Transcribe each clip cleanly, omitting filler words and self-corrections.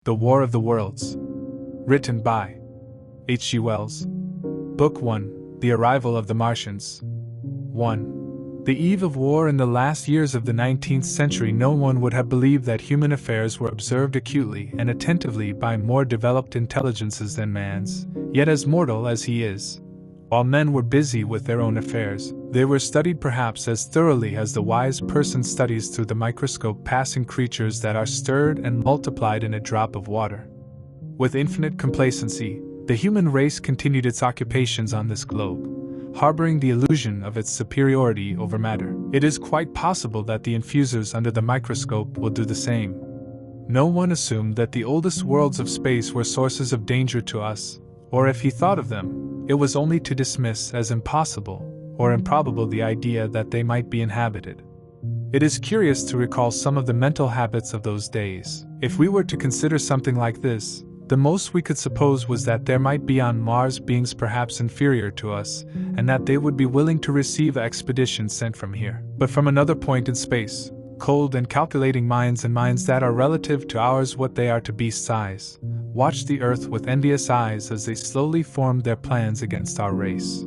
The War of the Worlds. Written by H.G. Wells. Book 1. The Arrival of the Martians. 1. The eve of war in the last years of the 19th century, no one would have believed that human affairs were observed acutely and attentively by more developed intelligences than man's, yet as mortal as he is. While men were busy with their own affairs, they were studied perhaps as thoroughly as the wise person studies through the microscope passing creatures that are stirred and multiplied in a drop of water. With infinite complacency, the human race continued its occupations on this globe, harboring the illusion of its superiority over matter. It is quite possible that the infusers under the microscope will do the same. No one assumed that the oldest worlds of space were sources of danger to us, or if he thought of them, it was only to dismiss as impossible or improbable the idea that they might be inhabited. It is curious to recall some of the mental habits of those days. If we were to consider something like this, the most we could suppose was that there might be on Mars beings perhaps inferior to us, and that they would be willing to receive expeditions sent from here, but from another point in space, cold and calculating minds and minds that are relative to ours what they are to beast's eyes, watched the Earth with envious eyes as they slowly formed their plans against our race.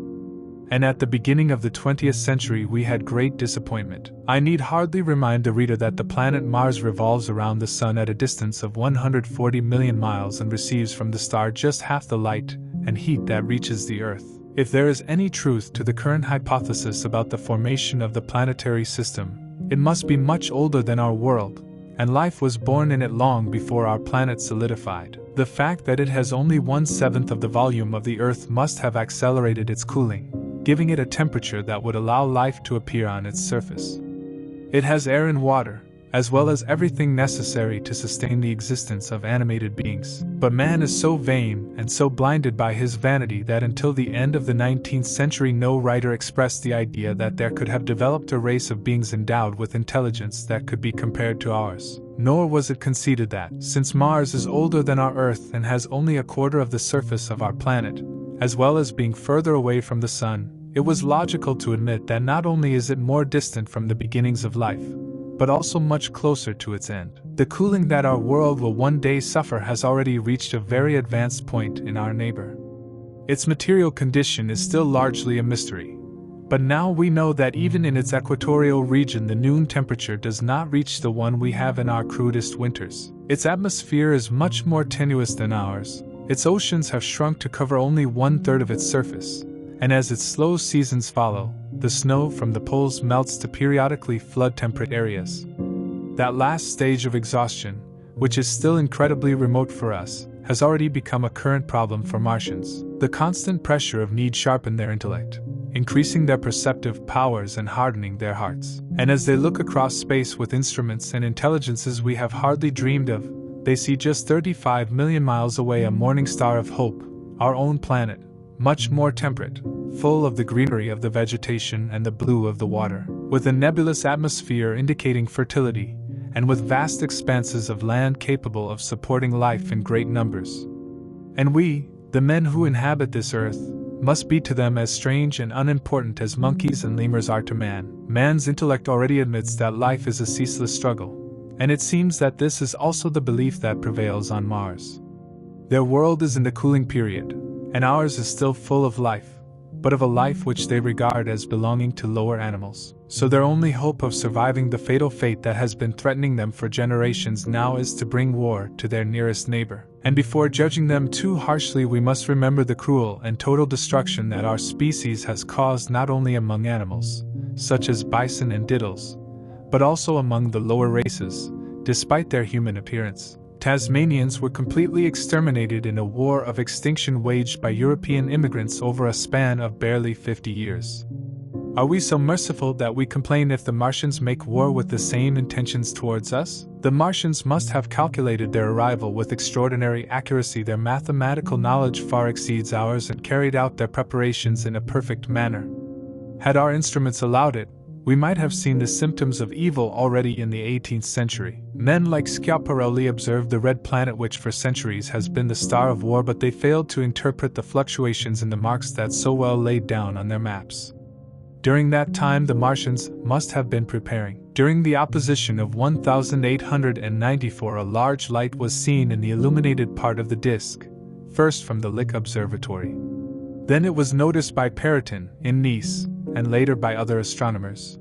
And at the beginning of the 20th century we had great disappointment. I need hardly remind the reader that the planet Mars revolves around the Sun at a distance of 140 million miles and receives from the star just half the light and heat that reaches the Earth. If there is any truth to the current hypothesis about the formation of the planetary system, it must be much older than our world, and life was born in it long before our planet solidified. The fact that it has only 1/7 of the volume of the Earth must have accelerated its cooling, giving it a temperature that would allow life to appear on its surface. It has air and water, as well as everything necessary to sustain the existence of animated beings. But man is so vain and so blinded by his vanity that until the end of the 19th century no writer expressed the idea that there could have developed a race of beings endowed with intelligence that could be compared to ours. Nor was it conceded that, since Mars is older than our Earth and has only a quarter of the surface of our planet, as well as being further away from the Sun, it was logical to admit that not only is it more distant from the beginnings of life, but also much closer to its end. The cooling that our world will one day suffer has already reached a very advanced point in our neighbor. Its material condition is still largely a mystery, but now we know that even in its equatorial region the noon temperature does not reach the one we have in our crudest winters. Its atmosphere is much more tenuous than ours, its oceans have shrunk to cover only 1/3 of its surface, and as its slow seasons follow, the snow from the poles melts to periodically flood temperate areas. That last stage of exhaustion, which is still incredibly remote for us, has already become a current problem for Martians. The constant pressure of need sharpened their intellect, increasing their perceptive powers and hardening their hearts. And as they look across space with instruments and intelligences we have hardly dreamed of, they see just 35 million miles away a morning star of hope, our own planet, much more temperate, full of the greenery of the vegetation and the blue of the water, with a nebulous atmosphere indicating fertility, and with vast expanses of land capable of supporting life in great numbers. And we, the men who inhabit this earth, must be to them as strange and unimportant as monkeys and lemurs are to man. Man's intellect already admits that life is a ceaseless struggle, and it seems that this is also the belief that prevails on Mars. Their world is in the cooling period, and ours is still full of life, but of a life which they regard as belonging to lower animals. So their only hope of surviving the fatal fate that has been threatening them for generations now is to bring war to their nearest neighbor. And before judging them too harshly we must remember the cruel and total destruction that our species has caused not only among animals, such as bison and diddles, but also among the lower races, despite their human appearance. Tasmanians were completely exterminated in a war of extinction waged by European immigrants over a span of barely 50 years. Are we so merciful that we complain if the Martians make war with the same intentions towards us? The Martians must have calculated their arrival with extraordinary accuracy. Their mathematical knowledge far exceeds ours and carried out their preparations in a perfect manner. Had our instruments allowed it, we might have seen the symptoms of evil already in the 18th century. Men like Schiaparelli observed the red planet which for centuries has been the star of war, but they failed to interpret the fluctuations in the marks that so well laid down on their maps. During that time, the Martians must have been preparing. During the opposition of 1894, a large light was seen in the illuminated part of the disk, first from the Lick Observatory. Then it was noticed by Perrotin, in Nice, and later by other astronomers.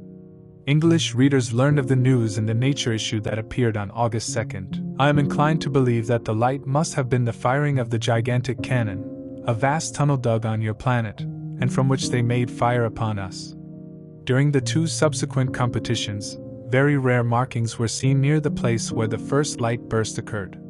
English readers learned of the news in the Nature issue that appeared on August 2nd. I am inclined to believe that the light must have been the firing of the gigantic cannon, a vast tunnel dug on your planet, and from which they made fire upon us. During the 2 subsequent competitions, very rare markings were seen near the place where the first light burst occurred.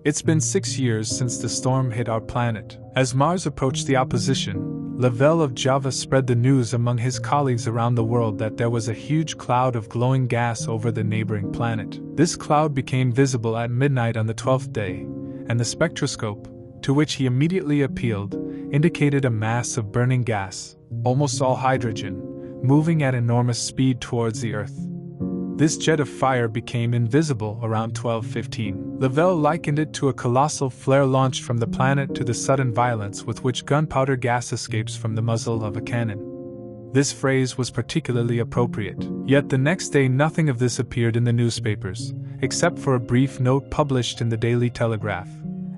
It's been 6 years since the storm hit our planet. As Mars approached the opposition, Lavelle of Java spread the news among his colleagues around the world that there was a huge cloud of glowing gas over the neighboring planet. This cloud became visible at midnight on the 12th day, and the spectroscope, to which he immediately appealed, indicated a mass of burning gas, almost all hydrogen, moving at enormous speed towards the Earth. This jet of fire became invisible around 12:15. Lavelle likened it to a colossal flare launched from the planet to the sudden violence with which gunpowder gas escapes from the muzzle of a cannon. This phrase was particularly appropriate. Yet the next day nothing of this appeared in the newspapers, except for a brief note published in the Daily Telegraph,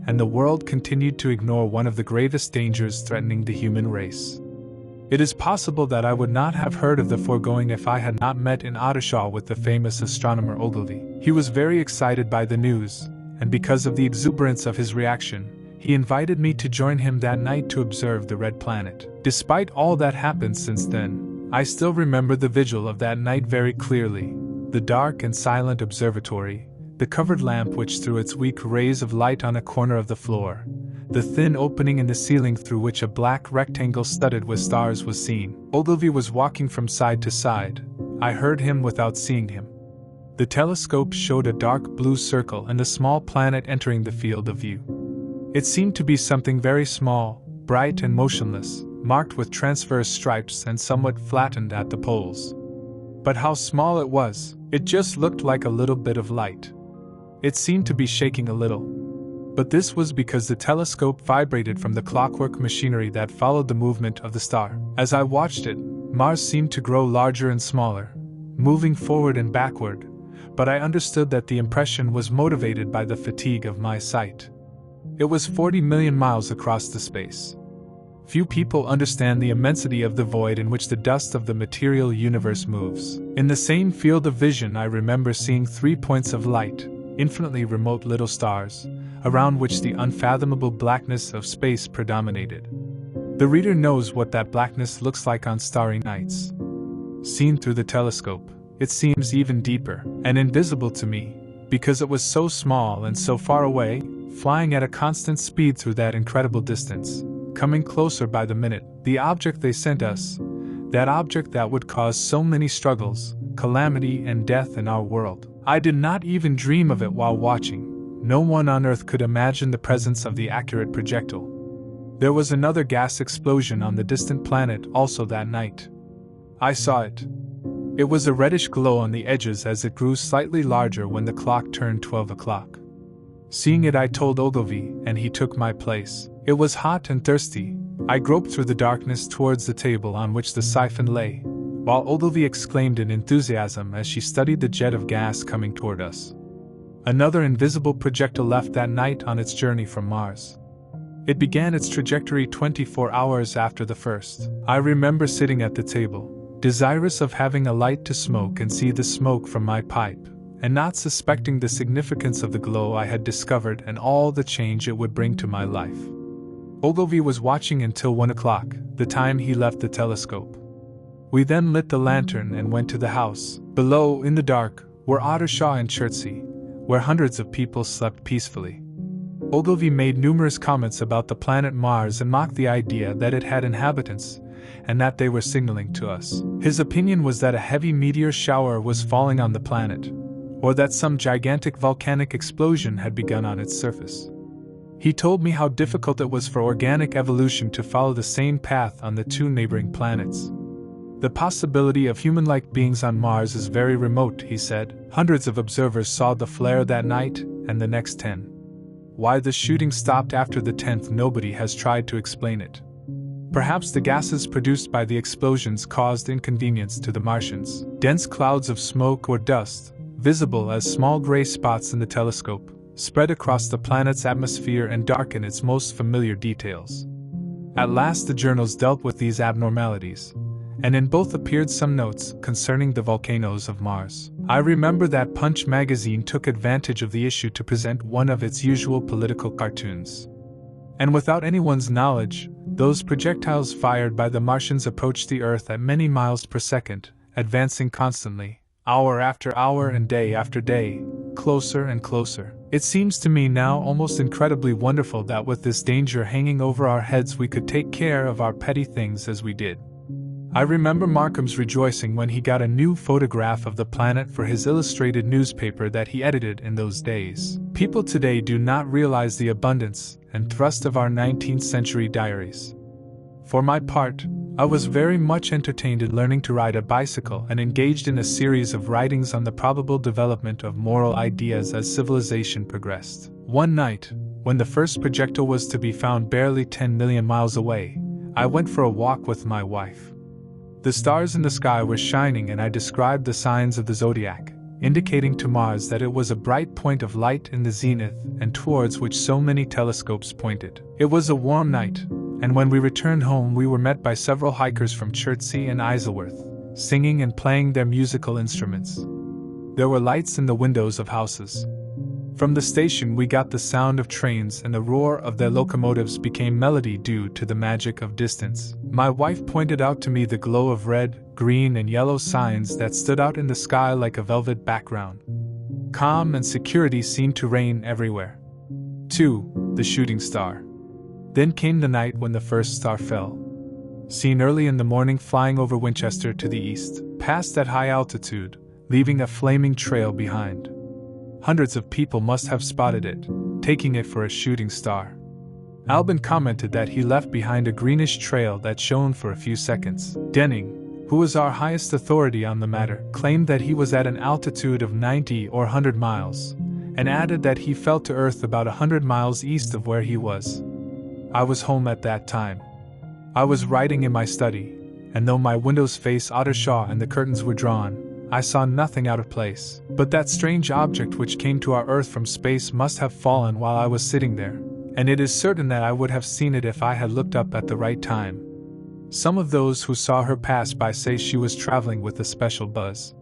and the world continued to ignore one of the gravest dangers threatening the human race. It is possible that I would not have heard of the foregoing if I had not met in Ottershaw with the famous astronomer Ogilvy. He was very excited by the news, and because of the exuberance of his reaction, he invited me to join him that night to observe the red planet. Despite all that happened since then, I still remember the vigil of that night very clearly: the dark and silent observatory, the covered lamp which threw its weak rays of light on a corner of the floor, the thin opening in the ceiling through which a black rectangle studded with stars was seen. Ogilvy was walking from side to side. I heard him without seeing him. The telescope showed a dark blue circle and a small planet entering the field of view. It seemed to be something very small, bright and motionless, marked with transverse stripes and somewhat flattened at the poles. But how small it was! It just looked like a little bit of light. It seemed to be shaking a little. But this was because the telescope vibrated from the clockwork machinery that followed the movement of the star. As I watched it, Mars seemed to grow larger and smaller, moving forward and backward, but I understood that the impression was motivated by the fatigue of my sight. It was 40 million miles across the space. Few people understand the immensity of the void in which the dust of the material universe moves. In the same field of vision, I remember seeing 3 points of light, infinitely remote little stars, around which the unfathomable blackness of space predominated. The reader knows what that blackness looks like on starry nights. Seen through the telescope, it seems even deeper and invisible to me, because it was so small and so far away, flying at a constant speed through that incredible distance, coming closer by the minute. The object they sent us, that object that would cause so many struggles, calamity, and death in our world. I did not even dream of it while watching. No one on Earth could imagine the presence of the accurate projectile. There was another gas explosion on the distant planet also that night. I saw it. It was a reddish glow on the edges as it grew slightly larger when the clock turned 12 o'clock. Seeing it, I told Ogilvy, and he took my place. It was hot and thirsty. I groped through the darkness towards the table on which the siphon lay, while Ogilvy exclaimed in enthusiasm as she studied the jet of gas coming toward us. Another invisible projectile left that night on its journey from Mars. It began its trajectory 24 hours after the first. I remember sitting at the table, desirous of having a light to smoke and see the smoke from my pipe, and not suspecting the significance of the glow I had discovered and all the change it would bring to my life. Ogilvy was watching until 1 o'clock, the time he left the telescope. We then lit the lantern and went to the house. Below, in the dark, were Ottershaw and Chertsey, where hundreds of people slept peacefully. Ogilvy made numerous comments about the planet Mars and mocked the idea that it had inhabitants, and that they were signaling to us. His opinion was that a heavy meteor shower was falling on the planet, or that some gigantic volcanic explosion had begun on its surface. He told me how difficult it was for organic evolution to follow the same path on the 2 neighboring planets. The possibility of human-like beings on Mars is very remote, he said. Hundreds of observers saw the flare that night, and the next 10. Why the shooting stopped after the 10th, nobody has tried to explain it. Perhaps the gases produced by the explosions caused inconvenience to the Martians. Dense clouds of smoke or dust, visible as small gray spots in the telescope, spread across the planet's atmosphere and darken its most familiar details. At last the journals dealt with these abnormalities, and in both appeared some notes concerning the volcanoes of Mars. I remember that Punch magazine took advantage of the issue to present one of its usual political cartoons. And without anyone's knowledge, those projectiles fired by the Martians approached the Earth at many miles per second, advancing constantly, hour after hour and day after day, closer and closer. It seems to me now almost incredibly wonderful that with this danger hanging over our heads we could take care of our petty things as we did. I remember Markham's rejoicing when he got a new photograph of the planet for his illustrated newspaper that he edited in those days. People today do not realize the abundance and thrust of our 19th century diaries. For my part, I was very much entertained in learning to ride a bicycle and engaged in a series of writings on the probable development of moral ideas as civilization progressed. One night, when the first projectile was to be found barely 10 million miles away, I went for a walk with my wife. The stars in the sky were shining and I described the signs of the zodiac, indicating to Mars that it was a bright point of light in the zenith and towards which so many telescopes pointed. It was a warm night, and when we returned home we were met by several hikers from Chertsey and Isleworth, singing and playing their musical instruments. There were lights in the windows of houses. From the station we got the sound of trains and the roar of their locomotives became melody due to the magic of distance. My wife pointed out to me the glow of red, green and yellow signs that stood out in the sky like a velvet background. Calm and security seemed to reign everywhere. 2. The shooting star. Then came the night when the first star fell. Seen early in the morning flying over Winchester to the east, past at high altitude, leaving a flaming trail behind. Hundreds of people must have spotted it, taking it for a shooting star. Albin commented that he left behind a greenish trail that shone for a few seconds. Denning, who was our highest authority on the matter, claimed that he was at an altitude of 90 or 100 miles, and added that he fell to Earth about 100 miles east of where he was. I was home at that time. I was writing in my study, and though my windows face Ottershaw and the curtains were drawn, I saw nothing out of place. But that strange object which came to our Earth from space must have fallen while I was sitting there, and it is certain that I would have seen it if I had looked up at the right time. Some of those who saw her pass by say she was traveling with a special buzz.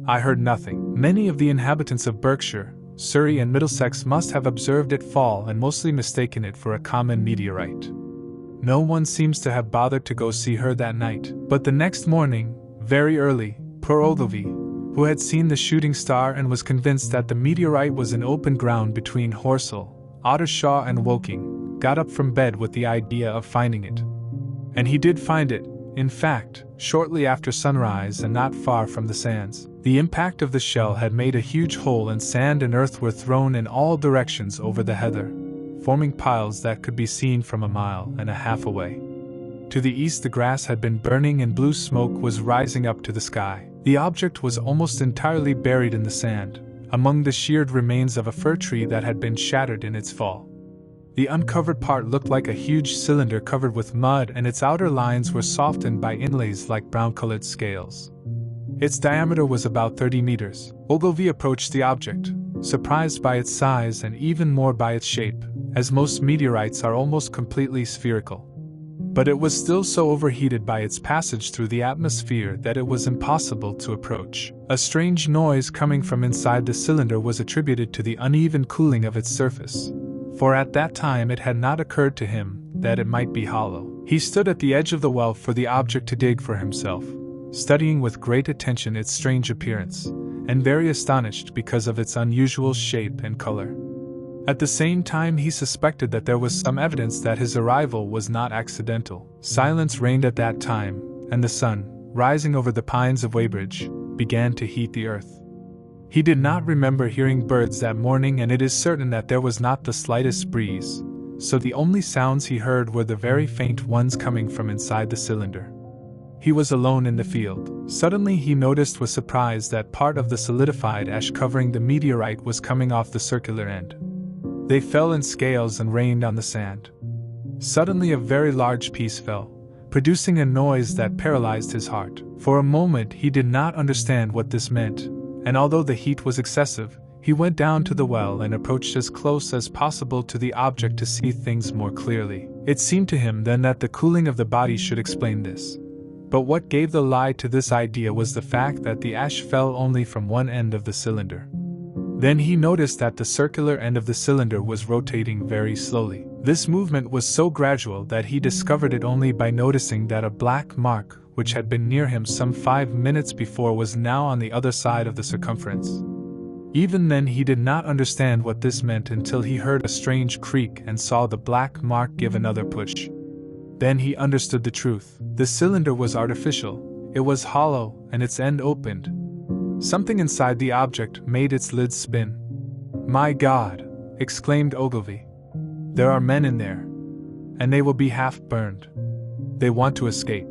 I heard nothing. Many of the inhabitants of Berkshire, Surrey and Middlesex must have observed it fall and mostly mistaken it for a common meteorite. No one seems to have bothered to go see her that night, but the next morning, very early, poor Ogilvy, who had seen the shooting star and was convinced that the meteorite was in open ground between Horsell, Ottershaw and Woking, got up from bed with the idea of finding it. And he did find it, in fact, shortly after sunrise and not far from the sands. The impact of the shell had made a huge hole and sand and earth were thrown in all directions over the heather, forming piles that could be seen from a mile and a half away. To the east the grass had been burning and blue smoke was rising up to the sky. The object was almost entirely buried in the sand, among the sheared remains of a fir tree that had been shattered in its fall. The uncovered part looked like a huge cylinder covered with mud and its outer lines were softened by inlays like brown-colored scales. Its diameter was about 30 meters. Ogilvy approached the object, surprised by its size and even more by its shape, as most meteorites are almost completely spherical. But it was still so overheated by its passage through the atmosphere that it was impossible to approach. A strange noise coming from inside the cylinder was attributed to the uneven cooling of its surface, for at that time it had not occurred to him that it might be hollow. He stood at the edge of the well for the object to dig for himself, studying with great attention its strange appearance, and very astonished because of its unusual shape and color. At the same time he suspected that there was some evidence that his arrival was not accidental. Silence reigned at that time, and the sun, rising over the pines of Weybridge, began to heat the earth. He did not remember hearing birds that morning, and it is certain that there was not the slightest breeze, so the only sounds he heard were the very faint ones coming from inside the cylinder. He was alone in the field. Suddenly he noticed with surprise that part of the solidified ash covering the meteorite was coming off the circular end. They fell in scales and rained on the sand. Suddenly a very large piece fell, producing a noise that paralyzed his heart. For a moment he did not understand what this meant, and although the heat was excessive, he went down to the well and approached as close as possible to the object to see things more clearly. It seemed to him then that the cooling of the body should explain this. But what gave the lie to this idea was the fact that the ash fell only from one end of the cylinder. Then he noticed that the circular end of the cylinder was rotating very slowly. This movement was so gradual that he discovered it only by noticing that a black mark, which had been near him some 5 minutes before, was now on the other side of the circumference. Even then he did not understand what this meant until he heard a strange creak and saw the black mark give another push. Then he understood the truth. The cylinder was artificial, it was hollow, and its end opened. Something inside the object made its lid spin. "My God!" exclaimed Ogilvy. "There are men in there. And they will be half burned. They want to escape."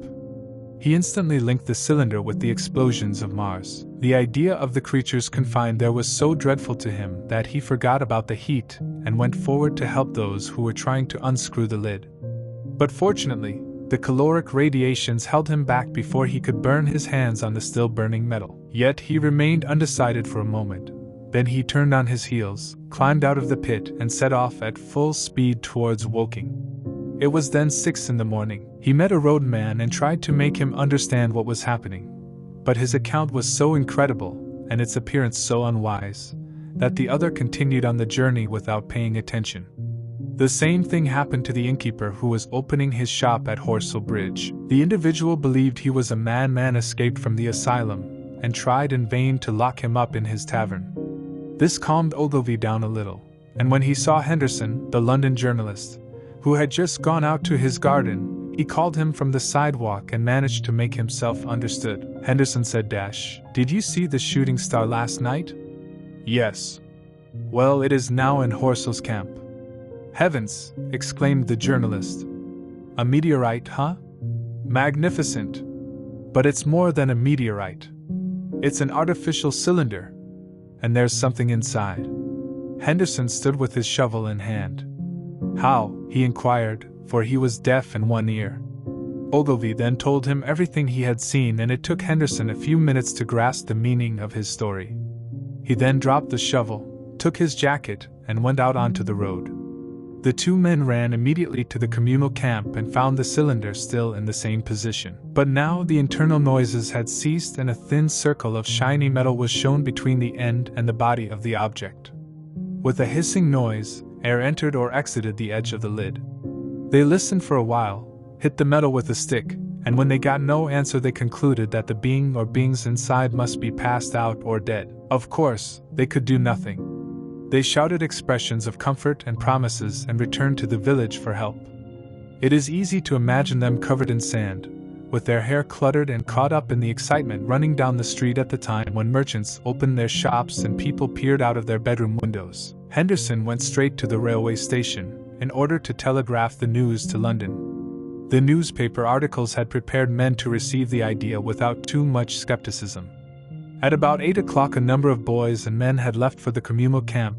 He instantly linked the cylinder with the explosions of Mars. The idea of the creatures confined there was so dreadful to him that he forgot about the heat and went forward to help those who were trying to unscrew the lid. But fortunately, the caloric radiations held him back before he could burn his hands on the still burning metal. Yet he remained undecided for a moment. Then he turned on his heels, climbed out of the pit, and set off at full speed towards Woking. It was then 6 in the morning. He met a roadman and tried to make him understand what was happening. But his account was so incredible, and its appearance so unwise, that the other continued on the journey without paying attention. The same thing happened to the innkeeper who was opening his shop at Horsell Bridge. The individual believed he was a madman escaped from the asylum, and tried in vain to lock him up in his tavern. This calmed Ogilvy down a little, and when he saw Henderson, the London journalist, who had just gone out to his garden, he called him from the sidewalk and managed to make himself understood. Henderson said, "Did you see the shooting star last night?" "Yes." "Well, it is now in Horsell's camp." "Heavens!" exclaimed the journalist. "A meteorite, huh? Magnificent! But it's more than a meteorite. It's an artificial cylinder. And there's something inside." Henderson stood with his shovel in hand. "How?" he inquired, for he was deaf in one ear. Ogilvy then told him everything he had seen, and it took Henderson a few minutes to grasp the meaning of his story. He then dropped the shovel, took his jacket, and went out onto the road. The two men ran immediately to the communal camp and found the cylinder still in the same position. But now the internal noises had ceased and a thin circle of shiny metal was shown between the end and the body of the object. With a hissing noise, air entered or exited the edge of the lid. They listened for a while, hit the metal with a stick, and when they got no answer they concluded that the being or beings inside must be passed out or dead. Of course, they could do nothing. They shouted expressions of comfort and promises and returned to the village for help. It is easy to imagine them covered in sand, with their hair cluttered and caught up in the excitement running down the street at the time when merchants opened their shops and people peered out of their bedroom windows. Henderson went straight to the railway station, in order to telegraph the news to London. The newspaper articles had prepared men to receive the idea without too much skepticism. At about 8 o'clock a number of boys and men had left for the communal camp,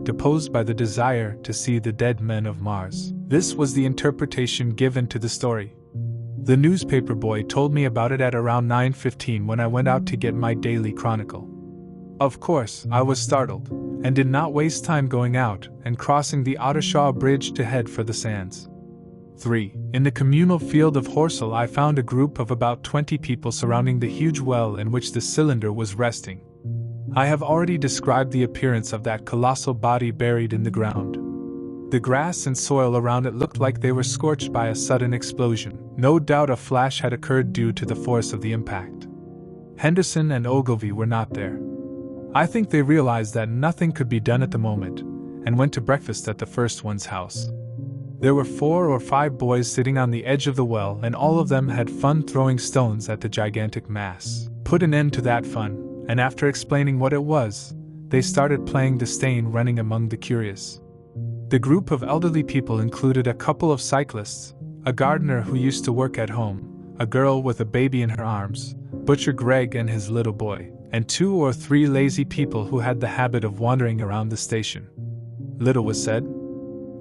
deposed by the desire to see the dead men of Mars. This was the interpretation given to the story. The newspaper boy told me about it at around 9:15 when I went out to get my daily chronicle. Of course, I was startled, and did not waste time going out and crossing the Ottershaw Bridge to head for the sands. 3. In the communal field of Horsell I found a group of about 20 people surrounding the huge well in which the cylinder was resting. I have already described the appearance of that colossal body buried in the ground. The grass and soil around it looked like they were scorched by a sudden explosion. No doubt a flash had occurred due to the force of the impact. Henderson and Ogilvy were not there. I think they realized that nothing could be done at the moment, and went to breakfast at the first one's house. There were 4 or 5 boys sitting on the edge of the well, and all of them had fun throwing stones at the gigantic mass. Put an end to that fun, and after explaining what it was, they started playing disdain running among the curious. The group of elderly people included a couple of cyclists, a gardener who used to work at home, a girl with a baby in her arms, Butcher Gregg and his little boy, and 2 or 3 lazy people who had the habit of wandering around the station. Little was said.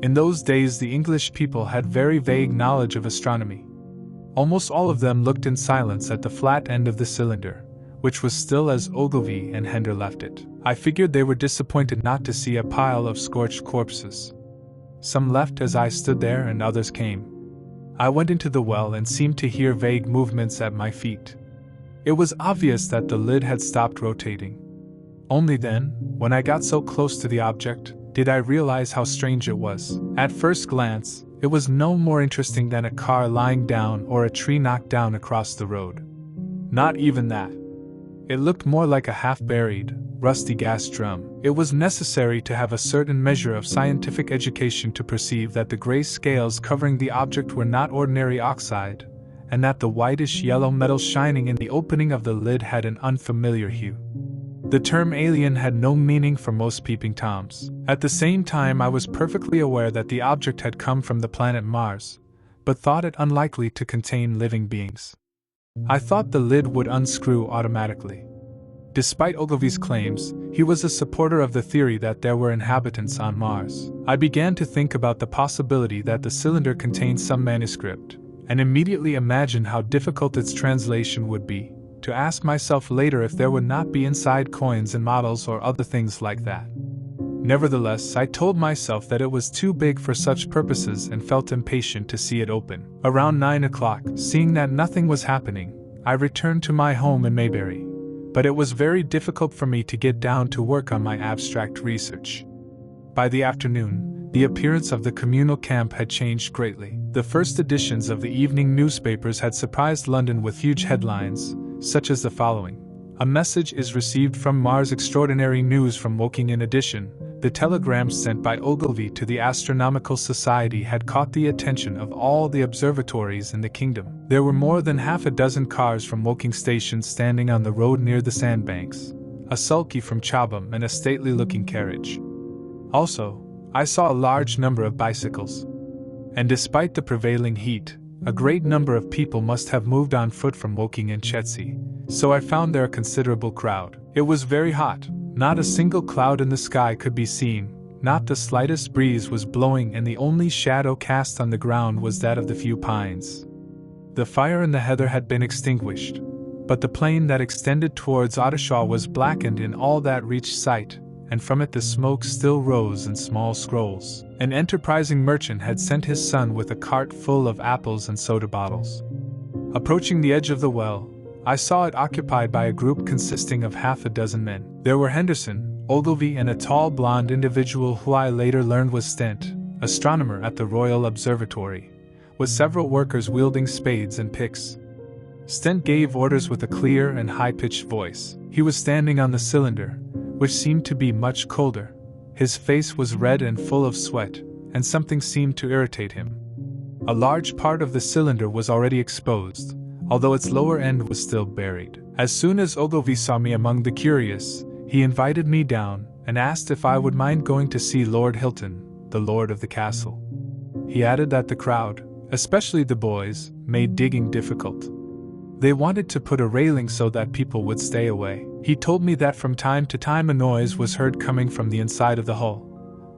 In those days the English people had very vague knowledge of astronomy. Almost all of them looked in silence at the flat end of the cylinder, which was still as Ogilvy and Hender left it. I figured they were disappointed not to see a pile of scorched corpses. Some left as I stood there and others came. I went into the well and seemed to hear vague movements at my feet. It was obvious that the lid had stopped rotating. Only then, when I got so close to the object, did I realize how strange it was. At first glance, it was no more interesting than a car lying down or a tree knocked down across the road. Not even that. It looked more like a half-buried, rusty gas drum. It was necessary to have a certain measure of scientific education to perceive that the gray scales covering the object were not ordinary oxide, and that the whitish-yellow metal shining in the opening of the lid had an unfamiliar hue. The term alien had no meaning for most peeping Toms. At the same time, I was perfectly aware that the object had come from the planet Mars, but thought it unlikely to contain living beings. I thought the lid would unscrew automatically. Despite Ogilvy's claims, he was a supporter of the theory that there were inhabitants on Mars. I began to think about the possibility that the cylinder contained some manuscript, and immediately imagined how difficult its translation would be, to ask myself later if there would not be inside coins and models or other things like that. Nevertheless, I told myself that it was too big for such purposes and felt impatient to see it open. Around 9 o'clock, seeing that nothing was happening, I returned to my home in Mayberry, but it was very difficult for me to get down to work on my abstract research. By the afternoon, the appearance of the communal camp had changed greatly. The first editions of the evening newspapers had surprised London with huge headlines, such as the following: "A message is received from Mars. Extraordinary news from Woking." In addition, the telegrams sent by Ogilvy to the Astronomical Society had caught the attention of all the observatories in the kingdom. There were more than half a dozen cars from Woking station standing on the road near the sandbanks, a sulky from Chobham and a stately-looking carriage. Also, I saw a large number of bicycles. And despite the prevailing heat, a great number of people must have moved on foot from Woking and Chertsey, so I found there a considerable crowd. It was very hot. Not a single cloud in the sky could be seen, not the slightest breeze was blowing, and the only shadow cast on the ground was that of the few pines. The fire in the heather had been extinguished, but the plain that extended towards Ottershaw was blackened in all that reached sight, and from it the smoke still rose in small scrolls. An enterprising merchant had sent his son with a cart full of apples and soda bottles. Approaching the edge of the well, I saw it occupied by a group consisting of half a dozen men. There were Henderson, Ogilvy, and a tall blonde individual who I later learned was Stent, astronomer at the Royal Observatory, with several workers wielding spades and picks. Stent gave orders with a clear and high-pitched voice. He was standing on the cylinder, which seemed to be much colder. His face was red and full of sweat, and something seemed to irritate him. A large part of the cylinder was already exposed, although its lower end was still buried. As soon as Ogilvy saw me among the curious, he invited me down and asked if I would mind going to see Lord Hilton, the lord of the castle. He added that the crowd, especially the boys, made digging difficult. They wanted to put a railing so that people would stay away. He told me that from time to time a noise was heard coming from the inside of the hull,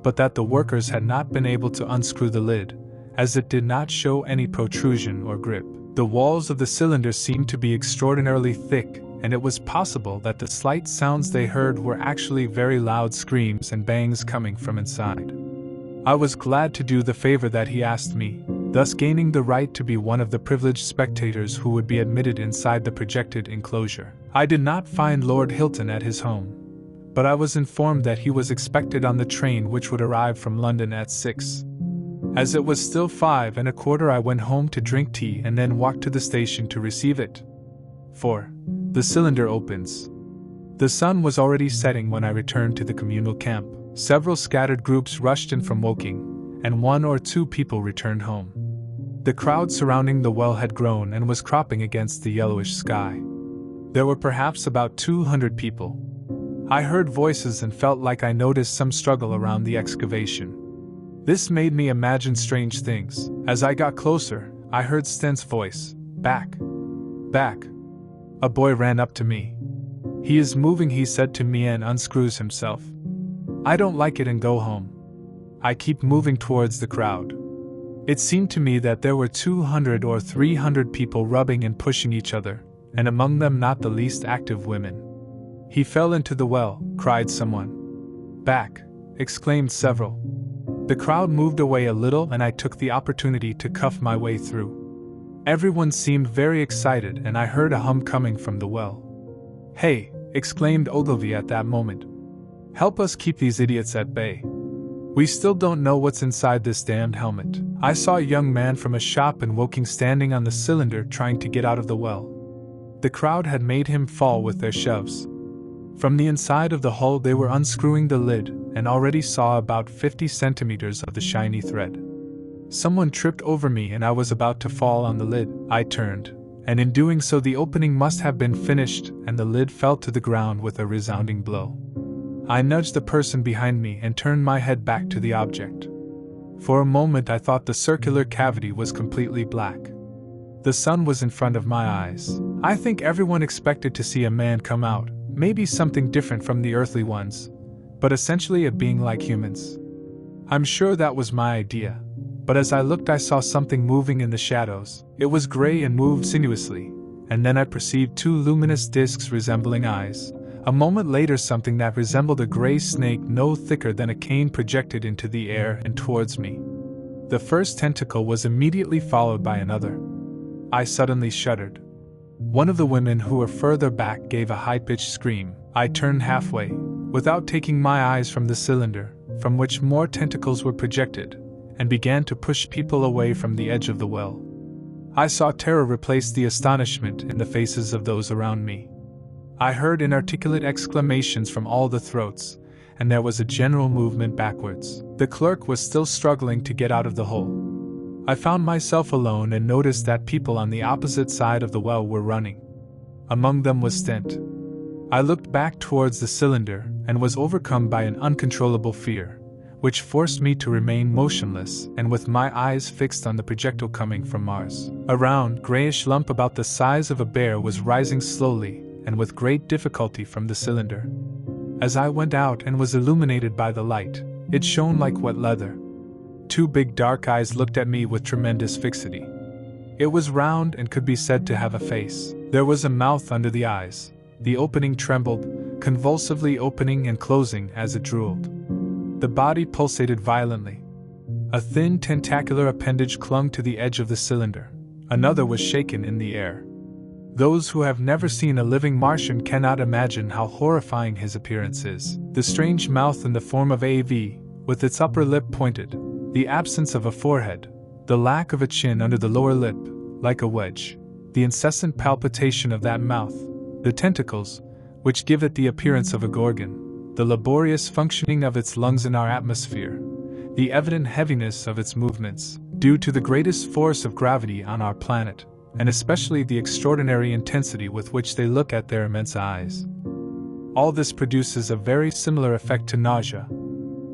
but that the workers had not been able to unscrew the lid, as it did not show any protrusion or grip. The walls of the cylinder seemed to be extraordinarily thick, and it was possible that the slight sounds they heard were actually very loud screams and bangs coming from inside. I was glad to do the favor that he asked me, thus gaining the right to be one of the privileged spectators who would be admitted inside the projected enclosure. I did not find Lord Hilton at his home, but I was informed that he was expected on the train which would arrive from London at 6. As it was still 5:15, I went home to drink tea and then walked to the station to receive it. 4. The cylinder opens. The sun was already setting when I returned to the communal camp. Several scattered groups rushed in from Woking, and 1 or 2 people returned home. The crowd surrounding the well had grown and was cropping against the yellowish sky. There were perhaps about 200 people. I heard voices and felt like I noticed some struggle around the excavation. This made me imagine strange things. As I got closer, I heard Stent's voice. "Back! Back!" A boy ran up to me. "He is moving," he said to me, and unscrews himself. "I don't like it and go home. I keep moving towards the crowd. It seemed to me that there were 200 or 300 people rubbing and pushing each other, and among them not the least active women. "He fell into the well," cried someone. "Back!" exclaimed several. The crowd moved away a little and I took the opportunity to cuff my way through. Everyone seemed very excited and I heard a hum coming from the well. "Hey!" exclaimed Ogilvy at that moment. "Help us keep these idiots at bay. We still don't know what's inside this damned helmet." I saw a young man from a shop in Woking standing on the cylinder trying to get out of the well. The crowd had made him fall with their shoves. From the inside of the hull they were unscrewing the lid and already saw about 50 centimeters of the shiny thread. Someone tripped over me and I was about to fall on the lid. I turned, and in doing so the opening must have been finished and the lid fell to the ground with a resounding blow. I nudged the person behind me and turned my head back to the object. For a moment I thought the circular cavity was completely black. The sun was in front of my eyes. I think everyone expected to see a man come out, maybe something different from the earthly ones, but essentially a being like humans. I'm sure that was my idea, but as I looked I saw something moving in the shadows. It was gray and moved sinuously, and then I perceived two luminous discs resembling eyes. A moment later something that resembled a gray snake no thicker than a cane projected into the air and towards me. The first tentacle was immediately followed by another. I suddenly shuddered. One of the women who were further back gave a high-pitched scream. I turned halfway, without taking my eyes from the cylinder, from which more tentacles were projected, and began to push people away from the edge of the well. I saw terror replace the astonishment in the faces of those around me. I heard inarticulate exclamations from all the throats, and there was a general movement backwards. The clerk was still struggling to get out of the hole. I found myself alone and noticed that people on the opposite side of the well were running. Among them was Stent. I looked back towards the cylinder and was overcome by an uncontrollable fear, which forced me to remain motionless and with my eyes fixed on the projectile coming from Mars. A round, grayish lump about the size of a bear was rising slowly and with great difficulty from the cylinder. As I went out and was illuminated by the light, it shone like wet leather. Two big dark eyes looked at me with tremendous fixity. It was round and could be said to have a face. There was a mouth under the eyes. The opening trembled, convulsively opening and closing as it drooled. The body pulsated violently. A thin tentacular appendage clung to the edge of the cylinder. Another was shaken in the air. Those who have never seen a living Martian cannot imagine how horrifying his appearance is. The strange mouth in the form of a V, with its upper lip pointed, the absence of a forehead, the lack of a chin under the lower lip, like a wedge, the incessant palpitation of that mouth, the tentacles, which give it the appearance of a gorgon, the laborious functioning of its lungs in our atmosphere, the evident heaviness of its movements, due to the greatest force of gravity on our planet, and especially the extraordinary intensity with which they look at their immense eyes. All this produces a very similar effect to nausea.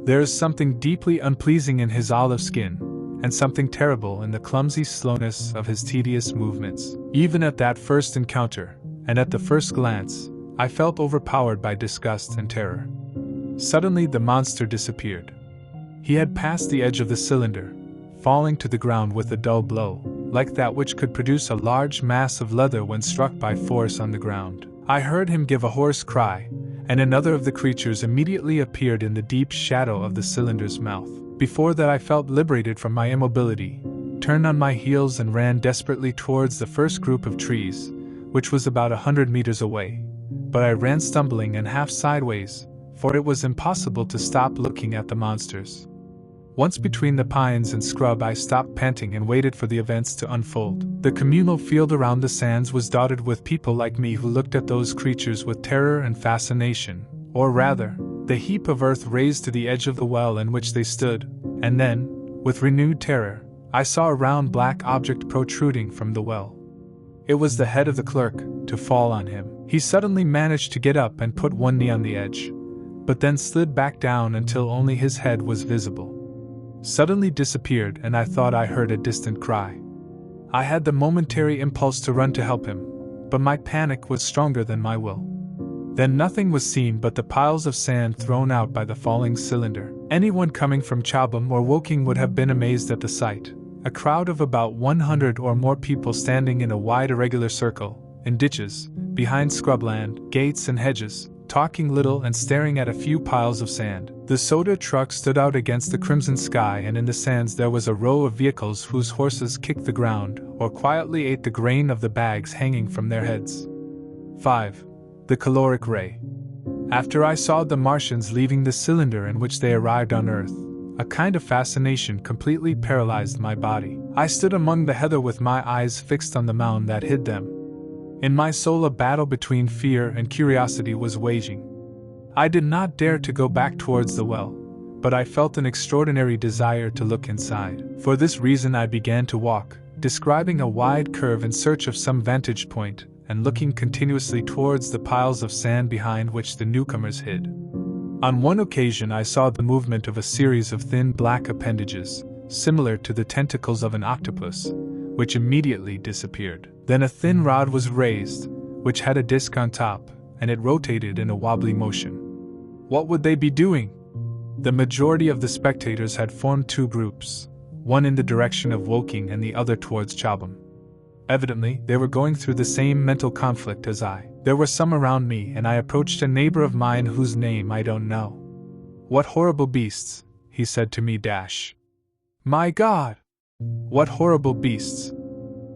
There is something deeply unpleasing in his olive skin, and something terrible in the clumsy slowness of his tedious movements. Even at that first encounter, and at the first glance, I felt overpowered by disgust and terror. Suddenly the monster disappeared. He had passed the edge of the cylinder, falling to the ground with a dull blow, like that which could produce a large mass of leather when struck by force on the ground. I heard him give a hoarse cry, and another of the creatures immediately appeared in the deep shadow of the cylinder's mouth. Before that I felt liberated from my immobility, turned on my heels and ran desperately towards the first group of trees, which was about 100 meters away. But I ran stumbling and half sideways, for it was impossible to stop looking at the monsters. Once between the pines and scrub I stopped panting and waited for the events to unfold. The communal field around the sands was dotted with people like me who looked at those creatures with terror and fascination, or rather, the heap of earth raised to the edge of the well in which they stood, and then, with renewed terror, I saw a round black object protruding from the well. It was the head of the clerk, to fall on him. He suddenly managed to get up and put one knee on the edge, but then slid back down until only his head was visible. Suddenly disappeared, and I thought I heard a distant cry. I had the momentary impulse to run to help him, but my panic was stronger than my will. Then nothing was seen but the piles of sand thrown out by the falling cylinder. Anyone coming from Chobham or Woking would have been amazed at the sight, a crowd of about 100 or more people standing in a wide irregular circle, in ditches, behind scrubland, gates and hedges, talking little and staring at a few piles of sand. The soda truck stood out against the crimson sky, and in the sands there was a row of vehicles whose horses kicked the ground or quietly ate the grain of the bags hanging from their heads. 5. The caloric ray. After I saw the Martians leaving the cylinder in which they arrived on Earth, a kind of fascination completely paralyzed my body. I stood among the heather with my eyes fixed on the mound that hid them. In my soul, a battle between fear and curiosity was waging. I did not dare to go back towards the well, but I felt an extraordinary desire to look inside. For this reason I began to walk, describing a wide curve in search of some vantage point, and looking continuously towards the piles of sand behind which the newcomers hid. On one occasion I saw the movement of a series of thin black appendages, similar to the tentacles of an octopus, which immediately disappeared. Then a thin rod was raised, which had a disc on top, and it rotated in a wobbly motion. What would they be doing? The majority of the spectators had formed two groups, one in the direction of Woking and the other towards Chobham. Evidently, they were going through the same mental conflict as I. There were some around me, and I approached a neighbor of mine whose name I don't know. "What horrible beasts," he said to me. "My God! What horrible beasts!"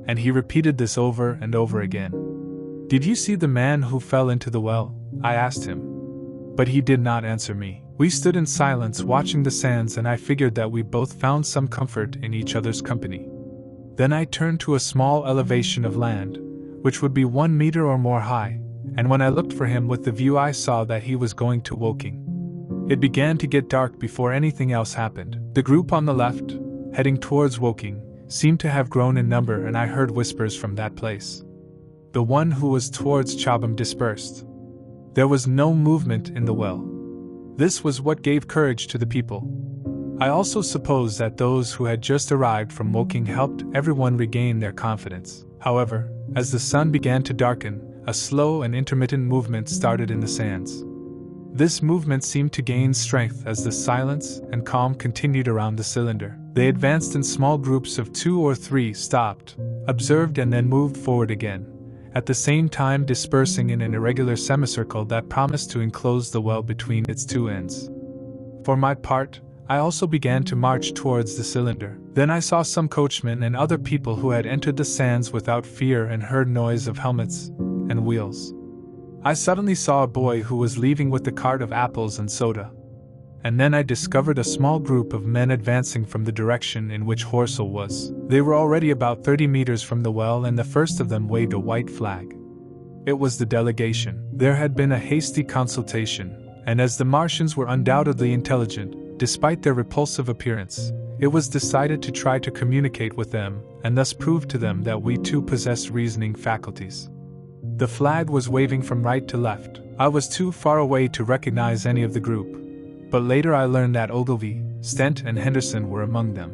And he repeated this over and over again. "Did you see the man who fell into the well?" I asked him. But he did not answer me. We stood in silence watching the sands, and I figured that we both found some comfort in each other's company. Then I turned to a small elevation of land, which would be 1 meter or more high, and when I looked for him with the view I saw that he was going to Woking. It began to get dark before anything else happened. The group on the left, heading towards Woking, seemed to have grown in number, and I heard whispers from that place. The one who was towards Chobham dispersed. There was no movement in the well. This was what gave courage to the people. I also suppose that those who had just arrived from Woking helped everyone regain their confidence. However, as the sun began to darken, a slow and intermittent movement started in the sands. This movement seemed to gain strength as the silence and calm continued around the cylinder. They advanced in small groups of 2 or 3, stopped, observed, and then moved forward again, at the same time dispersing in an irregular semicircle that promised to enclose the well between its two ends. For my part, I also began to march towards the cylinder. Then I saw some coachmen and other people who had entered the sands without fear and heard noise of helmets and wheels. I suddenly saw a boy who was leaving with the cart of apples and soda. And then I discovered a small group of men advancing from the direction in which Horsell was. They were already about 30 meters from the well, and the first of them waved a white flag. It was the delegation. There had been a hasty consultation, and as the Martians were undoubtedly intelligent, despite their repulsive appearance, it was decided to try to communicate with them, and thus prove to them that we too possessed reasoning faculties. The flag was waving from right to left. I was too far away to recognize any of the group, but later I learned that Ogilvy, Stent, and Henderson were among them.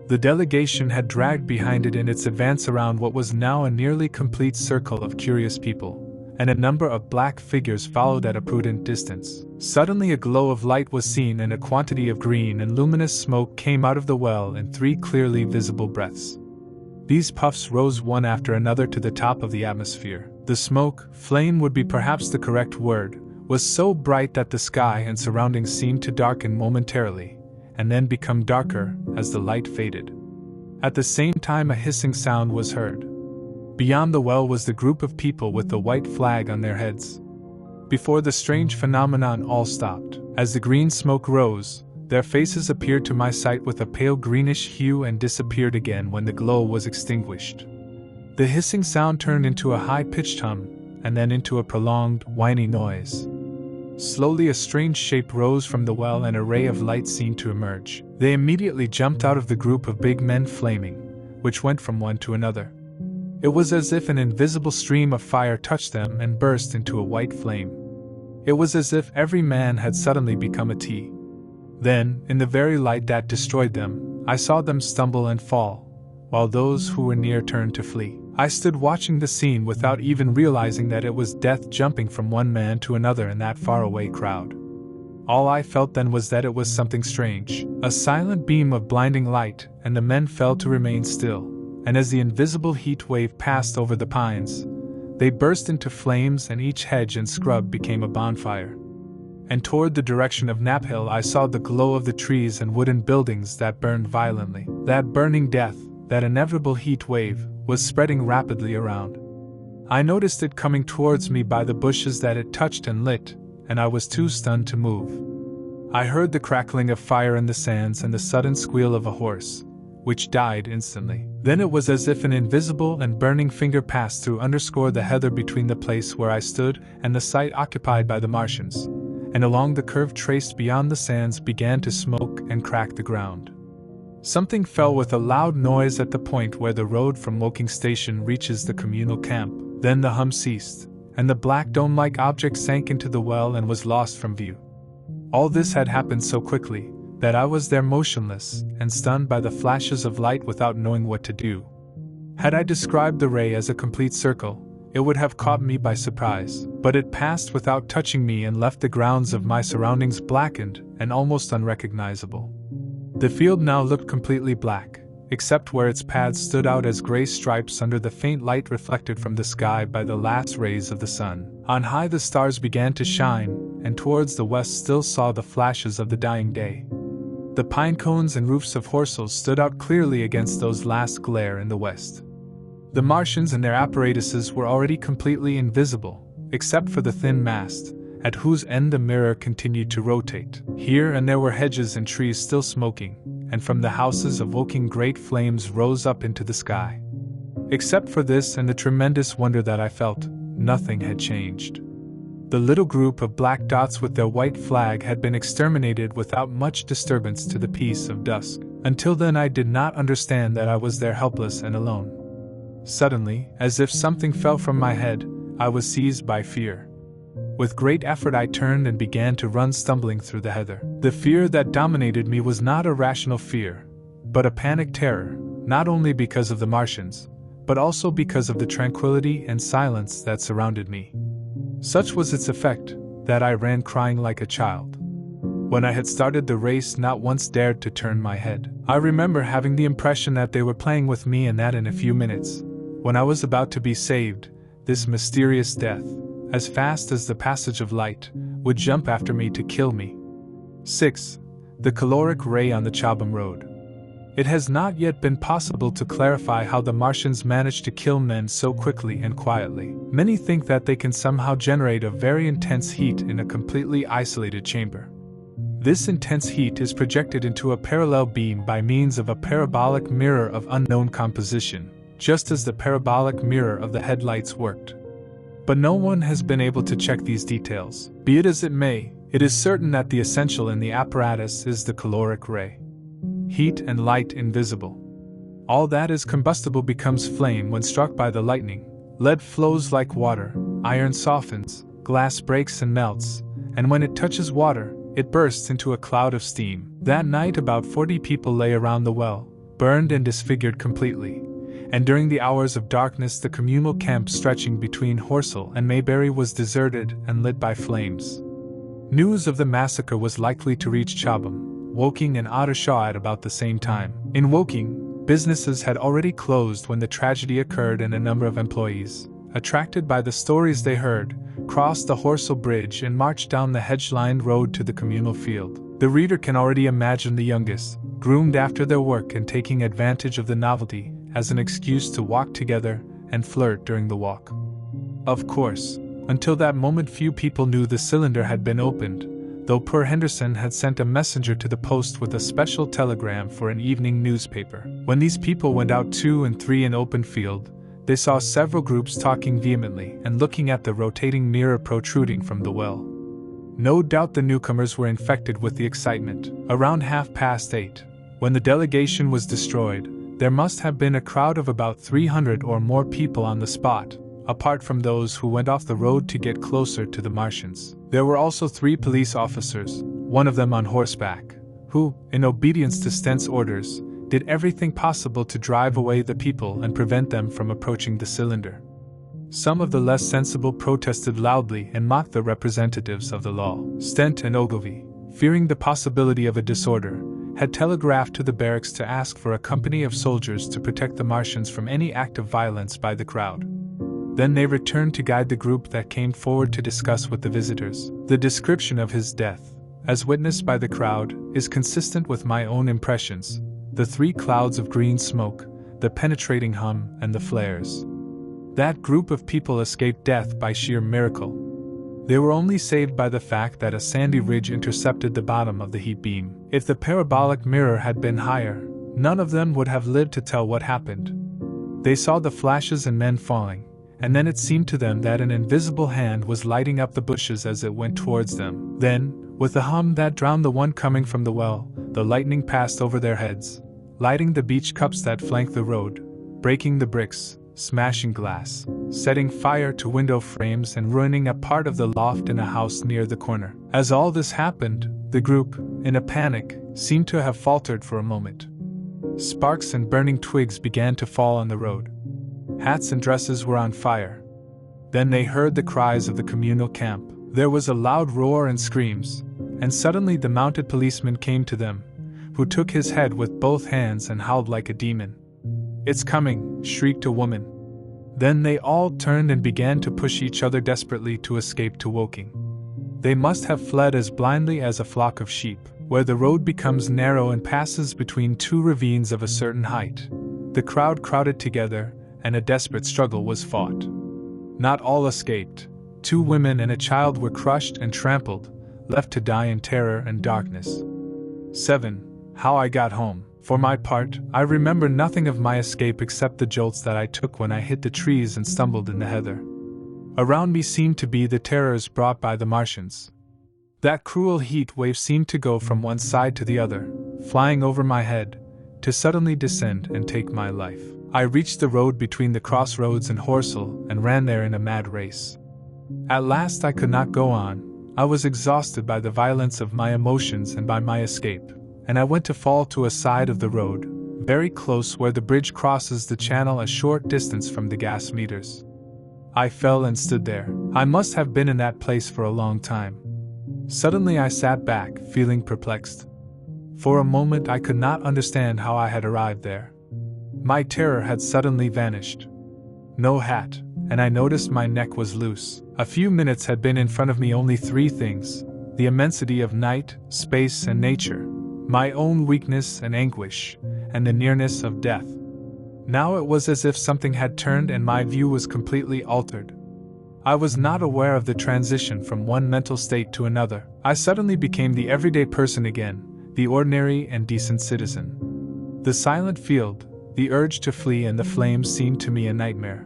The delegation had dragged behind it in its advance around what was now a nearly complete circle of curious people, and a number of black figures followed at a prudent distance. Suddenly a glow of light was seen, and a quantity of green and luminous smoke came out of the well in 3 clearly visible breaths. These puffs rose one after another to the top of the atmosphere. The smoke, flame would be perhaps the correct word, was so bright that the sky and surroundings seemed to darken momentarily, and then become darker as the light faded. At the same time a hissing sound was heard. Beyond the well was the group of people with the white flag on their heads. Before the strange phenomenon all stopped. As the green smoke rose, their faces appeared to my sight with a pale greenish hue and disappeared again when the glow was extinguished. The hissing sound turned into a high-pitched hum, and then into a prolonged, whiny noise. Slowly a strange shape rose from the well, and a ray of light seemed to emerge. They immediately jumped out of the group of big men flaming, which went from one to another. It was as if an invisible stream of fire touched them and burst into a white flame. It was as if every man had suddenly become a tea. Then, in the very light that destroyed them, I saw them stumble and fall, while those who were near turned to flee. I stood watching the scene without even realizing that it was death jumping from one man to another in that faraway crowd. All I felt then was that it was something strange. A silent beam of blinding light, and the men fell to remain still. And as the invisible heat wave passed over the pines, they burst into flames and each hedge and scrub became a bonfire. And toward the direction of Knapp Hill I saw the glow of the trees and wooden buildings that burned violently. That burning death, that inevitable heat wave, was spreading rapidly around. I noticed it coming towards me by the bushes that it touched and lit, and I was too stunned to move. I heard the crackling of fire in the sands and the sudden squeal of a horse, which died instantly. Then it was as if an invisible and burning finger passed through the heather between the place where I stood and the site occupied by the Martians, and along the curve traced beyond the sands began to smoke and crack the ground. Something fell with a loud noise at the point where the road from Woking Station reaches the communal camp. Then the hum ceased, and the black dome-like object sank into the well and was lost from view. All this had happened so quickly that I was there motionless and stunned by the flashes of light without knowing what to do. Had I described the ray as a complete circle, it would have caught me by surprise, but it passed without touching me and left the grounds of my surroundings blackened and almost unrecognizable. The field now looked completely black, except where its paths stood out as gray stripes under the faint light reflected from the sky by the last rays of the sun. On high the stars began to shine, and towards the west still saw the flashes of the dying day. The pine cones and roofs of Horsell stood out clearly against those last glare in the west. The Martians and their apparatuses were already completely invisible, except for the thin mast, at whose end the mirror continued to rotate. Here and there were hedges and trees still smoking, and from the houses of Woking great flames rose up into the sky. Except for this and the tremendous wonder that I felt, nothing had changed. The little group of black dots with their white flag had been exterminated without much disturbance to the peace of dusk. Until then I did not understand that I was there helpless and alone. Suddenly, as if something fell from my head, I was seized by fear. With great effort I turned and began to run stumbling through the heather. The fear that dominated me was not a rational fear, but a panic terror, not only because of the Martians, but also because of the tranquility and silence that surrounded me. Such was its effect, that I ran crying like a child. When I had started the race, not once dared to turn my head. I remember having the impression that they were playing with me and that in a few minutes, when I was about to be saved, this mysterious death, as fast as the passage of light, would jump after me to kill me. 6. The caloric ray on the Chobham Road. It has not yet been possible to clarify how the Martians managed to kill men so quickly and quietly. Many think that they can somehow generate a very intense heat in a completely isolated chamber. This intense heat is projected into a parallel beam by means of a parabolic mirror of unknown composition, just as the parabolic mirror of the headlights worked. But no one has been able to check these details. Be it as it may, it is certain that the essential in the apparatus is the caloric ray. Heat and light invisible. All that is combustible becomes flame when struck by the lightning. Lead flows like water, iron softens, glass breaks and melts, and when it touches water, it bursts into a cloud of steam. That night about 40 people lay around the well, burned and disfigured completely, and during the hours of darkness the communal camp stretching between Horsell and Maybury was deserted and lit by flames. News of the massacre was likely to reach Chobham, Woking and Ottershaw at about the same time. In Woking, businesses had already closed when the tragedy occurred, and a number of employees, attracted by the stories they heard, crossed the Horsell Bridge and marched down the hedge-lined road to the communal field. The reader can already imagine the youngest, groomed after their work and taking advantage of the novelty as an excuse to walk together and flirt during the walk. Of course, until that moment few people knew the cylinder had been opened, though poor Henderson had sent a messenger to the post with a special telegram for an evening newspaper. When these people went out 2 and 3 in open field, they saw several groups talking vehemently and looking at the rotating mirror protruding from the well. No doubt the newcomers were infected with the excitement. Around 8:30, when the delegation was destroyed, there must have been a crowd of about 300 or more people on the spot, apart from those who went off the road to get closer to the Martians. There were also 3 police officers, one of them on horseback, who, in obedience to Stent's orders, did everything possible to drive away the people and prevent them from approaching the cylinder. Some of the less sensible protested loudly and mocked the representatives of the law. Stent and Ogilvy, fearing the possibility of a disorder, had telegraphed to the barracks to ask for a company of soldiers to protect the Martians from any act of violence by the crowd. Then they returned to guide the group that came forward to discuss with the visitors. The description of his death, as witnessed by the crowd, is consistent with my own impressions: the 3 clouds of green smoke, the penetrating hum, and the flares. That group of people escaped death by sheer miracle. They were only saved by the fact that a sandy ridge intercepted the bottom of the heat beam. If the parabolic mirror had been higher, none of them would have lived to tell what happened. They saw the flashes and men falling, and then it seemed to them that an invisible hand was lighting up the bushes as it went towards them. Then, with a hum that drowned the one coming from the well, the lightning passed over their heads, lighting the beach cups that flanked the road, breaking the bricks, smashing glass, setting fire to window frames and ruining a part of the loft in a house near the corner. As all this happened, the group, in a panic, seemed to have faltered for a moment. Sparks and burning twigs began to fall on the road. Hats and dresses were on fire. Then they heard the cries of the communal camp. There was a loud roar and screams, and suddenly the mounted policeman came to them, who took his head with both hands and howled like a demon. "It's coming!" shrieked a woman. Then they all turned and began to push each other desperately to escape to Woking. They must have fled as blindly as a flock of sheep. Where the road becomes narrow and passes between 2 ravines of a certain height, the crowd crowded together, and a desperate struggle was fought. Not all escaped. 2 women and a child were crushed and trampled, left to die in terror and darkness. 7. How I got home. For my part, I remember nothing of my escape except the jolts that I took when I hit the trees and stumbled in the heather. Around me seemed to be the terrors brought by the Martians. That cruel heat wave seemed to go from one side to the other, flying over my head, to suddenly descend and take my life. I reached the road between the crossroads and Horsell and ran there in a mad race. At last I could not go on. I was exhausted by the violence of my emotions and by my escape, and I went to fall to a side of the road, very close where the bridge crosses the channel a short distance from the gas meters. I fell and stood there. I must have been in that place for a long time. Suddenly I sat back, feeling perplexed. For a moment I could not understand how I had arrived there. My terror had suddenly vanished. No hat, and I noticed my neck was loose. A few minutes had been in front of me only 3 things: the immensity of night, space, and nature, my own weakness and anguish, and the nearness of death. Now it was as if something had turned and my view was completely altered. I was not aware of the transition from one mental state to another. I suddenly became the everyday person again, the ordinary and decent citizen. The silent field, the urge to flee, and the flames seemed to me a nightmare.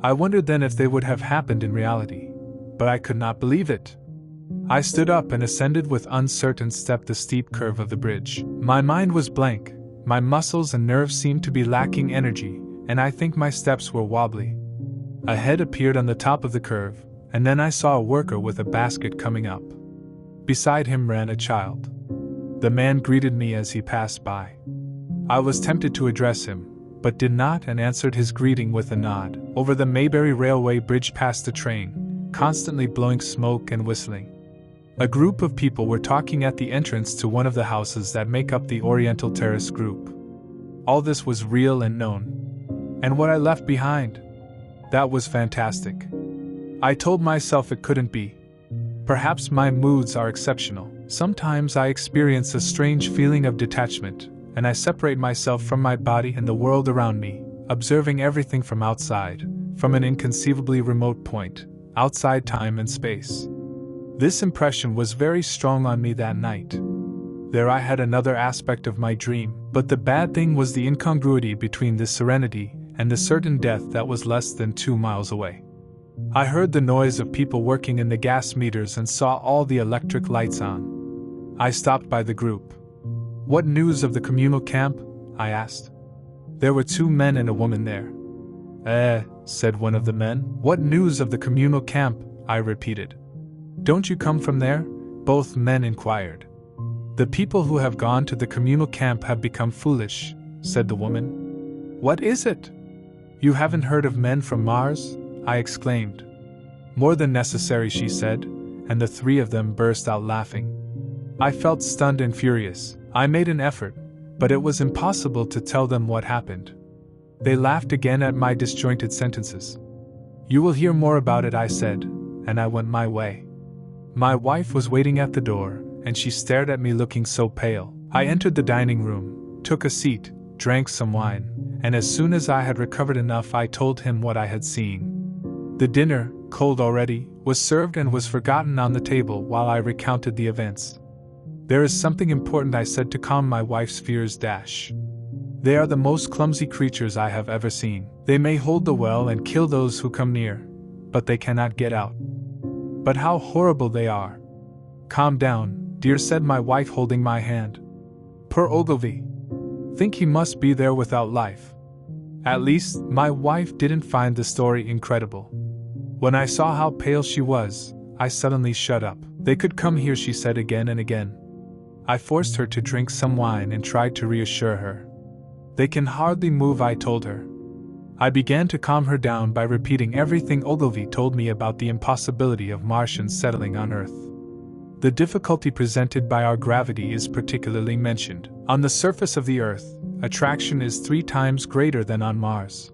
I wondered then if they would have happened in reality, but I could not believe it. I stood up and ascended with uncertain step the steep curve of the bridge. My mind was blank, my muscles and nerves seemed to be lacking energy, and I think my steps were wobbly. A head appeared on the top of the curve, and then I saw a worker with a basket coming up. Beside him ran a child. The man greeted me as he passed by. I was tempted to address him, but did not, and answered his greeting with a nod. Over the Maybury Railway bridge passed a train, constantly blowing smoke and whistling. A group of people were talking at the entrance to one of the houses that make up the Oriental Terrace group. All this was real and known. And what I left behind? That was fantastic. I told myself it couldn't be. Perhaps my moods are exceptional. Sometimes I experience a strange feeling of detachment, and I separate myself from my body and the world around me, observing everything from outside, from an inconceivably remote point, outside time and space. This impression was very strong on me that night. There I had another aspect of my dream, but the bad thing was the incongruity between this serenity and the certain death that was less than 2 miles away. I heard the noise of people working in the gas meters and saw all the electric lights on. I stopped by the group. "What news of the communal camp?" I asked. There were 2 men and a woman there. Said one of the men. "What news of the communal camp?" I repeated. "Don't you come from there?" both men inquired. "The people who have gone to the communal camp have become foolish," said the woman. "What is it?" "You haven't heard of men from Mars?" I exclaimed. "More than necessary," she said, and the 3 of them burst out laughing. I felt stunned and furious. I made an effort, but it was impossible to tell them what happened. They laughed again at my disjointed sentences. "You will hear more about it," I said, and I went my way. My wife was waiting at the door, and she stared at me looking so pale. I entered the dining room, took a seat, drank some wine, and as soon as I had recovered enough I told him what I had seen. The dinner, cold already, was served and was forgotten on the table while I recounted the events. "There is something important," I said to calm my wife's fears. "They are the most clumsy creatures I have ever seen. They may hold the well and kill those who come near, but they cannot get out. But how horrible they are!" "Calm down, dear," said my wife, holding my hand. "Poor Ogilvy. Think he must be there without life." At least, my wife didn't find the story incredible. When I saw how pale she was, I suddenly shut up. "They could come here," she said again and again. I forced her to drink some wine and tried to reassure her. "They can hardly move," I told her. I began to calm her down by repeating everything Ogilvy told me about the impossibility of Martians settling on Earth. The difficulty presented by our gravity is particularly mentioned. On the surface of the Earth, attraction is 3 times greater than on Mars.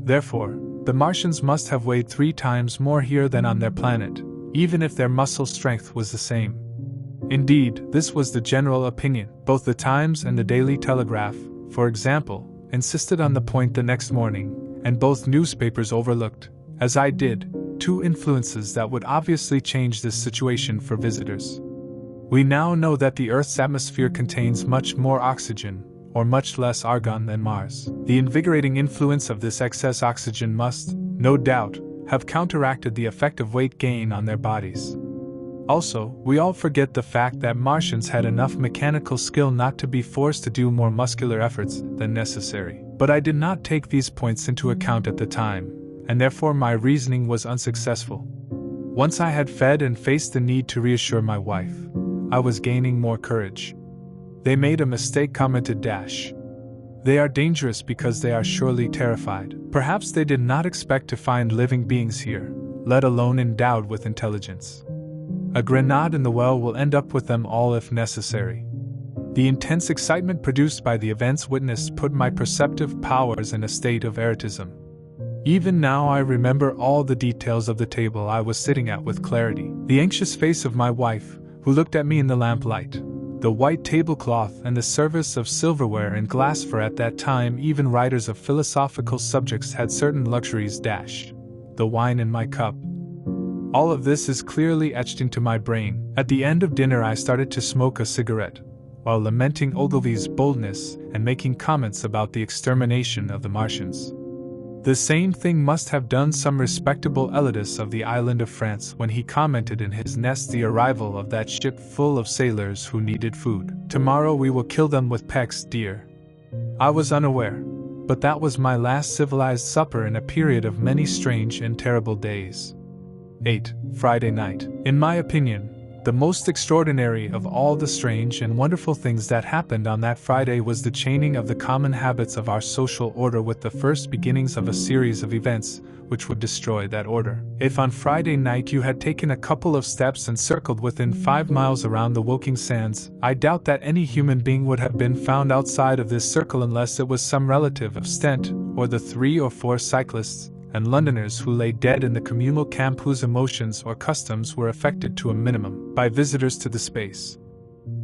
Therefore, the Martians must have weighed 3 times more here than on their planet, even if their muscle strength was the same. Indeed, this was the general opinion. Both the Times and the Daily Telegraph, for example, insisted on the point the next morning, and both newspapers overlooked, as I did, 2 influences that would obviously change this situation for visitors. We now know that the Earth's atmosphere contains much more oxygen, or much less argon, than Mars. The invigorating influence of this excess oxygen must, no doubt, have counteracted the effect of weight gain on their bodies. Also, we all forget the fact that Martians had enough mechanical skill not to be forced to do more muscular efforts than necessary. But I did not take these points into account at the time, and therefore my reasoning was unsuccessful. Once I had fed and faced the need to reassure my wife, I was gaining more courage. "They made a mistake," commented Dash. "They are dangerous because they are surely terrified. Perhaps they did not expect to find living beings here, let alone endowed with intelligence. A grenade in the well will end up with them all if necessary." The intense excitement produced by the events witnessed put my perceptive powers in a state of erotism. Even now I remember all the details of the table I was sitting at with clarity. The anxious face of my wife, who looked at me in the lamplight, the white tablecloth and the service of silverware and glass, for at that time even writers of philosophical subjects had certain luxuries. The wine in my cup. All of this is clearly etched into my brain. At the end of dinner I started to smoke a cigarette, while lamenting Ogilvy's boldness and making comments about the extermination of the Martians. The same thing must have done some respectable elitist of the island of France when he commented in his Nest the arrival of that ship full of sailors who needed food. "Tomorrow we will kill them with pecks, dear." I was unaware, but that was my last civilized supper in a period of many strange and terrible days. 8. Friday night. In my opinion, the most extraordinary of all the strange and wonderful things that happened on that Friday was the chaining of the common habits of our social order with the first beginnings of a series of events which would destroy that order. If on Friday night you had taken a couple of steps and circled within 5 miles around the Woking Sands, I doubt that any human being would have been found outside of this circle unless it was some relative of Stent, or the 3 or 4 cyclists and Londoners who lay dead in the communal camp whose emotions or customs were affected to a minimum by visitors to the space.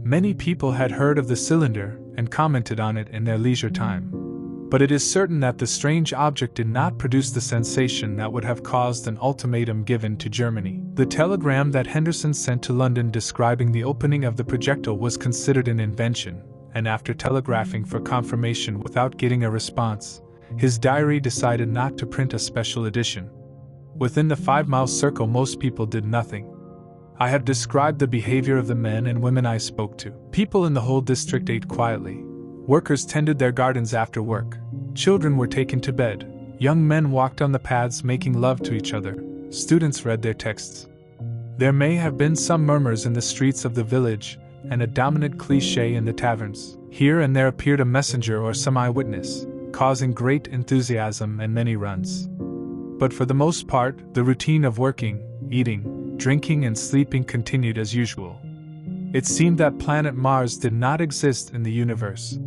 Many people had heard of the cylinder and commented on it in their leisure time. But it is certain that the strange object did not produce the sensation that would have caused an ultimatum given to Germany. The telegram that Henderson sent to London describing the opening of the projectile was considered an invention, and after telegraphing for confirmation without getting a response, his diary decided not to print a special edition. Within the 5-mile circle most people did nothing. I have described the behavior of the men and women I spoke to. People in the whole district ate quietly. Workers tended their gardens after work. Children were taken to bed. Young men walked on the paths making love to each other. Students read their texts. There may have been some murmurs in the streets of the village, and a dominant cliché in the taverns. Here and there appeared a messenger or some eyewitness, causing great enthusiasm and many runs. But for the most part, the routine of working, eating, drinking and sleeping continued as usual. It seemed that planet Mars did not exist in the universe.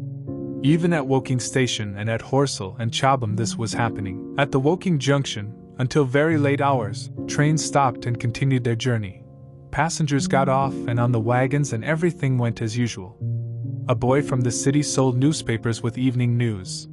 Even at Woking Station and at Horsell and Chobham this was happening. At the Woking Junction, until very late hours, trains stopped and continued their journey. Passengers got off and on the wagons and everything went as usual. A boy from the city sold newspapers with evening news.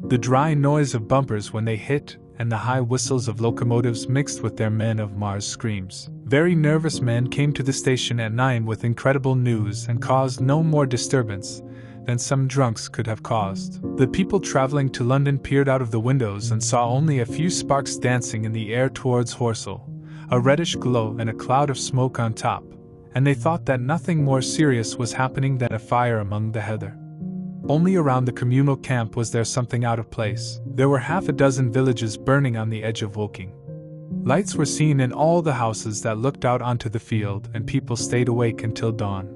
The dry noise of bumpers when they hit and the high whistles of locomotives mixed with their Men of Mars screams. Very nervous men came to the station at 9 with incredible news and caused no more disturbance than some drunks could have caused. The people traveling to London peered out of the windows and saw only a few sparks dancing in the air towards Horsell, a reddish glow and a cloud of smoke on top, and they thought that nothing more serious was happening than a fire among the heather. Only around the communal camp was there something out of place. There were half a dozen villages burning on the edge of Woking. Lights were seen in all the houses that looked out onto the field, and people stayed awake until dawn.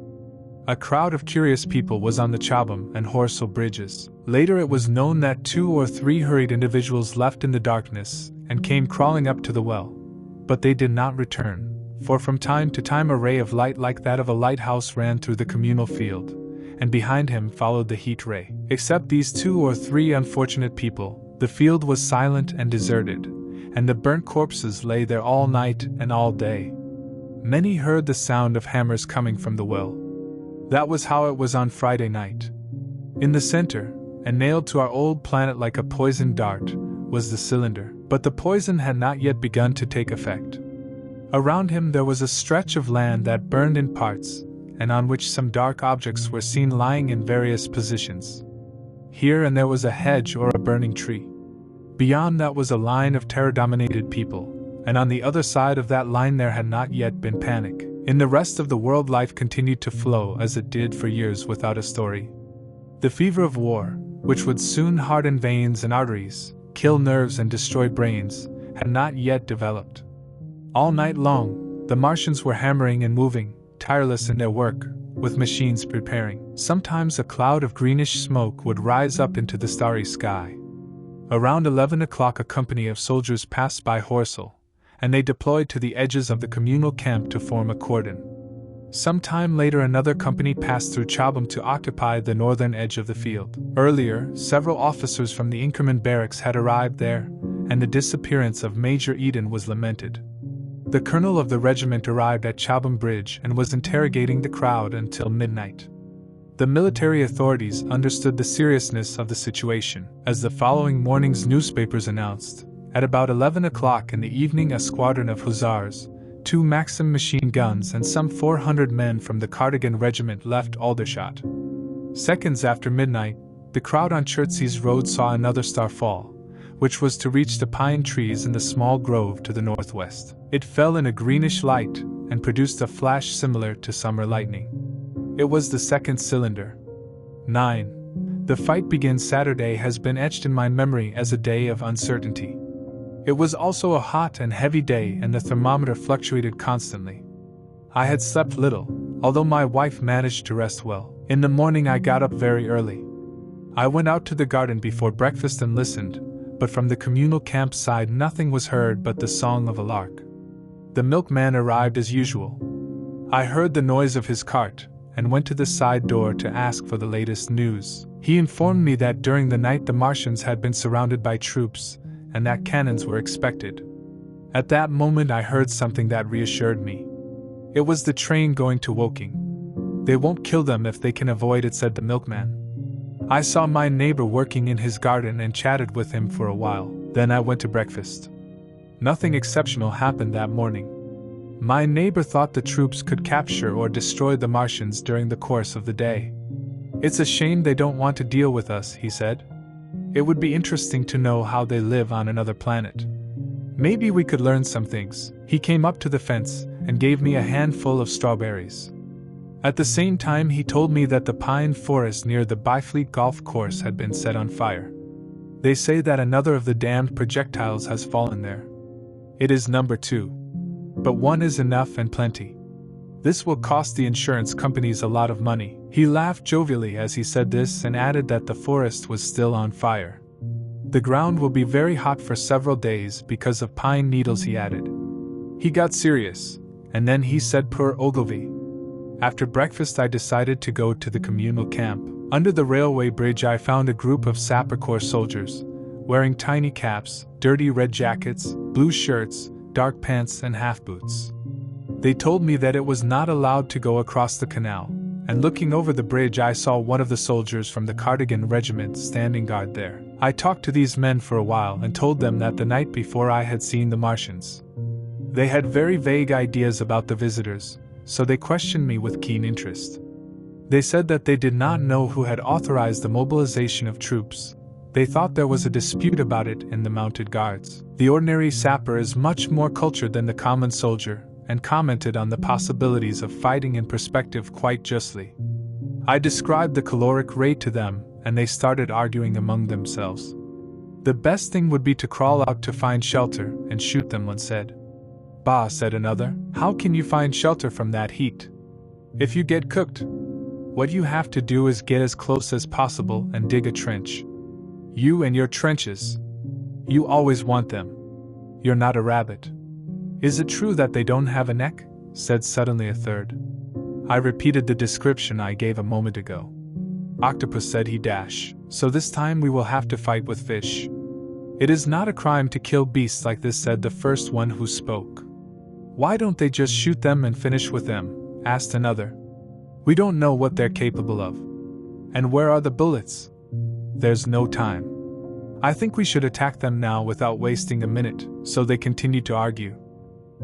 A crowd of curious people was on the Chobham and Horsell bridges. Later it was known that 2 or 3 hurried individuals left in the darkness and came crawling up to the well. But they did not return, for from time to time a ray of light like that of a lighthouse ran through the communal field, and behind him followed the heat ray. Except these 2 or 3 unfortunate people, the field was silent and deserted, and the burnt corpses lay there all night and all day. Many heard the sound of hammers coming from the well. That was how it was on Friday night. In the center, and nailed to our old planet like a poisoned dart, was the cylinder, but the poison had not yet begun to take effect. Around him there was a stretch of land that burned in parts, and on which some dark objects were seen lying in various positions. Here and there was a hedge or a burning tree. Beyond that was a line of terror-dominated people, and on the other side of that line there had not yet been panic. In the rest of the world life continued to flow as it did for years without a story. The fever of war, which would soon harden veins and arteries, kill nerves and destroy brains, had not yet developed. All night long, the Martians were hammering and moving, tireless in their work, with machines preparing. Sometimes a cloud of greenish smoke would rise up into the starry sky. Around 11 o'clock a company of soldiers passed by Horsell, and they deployed to the edges of the communal camp to form a cordon. Some time later another company passed through Chobham to occupy the northern edge of the field. Earlier, several officers from the Inkerman barracks had arrived there, and the disappearance of Major Eden was lamented. The colonel of the regiment arrived at Chobham Bridge and was interrogating the crowd until midnight. The military authorities understood the seriousness of the situation, as the following morning's newspapers announced. At about 11 o'clock in the evening a squadron of hussars, 2 Maxim machine guns and some 400 men from the Cardigan regiment left Aldershot. Seconds after midnight, the crowd on Chertsey's road saw another star fall, which was to reach the pine trees in the small grove to the northwest. It fell in a greenish light and produced a flash similar to summer lightning. It was the second cylinder. 9. The fight begins Saturday has been etched in my memory as a day of uncertainty. It was also a hot and heavy day and the thermometer fluctuated constantly. I had slept little, although my wife managed to rest well. In the morning I got up very early. I went out to the garden before breakfast and listened, but from the communal campsite nothing was heard but the song of a lark. The milkman arrived as usual. I heard the noise of his cart, and went to the side door to ask for the latest news. He informed me that during the night the Martians had been surrounded by troops, and that cannons were expected. At that moment I heard something that reassured me. It was the train going to Woking. They won't kill them if they can avoid it, said the milkman. I saw my neighbor working in his garden and chatted with him for a while. Then I went to breakfast. Nothing exceptional happened that morning. My neighbor thought the troops could capture or destroy the Martians during the course of the day. It's a shame they don't want to deal with us, he said. It would be interesting to know how they live on another planet. Maybe we could learn some things. He came up to the fence and gave me a handful of strawberries. At the same time he told me that the pine forest near the Byfleet golf course had been set on fire. They say that another of the damned projectiles has fallen there. It is number 2. But 1 is enough and plenty. This will cost the insurance companies a lot of money. He laughed jovially as he said this and added that the forest was still on fire. The ground will be very hot for several days because of pine needles, he added. He got serious, and then he said, poor Ogilvy. After breakfast, I decided to go to the communal camp. Under the railway bridge, I found a group of Sapper Corps soldiers, wearing tiny caps, dirty red jackets, blue shirts, dark pants, and half boots. They told me that it was not allowed to go across the canal, and looking over the bridge, I saw one of the soldiers from the Cardigan Regiment standing guard there. I talked to these men for a while and told them that the night before I had seen the Martians. They had very vague ideas about the visitors, so they questioned me with keen interest. They said that they did not know who had authorized the mobilization of troops. They thought there was a dispute about it in the mounted guards. The ordinary sapper is much more cultured than the common soldier, and commented on the possibilities of fighting in perspective quite justly. I described the caloric rate to them, and they started arguing among themselves. The best thing would be to crawl out to find shelter and shoot them, one said. Bah, said another, how can you find shelter from that heat? If you get cooked, what you have to do is get as close as possible and dig a trench. You and your trenches. You always want them. You're not a rabbit. Is it true that they don't have a neck? Said suddenly a third. I repeated the description I gave a moment ago. Octopus, said he. So this time we will have to fight with fish. It is not a crime to kill beasts like this, said the first one who spoke. Why don't they just shoot them and finish with them? Asked another. We don't know what they're capable of. And where are the bullets? There's no time. I think we should attack them now without wasting a minute, so they continued to argue.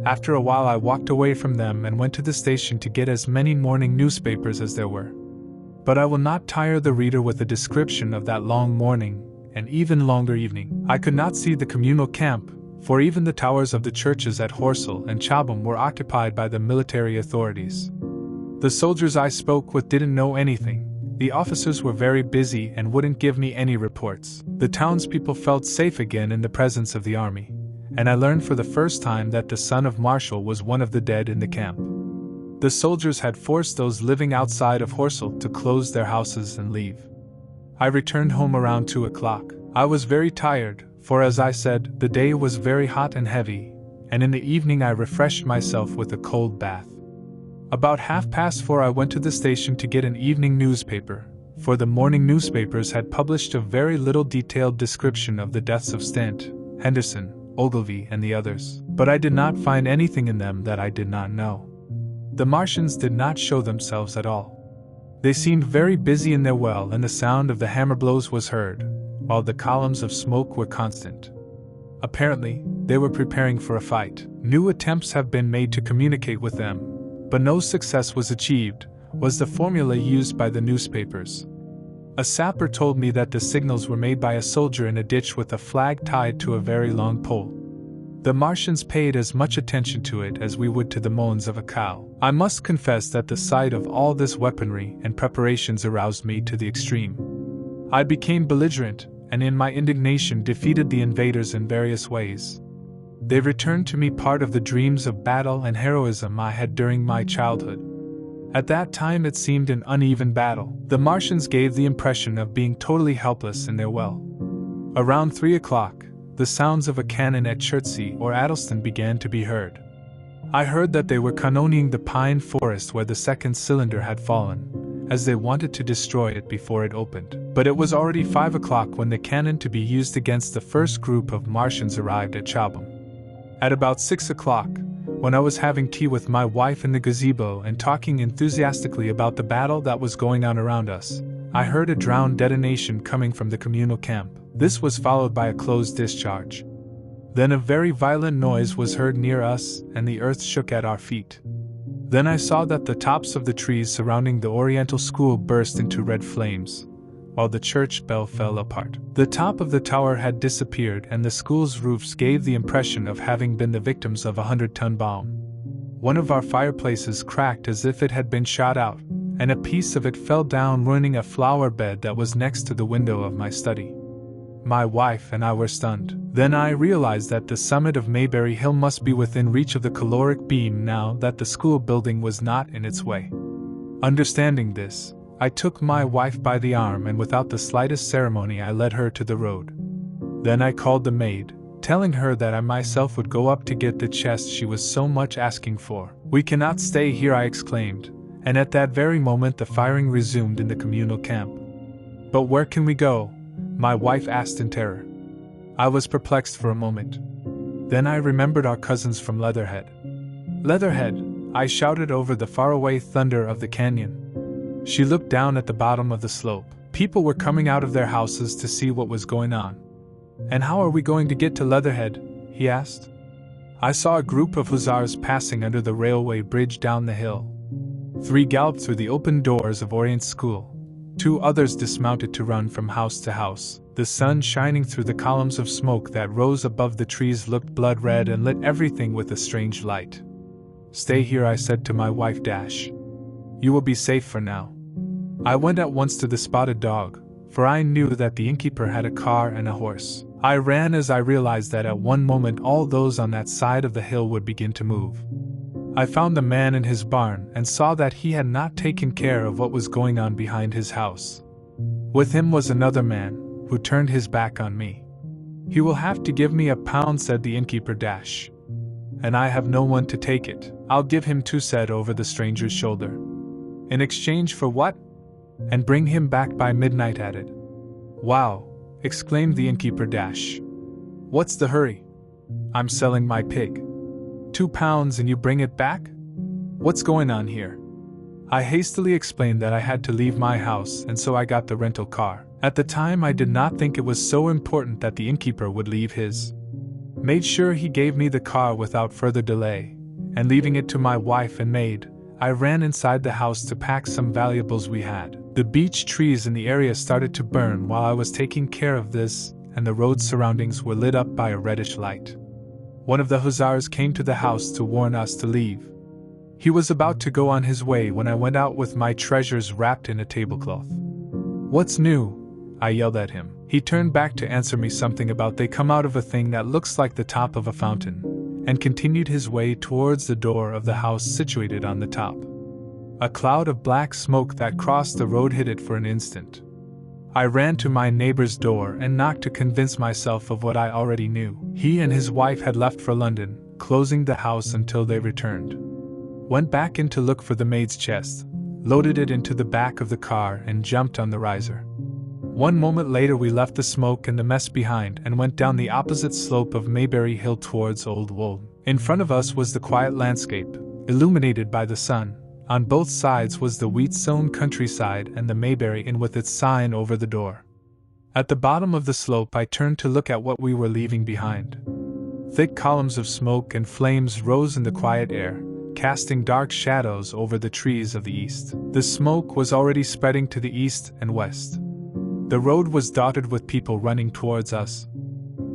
After a while I walked away from them and went to the station to get as many morning newspapers as there were. But I will not tire the reader with a description of that long morning, and even longer evening. I could not see the communal camp, for even the towers of the churches at Horsell and Chobham were occupied by the military authorities. The soldiers I spoke with didn't know anything. The officers were very busy and wouldn't give me any reports. The townspeople felt safe again in the presence of the army, and I learned for the first time that the son of Marshall was one of the dead in the camp. The soldiers had forced those living outside of Horsell to close their houses and leave. I returned home around 2 o'clock. I was very tired, for as I said, the day was very hot and heavy, and in the evening I refreshed myself with a cold bath. About 4:30 I went to the station to get an evening newspaper, for the morning newspapers had published a very little detailed description of the deaths of Stant, Henderson, Ogilvy, and the others, but I did not find anything in them that I did not know. The Martians did not show themselves at all. They seemed very busy in their well, and the sound of the hammer blows was heard, while the columns of smoke were constant. Apparently, they were preparing for a fight. New attempts have been made to communicate with them, but no success was achieved, was the formula used by the newspapers. A sapper told me that the signals were made by a soldier in a ditch with a flag tied to a very long pole. The Martians paid as much attention to it as we would to the moans of a cow. I must confess that the sight of all this weaponry and preparations aroused me to the extreme. I became belligerent, and in my indignation defeated the invaders in various ways. They returned to me part of the dreams of battle and heroism I had during my childhood. At that time it seemed an uneven battle. The Martians gave the impression of being totally helpless in their well. Around 3 o'clock, the sounds of a cannon at Chertsey or Addleston began to be heard. I heard that they were cannonading the pine forest where the second cylinder had fallen, as they wanted to destroy it before it opened. But it was already 5 o'clock when the cannon to be used against the first group of Martians arrived at Chobham. At about 6 o'clock, when I was having tea with my wife in the gazebo and talking enthusiastically about the battle that was going on around us, I heard a drowned detonation coming from the communal camp. This was followed by a closed discharge. Then a very violent noise was heard near us, and the earth shook at our feet. Then I saw that the tops of the trees surrounding the Oriental School burst into red flames, while the church bell fell apart. The top of the tower had disappeared, and the school's roofs gave the impression of having been the victims of a 100-ton bomb. One of our fireplaces cracked as if it had been shot out, and a piece of it fell down, ruining a flower bed that was next to the window of my study. My wife and I were stunned. Then I realized that the summit of Mayberry Hill must be within reach of the caloric beam now that the school building was not in its way. Understanding this, I took my wife by the arm and without the slightest ceremony I led her to the road. Then I called the maid, telling her that I myself would go up to get the chest she was so much asking for. "We cannot stay here," I exclaimed, and at that very moment the firing resumed in the communal camp. "But where can we go?" my wife asked in terror. I was perplexed for a moment. Then I remembered our cousins from Leatherhead. "Leatherhead!" I shouted over the faraway thunder of the canyon. She looked down at the bottom of the slope. People were coming out of their houses to see what was going on. "And how are we going to get to Leatherhead?" he asked. I saw a group of hussars passing under the railway bridge down the hill. 3 galloped through the open doors of Orient School. 2 others dismounted to run from house to house. The sun shining through the columns of smoke that rose above the trees looked blood red and lit everything with a strange light. "Stay here," I said to my wife. "You will be safe for now." I went at once to the Spotted Dog, for I knew that the innkeeper had a car and a horse. I ran as I realized that at one moment all those on that side of the hill would begin to move. I found the man in his barn and saw that he had not taken care of what was going on behind his house. With him was another man, who turned his back on me. "He will have to give me £1," said the innkeeper. "And I have no one to take it." "I'll give him 2," said over the stranger's shoulder. "In exchange for what?" "And bring him back by midnight," added. "Wow!" exclaimed the innkeeper. "What's the hurry? I'm selling my pig." £2 and you bring it back? What's going on here?" I hastily explained that I had to leave my house and so I got the rental car. At the time I did not think it was so important that the innkeeper would leave his. Made sure he gave me the car without further delay, and leaving it to my wife and maid, I ran inside the house to pack some valuables we had. The beech trees in the area started to burn while I was taking care of this, and the road surroundings were lit up by a reddish light. One of the hussars came to the house to warn us to leave. He was about to go on his way when I went out with my treasures wrapped in a tablecloth. "What's new?" I yelled at him. He turned back to answer me something about they come out of a thing that looks like the top of a fountain, and continued his way towards the door of the house situated on the top. A cloud of black smoke that crossed the road hid it for an instant. I ran to my neighbor's door and knocked to convince myself of what I already knew. He and his wife had left for London, closing the house until they returned. Went back in to look for the maid's chest, loaded it into the back of the car and jumped on the riser. 1 moment later we left the smoke and the mess behind and went down the opposite slope of Maybury Hill towards Old Wold. In front of us was the quiet landscape, illuminated by the sun. On both sides was the wheat-sown countryside and the Maybury Inn with its sign over the door. At the bottom of the slope I turned to look at what we were leaving behind. Thick columns of smoke and flames rose in the quiet air, casting dark shadows over the trees of the east. The smoke was already spreading to the east and west. The road was dotted with people running towards us,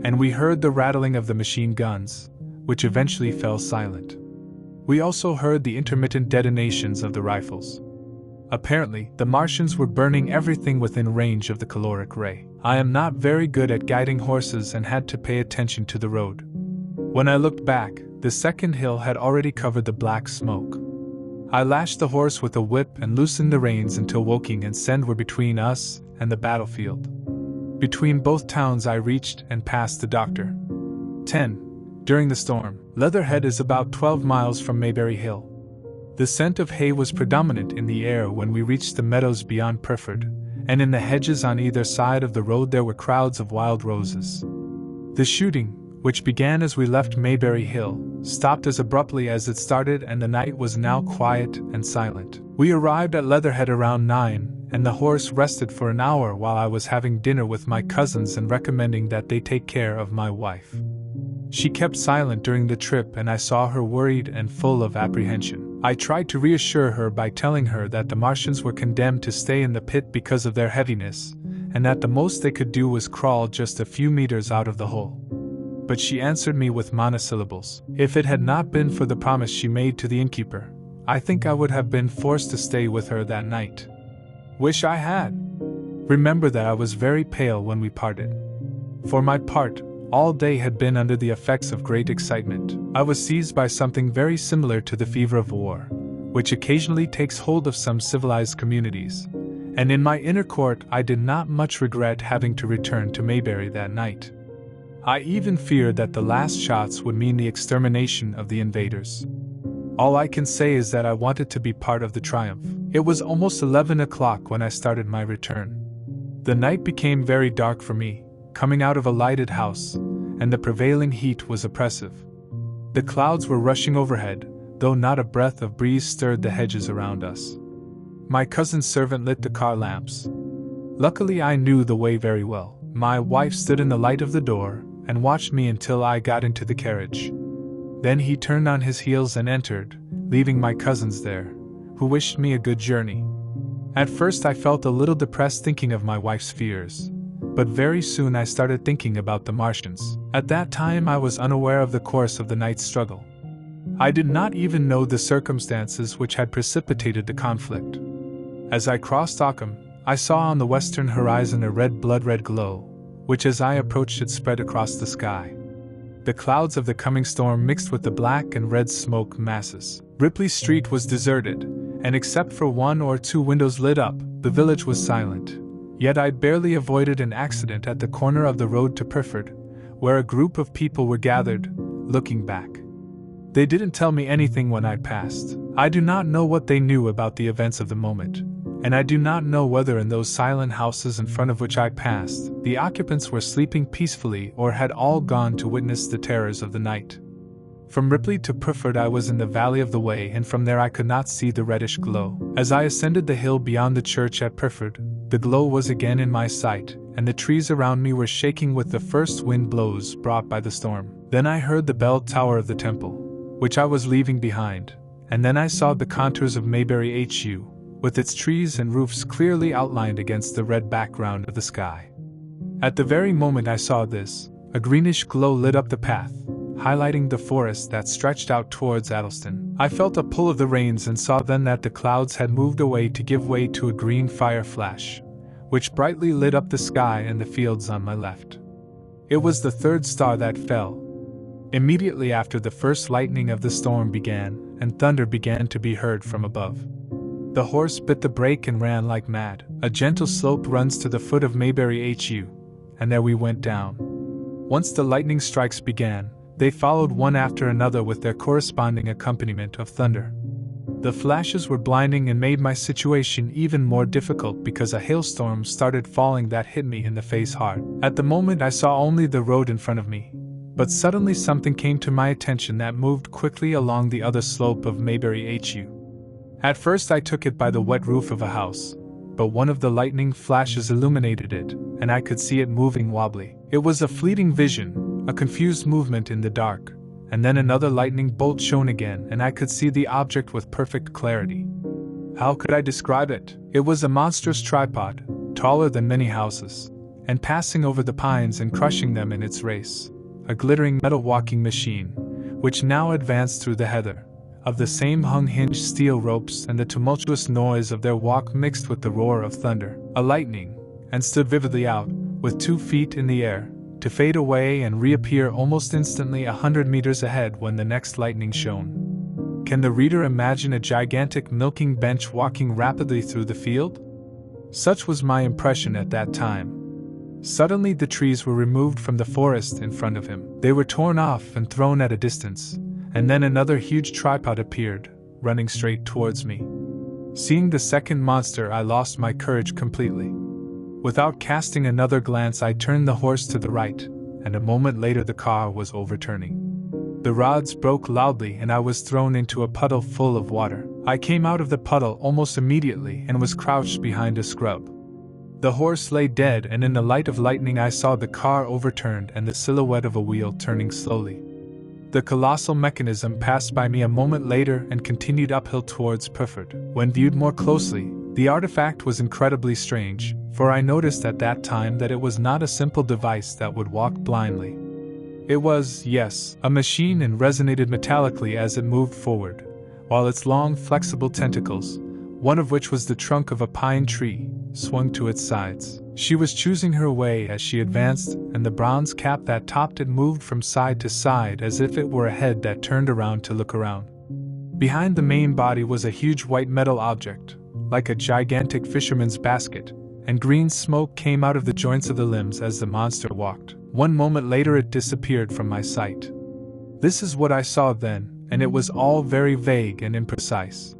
and we heard the rattling of the machine guns, which eventually fell silent. We also heard the intermittent detonations of the rifles. Apparently, the Martians were burning everything within range of the caloric ray. I am not very good at guiding horses and had to pay attention to the road. When I looked back, the second hill had already covered the black smoke. I lashed the horse with a whip and loosened the reins until Woking and Send were between us and the battlefield. Between both towns I reached and passed the doctor. 10. During the storm, Leatherhead is about 12 miles from Maybury Hill. The scent of hay was predominant in the air when we reached the meadows beyond Pyrford, and in the hedges on either side of the road there were crowds of wild roses. The shooting, which began as we left Maybury Hill, stopped as abruptly as it started, and the night was now quiet and silent. We arrived at Leatherhead around 9, and the horse rested for an hour while I was having dinner with my cousins and recommending that they take care of my wife. She kept silent during the trip and I saw her worried and full of apprehension. I tried to reassure her by telling her that the Martians were condemned to stay in the pit because of their heaviness, and that the most they could do was crawl just a few meters out of the hole. But she answered me with monosyllables. If it had not been for the promise she made to the innkeeper, I think I would have been forced to stay with her that night. Wish I had. Remember that I was very pale when we parted. For my part, all day had been under the effects of great excitement. I was seized by something very similar to the fever of war, which occasionally takes hold of some civilized communities, and in my inner court I did not much regret having to return to Maybury that night. I even feared that the last shots would mean the extermination of the invaders. All I can say is that I wanted to be part of the triumph. It was almost 11 o'clock when I started my return. The night became very dark for me, coming out of a lighted house, and the prevailing heat was oppressive. The clouds were rushing overhead, though not a breath of breeze stirred the hedges around us. My cousin's servant lit the car lamps. Luckily, I knew the way very well. My wife stood in the light of the door and watched me until I got into the carriage. Then he turned on his heels and entered, leaving my cousins there, who wished me a good journey. At first I felt a little depressed thinking of my wife's fears, but very soon I started thinking about the Martians. At that time I was unaware of the course of the night's struggle. I did not even know the circumstances which had precipitated the conflict. As I crossed Occam, I saw on the western horizon a blood-red glow, which as I approached it spread across the sky. The clouds of the coming storm mixed with the black and red smoke masses. Ripley Street was deserted, and except for one or two windows lit up, the village was silent. Yet I'd barely avoided an accident at the corner of the road to Pyrford, where a group of people were gathered, looking back. They didn't tell me anything when I passed. I do not know what they knew about the events of the moment, and I do not know whether in those silent houses in front of which I passed, the occupants were sleeping peacefully or had all gone to witness the terrors of the night. From Ripley to Pyrford I was in the valley of the Wey, and from there I could not see the reddish glow. As I ascended the hill beyond the church at Pyrford, the glow was again in my sight, and the trees around me were shaking with the first wind blows brought by the storm. Then I heard the bell tower of the temple, which I was leaving behind, and then I saw the contours of Maybury HU, with its trees and roofs clearly outlined against the red background of the sky. At the very moment I saw this, a greenish glow lit up the path, highlighting the forest that stretched out towards Addleston. I felt a pull of the reins and saw then that the clouds had moved away to give way to a green fire flash, which brightly lit up the sky and the fields on my left. It was the third star that fell. Immediately after the first lightning of the storm began, and thunder began to be heard from above. The horse bit the brake and ran like mad. A gentle slope runs to the foot of Maybury HU, and there we went down. Once the lightning strikes began, they followed one after another with their corresponding accompaniment of thunder. The flashes were blinding and made my situation even more difficult because a hailstorm started falling that hit me in the face hard. At the moment I saw only the road in front of me, but suddenly something came to my attention that moved quickly along the other slope of Maybury HU. At first I took it by the wet roof of a house, but one of the lightning flashes illuminated it, and I could see it moving wobbly. It was a fleeting vision, a confused movement in the dark, and then another lightning bolt shone again and I could see the object with perfect clarity. How could I describe it? It was a monstrous tripod, taller than many houses, and passing over the pines and crushing them in its race. A glittering metal walking machine, which now advanced through the heather. Of the same hung hinged steel ropes, and the tumultuous noise of their walk mixed with the roar of thunder. A lightning, and stood vividly out, with 2 feet in the air, to fade away and reappear almost instantly 100 meters ahead when the next lightning shone. Can the reader imagine a gigantic milking bench walking rapidly through the field? Such was my impression at that time. Suddenly the trees were removed from the forest in front of him. They were torn off and thrown at a distance, and then another huge tripod appeared, running straight towards me. Seeing the second monster, I lost my courage completely. Without casting another glance, I turned the horse to the right, and a moment later the car was overturning. The rods broke loudly and I was thrown into a puddle full of water. I came out of the puddle almost immediately and was crouched behind a scrub. The horse lay dead, and in the light of lightning I saw the car overturned and the silhouette of a wheel turning slowly. The colossal mechanism passed by me a moment later and continued uphill towards Pyrford. When viewed more closely, the artifact was incredibly strange, for I noticed at that time that it was not a simple device that would walk blindly. It was, yes, a machine, and resonated metallically as it moved forward, while its long flexible tentacles, one of which was the trunk of a pine tree, swung to its sides. She was choosing her way as she advanced, and the bronze cap that topped it moved from side to side as if it were a head that turned around to look around. Behind the main body was a huge white metal object, like a gigantic fisherman's basket, and green smoke came out of the joints of the limbs as the monster walked. One moment later it disappeared from my sight. This is what I saw then, and it was all very vague and imprecise.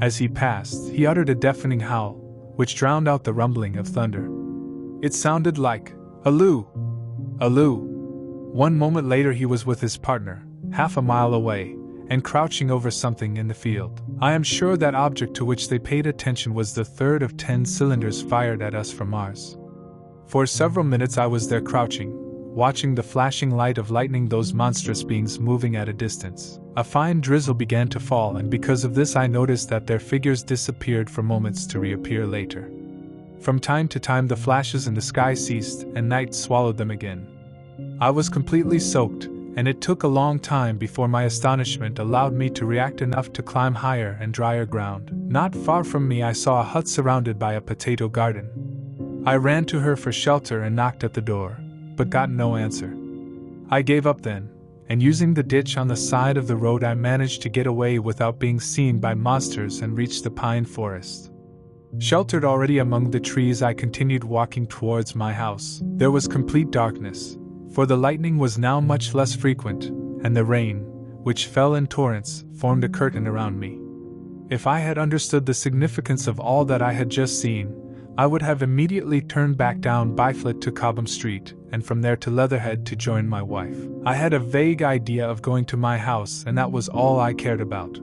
As he passed, he uttered a deafening howl, which drowned out the rumbling of thunder. It sounded like, "Alloo! Alloo!" One moment later he was with his partner, half a mile away, and crouching over something in the field. I am sure that object to which they paid attention was the third of 10 cylinders fired at us from Mars. For several minutes I was there crouching, watching the flashing light of lightning, those monstrous beings moving at a distance. A fine drizzle began to fall, and because of this I noticed that their figures disappeared for moments to reappear later. From time to time the flashes in the sky ceased, and night swallowed them again. I was completely soaked, and it took a long time before my astonishment allowed me to react enough to climb higher and drier ground. Not far from me I saw a hut surrounded by a potato garden. I ran to her for shelter and knocked at the door, but got no answer. I gave up then, and using the ditch on the side of the road I managed to get away without being seen by monsters and reached the pine forest. Sheltered already among the trees I continued walking towards my house. There was complete darkness, for the lightning was now much less frequent, and the rain, which fell in torrents, formed a curtain around me. If I had understood the significance of all that I had just seen, I would have immediately turned back down Byfleet to Cobham Street, and from there to Leatherhead to join my wife. I had a vague idea of going to my house, and that was all I cared about.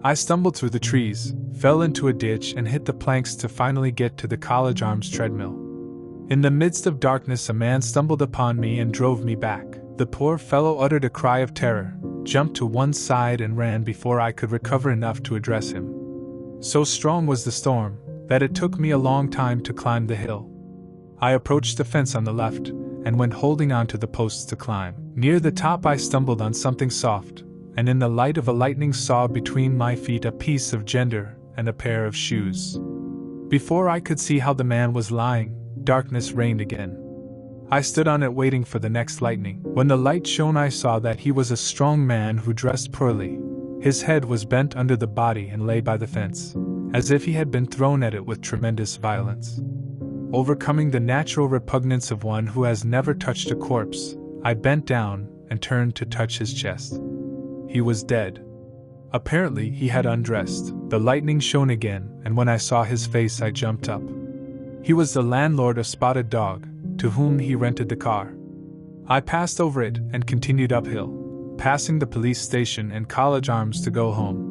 I stumbled through the trees, fell into a ditch, and hit the planks to finally get to the College Arms treadmill. In the midst of darkness a man stumbled upon me and drove me back. The poor fellow uttered a cry of terror, jumped to one side and ran before I could recover enough to address him. So strong was the storm that it took me a long time to climb the hill. I approached the fence on the left, and went holding on to the posts to climb. Near the top I stumbled on something soft, and in the light of a lightning saw between my feet a piece of gender and a pair of shoes. Before I could see how the man was lying, darkness reigned again. I stood on it waiting for the next lightning. When the light shone I saw that he was a strong man who dressed poorly. His head was bent under the body and lay by the fence, as if he had been thrown at it with tremendous violence. Overcoming the natural repugnance of one who has never touched a corpse, I bent down and turned to touch his chest. He was dead. Apparently he had undressed. The lightning shone again, and when I saw his face I jumped up. He was the landlord of Spotted Dog, to whom he rented the car. I passed over it and continued uphill, passing the police station and College Arms to go home.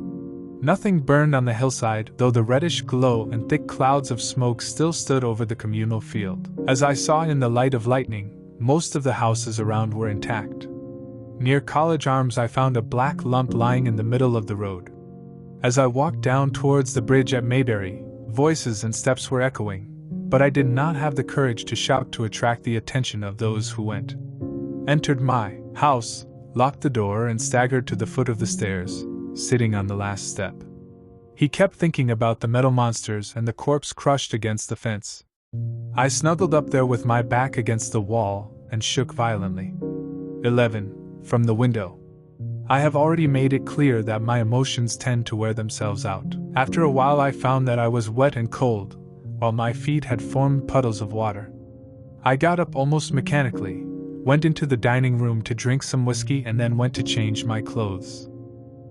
Nothing burned on the hillside, though the reddish glow and thick clouds of smoke still stood over the communal field. As I saw in the light of lightning, most of the houses around were intact. Near College Arms I found a black lump lying in the middle of the road. As I walked down towards the bridge at Maybury, voices and steps were echoing, but I did not have the courage to shout to attract the attention of those who entered my house, locked the door and staggered to the foot of the stairs, sitting on the last step. He kept thinking about the metal monsters and the corpse crushed against the fence. I snuggled up there with my back against the wall and shook violently. 11. From the window. I have already made it clear that my emotions tend to wear themselves out. After a while I found that I was wet and cold, while my feet had formed puddles of water. I got up almost mechanically, went into the dining room to drink some whiskey and then went to change my clothes.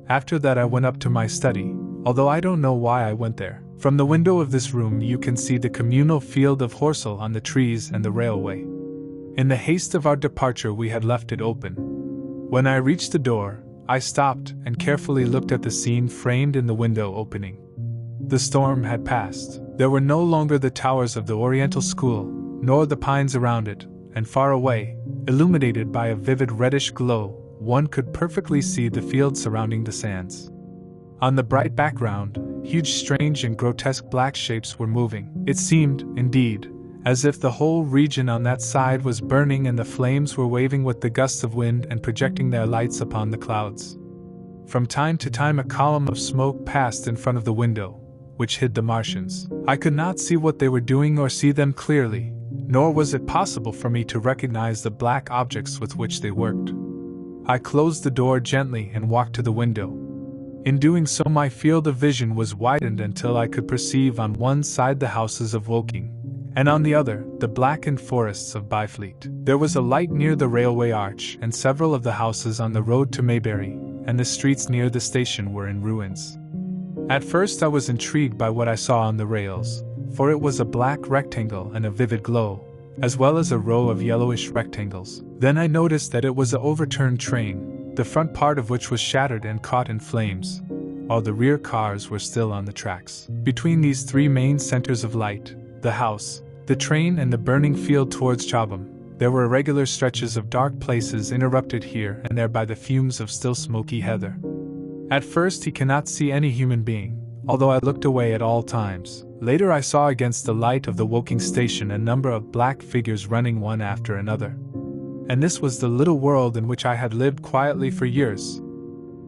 After that I went up to my study, although I don't know why I went there. From the window of this room you can see the communal field of Horsell on the trees and the railway. In the haste of our departure we had left it open. When I reached the door, I stopped and carefully looked at the scene framed in the window opening. The storm had passed. There were no longer the towers of the Oriental School, nor the pines around it, and far away, illuminated by a vivid reddish glow, one could perfectly see the field surrounding the sands. On the bright background, huge, strange and grotesque black shapes were moving. It seemed, indeed, as if the whole region on that side was burning and the flames were waving with the gusts of wind and projecting their lights upon the clouds. From time to time a column of smoke passed in front of the window, which hid the Martians. I could not see what they were doing or see them clearly, nor was it possible for me to recognize the black objects with which they worked. I closed the door gently and walked to the window. In doing so my field of vision was widened until I could perceive on one side the houses of Woking, and on the other, the blackened forests of Byfleet. There was a light near the railway arch and several of the houses on the road to Maybury, and the streets near the station were in ruins. At first I was intrigued by what I saw on the rails, for it was a black rectangle and a vivid glow, as well as a row of yellowish rectangles. Then I noticed that it was an overturned train, the front part of which was shattered and caught in flames, while the rear cars were still on the tracks. Between these three main centers of light, the house, the train and the burning field towards Chobham, there were irregular stretches of dark places interrupted here and there by the fumes of still smoky heather. At first he cannot see any human being, although I looked away at all times. Later I saw against the light of the Woking station a number of black figures running one after another. And this was the little world in which I had lived quietly for years.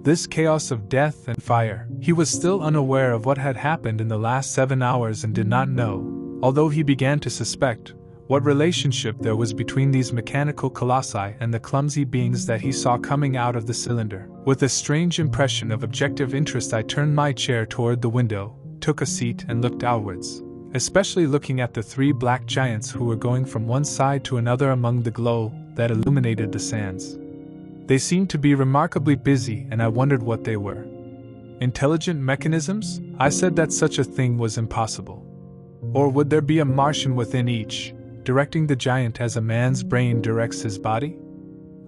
This chaos of death and fire. He was still unaware of what had happened in the last 7 hours and did not know, although he began to suspect, what relationship there was between these mechanical colossi and the clumsy beings that he saw coming out of the cylinder. With a strange impression of objective interest I turned my chair toward the window, took a seat and looked outwards, especially looking at the three black giants who were going from one side to another among the glow that illuminated the sands. They seemed to be remarkably busy and I wondered what they were. Intelligent mechanisms? I said that such a thing was impossible. Or would there be a Martian within each, directing the giant as a man's brain directs his body?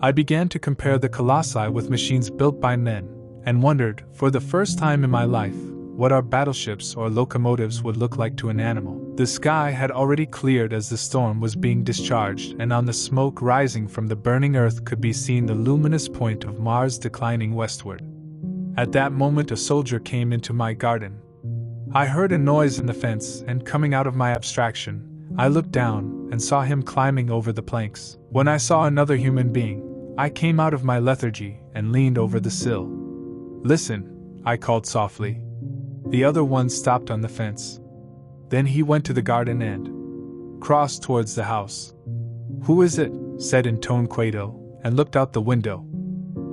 I began to compare the colossi with machines built by men, and wondered, for the first time in my life, what our battleships or locomotives would look like to an animal. The sky had already cleared as the storm was being discharged, and on the smoke rising from the burning earth could be seen the luminous point of Mars declining westward. At that moment a soldier came into my garden. I heard a noise in the fence, and coming out of my abstraction, I looked down and saw him climbing over the planks. When I saw another human being, I came out of my lethargy and leaned over the sill. "Listen," I called softly. The other one stopped on the fence. Then he went to the garden and crossed towards the house. "Who is it?" said in tone quato, and looked out the window.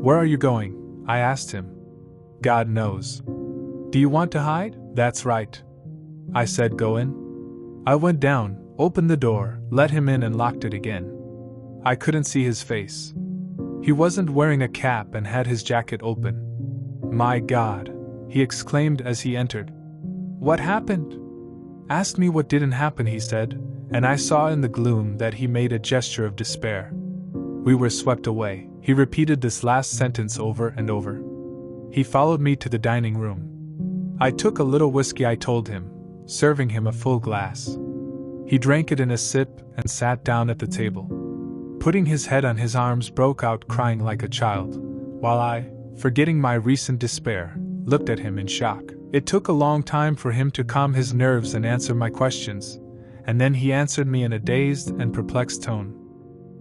"Where are you going?" I asked him. "God knows." "Do you want to hide?" "That's right," I said. "Go in." I went down, opened the door, let him in and locked it again. I couldn't see his face. He wasn't wearing a cap and had his jacket open. "My God!" he exclaimed as he entered. "What happened?" "Ask me what didn't happen," he said, and I saw in the gloom that he made a gesture of despair. "We were swept away." He repeated this last sentence over and over. He followed me to the dining room. I took a little whiskey, I told him, serving him a full glass. He drank it in a sip and sat down at the table. Putting his head on his arms, broke out crying like a child, while I, forgetting my recent despair, looked at him in shock. It took a long time for him to calm his nerves and answer my questions, and then he answered me in a dazed and perplexed tone.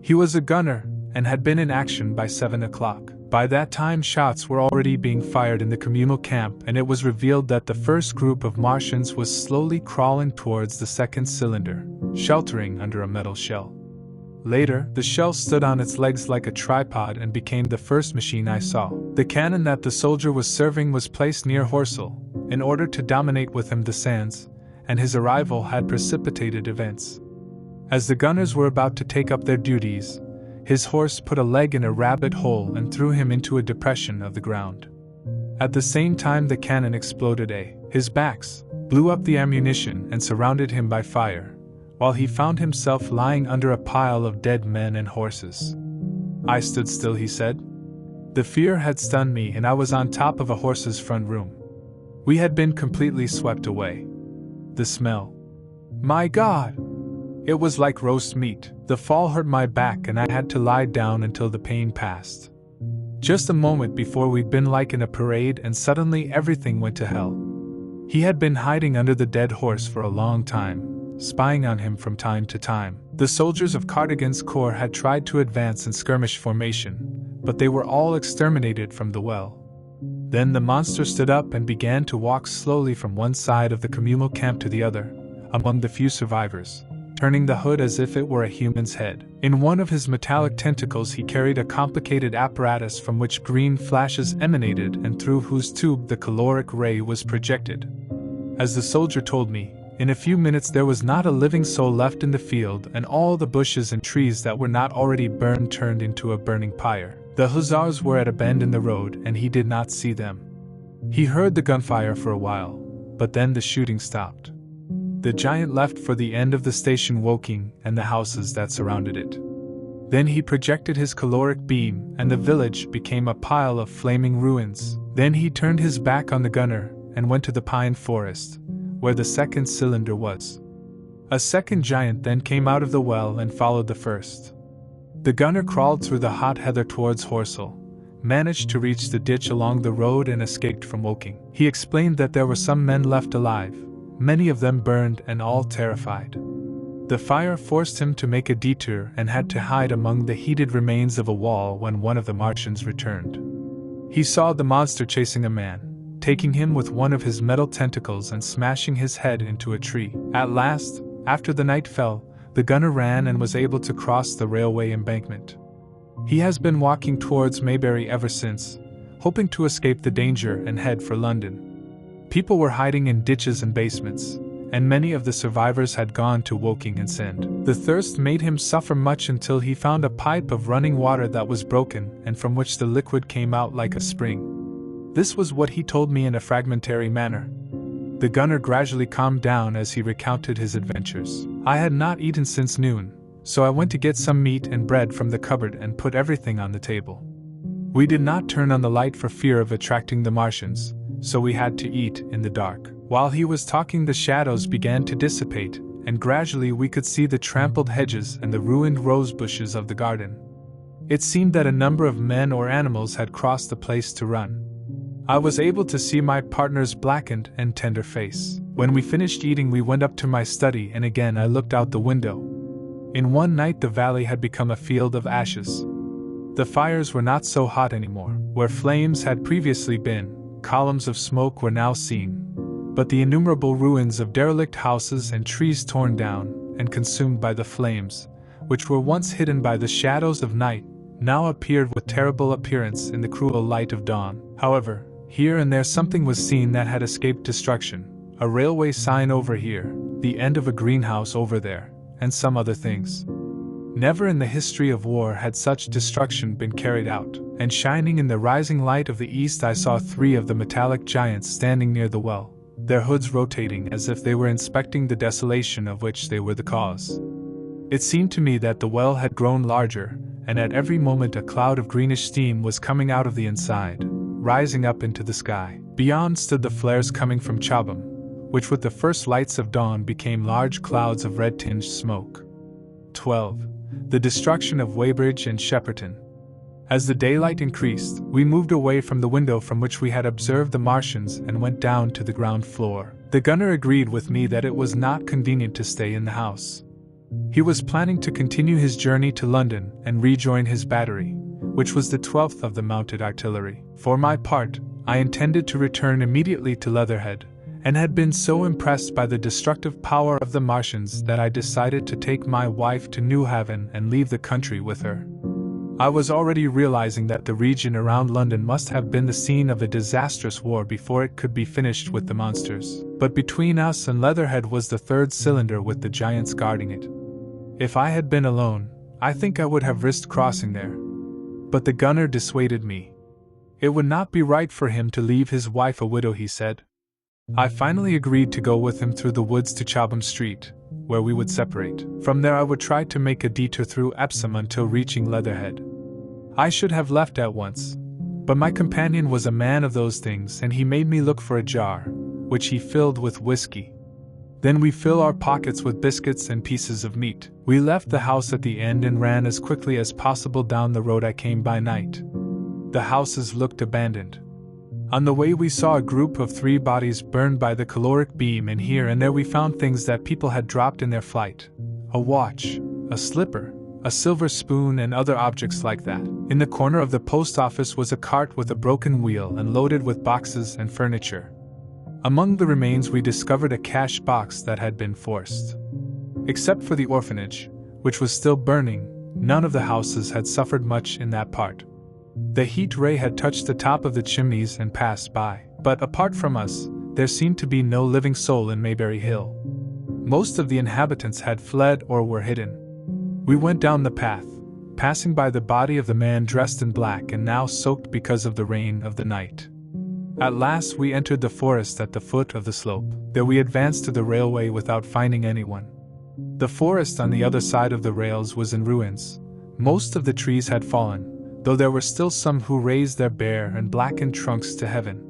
He was a gunner, and had been in action by 7 o'clock. By that time shots were already being fired in the communal camp, and it was revealed that the first group of Martians was slowly crawling towards the second cylinder, sheltering under a metal shell. Later, the shell stood on its legs like a tripod and became the first machine I saw. The cannon that the soldier was serving was placed near Horsell, in order to dominate with him the sands, and his arrival had precipitated events. As the gunners were about to take up their duties, his horse put a leg in a rabbit hole and threw him into a depression of the ground. At the same time the cannon exploded. His backs blew up the ammunition and surrounded him by fire, while he found himself lying under a pile of dead men and horses. I stood still, he said. The fear had stunned me and I was on top of a horse's front room. We had been completely swept away. The smell. My God! It was like roast meat. The fall hurt my back and I had to lie down until the pain passed. Just a moment before we'd been like in a parade and suddenly everything went to hell. He had been hiding under the dead horse for a long time, spying on him from time to time. The soldiers of Cardigan's corps had tried to advance in skirmish formation, but they were all exterminated from the well. Then the monster stood up and began to walk slowly from one side of the communal camp to the other, among the few survivors, turning the hood as if it were a human's head. In one of his metallic tentacles he carried a complicated apparatus from which green flashes emanated and through whose tube the caloric ray was projected. As the soldier told me, in a few minutes there was not a living soul left in the field, and all the bushes and trees that were not already burned turned into a burning pyre. The hussars were at a bend in the road and he did not see them. He heard the gunfire for a while, but then the shooting stopped. The giant left for the end of the station Woking and the houses that surrounded it. Then he projected his caloric beam and the village became a pile of flaming ruins. Then he turned his back on the gunner and went to the pine forest, where the second cylinder was. A second giant then came out of the well and followed the first. The gunner crawled through the hot heather towards Horsell, managed to reach the ditch along the road and escaped from Woking. He explained that there were some men left alive, many of them burned and all terrified. The fire forced him to make a detour and had to hide among the heated remains of a wall when one of the Martians returned. He saw the monster chasing a man, taking him with one of his metal tentacles and smashing his head into a tree. At last, after the night fell, the gunner ran and was able to cross the railway embankment. He has been walking towards Maybury ever since, hoping to escape the danger and head for London. People were hiding in ditches and basements, and many of the survivors had gone to Woking and Send. The thirst made him suffer much until he found a pipe of running water that was broken and from which the liquid came out like a spring. This was what he told me in a fragmentary manner. The gunner gradually calmed down as he recounted his adventures. I had not eaten since noon, so I went to get some meat and bread from the cupboard and put everything on the table. We did not turn on the light for fear of attracting the Martians, so we had to eat in the dark. While he was talking, the shadows began to dissipate, and gradually we could see the trampled hedges and the ruined rose bushes of the garden. It seemed that a number of men or animals had crossed the place to run. I was able to see my partner's blackened and tender face. When we finished eating, we went up to my study and again I looked out the window. In one night the valley had become a field of ashes. The fires were not so hot anymore. Where flames had previously been, columns of smoke were now seen, but the innumerable ruins of derelict houses and trees torn down and consumed by the flames, which were once hidden by the shadows of night, now appeared with terrible appearance in the cruel light of dawn. However, here and there something was seen that had escaped destruction, a railway sign over here, the end of a greenhouse over there, and some other things. Never in the history of war had such destruction been carried out, and shining in the rising light of the east I saw 3 of the metallic giants standing near the well, their hoods rotating as if they were inspecting the desolation of which they were the cause. It seemed to me that the well had grown larger, and at every moment a cloud of greenish steam was coming out of the inside, rising up into the sky. Beyond stood the flares coming from Chobham, which with the first lights of dawn became large clouds of red-tinged smoke. 12. The destruction of Weybridge and Shepperton. As the daylight increased, we moved away from the window from which we had observed the Martians and went down to the ground floor. The gunner agreed with me that it was not convenient to stay in the house. He was planning to continue his journey to London and rejoin his battery, which was the 12th of the Mounted Artillery. For my part, I intended to return immediately to Leatherhead, and had been so impressed by the destructive power of the Martians that I decided to take my wife to New Haven and leave the country with her. I was already realizing that the region around London must have been the scene of a disastrous war before it could be finished with the monsters. But between us and Leatherhead was the 3rd cylinder with the giants guarding it. If I had been alone, I think I would have risked crossing there. But the gunner dissuaded me. It would not be right for him to leave his wife a widow, he said. I finally agreed to go with him through the woods to Chobham Street, where we would separate. From there I would try to make a detour through Epsom until reaching Leatherhead. I should have left at once, but my companion was a man of those things and he made me look for a jar, which he filled with whiskey. Then we fill our pockets with biscuits and pieces of meat. We left the house at the end and ran as quickly as possible down the road I came by night. The houses looked abandoned. On the way we saw a group of 3 bodies burned by the caloric beam, and here and there we found things that people had dropped in their flight. A watch, a slipper, a silver spoon and other objects like that. In the corner of the post office was a cart with a broken wheel and loaded with boxes and furniture. Among the remains we discovered a cash box that had been forced. Except for the orphanage, which was still burning, none of the houses had suffered much in that part. The heat ray had touched the top of the chimneys and passed by, but apart from us, there seemed to be no living soul in Maybury Hill. Most of the inhabitants had fled or were hidden. We went down the path, passing by the body of the man dressed in black and now soaked because of the rain of the night. At last we entered the forest at the foot of the slope. There we advanced to the railway without finding anyone. The forest on the other side of the rails was in ruins. Most of the trees had fallen, though there were still some who raised their bare and blackened trunks to heaven.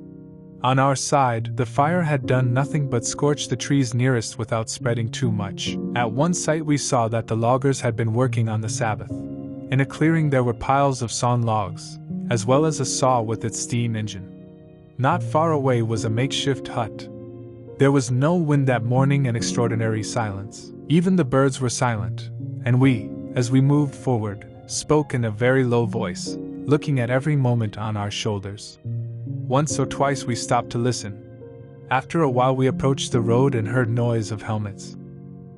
On our side, the fire had done nothing but scorch the trees nearest without spreading too much. At one sight we saw that the loggers had been working on the Sabbath. In a clearing there were piles of sawn logs, as well as a saw with its steam engine. Not far away was a makeshift hut. There was no wind that morning and extraordinary silence. Even the birds were silent, and we, as we moved forward, spoke in a very low voice, looking at every moment on our shoulders. Once or twice we stopped to listen. After a while we approached the road and heard noise of helmets.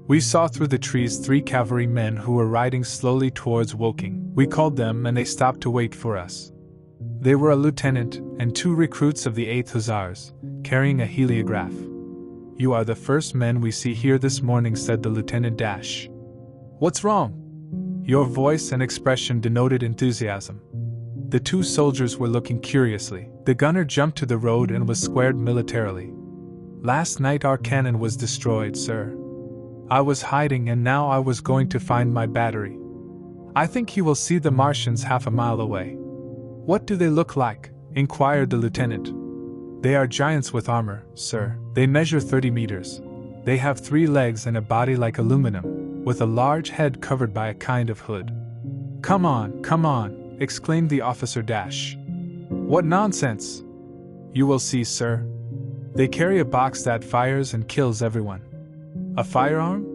We saw through the trees 3 cavalry men who were riding slowly towards Woking. We called them and they stopped to wait for us. They were a lieutenant and 2 recruits of the 8th Hussars, carrying a heliograph. "You are the first men we see here this morning," said the lieutenant. "What's wrong?" Your voice and expression denoted enthusiasm. The 2 soldiers were looking curiously. The gunner jumped to the road and was squared militarily. "Last night our cannon was destroyed, sir. I was hiding and now I was going to find my battery. I think you will see the Martians half a mile away." "What do they look like?" inquired the lieutenant. "They are giants with armor, sir. They measure 30 meters. They have 3 legs and a body like aluminum, with a large head covered by a kind of hood." Come on, exclaimed the officer. "What nonsense!" "You will see, sir. They carry a box that fires and kills everyone." "A firearm?"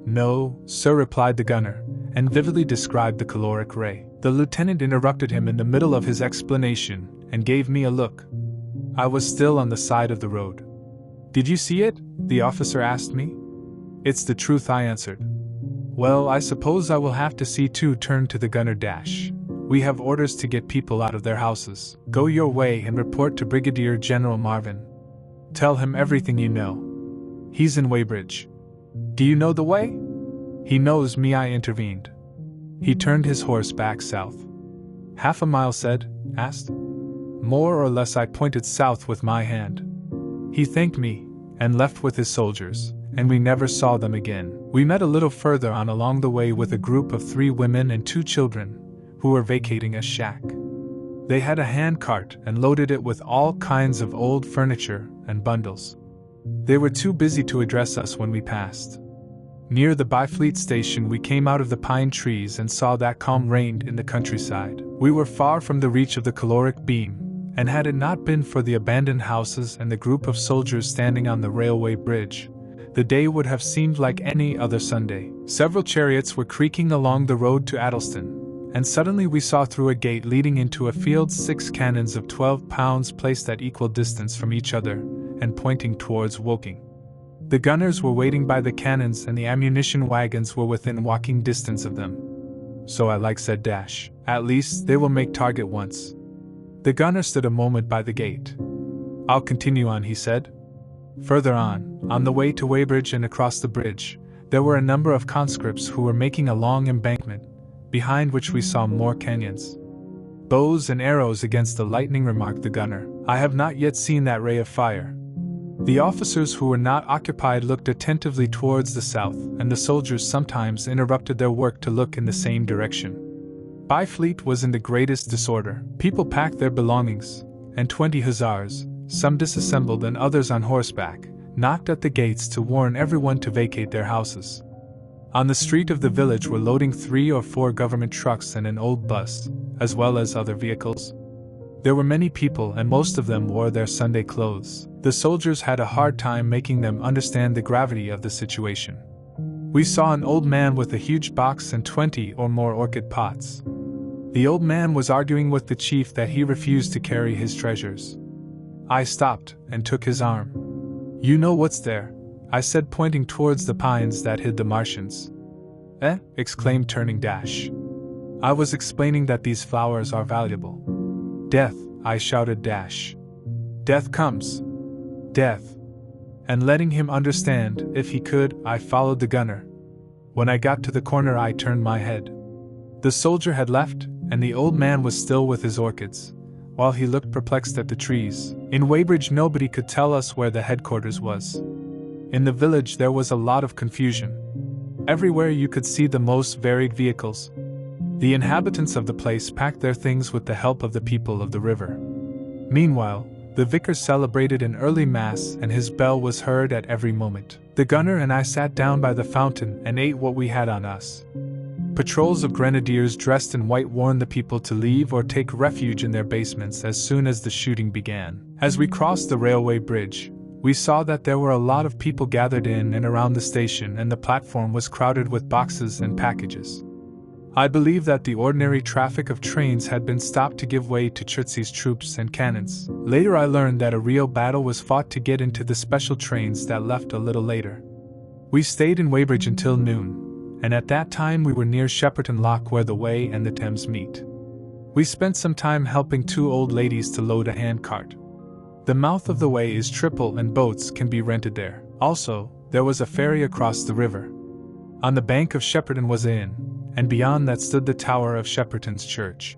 "No, sir," replied the gunner, and vividly described the caloric ray. The lieutenant interrupted him in the middle of his explanation and gave me a look. I was still on the side of the road. "Did you see it?" the officer asked me. "It's the truth," I answered. "Well, I suppose I will have to see too," turned to the gunner. "We have orders to get people out of their houses. Go your way and report to Brigadier General Marvin. Tell him everything you know. He's in Weybridge." "Do you know the way?" "He knows me," I intervened. He turned his horse back south. "Half a mile," asked. "More or less," I pointed south with my hand. He thanked me, and left with his soldiers, and we never saw them again. We met a little further on along the way with a group of 3 women and 2 children, who were vacating a shack. They had a handcart and loaded it with all kinds of old furniture and bundles. They were too busy to address us when we passed. Near the Byfleet station we came out of the pine trees and saw that calm reigned in the countryside. We were far from the reach of the caloric beam, and had it not been for the abandoned houses and the group of soldiers standing on the railway bridge, the day would have seemed like any other Sunday. Several chariots were creaking along the road to Addleston, and suddenly we saw through a gate leading into a field 6 cannons of 12 pounds placed at equal distance from each other and pointing towards Woking. The gunners were waiting by the cannons and the ammunition wagons were within walking distance of them. "So I like," said "At least they will make target once." The gunner stood a moment by the gate. "I'll continue on," he said. Further on the way to Weybridge and across the bridge, there were a number of conscripts who were making a long embankment, behind which we saw more canyons. "Bows and arrows against the lightning," remarked the gunner. "I have not yet seen that ray of fire." The officers who were not occupied looked attentively towards the south, and the soldiers sometimes interrupted their work to look in the same direction. Byfleet was in the greatest disorder. People packed their belongings, and 20 hussars, some disassembled and others on horseback, knocked at the gates to warn everyone to vacate their houses. On the street of the village were loading 3 or 4 government trucks and an old bus, as well as other vehicles. There were many people and most of them wore their Sunday clothes. The soldiers had a hard time making them understand the gravity of the situation. We saw an old man with a huge box and 20 or more orchid pots. The old man was arguing with the chief that he refused to carry his treasures. I stopped and took his arm. "You know what's there?" I said, pointing towards the pines that hid the Martians. "Eh?" exclaimed turning. I was explaining that these flowers are valuable. "Death," I shouted. "Death comes. Death." And letting him understand, if he could, I followed the gunner. When I got to the corner I turned my head. The soldier had left, and the old man was still with his orchids, while he looked perplexed at the trees. In Weybridge nobody could tell us where the headquarters was. In the village there was a lot of confusion. Everywhere you could see the most varied vehicles. The inhabitants of the place packed their things with the help of the people of the river. Meanwhile, the vicar celebrated an early mass and his bell was heard at every moment. The gunner and I sat down by the fountain and ate what we had on us. Patrols of grenadiers dressed in white warned the people to leave or take refuge in their basements as soon as the shooting began. As we crossed the railway bridge, we saw that there were a lot of people gathered in and around the station and the platform was crowded with boxes and packages. I believe that the ordinary traffic of trains had been stopped to give way to Chertsey's troops and cannons. Later I learned that a real battle was fought to get into the special trains that left a little later. We stayed in Weybridge until noon, and at that time we were near Shepperton Lock where the Wey and the Thames meet. We spent some time helping two old ladies to load a handcart. The mouth of the Wey is triple and boats can be rented there. Also, there was a ferry across the river. On the bank of Shepperton was an inn, and beyond that stood the tower of Shepperton's church.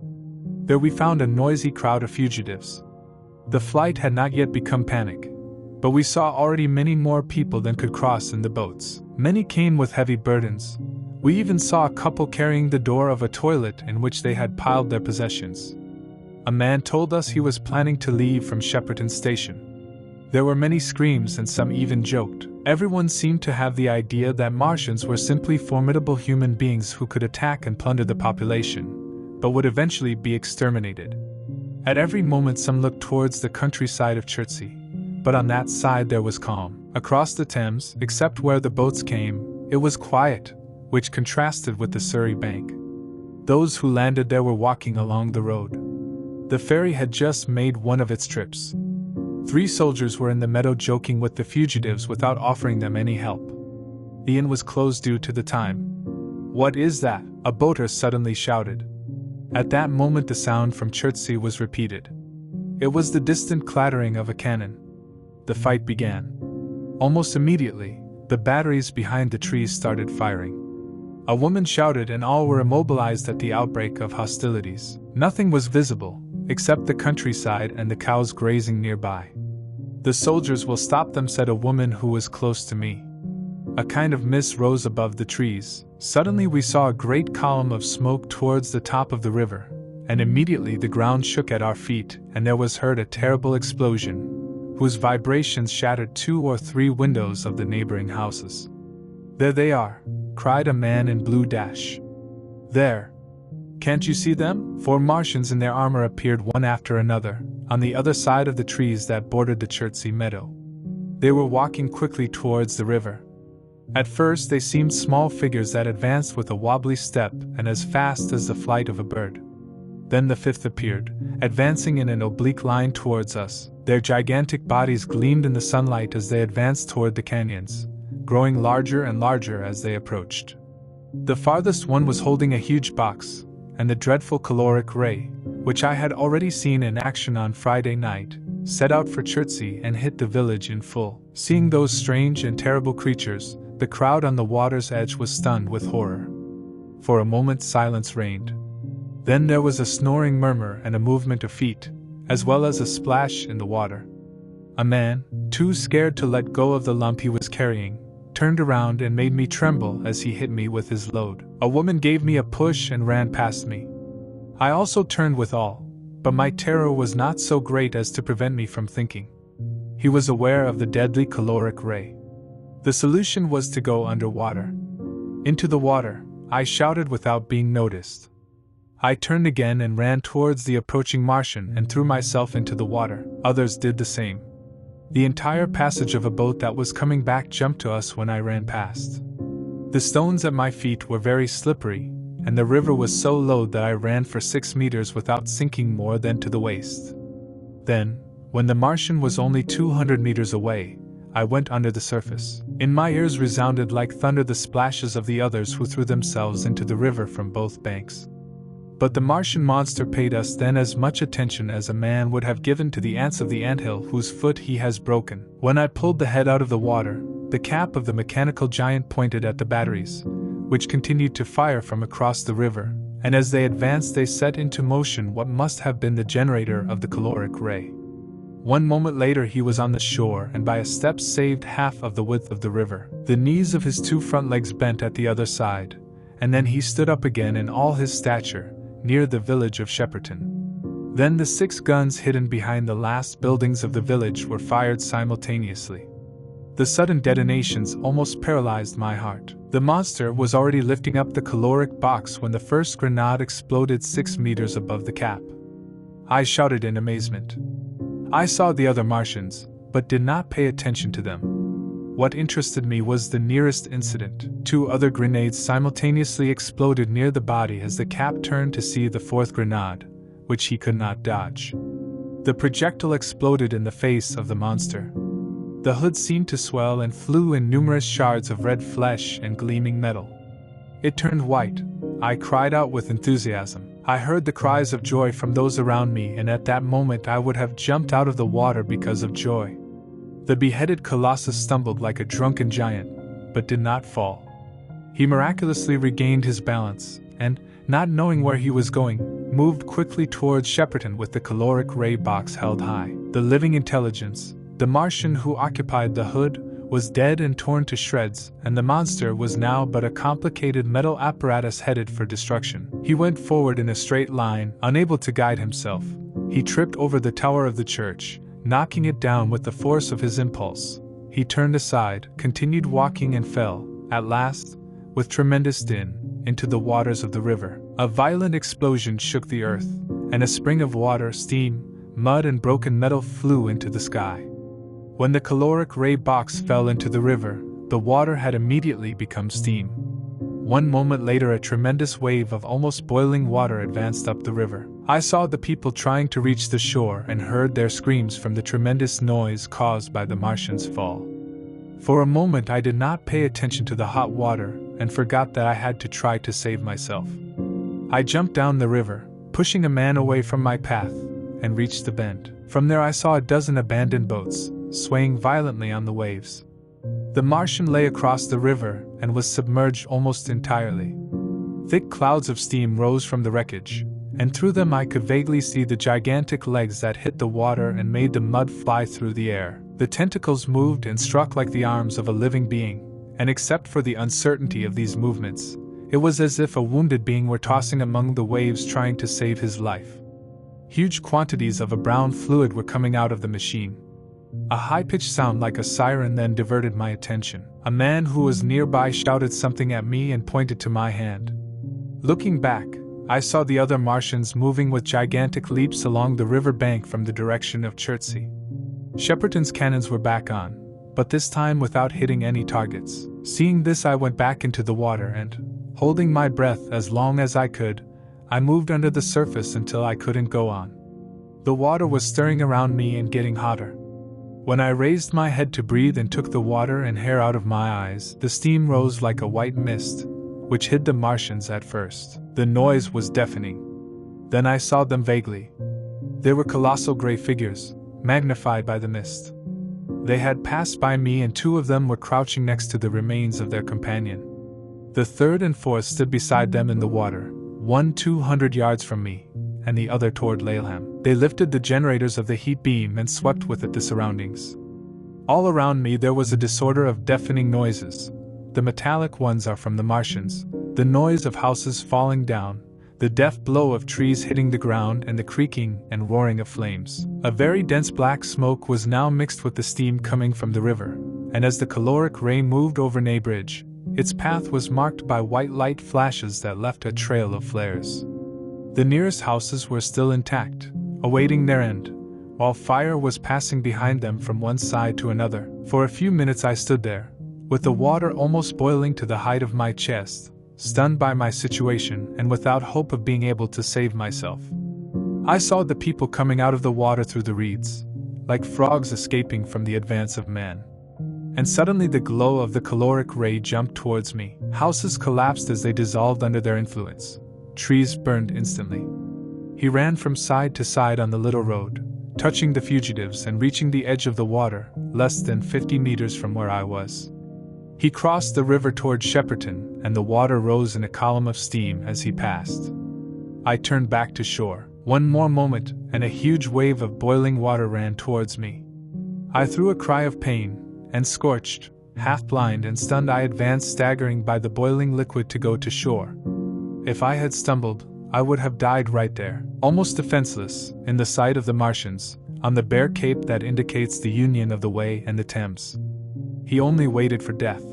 There we found a noisy crowd of fugitives. The flight had not yet become panic, but we saw already many more people than could cross in the boats. Many came with heavy burdens. We even saw a couple carrying the door of a toilet in which they had piled their possessions. A man told us he was planning to leave from Shepperton Station. There were many screams and some even joked. Everyone seemed to have the idea that Martians were simply formidable human beings who could attack and plunder the population, but would eventually be exterminated. At every moment some looked towards the countryside of Chertsey, but on that side there was calm. Across the Thames, except where the boats came, it was quiet, which contrasted with the Surrey bank. Those who landed there were walking along the road. The ferry had just made one of its trips. 3 soldiers were in the meadow joking with the fugitives without offering them any help. The inn was closed due to the time. "What is that?" a boater suddenly shouted. At that moment the sound from Chertsey was repeated. It was the distant clattering of a cannon. The fight began. Almost immediately, the batteries behind the trees started firing. A woman shouted and all were immobilized at the outbreak of hostilities. Nothing was visible, except the countryside and the cows grazing nearby. "The soldiers will stop them," said a woman who was close to me. A kind of mist rose above the trees. Suddenly we saw a great column of smoke towards the top of the river, and immediately the ground shook at our feet and there was heard a terrible explosion, whose vibrations shattered 2 or 3 windows of the neighboring houses. "There they are," cried a man in blue dash. "There. Can't you see them?" 4 Martians in their armor appeared one after another, on the other side of the trees that bordered the Chertsey meadow. They were walking quickly towards the river. At first they seemed small figures that advanced with a wobbly step and as fast as the flight of a bird. Then the 5th appeared, advancing in an oblique line towards us. Their gigantic bodies gleamed in the sunlight as they advanced toward the canyons, growing larger and larger as they approached. The farthest one was holding a huge box, and the dreadful caloric ray, which I had already seen in action on Friday night, set out for Chertsey and hit the village in full. Seeing those strange and terrible creatures, the crowd on the water's edge was stunned with horror. For a moment silence reigned. Then there was a snoring murmur and a movement of feet, as well as a splash in the water. A man, too scared to let go of the lump he was carrying, turned around and made me tremble as he hit me with his load. A woman gave me a push and ran past me. I also turned with all, but my terror was not so great as to prevent me from thinking. He was aware of the deadly caloric ray. The solution was to go underwater. "Into the water," I shouted without being noticed. I turned again and ran towards the approaching Martian and threw myself into the water. Others did the same. The entire passage of a boat that was coming back jumped to us when I ran past. The stones at my feet were very slippery, and the river was so low that I ran for 6 meters without sinking more than to the waist. Then, when the Martian was only 200 meters away, I went under the surface. In my ears resounded like thunder the splashes of the others who threw themselves into the river from both banks. But the Martian monster paid us then as much attention as a man would have given to the ants of the anthill whose foot he has broken. When I pulled the head out of the water, the cap of the mechanical giant pointed at the batteries, which continued to fire from across the river, and as they advanced they set into motion what must have been the generator of the caloric ray. 1 moment later he was on the shore and by a step saved half of the width of the river. The knees of his 2 front legs bent at the other side, and then he stood up again in all his stature, near the village of Shepperton. Then the 6 guns hidden behind the last buildings of the village were fired simultaneously. The sudden detonations almost paralyzed my heart. The monster was already lifting up the caloric box when the first grenade exploded 6 meters above the cap. I shouted in amazement. I saw the other Martians, but did not pay attention to them. What interested me was the nearest incident. 2 other grenades simultaneously exploded near the body as the cap turned to see the 4th grenade, which he could not dodge. The projectile exploded in the face of the monster. The hood seemed to swell and flew in numerous shards of red flesh and gleaming metal. It turned white. I cried out with enthusiasm. I heard the cries of joy from those around me, and at that moment I would have jumped out of the water because of joy. The beheaded colossus stumbled like a drunken giant, but did not fall. He miraculously regained his balance, and, not knowing where he was going, moved quickly towards Shepperton with the caloric ray box held high. The living intelligence, the Martian who occupied the hood, was dead and torn to shreds, and the monster was now but a complicated metal apparatus headed for destruction. He went forward in a straight line, unable to guide himself. He tripped over the tower of the church, knocking it down with the force of his impulse. He turned aside, continued walking and fell, at last, with tremendous din, into the waters of the river. A violent explosion shook the earth, and a spring of water, steam, mud and broken metal flew into the sky. When the caloric ray box fell into the river, the water had immediately become steam. 1 moment later a tremendous wave of almost boiling water advanced up the river. I saw the people trying to reach the shore and heard their screams from the tremendous noise caused by the Martian's fall. For a moment I did not pay attention to the hot water and forgot that I had to try to save myself. I jumped down the river, pushing a man away from my path, and reached the bend. From there I saw a dozen abandoned boats, swaying violently on the waves. The Martian lay across the river and was submerged almost entirely. Thick clouds of steam rose from the wreckage, and through them I could vaguely see the gigantic legs that hit the water and made the mud fly through the air. The tentacles moved and struck like the arms of a living being, and except for the uncertainty of these movements, it was as if a wounded being were tossing among the waves trying to save his life. Huge quantities of a brown fluid were coming out of the machine. A high-pitched sound like a siren then diverted my attention. A man who was nearby shouted something at me and pointed to my hand. Looking back, I saw the other Martians moving with gigantic leaps along the river bank from the direction of Chertsey. Shepperton's cannons were back on, but this time without hitting any targets. Seeing this I went back into the water and, holding my breath as long as I could, I moved under the surface until I couldn't go on. The water was stirring around me and getting hotter. When I raised my head to breathe and took the water and hair out of my eyes, the steam rose like a white mist, which hid the Martians at first. The noise was deafening. Then I saw them vaguely. They were colossal gray figures, magnified by the mist. They had passed by me and 2 of them were crouching next to the remains of their companion. The 3rd and 4th stood beside them in the water, one 200 yards from me, and the other toward Laleham. They lifted the generators of the heat beam and swept with it the surroundings. All around me there was a disorder of deafening noises. The metallic ones are from the Martians, the noise of houses falling down, the deaf blow of trees hitting the ground and the creaking and roaring of flames. A very dense black smoke was now mixed with the steam coming from the river, and as the caloric ray moved over Nay Bridge, its path was marked by white light flashes that left a trail of flares. The nearest houses were still intact, awaiting their end, while fire was passing behind them from one side to another. For a few minutes I stood there, with the water almost boiling to the height of my chest, stunned by my situation and without hope of being able to save myself. I saw the people coming out of the water through the reeds, like frogs escaping from the advance of man. And suddenly the glow of the caloric ray jumped towards me. Houses collapsed as they dissolved under their influence. Trees burned instantly. He ran from side to side on the little road, touching the fugitives and reaching the edge of the water, less than 50 meters from where I was. He crossed the river toward Shepperton, and the water rose in a column of steam as he passed. I turned back to shore. One more moment, and a huge wave of boiling water ran towards me. I threw a cry of pain, and scorched, half blind and stunned, I advanced staggering by the boiling liquid to go to shore. If I had stumbled, I would have died right there, almost defenseless, in the sight of the Martians, on the bare cape that indicates the union of the Wey and the Thames. He only waited for death.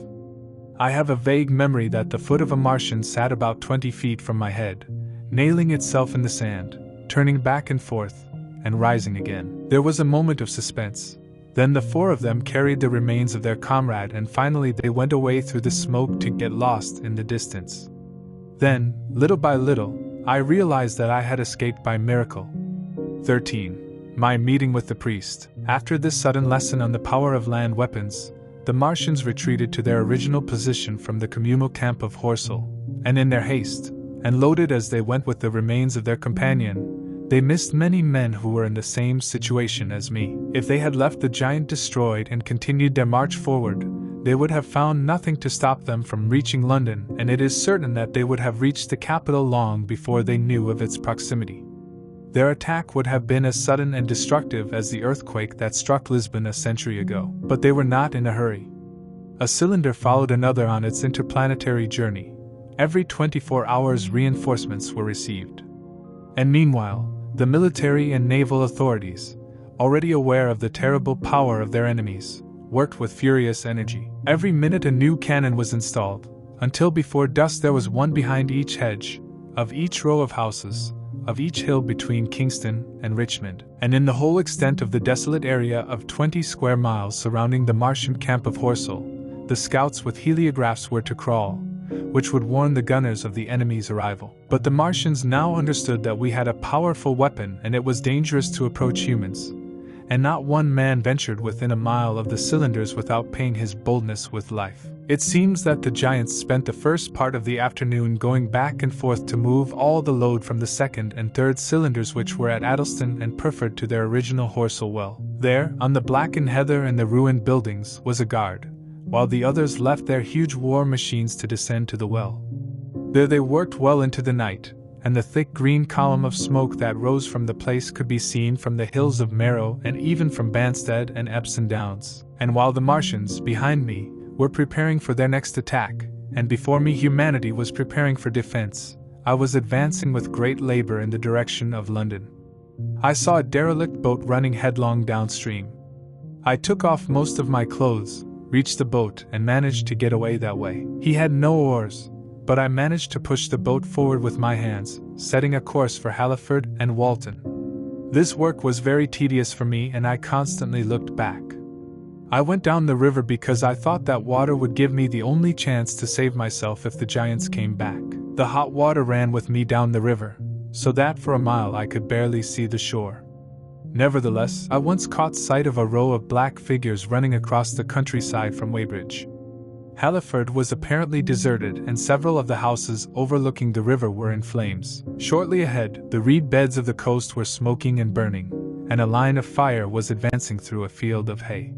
I have a vague memory that the foot of a Martian sat about 20 feet from my head, nailing itself in the sand, turning back and forth, and rising again. There was a moment of suspense. Then the four of them carried the remains of their comrade, and finally they went away through the smoke to get lost in the distance. Then, little by little, I realized that I had escaped by miracle. 13. My meeting with the priest. After this sudden lesson on the power of land weapons, the Martians retreated to their original position from the communal camp of Horsel, and in their haste, and loaded as they went with the remains of their companion, they missed many men who were in the same situation as me. If they had left the giant destroyed and continued their march forward, they would have found nothing to stop them from reaching London, and it is certain that they would have reached the capital long before they knew of its proximity. Their attack would have been as sudden and destructive as the earthquake that struck Lisbon a century ago. But they were not in a hurry. A cylinder followed another on its interplanetary journey. Every 24 hours reinforcements were received. And meanwhile, the military and naval authorities, already aware of the terrible power of their enemies, worked with furious energy. Every minute a new cannon was installed, until before dusk there was one behind each hedge, of each row of houses, of each hill between Kingston and Richmond, and in the whole extent of the desolate area of 20 square miles surrounding the Martian camp of Horsel, the scouts with heliographs were to crawl, which would warn the gunners of the enemy's arrival. But the Martians now understood that we had a powerful weapon and it was dangerous to approach humans, and not one man ventured within a mile of the cylinders without paying his boldness with life. It seems that the giants spent the first part of the afternoon going back and forth to move all the load from the second and third cylinders, which were at Addleston and Purford, to their original Horsel well. There, on the blackened heather and the ruined buildings, was a guard, while the others left their huge war machines to descend to the well. There they worked well into the night, and the thick green column of smoke that rose from the place could be seen from the hills of Marrow and even from Banstead and Epsom Downs. And while the Martians, behind me, were preparing for their next attack, and before me humanity was preparing for defense, I was advancing with great labor in the direction of London. I saw a derelict boat running headlong downstream. I took off most of my clothes, reached the boat, and managed to get away that way. He had no oars, but I managed to push the boat forward with my hands, setting a course for Halliford and Walton. This work was very tedious for me, and I constantly looked back. I went down the river because I thought that water would give me the only chance to save myself if the giants came back. The hot water ran with me down the river, so that for a mile I could barely see the shore. Nevertheless, I once caught sight of a row of black figures running across the countryside from Weybridge. Halliford was apparently deserted, and several of the houses overlooking the river were in flames. Shortly ahead, the reed beds of the coast were smoking and burning, and a line of fire was advancing through a field of hay.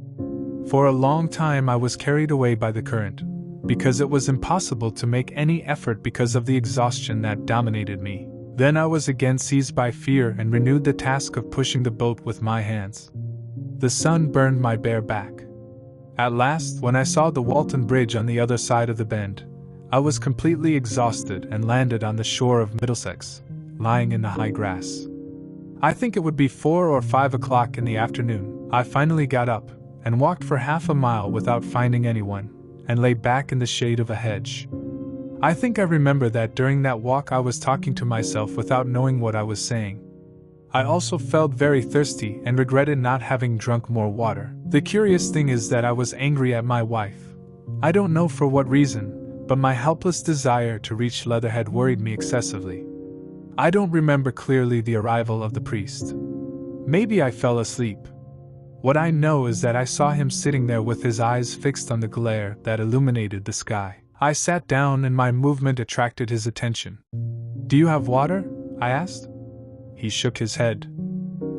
For a long time I was carried away by the current, because it was impossible to make any effort because of the exhaustion that dominated me. Then I was again seized by fear and renewed the task of pushing the boat with my hands. The sun burned my bare back. At last, when I saw the Walton Bridge on the other side of the bend, I was completely exhausted and landed on the shore of Middlesex, lying in the high grass. I think it would be 4 or 5 o'clock in the afternoon. I finally got up and walked for half a mile without finding anyone, and lay back in the shade of a hedge. I think I remember that during that walk I was talking to myself without knowing what I was saying. I also felt very thirsty and regretted not having drunk more water. The curious thing is that I was angry at my wife. I don't know for what reason, but my helpless desire to reach Leatherhead worried me excessively. I don't remember clearly the arrival of the priest. Maybe I fell asleep. What I know is that I saw him sitting there with his eyes fixed on the glare that illuminated the sky. I sat down and my movement attracted his attention. "Do you have water?" I asked. He shook his head.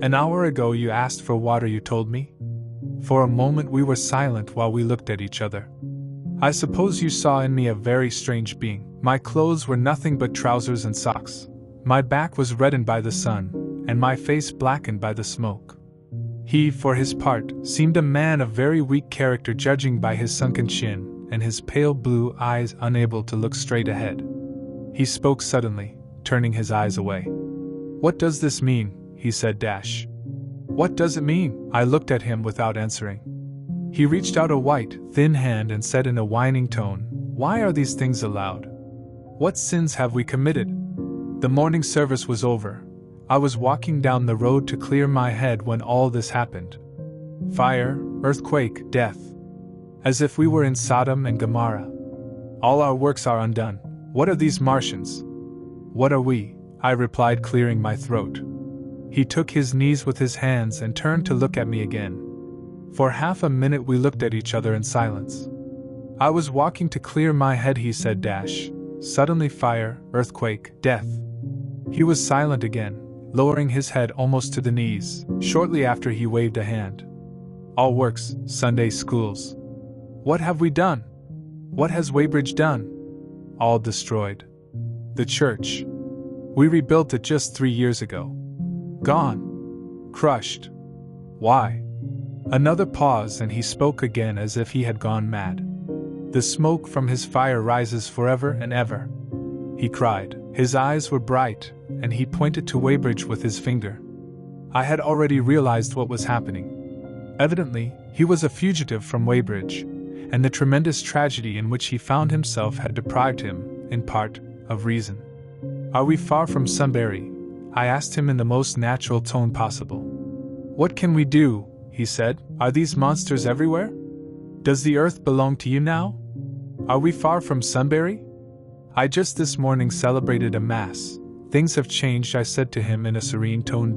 "An hour ago you asked for water, you told me?" For a moment we were silent while we looked at each other. "I suppose you saw in me a very strange being. My clothes were nothing but trousers and socks, My back was reddened by the sun, and my face blackened by the smoke. He, for his part, seemed a man of very weak character judging by his sunken chin, and his pale blue eyes unable to look straight ahead. He spoke suddenly, turning his eyes away. "What does this mean?" he said. "What does it mean?" I looked at him without answering. He reached out a white, thin hand and said in a whining tone, "Why are these things allowed? What sins have we committed?" The morning service was over. I was walking down the road to clear my head when all this happened. Fire, earthquake, death. As if we were in Sodom and Gomorrah. All our works are undone. What are these Martians? What are we? I replied, clearing my throat. He took his knees with his hands and turned to look at me again. For half a minute we looked at each other in silence. "I was walking to clear my head," he said. Suddenly fire, earthquake, death. He was silent again, lowering his head almost to the knees. Shortly after he waved a hand. "All works, Sunday schools. What have we done? What has Weybridge done? All destroyed. The church. We rebuilt it just 3 years ago. Gone. Crushed. Why?" Another pause, and he spoke again as if he had gone mad. "The smoke from his fire rises forever and ever," he cried. His eyes were bright, and he pointed to Weybridge with his finger. I had already realized what was happening. Evidently, he was a fugitive from Weybridge, and the tremendous tragedy in which he found himself had deprived him, in part, of reason. "Are we far from Sunbury?" I asked him in the most natural tone possible. "What can we do?" he said. "Are these monsters everywhere? Does the earth belong to you now? Are we far from Sunbury? I just this morning celebrated a mass. Things have changed," I said to him in a serene tone.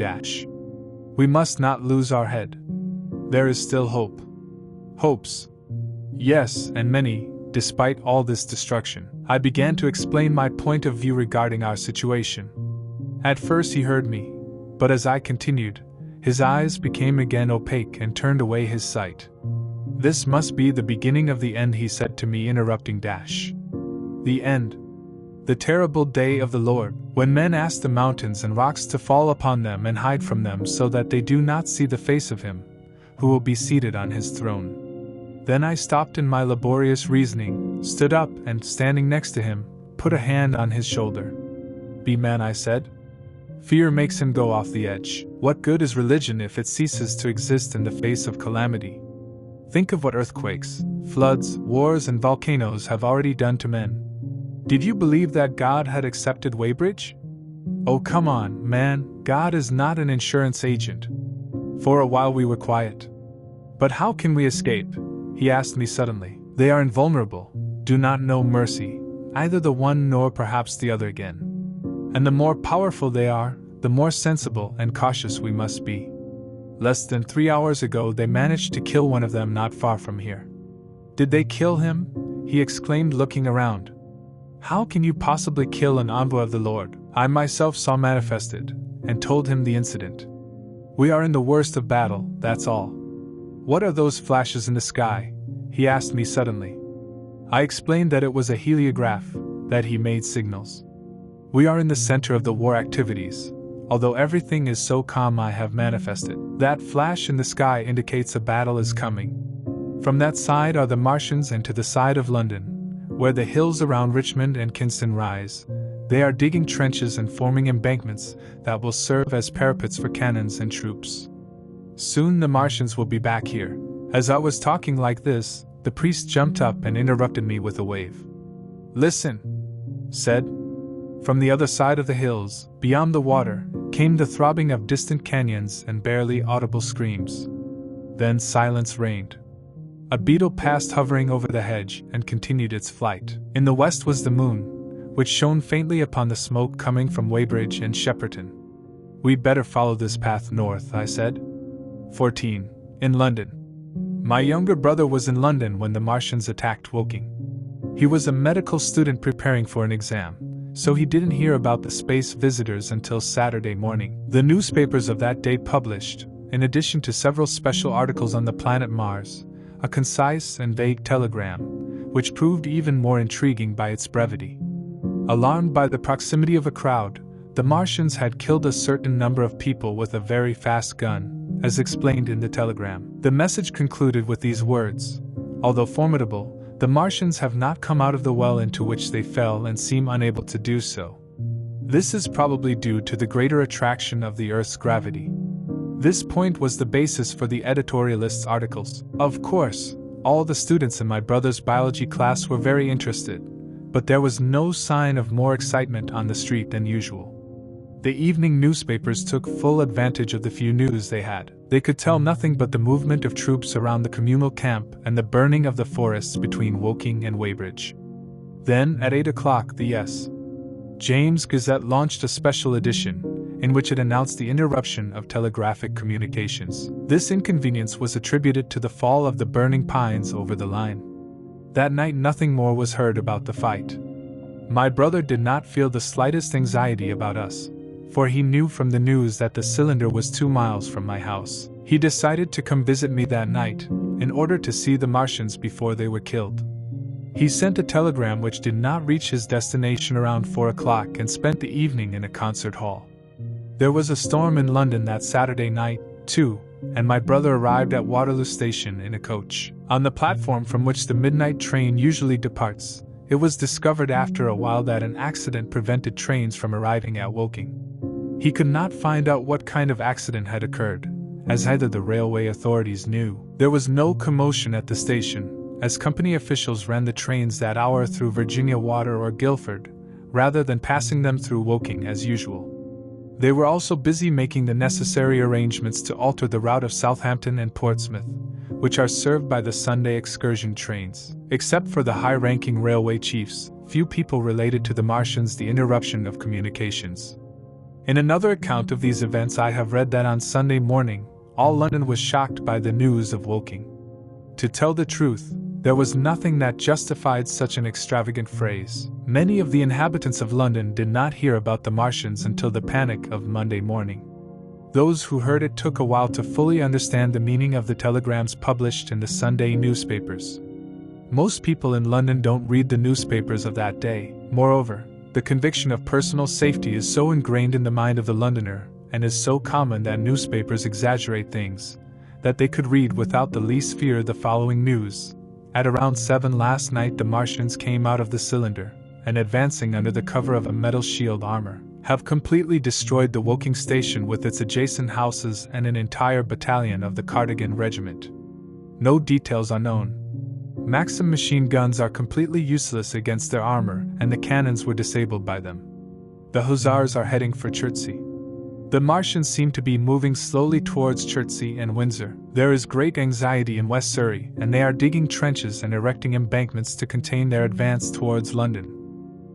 "We must not lose our head. There is still hope." "Hopes?" "Yes, and many, despite all this destruction." I began to explain my point of view regarding our situation. At first he heard me, but as I continued, his eyes became again opaque and turned away his sight. "This must be the beginning of the end," he said to me, interrupting. "The end. The terrible day of the Lord, when men ask the mountains and rocks to fall upon them and hide from them so that they do not see the face of him, who will be seated on his throne." Then I stopped in my laborious reasoning, stood up, and, standing next to him, put a hand on his shoulder. "Be man," I said. "Fear makes him go off the edge. What good is religion if it ceases to exist in the face of calamity? Think of what earthquakes, floods, wars, and volcanoes have already done to men. Did you believe that God had accepted Weybridge? Oh, come on, man, God is not an insurance agent." For a while we were quiet. "But how can we escape?" he asked me suddenly. "They are invulnerable, do not know mercy, either the one nor perhaps the other again. And the more powerful they are, the more sensible and cautious we must be. Less than 3 hours ago they managed to kill one of them not far from here." "Did they kill him?" he exclaimed, looking around. "How can you possibly kill an envoy of the Lord?" I myself saw manifested, and told him the incident. "We are in the worst of battle, that's all." "What are those flashes in the sky?" he asked me suddenly. I explained that it was a heliograph, that he made signals. "We are in the center of the war activities. Although everything is so calm, I have manifested. That flash in the sky indicates a battle is coming. From that side are the Martians, and to the side of London, where the hills around Richmond and Kingston rise, they are digging trenches and forming embankments that will serve as parapets for cannons and troops. Soon the Martians will be back here." As I was talking like this, the priest jumped up and interrupted me with a wave. "Listen," said. From the other side of the hills, beyond the water, came the throbbing of distant canyons and barely audible screams. Then silence reigned. A beetle passed hovering over the hedge and continued its flight. In the west was the moon, which shone faintly upon the smoke coming from Weybridge and Shepperton. "We'd better follow this path north," I said. 14. In London. My younger brother was in London when the Martians attacked Woking. He was a medical student preparing for an exam, so he didn't hear about the space visitors until Saturday morning. The newspapers of that day published, in addition to several special articles on the planet Mars, a concise and vague telegram, which proved even more intriguing by its brevity. Alarmed by the proximity of a crowd, The Martians had killed a certain number of people with a very fast gun, as explained in the telegram. The message concluded with these words: "Although formidable, the Martians have not come out of the well into which they fell and seem unable to do so. This is probably due to the greater attraction of the Earth's gravity." This point was the basis for the editorialist's articles. Of course, all the students in my brother's biology class were very interested, but there was no sign of more excitement on the street than usual. The evening newspapers took full advantage of the few news they had. They could tell nothing but the movement of troops around the communal camp and the burning of the forests between Woking and Weybridge. Then, at 8 o'clock, the S. James Gazette launched a special edition, in which it announced the interruption of telegraphic communications. This inconvenience was attributed to the fall of the burning pines over the line. That night nothing more was heard about the fight. My brother did not feel the slightest anxiety about us, for he knew from the news that the cylinder was 2 miles from my house. He decided to come visit me that night, in order to see the Martians before they were killed. He sent a telegram which did not reach his destination around 4 o'clock and spent the evening in a concert hall. There was a storm in London that Saturday night, too, and my brother arrived at Waterloo Station in a coach. On the platform from which the midnight train usually departs, it was discovered after a while that an accident prevented trains from arriving at Woking. He could not find out what kind of accident had occurred, as neither the railway authorities knew. There was no commotion at the station, as company officials ran the trains that hour through Virginia Water or Guildford, rather than passing them through Woking as usual. They were also busy making the necessary arrangements to alter the route of Southampton and Portsmouth, which are served by the Sunday excursion trains. Except for the high-ranking railway chiefs, few people related to the Martians the interruption of communications. In another account of these events I have read that on Sunday morning, all London was shocked by the news of Woking. To tell the truth, there was nothing that justified such an extravagant phrase. Many of the inhabitants of London did not hear about the Martians until the panic of Monday morning. Those who heard it took a while to fully understand the meaning of the telegrams published in the Sunday newspapers. Most people in London don't read the newspapers of that day. Moreover, the conviction of personal safety is so ingrained in the mind of the Londoner, and is so common that newspapers exaggerate things, that they could read without the least fear the following news. At around 7 last night the Martians came out of the cylinder, and advancing under the cover of a metal shield armor, have completely destroyed the Woking station with its adjacent houses and an entire battalion of the Cardigan Regiment. No details are known. Maxim machine guns are completely useless against their armor, and the cannons were disabled by them. The Hussars are heading for Chertsey. The Martians seem to be moving slowly towards Chertsey and Windsor. There is great anxiety in West Surrey, and they are digging trenches and erecting embankments to contain their advance towards London.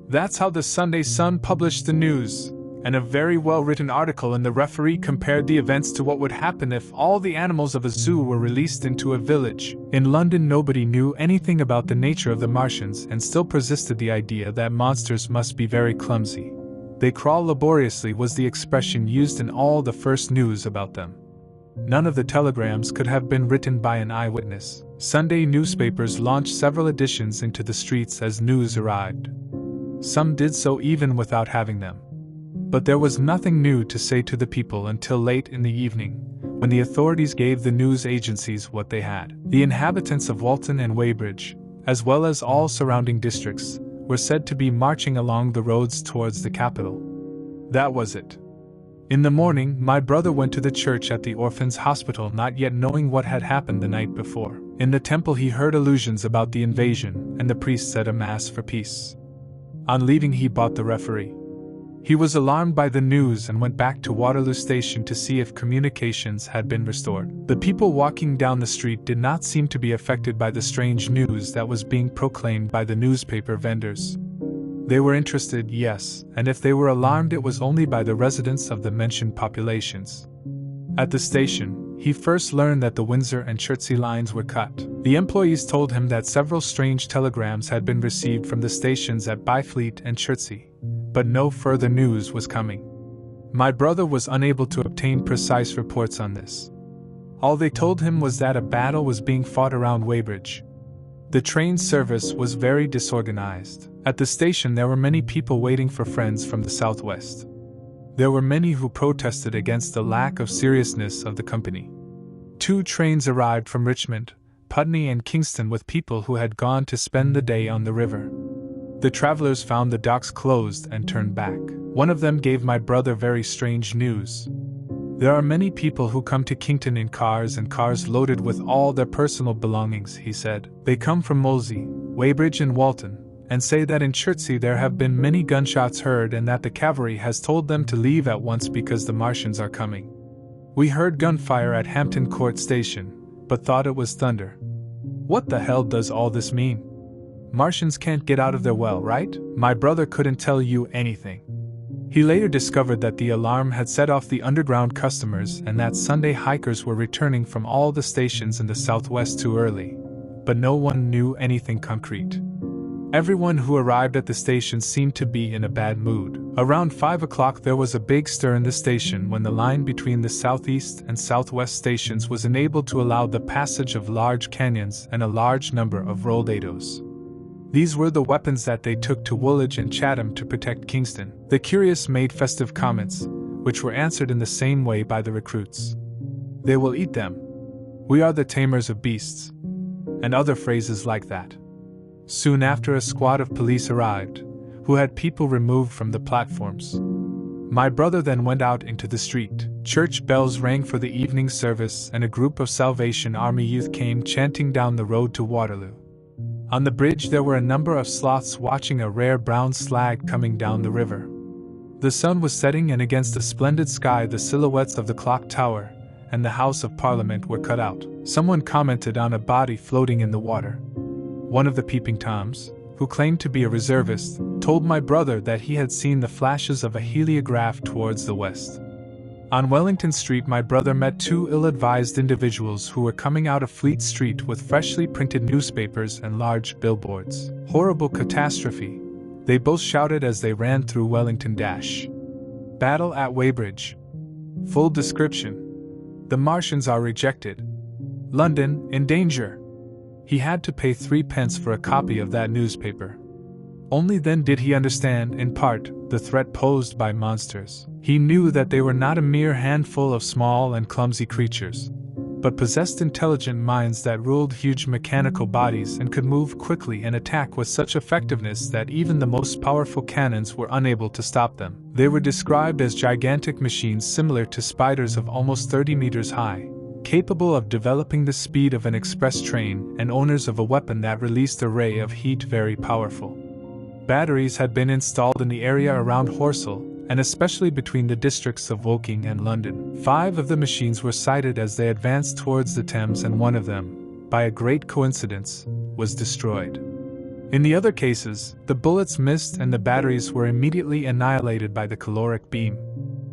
That's how the Sunday Sun published the news, and a very well-written article in the Referee compared the events to what would happen if all the animals of a zoo were released into a village. In London nobody knew anything about the nature of the Martians and still persisted the idea that monsters must be very clumsy. They crawl laboriously was the expression used in all the first news about them. None of the telegrams could have been written by an eyewitness. Sunday newspapers launched several editions into the streets as news arrived. Some did so even without having them. But there was nothing new to say to the people until late in the evening, when the authorities gave the news agencies what they had. The inhabitants of Walton and Weybridge, as well as all surrounding districts, were said to be marching along the roads towards the capital. That was it. In the morning, my brother went to the church at the Orphans' Hospital, not yet knowing what had happened the night before. In the temple he heard allusions about the invasion, and the priest said a mass for peace. On leaving he bought the Referee. He was alarmed by the news and went back to Waterloo Station to see if communications had been restored. The people walking down the street did not seem to be affected by the strange news that was being proclaimed by the newspaper vendors. They were interested, yes, and if they were alarmed it was only by the residents of the mentioned populations. At the station, he first learned that the Windsor and Chertsey lines were cut. The employees told him that several strange telegrams had been received from the stations at Byfleet and Chertsey, but no further news was coming. My brother was unable to obtain precise reports on this. All they told him was that a battle was being fought around Weybridge. The train service was very disorganized. At the station there were many people waiting for friends from the southwest. There were many who protested against the lack of seriousness of the company. 2 trains arrived from Richmond, Putney and Kingston with people who had gone to spend the day on the river. The travelers found the docks closed and turned back. One of them gave my brother very strange news. There are many people who come to Kington in cars and cars loaded with all their personal belongings, he said. They come from Molesey, Weybridge and Walton, and say that in Chertsey there have been many gunshots heard and that the cavalry has told them to leave at once because the Martians are coming. We heard gunfire at Hampton Court Station, but thought it was thunder. What the hell does all this mean? Martians can't get out of their well, right? My brother couldn't tell you anything. He later discovered that the alarm had set off the underground customers and that Sunday hikers were returning from all the stations in the southwest too early, but no one knew anything concrete. Everyone who arrived at the station seemed to be in a bad mood. Around 5 o'clock there was a big stir in the station when the line between the southeast and southwest stations was enabled to allow the passage of large canyons and a large number of roldados. These were the weapons that they took to Woolwich and Chatham to protect Kingston. The curious made festive comments, which were answered in the same way by the recruits. They will eat them. We are the tamers of beasts. And other phrases like that. Soon after, a squad of police arrived, who had people removed from the platforms. My brother then went out into the street. Church bells rang for the evening service and a group of Salvation Army youth came chanting down the road to Waterloo. On the bridge there were a number of sloths watching a rare brown slag coming down the river. The sun was setting and against the splendid sky the silhouettes of the clock tower and the House of Parliament were cut out. Someone commented on a body floating in the water. One of the peeping Toms, who claimed to be a reservist, told my brother that he had seen the flashes of a heliograph towards the west. On Wellington Street my brother met 2 ill-advised individuals who were coming out of Fleet Street with freshly printed newspapers and large billboards. Horrible catastrophe, they both shouted as they ran through Wellington. Battle at Weybridge. Full description. The Martians are rejected. London in danger. He had to pay 3 pence for a copy of that newspaper. Only then did he understand, in part, the threat posed by monsters. He knew that they were not a mere handful of small and clumsy creatures, but possessed intelligent minds that ruled huge mechanical bodies and could move quickly and attack with such effectiveness that even the most powerful cannons were unable to stop them. They were described as gigantic machines similar to spiders of almost 30 meters high, capable of developing the speed of an express train and owners of a weapon that released a ray of heat very powerful. Batteries had been installed in the area around Horsell, and especially between the districts of Woking and London. 5 of the machines were sighted as they advanced towards the Thames, and one of them, by a great coincidence, was destroyed. In the other cases, the bullets missed and the batteries were immediately annihilated by the caloric beam.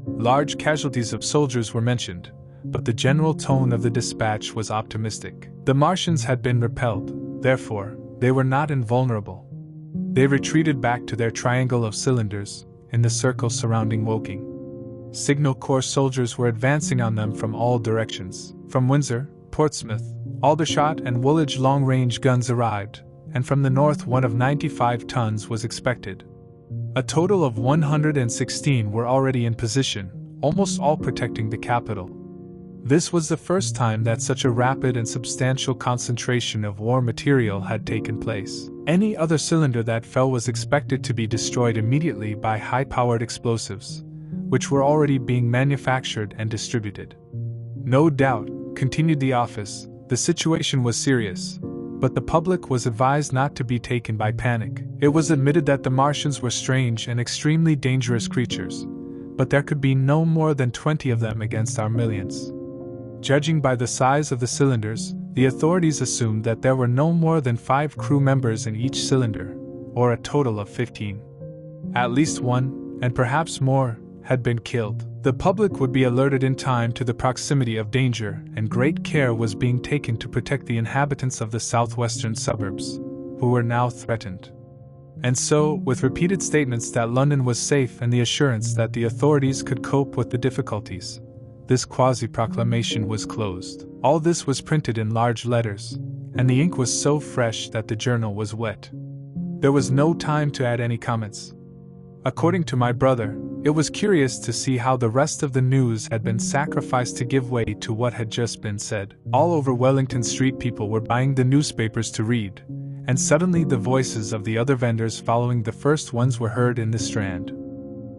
Large casualties of soldiers were mentioned, but the general tone of the dispatch was optimistic. The Martians had been repelled, therefore, they were not invulnerable. They retreated back to their triangle of cylinders, in the circle surrounding Woking. Signal Corps soldiers were advancing on them from all directions. From Windsor, Portsmouth, Aldershot and Woolwich long-range guns arrived, and from the north one of 95 tons was expected. A total of 116 were already in position, almost all protecting the capital. This was the first time that such a rapid and substantial concentration of war material had taken place. Any other cylinder that fell was expected to be destroyed immediately by high-powered explosives, which were already being manufactured and distributed. No doubt, continued the office, the situation was serious, but the public was advised not to be taken by panic. It was admitted that the Martians were strange and extremely dangerous creatures, but there could be no more than 20 of them against our millions. Judging by the size of the cylinders, the authorities assumed that there were no more than 5 crew members in each cylinder, or a total of 15. At least one, and perhaps more, had been killed. The public would be alerted in time to the proximity of danger, and great care was being taken to protect the inhabitants of the southwestern suburbs, who were now threatened. And so, with repeated statements that London was safe and the assurance that the authorities could cope with the difficulties, this quasi-proclamation was closed. All this was printed in large letters, and the ink was so fresh that the journal was wet. There was no time to add any comments. According to my brother, It was curious to see how the rest of the news had been sacrificed to give way to what had just been said. All over Wellington Street people were buying the newspapers to read, and suddenly the voices of the other vendors following the first ones were heard in the Strand.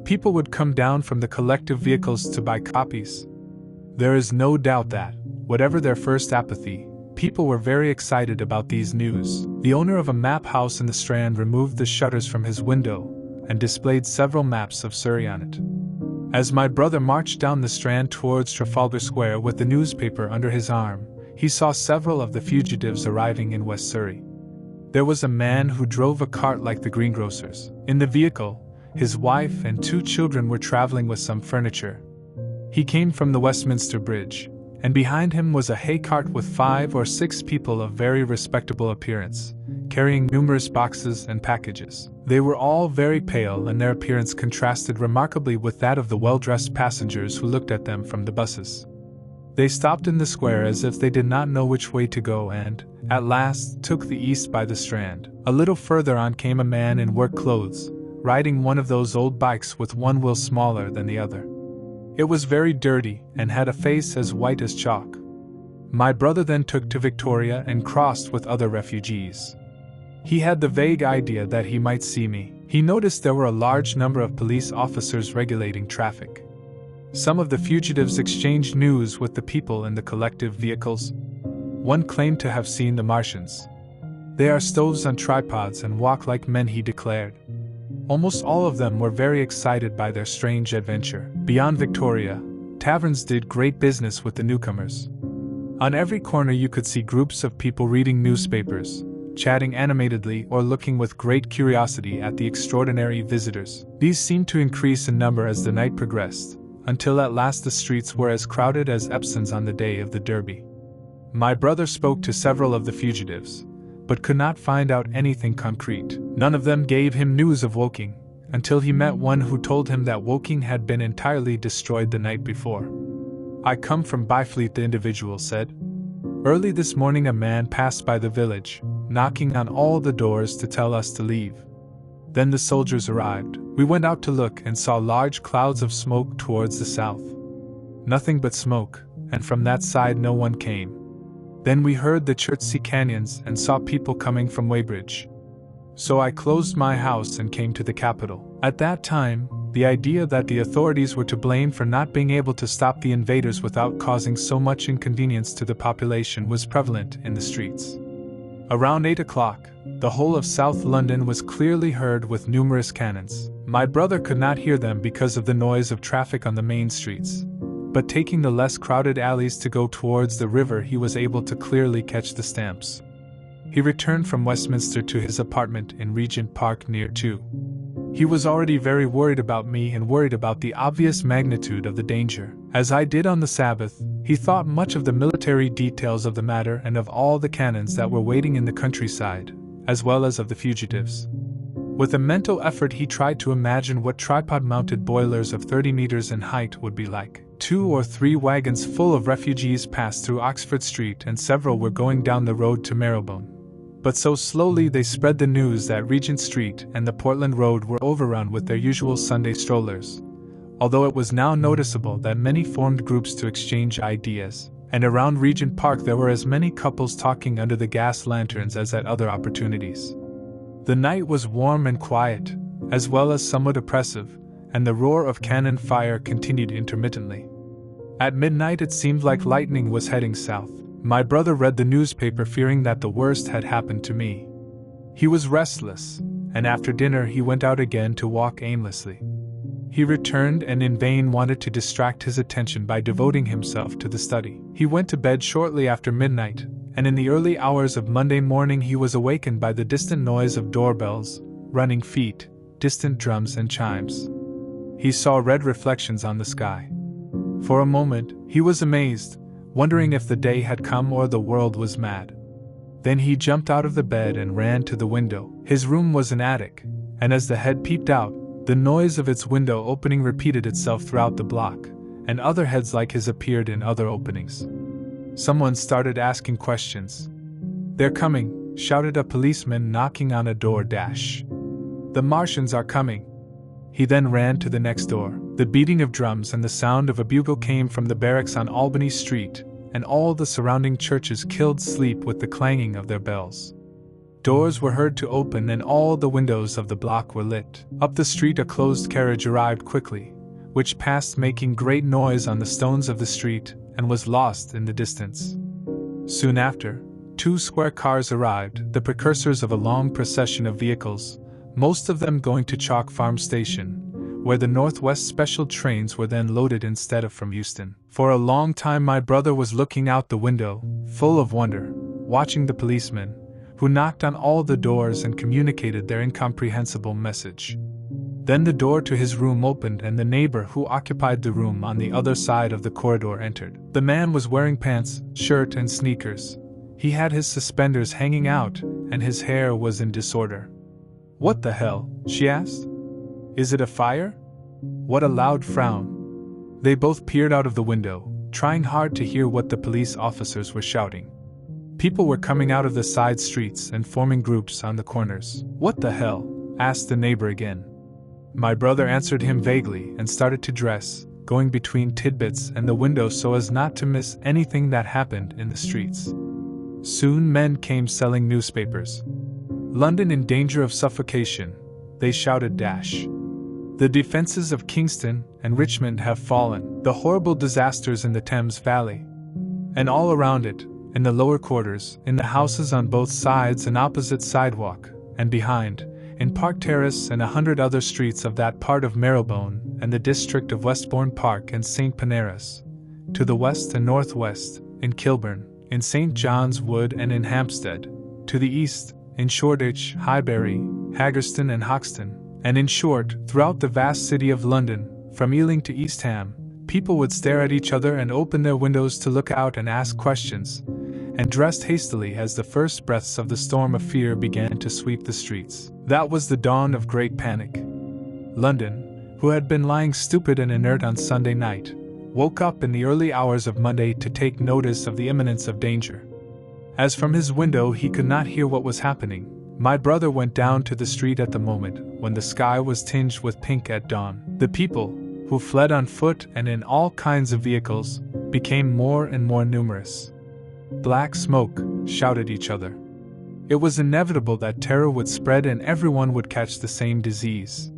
People would come down from the collective vehicles to buy copies. There is no doubt that, whatever their first apathy, people were very excited about these news. The owner of a map house in the Strand removed the shutters from his window and displayed several maps of Surrey on it. As my brother marched down the Strand towards Trafalgar Square with the newspaper under his arm, he saw several of the fugitives arriving in West Surrey. There was a man who drove a cart like the greengrocer's. In the vehicle, his wife and 2 children were traveling with some furniture. He came from the Westminster Bridge, and behind him was a hay cart with 5 or 6 people of very respectable appearance, carrying numerous boxes and packages. They were all very pale, and their appearance contrasted remarkably with that of the well-dressed passengers who looked at them from the buses. They stopped in the square as if they did not know which way to go and, at last, took the east by the Strand. A little further on came a man in work clothes, riding one of those old bikes with one wheel smaller than the other. It was very dirty and had a face as white as chalk. My brother then took to Victoria and crossed with other refugees. He had the vague idea that he might see me. He noticed there were a large number of police officers regulating traffic. Some of the fugitives exchanged news with the people in the collective vehicles. One claimed to have seen the Martians. They are stoves on tripods and walk like men, he declared. Almost all of them were very excited by their strange adventure. Beyond Victoria, taverns did great business with the newcomers. On every corner you could see groups of people reading newspapers, chatting animatedly or looking with great curiosity at the extraordinary visitors. These seemed to increase in number as the night progressed, until at last the streets were as crowded as Epsom's on the day of the Derby. My brother spoke to several of the fugitives, but could not find out anything concrete. None of them gave him news of Woking, until he met one who told him that Woking had been entirely destroyed the night before. "I come from Byfleet," the individual said. "Early this morning a man passed by the village, knocking on all the doors to tell us to leave. Then the soldiers arrived. We went out to look and saw large clouds of smoke towards the south. Nothing but smoke, and from that side no one came. Then we heard the Chertsey canyons and saw people coming from Weybridge. So I closed my house and came to the capital." At that time, the idea that the authorities were to blame for not being able to stop the invaders without causing so much inconvenience to the population was prevalent in the streets. Around 8 o'clock, the whole of South London was clearly heard with numerous cannons. My brother could not hear them because of the noise of traffic on the main streets, but taking the less crowded alleys to go towards the river he was able to clearly catch the stamps. He returned from Westminster to his apartment in Regent Park near 2. He was already very worried about me and worried about the obvious magnitude of the danger. As I did on the Sabbath, he thought much of the military details of the matter and of all the cannons that were waiting in the countryside, as well as of the fugitives. With a mental effort he tried to imagine what tripod-mounted boilers of 30 meters in height would be like. 2 or 3 wagons full of refugees passed through Oxford Street and several were going down the road to Marylebone. But so slowly they spread the news that Regent Street and the Portland Road were overrun with their usual Sunday strollers, although it was now noticeable that many formed groups to exchange ideas, and around Regent Park there were as many couples talking under the gas lanterns as at other opportunities. The night was warm and quiet, as well as somewhat oppressive, and the roar of cannon fire continued intermittently. At midnight it seemed like lightning was heading south. My brother read the newspaper fearing that the worst had happened to me. He was restless, and after dinner he went out again to walk aimlessly. He returned and in vain wanted to distract his attention by devoting himself to the study. He went to bed shortly after midnight, and in the early hours of Monday morning he was awakened by the distant noise of doorbells, running feet, distant drums and chimes. He saw red reflections on the sky. For a moment, he was amazed, wondering if the day had come or the world was mad. Then he jumped out of the bed and ran to the window. His room was an attic, and as the head peeped out, the noise of its window opening repeated itself throughout the block, and other heads like his appeared in other openings. Someone started asking questions. "They're coming," shouted a policeman knocking on a door. "The Martians are coming." He then ran to the next door. The beating of drums and the sound of a bugle came from the barracks on Albany Street, and all the surrounding churches killed sleep with the clanging of their bells. Doors were heard to open and all the windows of the block were lit. Up the street a closed carriage arrived quickly, which passed making great noise on the stones of the street, and was lost in the distance. Soon after, 2 square cars arrived, the precursors of a long procession of vehicles, most of them going to Chalk Farm Station, where the Northwest special trains were then loaded instead of from Euston. For a long time my brother was looking out the window, full of wonder, watching the policemen, who knocked on all the doors and communicated their incomprehensible message. Then the door to his room opened and the neighbor who occupied the room on the other side of the corridor entered. The man was wearing pants, shirt and sneakers. He had his suspenders hanging out, and his hair was in disorder. "What the hell?" she asked. "Is it a fire?" What a loud frown. They both peered out of the window, trying hard to hear what the police officers were shouting. People were coming out of the side streets and forming groups on the corners. "What the hell?" asked the neighbor again. My brother answered him vaguely and started to dress, going between tidbits and the window so as not to miss anything that happened in the streets. Soon men came selling newspapers. "London in danger of suffocation," they shouted. "The defenses of Kingston and Richmond have fallen. The horrible disasters in the Thames Valley. And all around it, in the lower quarters, in the houses on both sides and opposite sidewalk, and behind, in Park Terrace and 100 other streets of that part of Marylebone and the district of Westbourne Park and St. Paneras, to the west and northwest, in Kilburn, in St. John's Wood and in Hampstead, to the east, in Shoreditch, Highbury, Haggerston and Hoxton, and in short, throughout the vast city of London, from Ealing to East Ham, people would stare at each other and open their windows to look out and ask questions, and dressed hastily as the first breaths of the storm of fear began to sweep the streets. That was the dawn of great panic. London, who had been lying stupid and inert on Sunday night, woke up in the early hours of Monday to take notice of the imminence of danger. As from his window he could not hear what was happening, my brother went down to the street at the moment when the sky was tinged with pink at dawn. The people, who fled on foot and in all kinds of vehicles, became more and more numerous. "Black smoke," shouted each other. It was inevitable that terror would spread and everyone would catch the same disease.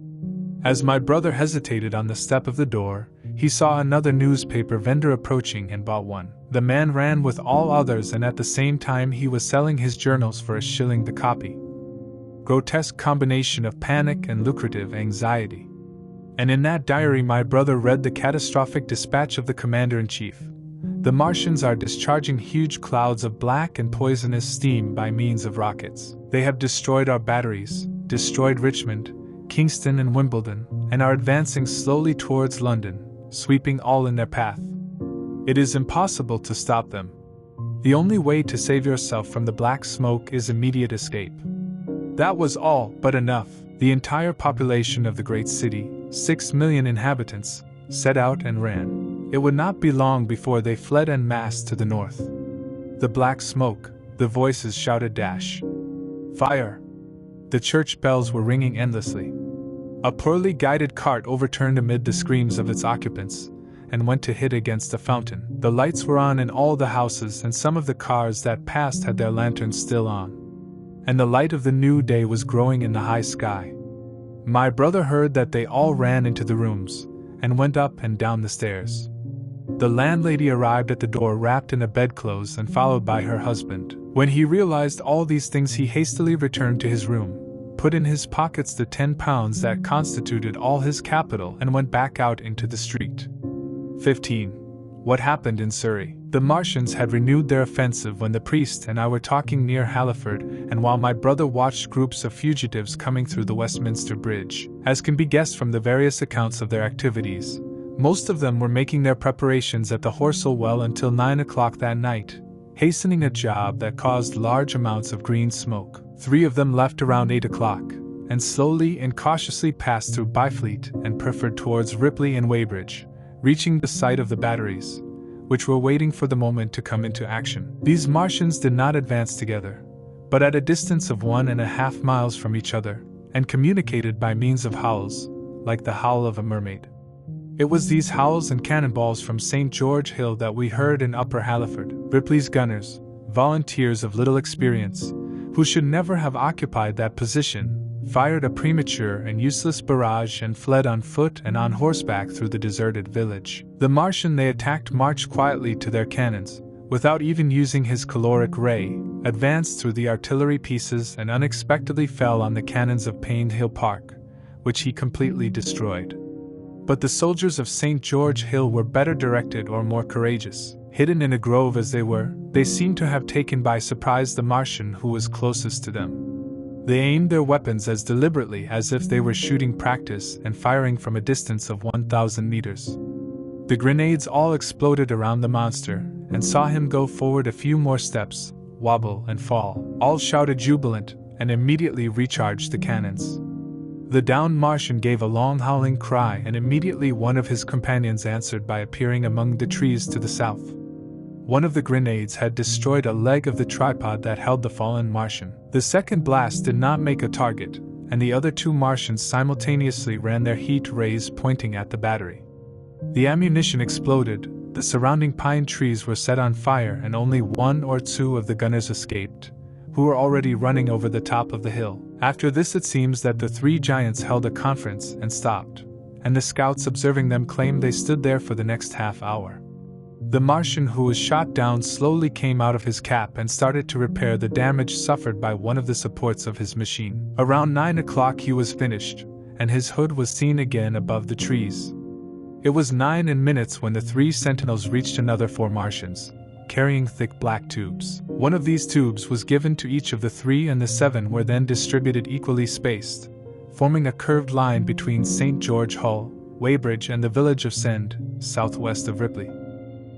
As my brother hesitated on the step of the door, he saw another newspaper vendor approaching and bought one. The man ran with all others and at the same time he was selling his journals for $1 the copy. Grotesque combination of panic and lucrative anxiety. And in that diary my brother read the catastrophic dispatch of the commander-in-chief. "The Martians are discharging huge clouds of black and poisonous steam by means of rockets. They have destroyed our batteries, destroyed Richmond, Kingston and Wimbledon, and are advancing slowly towards London, sweeping all in their path. It is impossible to stop them. The only way to save yourself from the black smoke is immediate escape." That was all but enough. The entire population of the great city, 6 million inhabitants, set out and ran. It would not be long before they fled en masse to the north. The black smoke, the voices shouted "Fire!" The church bells were ringing endlessly. A poorly guided cart overturned amid the screams of its occupants, and went to hit against a fountain. The lights were on in all the houses and some of the cars that passed had their lanterns still on. And the light of the new day was growing in the high sky. My brother heard that they all ran into the rooms, and went up and down the stairs. The landlady arrived at the door wrapped in a bedclothes and followed by her husband. When he realized all these things he hastily returned to his room, put in his pockets the £10 that constituted all his capital and went back out into the street. 15. What happened in Surrey? The Martians had renewed their offensive when the priest and I were talking near Halliford, and while my brother watched groups of fugitives coming through the Westminster Bridge. As can be guessed from the various accounts of their activities, most of them were making their preparations at the Horsell Well until 9 o'clock that night, hastening a job that caused large amounts of green smoke. 3 of them left around 8 o'clock, and slowly and cautiously passed through Byfleet and preferred towards Ripley and Weybridge, reaching the site of the batteries, which were waiting for the moment to come into action. These Martians did not advance together, but at a distance of 1.5 miles from each other, and communicated by means of howls, like the howl of a mermaid. It was these howls and cannonballs from St. George Hill that we heard in Upper Halliford. Ripley's gunners, volunteers of little experience, who should never have occupied that position, fired a premature and useless barrage and fled on foot and on horseback through the deserted village. The Martian they attacked marched quietly to their cannons, without even using his caloric ray, advanced through the artillery pieces and unexpectedly fell on the cannons of Payne Hill Park, which he completely destroyed. But the soldiers of St. George Hill were better directed or more courageous. Hidden in a grove as they were, they seemed to have taken by surprise the Martian who was closest to them. They aimed their weapons as deliberately as if they were shooting practice and firing from a distance of 1,000 meters. The grenades all exploded around the monster, and saw him go forward a few more steps, wobble and fall. All shouted jubilant, and immediately recharged the cannons. The downed Martian gave a long howling cry, and immediately one of his companions answered by appearing among the trees to the south. One of the grenades had destroyed a leg of the tripod that held the fallen Martian. The second blast did not make a target, and the other two Martians simultaneously ran their heat rays pointing at the battery. The ammunition exploded, the surrounding pine trees were set on fire, and only one or two of the gunners escaped, who were already running over the top of the hill. After this it seems that the three giants held a conference and stopped, and the scouts observing them claimed they stood there for the next half hour. The Martian who was shot down slowly came out of his cap and started to repair the damage suffered by one of the supports of his machine. Around 9 o'clock he was finished, and his hood was seen again above the trees. It was 9 minutes when the three sentinels reached another four Martians, carrying thick black tubes. One of these tubes was given to each of the three, and the 7 were then distributed equally spaced, forming a curved line between St. George Hull, Weybridge and the village of Send, southwest of Ripley.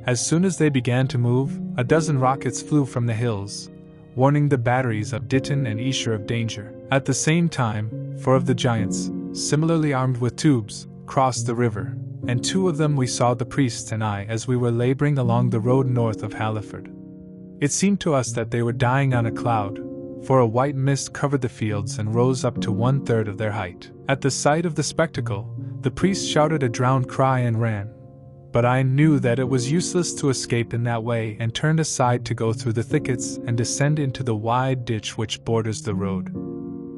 As soon as they began to move, a dozen rockets flew from the hills, warning the batteries of Ditton and Esher of danger. At the same time, 4 of the giants, similarly armed with tubes, crossed the river, and 2 of them we saw, the priest and I, as we were laboring along the road north of Halliford. It seemed to us that they were dying on a cloud, for a white mist covered the fields and rose up to 1/3 of their height. At the sight of the spectacle, the priest shouted a drowned cry and ran. But I knew that it was useless to escape in that way, and turned aside to go through the thickets and descend into the wide ditch which borders the road.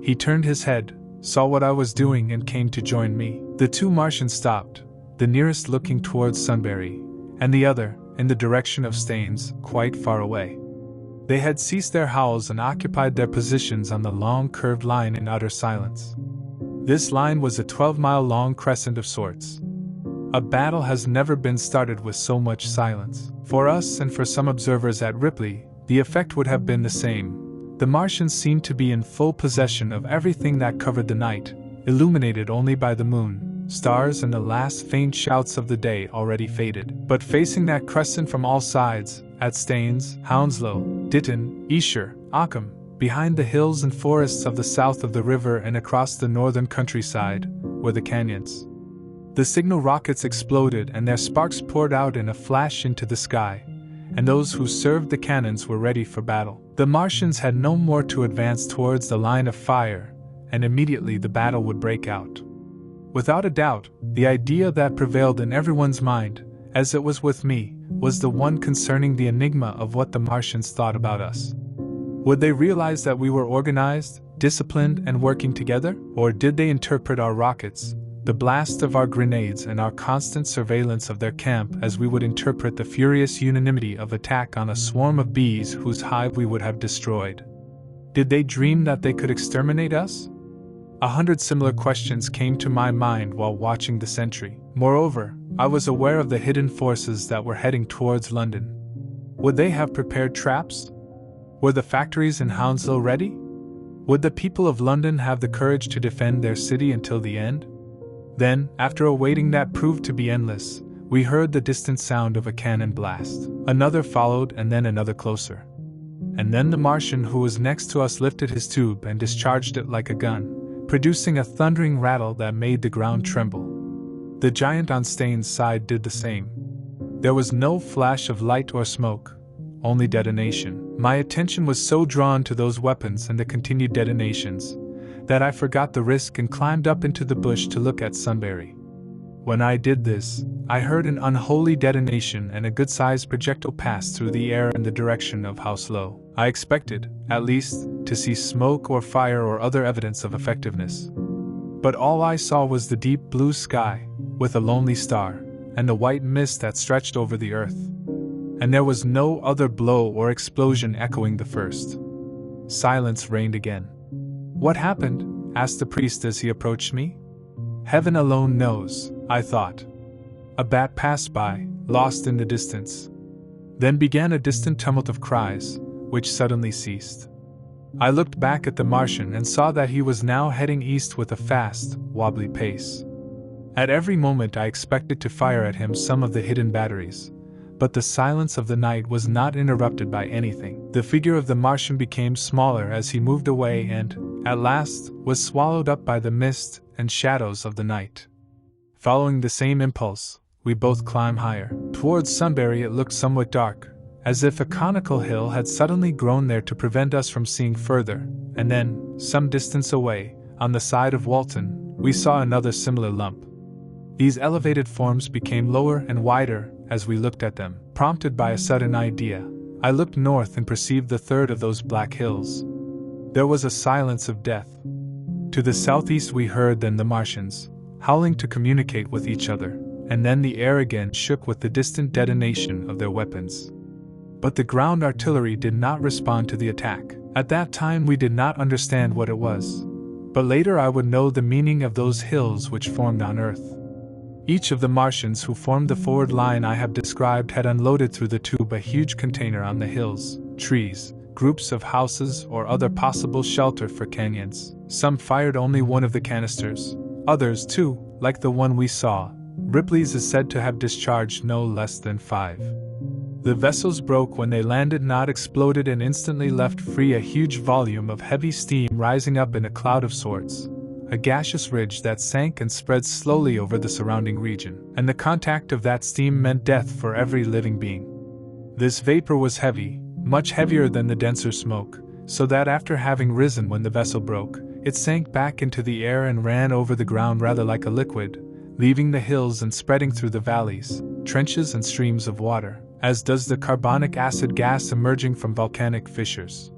He turned his head, saw what I was doing, and came to join me. The 2 Martians stopped, the nearest looking towards Sunbury, and the other, in the direction of Staines, quite far away. They had ceased their howls and occupied their positions on the long curved line in utter silence. This line was a 12-mile-long crescent of sorts. A battle has never been started with so much silence. For us and for some observers at Ripley, the effect would have been the same. The Martians seemed to be in full possession of everything that covered the night, illuminated only by the moon, stars and the last faint shouts of the day already faded. But facing that crescent from all sides, at Staines, Hounslow, Ditton, Esher, Ockham, behind the hills and forests of the south of the river and across the northern countryside, were the canyons. The signal rockets exploded and their sparks poured out in a flash into the sky, and those who served the cannons were ready for battle. The Martians had no more to advance towards the line of fire, and immediately the battle would break out. Without a doubt, the idea that prevailed in everyone's mind, as it was with me, was the one concerning the enigma of what the Martians thought about us. Would they realize that we were organized, disciplined, and working together? Or did they interpret our rockets, the blast of our grenades, and our constant surveillance of their camp as we would interpret the furious unanimity of attack on a swarm of bees whose hive we would have destroyed? Did they dream that they could exterminate us? 100 similar questions came to my mind while watching the sentry. Moreover, I was aware of the hidden forces that were heading towards London. Would they have prepared traps? Were the factories in Hounslow ready? Would the people of London have the courage to defend their city until the end? Then, after a waiting that proved to be endless, we heard the distant sound of a cannon blast. Another followed, and then another closer. And then the Martian who was next to us lifted his tube and discharged it like a gun, producing a thundering rattle that made the ground tremble. The giant on Staines' side did the same. There was no flash of light or smoke, only detonation. My attention was so drawn to those weapons and the continued detonations, that I forgot the risk and climbed up into the bush to look at Sunbury. When I did this, I heard an unholy detonation and a good-sized projectile pass through the air in the direction of Hounslow. I expected, at least, to see smoke or fire or other evidence of effectiveness. But all I saw was the deep blue sky, with a lonely star, and the white mist that stretched over the earth. And there was no other blow or explosion echoing the first. Silence reigned again. "What happened?" asked the priest as he approached me. "Heaven alone knows," I thought. A bat passed by, lost in the distance. Then began a distant tumult of cries, which suddenly ceased. I looked back at the Martian and saw that he was now heading east with a fast, wobbly pace. At every moment I expected to fire at him some of the hidden batteries, but the silence of the night was not interrupted by anything. The figure of the Martian became smaller as he moved away and, at last, was swallowed up by the mist and shadows of the night. Following the same impulse, we both climbed higher. Towards Sunbury it looked somewhat dark, as if a conical hill had suddenly grown there to prevent us from seeing further, and then, some distance away, on the side of Walton, we saw another similar lump. These elevated forms became lower and wider as we looked at them. Prompted by a sudden idea, I looked north and perceived the third of those black hills. There was a silence of death. To the southeast we heard then the Martians, howling to communicate with each other, and then the air again shook with the distant detonation of their weapons. But the ground artillery did not respond to the attack. At that time we did not understand what it was, but later I would know the meaning of those hills which formed on Earth. Each of the Martians who formed the forward line I have described had unloaded through the tube a huge container on the hills, trees, groups of houses, or other possible shelter for canyons. Some fired only one of the canisters. Others, too, like the one we saw, Ripley's is said to have discharged no less than 5. The vessels broke when they landed, not exploded, and instantly left free a huge volume of heavy steam rising up in a cloud of sorts, a gaseous ridge that sank and spread slowly over the surrounding region, and the contact of that steam meant death for every living being. This vapor was heavy, much heavier than the denser smoke, so that after having risen when the vessel broke, it sank back into the air and ran over the ground rather like a liquid, leaving the hills and spreading through the valleys, trenches and streams of water, as does the carbonic acid gas emerging from volcanic fissures.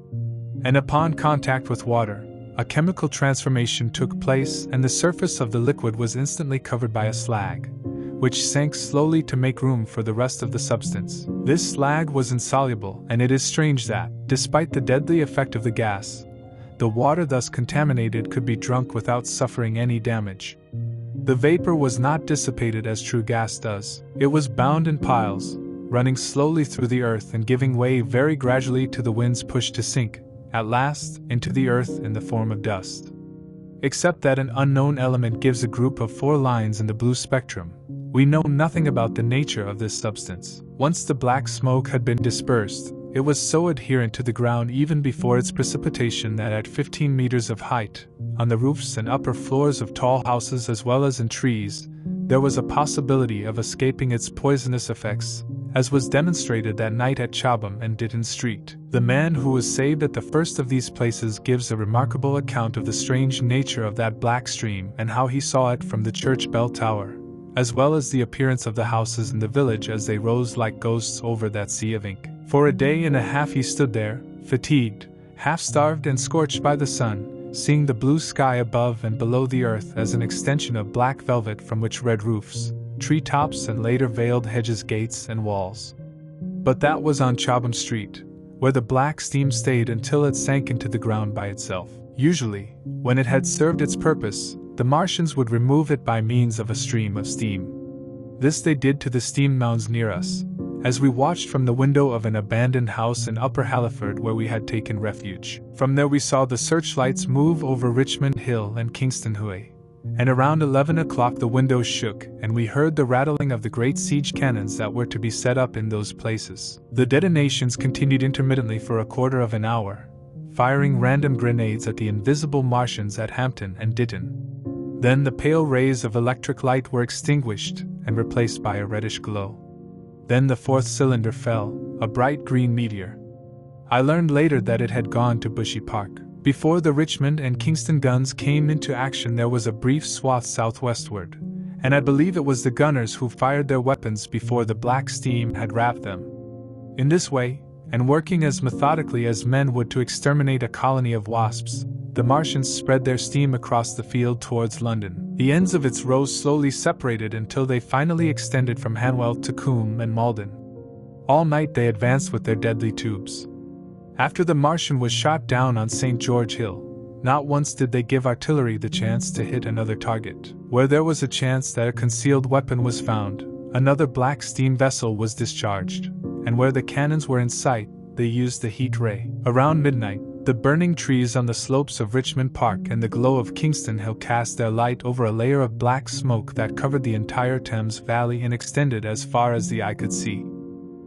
And upon contact with water, a chemical transformation took place and the surface of the liquid was instantly covered by a slag, which sank slowly to make room for the rest of the substance. This slag was insoluble, and it is strange that, despite the deadly effect of the gas, the water thus contaminated could be drunk without suffering any damage. The vapor was not dissipated as true gas does. It was bound in piles, running slowly through the earth and giving way very gradually to the wind's push to sink, at last, into the earth in the form of dust. Except that an unknown element gives a group of 4 lines in the blue spectrum, we know nothing about the nature of this substance. Once the black smoke had been dispersed, it was so adherent to the ground even before its precipitation that at 15 meters of height, on the roofs and upper floors of tall houses as well as in trees, there was a possibility of escaping its poisonous effects, as was demonstrated that night at Chobham and Ditton Street. The man who was saved at the first of these places gives a remarkable account of the strange nature of that black stream and how he saw it from the church bell tower, as well as the appearance of the houses in the village as they rose like ghosts over that sea of ink. For a day and a half he stood there, fatigued, half-starved and scorched by the sun, seeing the blue sky above and below the earth as an extension of black velvet from which red roofs, tree-tops and later veiled hedges, gates and walls. But that was on Chobham Street, where the black steam stayed until it sank into the ground by itself. Usually, when it had served its purpose, the Martians would remove it by means of a stream of steam. This they did to the steam mounds near us, as we watched from the window of an abandoned house in Upper Halliford where we had taken refuge. From there we saw the searchlights move over Richmond Hill and Kingston Huey, and around 11 o'clock the windows shook and we heard the rattling of the great siege cannons that were to be set up in those places. The detonations continued intermittently for a quarter of an hour, firing random grenades at the invisible Martians at Hampton and Ditton. Then the pale rays of electric light were extinguished and replaced by a reddish glow. Then the 4th cylinder fell, a bright green meteor. I learned later that it had gone to Bushy Park. Before the Richmond and Kingston guns came into action, there was a brief swath southwestward, and I believe it was the gunners who fired their weapons before the black steam had wrapped them. In this way, and working as methodically as men would to exterminate a colony of wasps, the Martians spread their steam across the field towards London. The ends of its rows slowly separated until they finally extended from Hanwell to Coombe and Malden. All night they advanced with their deadly tubes. After the Martian was shot down on St. George Hill, not once did they give artillery the chance to hit another target. Where there was a chance that a concealed weapon was found, another black steam vessel was discharged, and where the cannons were in sight, they used the heat ray. Around midnight, the burning trees on the slopes of Richmond Park and the glow of Kingston Hill cast their light over a layer of black smoke that covered the entire Thames Valley and extended as far as the eye could see.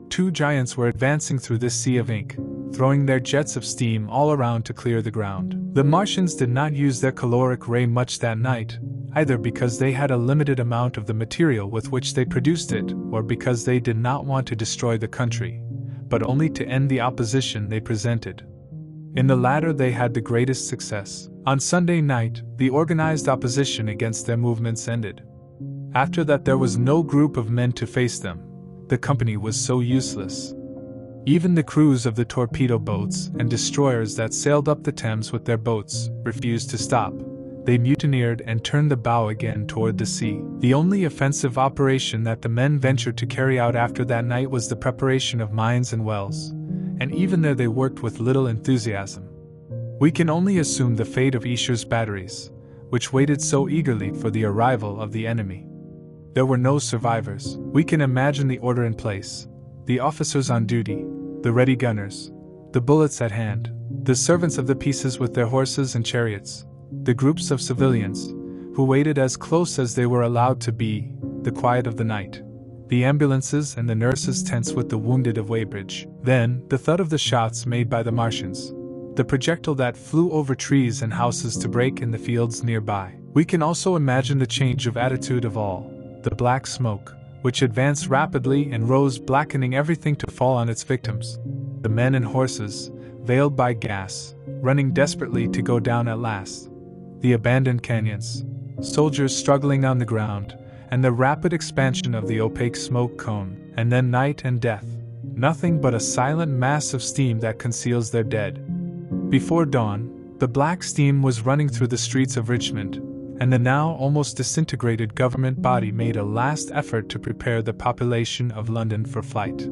Two giants were advancing through this sea of ink, throwing their jets of steam all around to clear the ground. The Martians did not use their caloric ray much that night, either because they had a limited amount of the material with which they produced it, or because they did not want to destroy the country, but only to end the opposition they presented. In the latter they had the greatest success. On Sunday night, the organized opposition against their movements ended. After that there was no group of men to face them. The company was so useless. Even the crews of the torpedo boats and destroyers that sailed up the Thames with their boats refused to stop. They mutineered and turned the bow again toward the sea. The only offensive operation that the men ventured to carry out after that night was the preparation of mines and wells, and even there they worked with little enthusiasm. We can only assume the fate of Esher's batteries, which waited so eagerly for the arrival of the enemy. There were no survivors. We can imagine the order in place, the officers on duty, the ready gunners, the bullets at hand, the servants of the pieces with their horses and chariots, the groups of civilians, who waited as close as they were allowed to be, the quiet of the night, the ambulances and the nurses' tents with the wounded of Weybridge. Then, the thud of the shots made by the Martians, the projectile that flew over trees and houses to break in the fields nearby. We can also imagine the change of attitude of all, the black smoke, which advanced rapidly and rose, blackening everything to fall on its victims. The men and horses, veiled by gas, running desperately to go down at last. The abandoned canyons, soldiers struggling on the ground, and the rapid expansion of the opaque smoke cone, and then night and death, nothing but a silent mass of steam that conceals their dead. Before dawn, the black steam was running through the streets of Richmond, and the now almost disintegrated government body made a last effort to prepare the population of London for flight.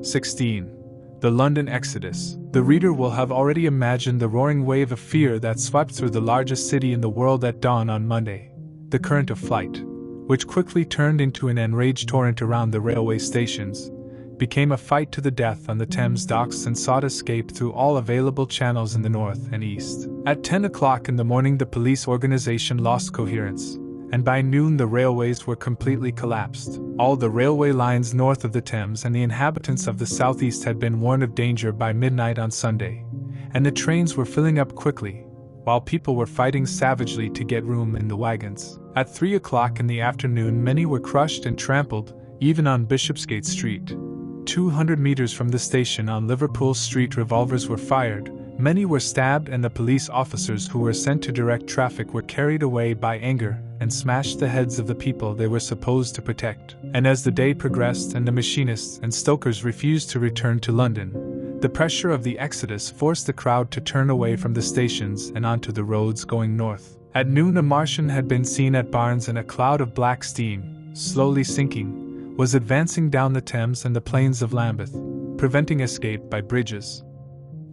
16. The London Exodus. The reader will have already imagined the roaring wave of fear that swept through the largest city in the world at dawn on Monday, the current of flight, which quickly turned into an enraged torrent around the railway stations, became a fight to the death on the Thames docks and sought escape through all available channels in the north and east. At 10 o'clock in the morning the police organization lost coherence, and by noon the railways were completely collapsed. All the railway lines north of the Thames and the inhabitants of the southeast had been warned of danger by midnight on Sunday, and the trains were filling up quickly, while people were fighting savagely to get room in the wagons. At 3 o'clock in the afternoon many were crushed and trampled, even on Bishopsgate Street. 200 meters from the station on Liverpool Street revolvers were fired, many were stabbed, and the police officers who were sent to direct traffic were carried away by anger and smashed the heads of the people they were supposed to protect. And as the day progressed and the machinists and stokers refused to return to London, the pressure of the exodus forced the crowd to turn away from the stations and onto the roads going north. At noon a Martian had been seen at Barnes, and a cloud of black steam, slowly sinking, was advancing down the Thames and the plains of Lambeth, preventing escape by bridges.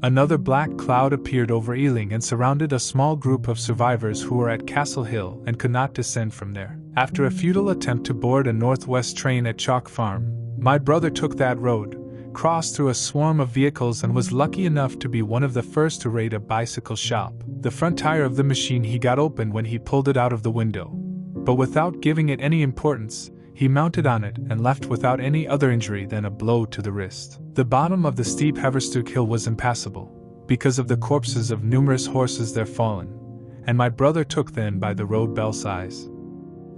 Another black cloud appeared over Ealing and surrounded a small group of survivors who were at Castle Hill and could not descend from there. After a futile attempt to board a northwest train at Chalk Farm, my brother took that road, crossed through a swarm of vehicles, and was lucky enough to be one of the first to raid a bicycle shop. The front tire of the machine he got open when he pulled it out of the window, but without giving it any importance, he mounted on it and left without any other injury than a blow to the wrist. The bottom of the steep Haverstock Hill was impassable, because of the corpses of numerous horses there fallen, and my brother took then by the road Belsize.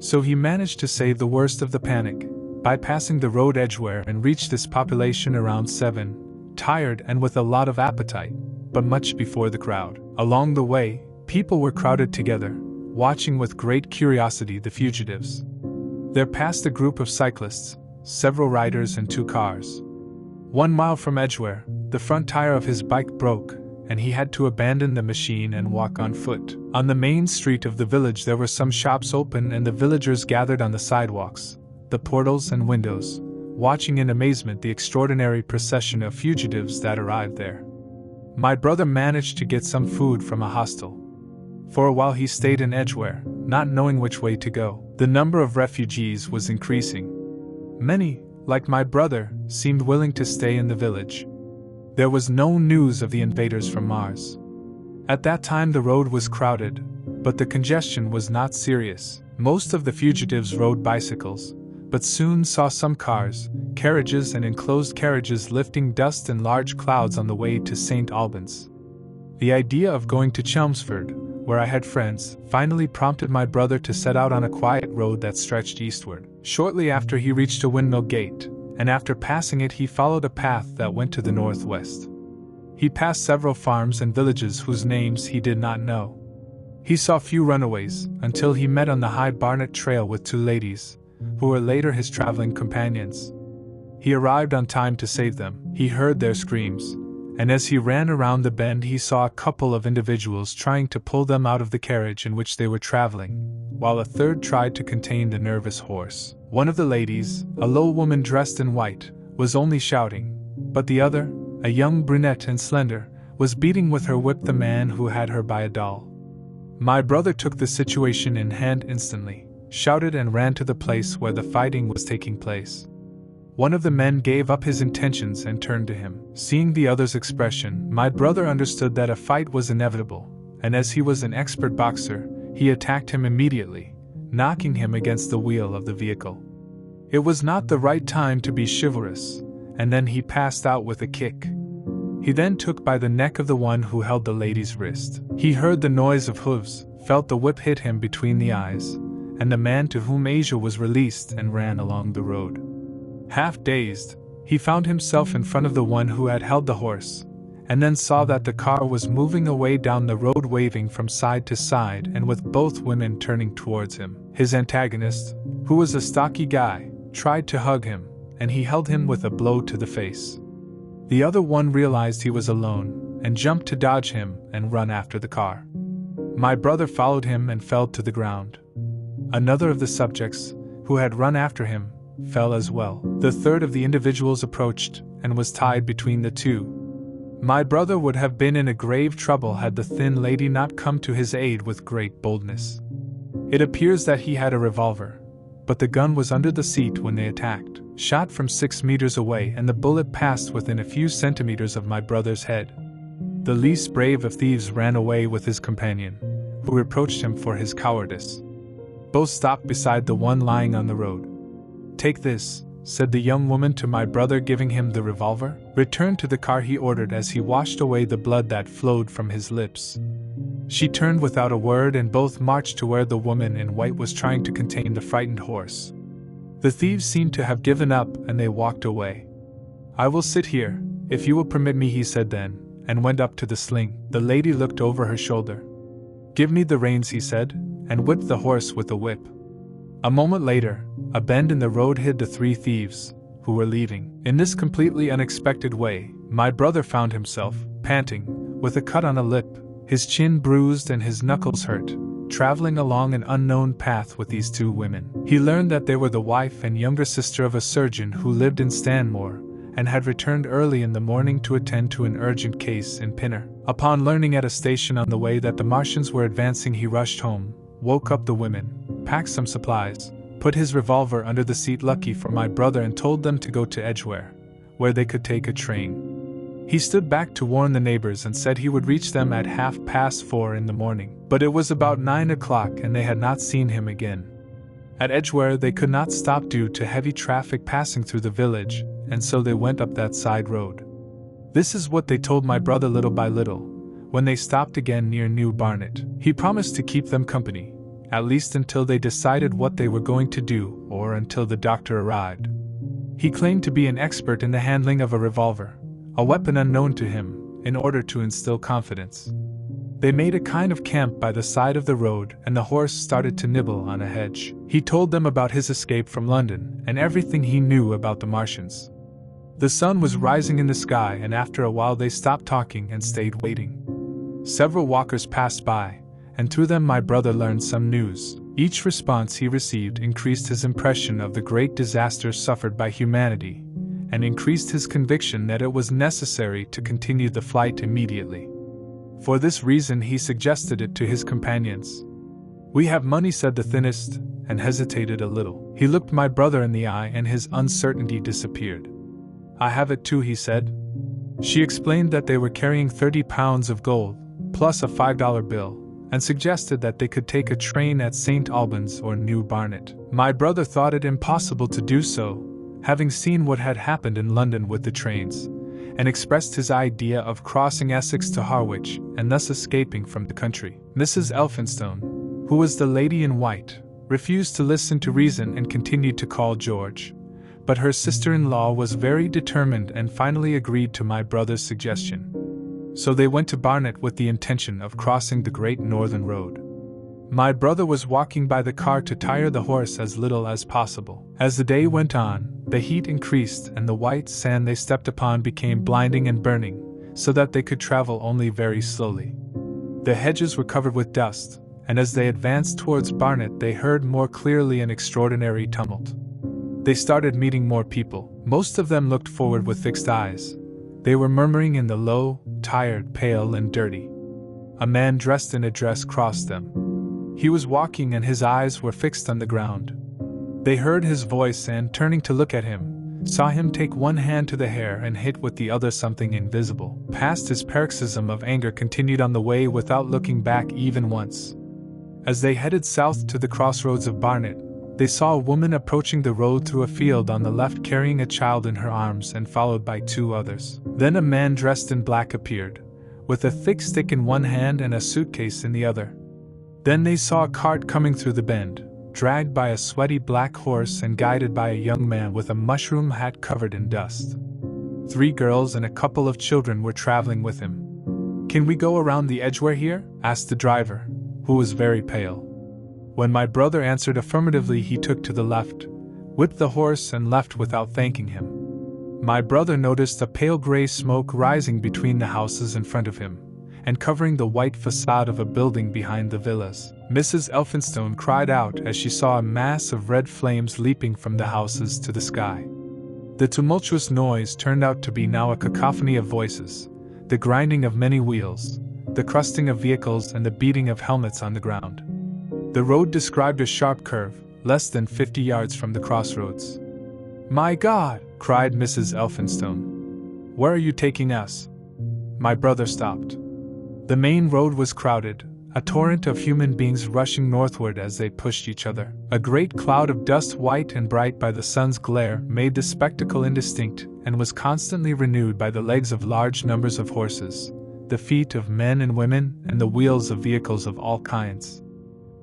So he managed to save the worst of the panic, bypassing the road Edgware, and reached this population around 7, tired and with a lot of appetite, but much before the crowd. Along the way, people were crowded together, watching with great curiosity the fugitives. There passed a group of cyclists, several riders and 2 cars. 1 mile from Edgware, the front tire of his bike broke, and he had to abandon the machine and walk on foot. On the main street of the village there were some shops open and the villagers gathered on the sidewalks, the portals and windows, watching in amazement the extraordinary procession of fugitives that arrived there. My brother managed to get some food from a hostel. For a while he stayed in Edgware, not knowing which way to go. The number of refugees was increasing. Many, like my brother, seemed willing to stay in the village. There was no news of the invaders from Mars. At that time the road was crowded, but the congestion was not serious. Most of the fugitives rode bicycles, but soon saw some cars, carriages and enclosed carriages lifting dust in large clouds on the way to St. Albans. The idea of going to Chelmsford, where I had friends, finally prompted my brother to set out on a quiet road that stretched eastward. Shortly after he reached a windmill gate, and after passing it he followed a path that went to the northwest. He passed several farms and villages whose names he did not know. He saw few runaways, until he met on the High Barnet Trail with 2 ladies, who were later his traveling companions. He arrived on time to save them. He heard their screams, and as he ran around the bend he saw a couple of individuals trying to pull them out of the carriage in which they were traveling, while a third tried to contain the nervous horse. One of the ladies, a low woman dressed in white, was only shouting, but the other, a young brunette and slender, was beating with her whip the man who had her by a doll. My brother took the situation in hand instantly, shouted and ran to the place where the fighting was taking place. One of the men gave up his intentions and turned to him. Seeing the other's expression, my brother understood that a fight was inevitable, and as he was an expert boxer, he attacked him immediately, knocking him against the wheel of the vehicle. It was not the right time to be chivalrous, and then he passed out with a kick. He then took by the neck of the one who held the lady's wrist. He heard the noise of hooves, felt the whip hit him between the eyes, and the man to whom Asia was released and ran along the road. Half dazed, he found himself in front of the one who had held the horse, and then saw that the car was moving away down the road waving from side to side and with both women turning towards him. His antagonist, who was a stocky guy, tried to hug him, and he held him with a blow to the face. The other one realized he was alone, and jumped to dodge him and run after the car. My brother followed him and fell to the ground. Another of the subjects, who had run after him, fell as well. The third of the individuals approached, and was tied between the 2. My brother would have been in a grave trouble had the thin lady not come to his aid with great boldness. It appears that he had a revolver, but the gun was under the seat when they attacked, shot from 6 meters away, and the bullet passed within a few centimeters of my brother's head. The least brave of thieves ran away with his companion, who reproached him for his cowardice. Both stopped beside the one lying on the road. "Take this," said the young woman to my brother, giving him the revolver. "Return to the car," he ordered as he washed away the blood that flowed from his lips. She turned without a word and both marched to where the woman in white was trying to contain the frightened horse. The thieves seemed to have given up and they walked away. "I will sit here, if you will permit me," he said then, and went up to the sling. The lady looked over her shoulder. "Give me the reins," he said, and whipped the horse with the whip. A moment later, a bend in the road hid the 3 thieves, who were leaving. In this completely unexpected way, my brother found himself, panting, with a cut on a lip, his chin bruised and his knuckles hurt, traveling along an unknown path with these 2 women. He learned that they were the wife and younger sister of a surgeon who lived in Stanmore, and had returned early in the morning to attend to an urgent case in Pinner. Upon learning at a station on the way that the Martians were advancing, he rushed home, woke up the women, packed some supplies, put his revolver under the seat, lucky for my brother, and told them to go to Edgware, where they could take a train. He stood back to warn the neighbors and said he would reach them at 4:30 in the morning. But it was about 9 o'clock and they had not seen him again. At Edgware they could not stop due to heavy traffic passing through the village, and so they went up that side road. This is what they told my brother little by little, when they stopped again near New Barnet. He promised to keep them company, at least until they decided what they were going to do, or until the doctor arrived. He claimed to be an expert in the handling of a revolver, a weapon unknown to him, in order to instill confidence. They made a kind of camp by the side of the road, and the horse started to nibble on a hedge. He told them about his escape from London and everything he knew about the Martians. The sun was rising in the sky, and after a while they stopped talking and stayed waiting. Several walkers passed by, and through them my brother learned some news. Each response he received increased his impression of the great disasters suffered by humanity, and increased his conviction that it was necessary to continue the flight immediately. For this reason he suggested it to his companions. "We have money," said the thinnest, and hesitated a little. He looked my brother in the eye and his uncertainty disappeared. "I have it too," he said. She explained that they were carrying 30 pounds of gold, plus a $5 bill, and suggested that they could take a train at St. Albans or New Barnet. My brother thought it impossible to do so, having seen what had happened in London with the trains, and expressed his idea of crossing Essex to Harwich and thus escaping from the country. Mrs. Elphinstone, who was the lady in white, refused to listen to reason and continued to call George, but her sister-in-law was very determined and finally agreed to my brother's suggestion. So they went to Barnet with the intention of crossing the Great Northern Road. My brother was walking by the car to tire the horse as little as possible. As the day went on, the heat increased and the white sand they stepped upon became blinding and burning, so that they could travel only very slowly. The hedges were covered with dust, and as they advanced towards Barnet they heard more clearly an extraordinary tumult. They started meeting more people. Most of them looked forward with fixed eyes. They were murmuring in the low, tired, pale and dirty. A man dressed in a dress crossed them. He was walking and his eyes were fixed on the ground. They heard his voice and, turning to look at him, saw him take one hand to the hair and hit with the other something invisible. Past his paroxysm of anger continued on the way without looking back even once. As they headed south to the crossroads of Barnet, they saw a woman approaching the road through a field on the left carrying a child in her arms and followed by 2 others. Then a man dressed in black appeared, with a thick stick in one hand and a suitcase in the other. Then they saw a cart coming through the bend, dragged by a sweaty black horse and guided by a young man with a mushroom hat covered in dust. 3 girls and a couple of children were traveling with him. "Can we go around the Edgware here?" asked the driver, who was very pale. When my brother answered affirmatively, he took to the left, whipped the horse and left without thanking him. My brother noticed a pale gray smoke rising between the houses in front of him, and covering the white facade of a building behind the villas. Mrs. Elphinstone cried out as she saw a mass of red flames leaping from the houses to the sky. The tumultuous noise turned out to be now a cacophony of voices, the grinding of many wheels, the crusting of vehicles and the beating of helmets on the ground. The road described a sharp curve, less than 50 yards from the crossroads. "My God!" cried Mrs. Elphinstone. "Where are you taking us?" My brother stopped. The main road was crowded, a torrent of human beings rushing northward as they pushed each other. A great cloud of dust, white and bright by the sun's glare, made the spectacle indistinct and was constantly renewed by the legs of large numbers of horses, the feet of men and women, and the wheels of vehicles of all kinds.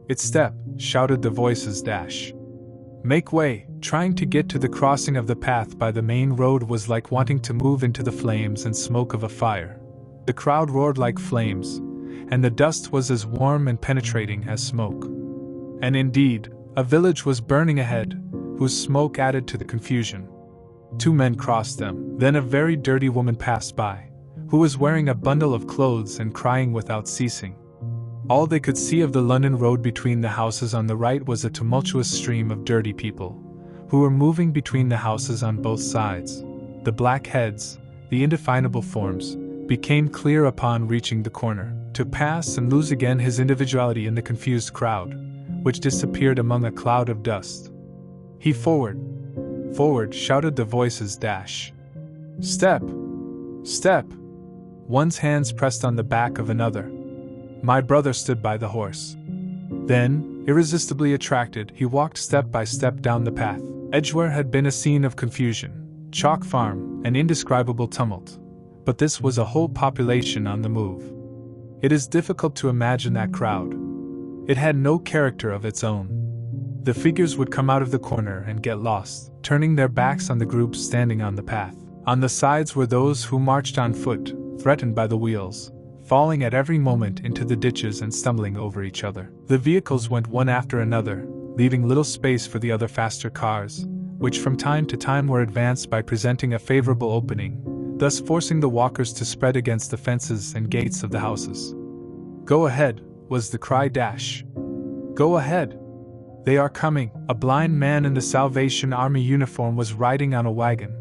"It's step!" shouted the voices. "Make way!" Trying to get to the crossing of the path by the main road was like wanting to move into the flames and smoke of a fire. The crowd roared like flames, and the dust was as warm and penetrating as smoke. And indeed, a village was burning ahead, whose smoke added to the confusion. 2 men crossed them. Then a very dirty woman passed by, who was wearing a bundle of clothes and crying without ceasing. All they could see of the London road between the houses on the right was a tumultuous stream of dirty people, who were moving between the houses on both sides. The black heads, the indefinable forms, became clear upon reaching the corner, to pass and lose again his individuality in the confused crowd, which disappeared among a cloud of dust. "He forward! Forward!" shouted the voices. "Step! Step!" One's hands pressed on the back of another. My brother stood by the horse. Then, irresistibly attracted, he walked step by step down the path. Edgware had been a scene of confusion, Chalk Farm, an indescribable tumult. But this was a whole population on the move. It is difficult to imagine that crowd. It had no character of its own. The figures would come out of the corner and get lost, turning their backs on the groups standing on the path. On the sides were those who marched on foot, threatened by the wheels, falling at every moment into the ditches and stumbling over each other. The vehicles went one after another, leaving little space for the other faster cars, which from time to time were advanced by presenting a favorable opening, thus forcing the walkers to spread against the fences and gates of the houses. "Go ahead," was the cry. "Go ahead! They are coming!" A blind man in the Salvation Army uniform was riding on a wagon.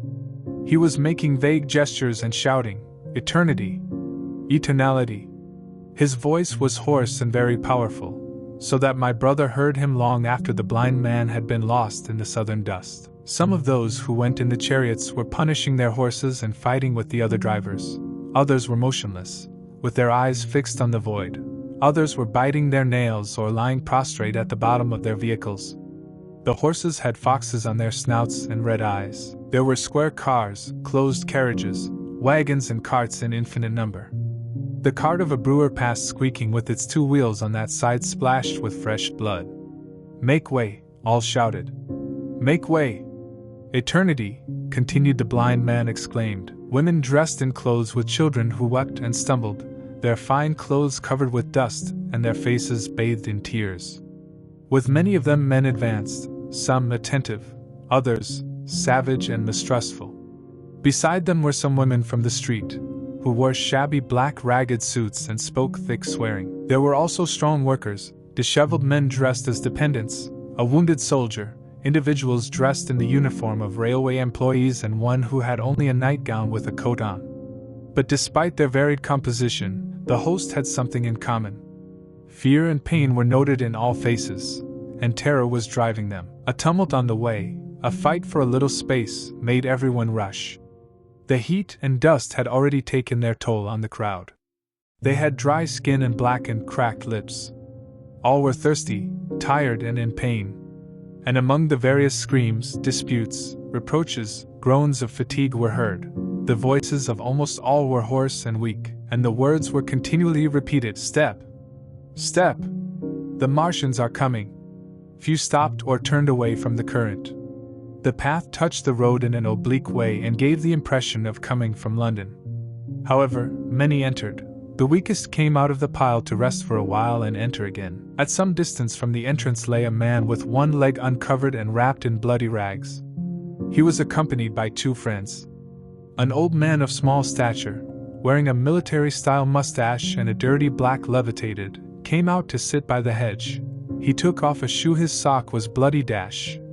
He was making vague gestures and shouting, "Eternity! Eternality!" His voice was hoarse and very powerful, so that my brother heard him long after the blind man had been lost in the southern dust. Some of those who went in the chariots were punishing their horses and fighting with the other drivers. Others were motionless, with their eyes fixed on the void. Others were biting their nails or lying prostrate at the bottom of their vehicles. The horses had foxes on their snouts and red eyes. There were square cars, closed carriages, wagons and carts in infinite number. The cart of a brewer passed squeaking with its two wheels on that side splashed with fresh blood. "Make way!" all shouted. "Make way!" "Eternity!" continued the blind man exclaimed. Women dressed in clothes with children who wept and stumbled, their fine clothes covered with dust and their faces bathed in tears. With many of them men advanced, some attentive, others savage and mistrustful. Beside them were some women from the street, who wore shabby black ragged suits and spoke thick swearing. There were also strong workers, disheveled men dressed as dependents, a wounded soldier, individuals dressed in the uniform of railway employees and one who had only a nightgown with a coat on. But despite their varied composition, the host had something in common. Fear and pain were noted in all faces, and terror was driving them. A tumult on the way, a fight for a little space, made everyone rush. The heat and dust had already taken their toll on the crowd. They had dry skin and black and cracked lips. All were thirsty, tired and in pain. And among the various screams, disputes, reproaches, groans of fatigue were heard. The voices of almost all were hoarse and weak, and the words were continually repeated, "Step! Step! The Martians are coming!" Few stopped or turned away from the current. The path touched the road in an oblique way and gave the impression of coming from London. However, many entered. The weakest came out of the pile to rest for a while and enter again. At some distance from the entrance lay a man with one leg uncovered and wrapped in bloody rags. He was accompanied by two friends. An old man of small stature, wearing a military-style mustache and a dirty black levitated, came out to sit by the hedge. He took off a shoe, his sock was bloody,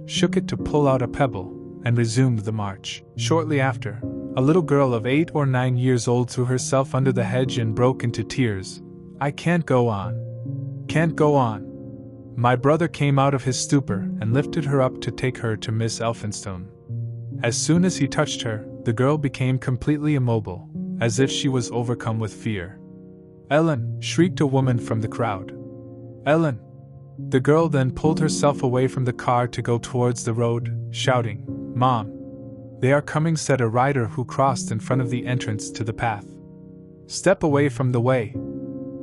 shook it to pull out a pebble, and resumed the march. Shortly after, a little girl of 8 or 9 years old threw herself under the hedge and broke into tears. "I can't go on. Can't go on." My brother came out of his stupor and lifted her up to take her to Miss Elphinstone. As soon as he touched her, the girl became completely immobile, as if she was overcome with fear. "Ellen!" shrieked a woman from the crowd. "Ellen!" The girl then pulled herself away from the car to go towards the road, shouting, "Mom! They are coming," said a rider who crossed in front of the entrance to the path. "Step away from the way!"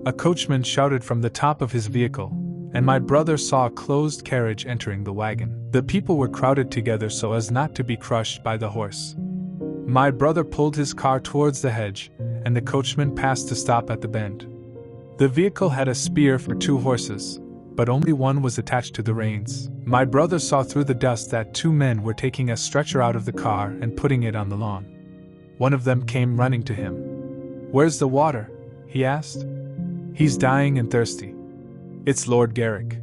A coachman shouted from the top of his vehicle, and my brother saw a closed carriage entering the wagon. The people were crowded together so as not to be crushed by the horse. My brother pulled his car towards the hedge, and the coachman passed to stop at the bend. The vehicle had a spear for 2 horses, but only one was attached to the reins. My brother saw through the dust that 2 men were taking a stretcher out of the car and putting it on the lawn. One of them came running to him. "Where's the water?" he asked. "He's dying and thirsty." "It's Lord Garrick."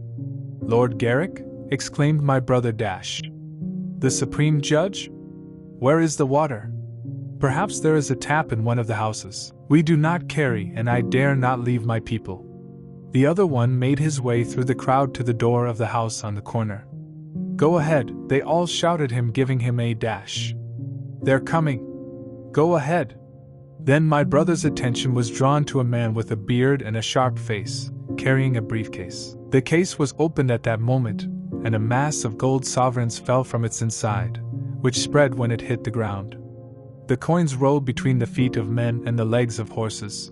"Lord Garrick?" exclaimed my brother. "The Supreme Judge? Where is the water?" "Perhaps there is a tap in one of the houses. We do not carry, and I dare not leave my people." The other one made his way through the crowd to the door of the house on the corner. "Go ahead," they all shouted him, giving him a dash. "They're coming. Go ahead." Then my brother's attention was drawn to a man with a beard and a sharp face, carrying a briefcase. The case was opened at that moment, and a mass of gold sovereigns fell from its inside, which spread when it hit the ground. The coins rolled between the feet of men and the legs of horses.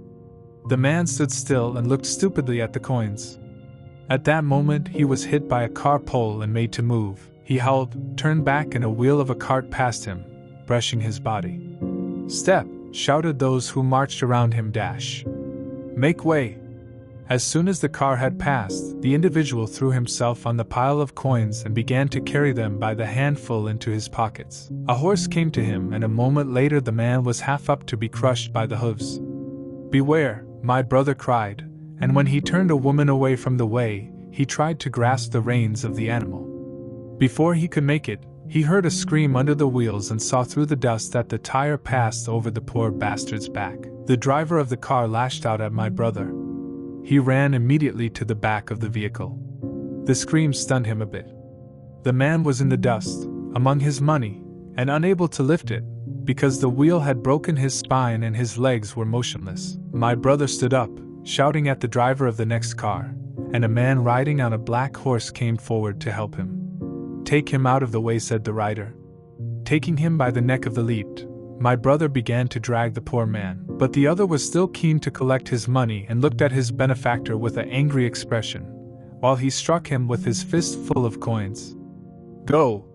The man stood still and looked stupidly at the coins. At that moment he was hit by a car pole and made to move. He howled, turned back, and a wheel of a cart passed him, brushing his body. "Step!" shouted those who marched around him. Make way! As soon as the car had passed, the individual threw himself on the pile of coins and began to carry them by the handful into his pockets. A horse came to him, and a moment later the man was half up to be crushed by the hooves. Beware, my brother cried, and when he turned a woman away from the way, he tried to grasp the reins of the animal. Before he could make it, he heard a scream under the wheels and saw through the dust that the tire passed over the poor bastard's back. The driver of the car lashed out at my brother. He ran immediately to the back of the vehicle. The scream stunned him a bit. The man was in the dust, among his money, and unable to lift it, because the wheel had broken his spine and his legs were motionless. My brother stood up, shouting at the driver of the next car, and a man riding on a black horse came forward to help him. Take him out of the way, said the rider. Taking him by the neck of the lead, my brother began to drag the poor man, but the other was still keen to collect his money and looked at his benefactor with an angry expression, while he struck him with his fist full of coins. Go!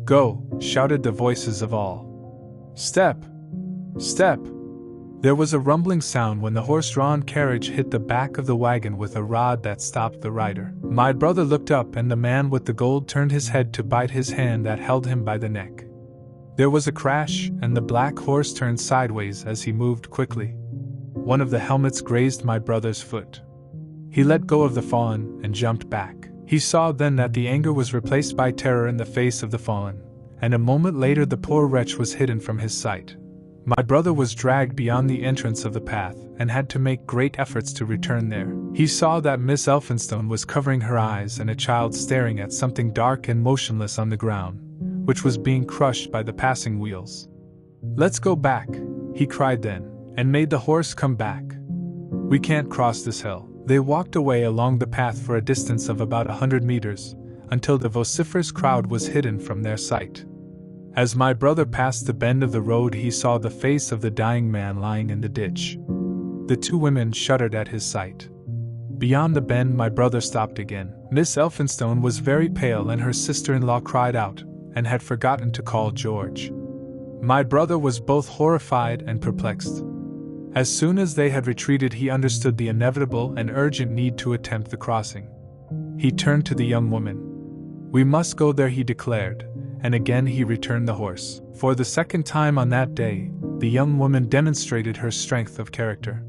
Go! Shouted the voices of all. Step! Step! There was a rumbling sound when the horse-drawn carriage hit the back of the wagon with a rod that stopped the rider. My brother looked up, and the man with the gold turned his head to bite his hand that held him by the neck. There was a crash, and the black horse turned sideways as he moved quickly. One of the helmets grazed my brother's foot. He let go of the fallen and jumped back. He saw then that the anger was replaced by terror in the face of the fallen, and a moment later the poor wretch was hidden from his sight. My brother was dragged beyond the entrance of the path and had to make great efforts to return there. He saw that Miss Elphinstone was covering her eyes and a child staring at something dark and motionless on the ground, which was being crushed by the passing wheels. Let's go back, he cried then, and made the horse come back. We can't cross this hill. They walked away along the path for a distance of about 100 meters, until the vociferous crowd was hidden from their sight. As my brother passed the bend of the road, he saw the face of the dying man lying in the ditch. The two women shuddered at his sight. Beyond the bend, my brother stopped again. Miss Elphinstone was very pale, and her sister-in-law cried out, and had forgotten to call George. My brother was both horrified and perplexed. As soon as they had retreated, he understood the inevitable and urgent need to attempt the crossing. He turned to the young woman. We must go there, he declared, and again he returned the horse. For the second time on that day, the young woman demonstrated her strength of character.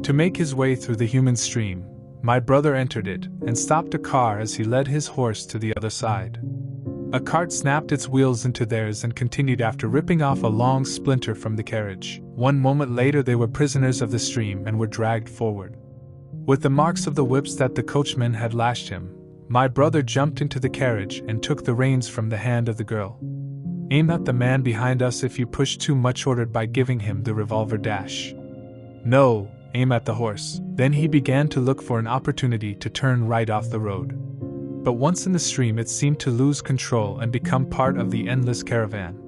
To make his way through the human stream, my brother entered it and stopped a car as he led his horse to the other side. A cart snapped its wheels into theirs and continued after ripping off a long splinter from the carriage. One moment later they were prisoners of the stream and were dragged forward. With the marks of the whips that the coachman had lashed him, my brother jumped into the carriage and took the reins from the hand of the girl. Aim at the man behind us if you push too much, ordered by giving him the revolver. No, aim at the horse. Then he began to look for an opportunity to turn right off the road. But once in the stream it seemed to lose control and become part of the endless caravan.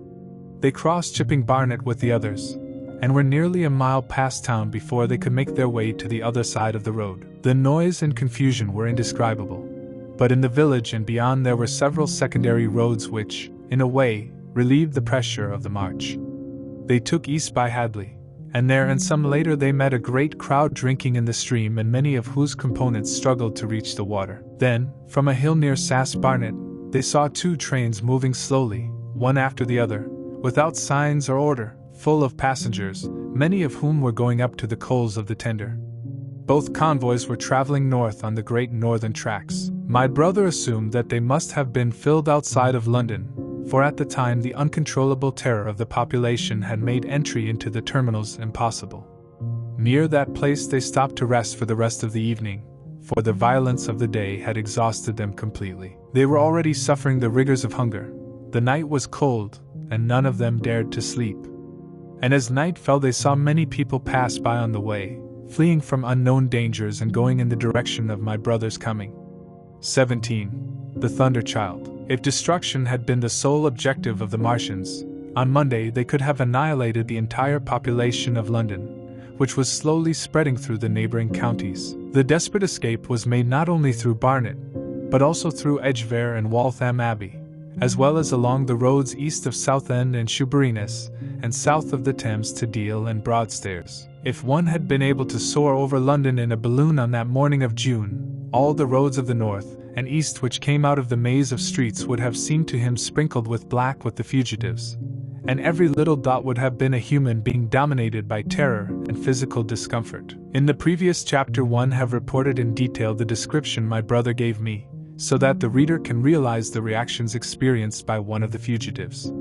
They crossed Chipping Barnet with the others, and were nearly a mile past town before they could make their way to the other side of the road. The noise and confusion were indescribable, but in the village and beyond there were several secondary roads which, in a way, relieved the pressure of the march. They took east by Hadley, and there and some later they met a great crowd drinking in the stream, and many of whose components struggled to reach the water. Then, from a hill near Sass Barnet, they saw two trains moving slowly, one after the other, without signs or order, full of passengers, many of whom were going up to the coals of the tender. Both convoys were traveling north on the Great Northern tracks. My brother assumed that they must have been filled outside of London, for at the time the uncontrollable terror of the population had made entry into the terminals impossible. Near that place they stopped to rest for the rest of the evening, for the violence of the day had exhausted them completely. They were already suffering the rigors of hunger. The night was cold, and none of them dared to sleep. And as night fell they saw many people pass by on the way, fleeing from unknown dangers and going in the direction of my brother's coming. 17. The Thunder Child. If destruction had been the sole objective of the Martians, on Monday they could have annihilated the entire population of London, which was slowly spreading through the neighboring counties. The desperate escape was made not only through Barnet, but also through Edgware and Waltham Abbey, as well as along the roads east of Southend and Shoeburyness, and south of the Thames to Deal and Broadstairs. If one had been able to soar over London in a balloon on that morning of June, all the roads of the north and east which came out of the maze of streets would have seemed to him sprinkled with black with the fugitives, and every little dot would have been a human being dominated by terror and physical discomfort. In the previous chapter, one have reported in detail the description my brother gave me, so that the reader can realize the reactions experienced by one of the fugitives.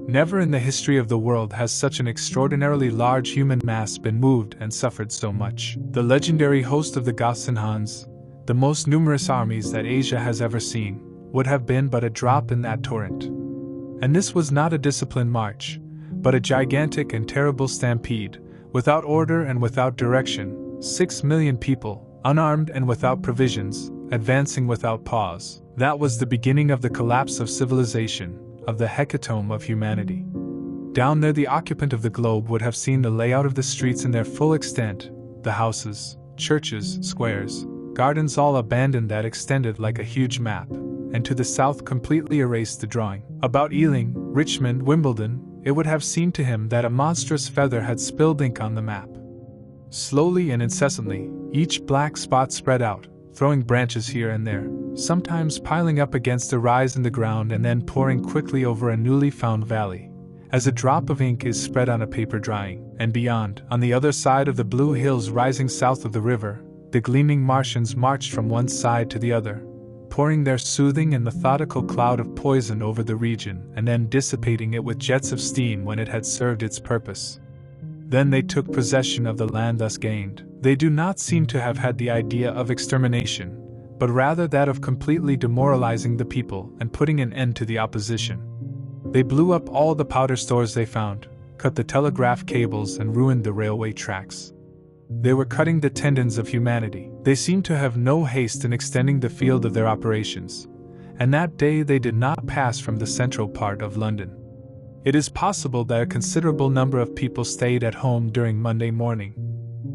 Never in the history of the world has such an extraordinarily large human mass been moved and suffered so much. The legendary host of the Goths and Huns, the most numerous armies that Asia has ever seen, would have been but a drop in that torrent. And this was not a disciplined march, but a gigantic and terrible stampede, without order and without direction, 6 million people, unarmed and without provisions, advancing without pause. That was the beginning of the collapse of civilization, of the hecatomb of humanity. Down there the occupant of the globe would have seen the layout of the streets in their full extent, the houses, churches, squares, gardens all abandoned that extended like a huge map, and to the south completely erased the drawing. About Ealing, Richmond, Wimbledon, it would have seemed to him that a monstrous feather had spilled ink on the map. Slowly and incessantly, each black spot spread out, throwing branches here and there, sometimes piling up against a rise in the ground and then pouring quickly over a newly found valley, as a drop of ink is spread on a paper drying. And beyond, on the other side of the blue hills rising south of the river, the gleaming Martians marched from one side to the other, pouring their soothing and methodical cloud of poison over the region and then dissipating it with jets of steam when it had served its purpose. Then they took possession of the land thus gained. They do not seem to have had the idea of extermination, but rather that of completely demoralizing the people and putting an end to the opposition. They blew up all the powder stores they found, cut the telegraph cables and ruined the railway tracks. They were cutting the tendons of humanity. They seemed to have no haste in extending the field of their operations, and that day they did not pass from the central part of London. It is possible that a considerable number of people stayed at home during Monday morning.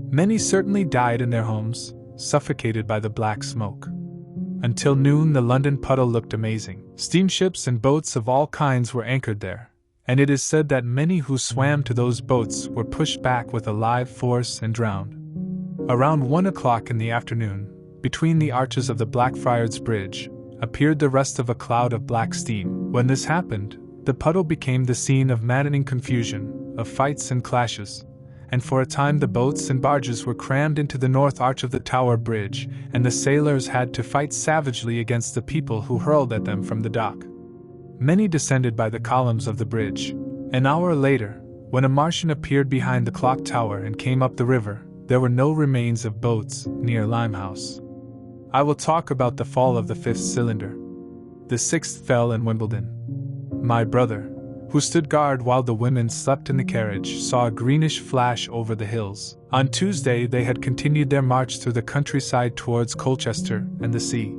Many certainly died in their homes, suffocated by the black smoke. Until noon the London puddle looked amazing. Steamships and boats of all kinds were anchored there, and it is said that many who swam to those boats were pushed back with a live force and drowned. Around 1 o'clock in the afternoon, between the arches of the Blackfriars Bridge, appeared the rest of a cloud of black steam. When this happened, the puddle became the scene of maddening confusion, of fights and clashes, and for a time the boats and barges were crammed into the north arch of the Tower Bridge, and the sailors had to fight savagely against the people who hurled at them from the dock. Many descended by the columns of the bridge. An hour later, when a Martian appeared behind the clock tower and came up the river, there were no remains of boats near Limehouse. I will talk about the fall of the fifth cylinder. The sixth fell in Wimbledon. My brother, who stood guard while the women slept in the carriage, saw a greenish flash over the hills. On Tuesday they had continued their march through the countryside towards Colchester and the sea.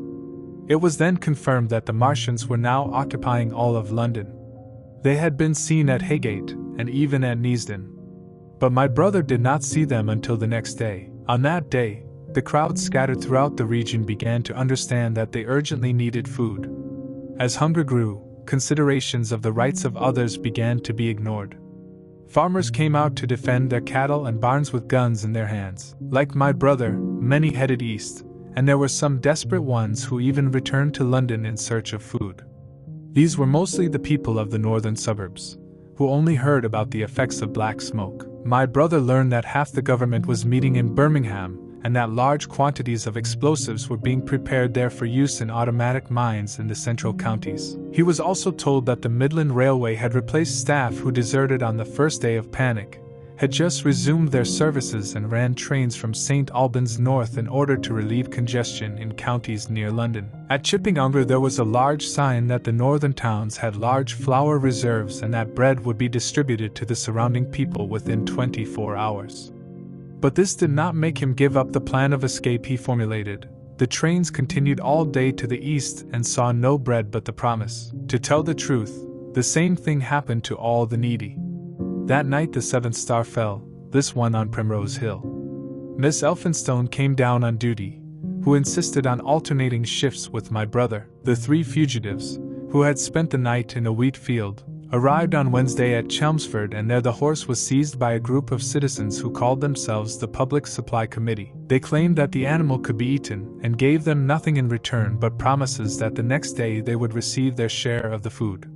It was then confirmed that the Martians were now occupying all of London. They had been seen at Highgate and even at Neasden. But my brother did not see them until the next day. On that day, the crowds scattered throughout the region began to understand that they urgently needed food. As hunger grew, considerations of the rights of others began to be ignored. Farmers came out to defend their cattle and barns with guns in their hands. Like my brother, many headed east, and there were some desperate ones who even returned to London in search of food. These were mostly the people of the northern suburbs, who only heard about the effects of black smoke. My brother learned that half the government was meeting in Birmingham, and that large quantities of explosives were being prepared there for use in automatic mines in the central counties. He was also told that the Midland Railway had replaced staff who deserted on the first day of panic, had just resumed their services and ran trains from St. Albans north in order to relieve congestion in counties near London. At Chipping Umber there was a large sign that the northern towns had large flour reserves and that bread would be distributed to the surrounding people within 24 hours. But this did not make him give up the plan of escape he formulated. The trains continued all day to the east and saw no bread but the promise. To tell the truth, the same thing happened to all the needy. That night the seventh star fell, this one on Primrose Hill. Miss Elphinstone came down on duty, who insisted on alternating shifts with my brother. The three fugitives, who had spent the night in a wheat field, arrived on Wednesday at Chelmsford, and there the horse was seized by a group of citizens who called themselves the Public Supply Committee. They claimed that the animal could be eaten and gave them nothing in return but promises that the next day they would receive their share of the food.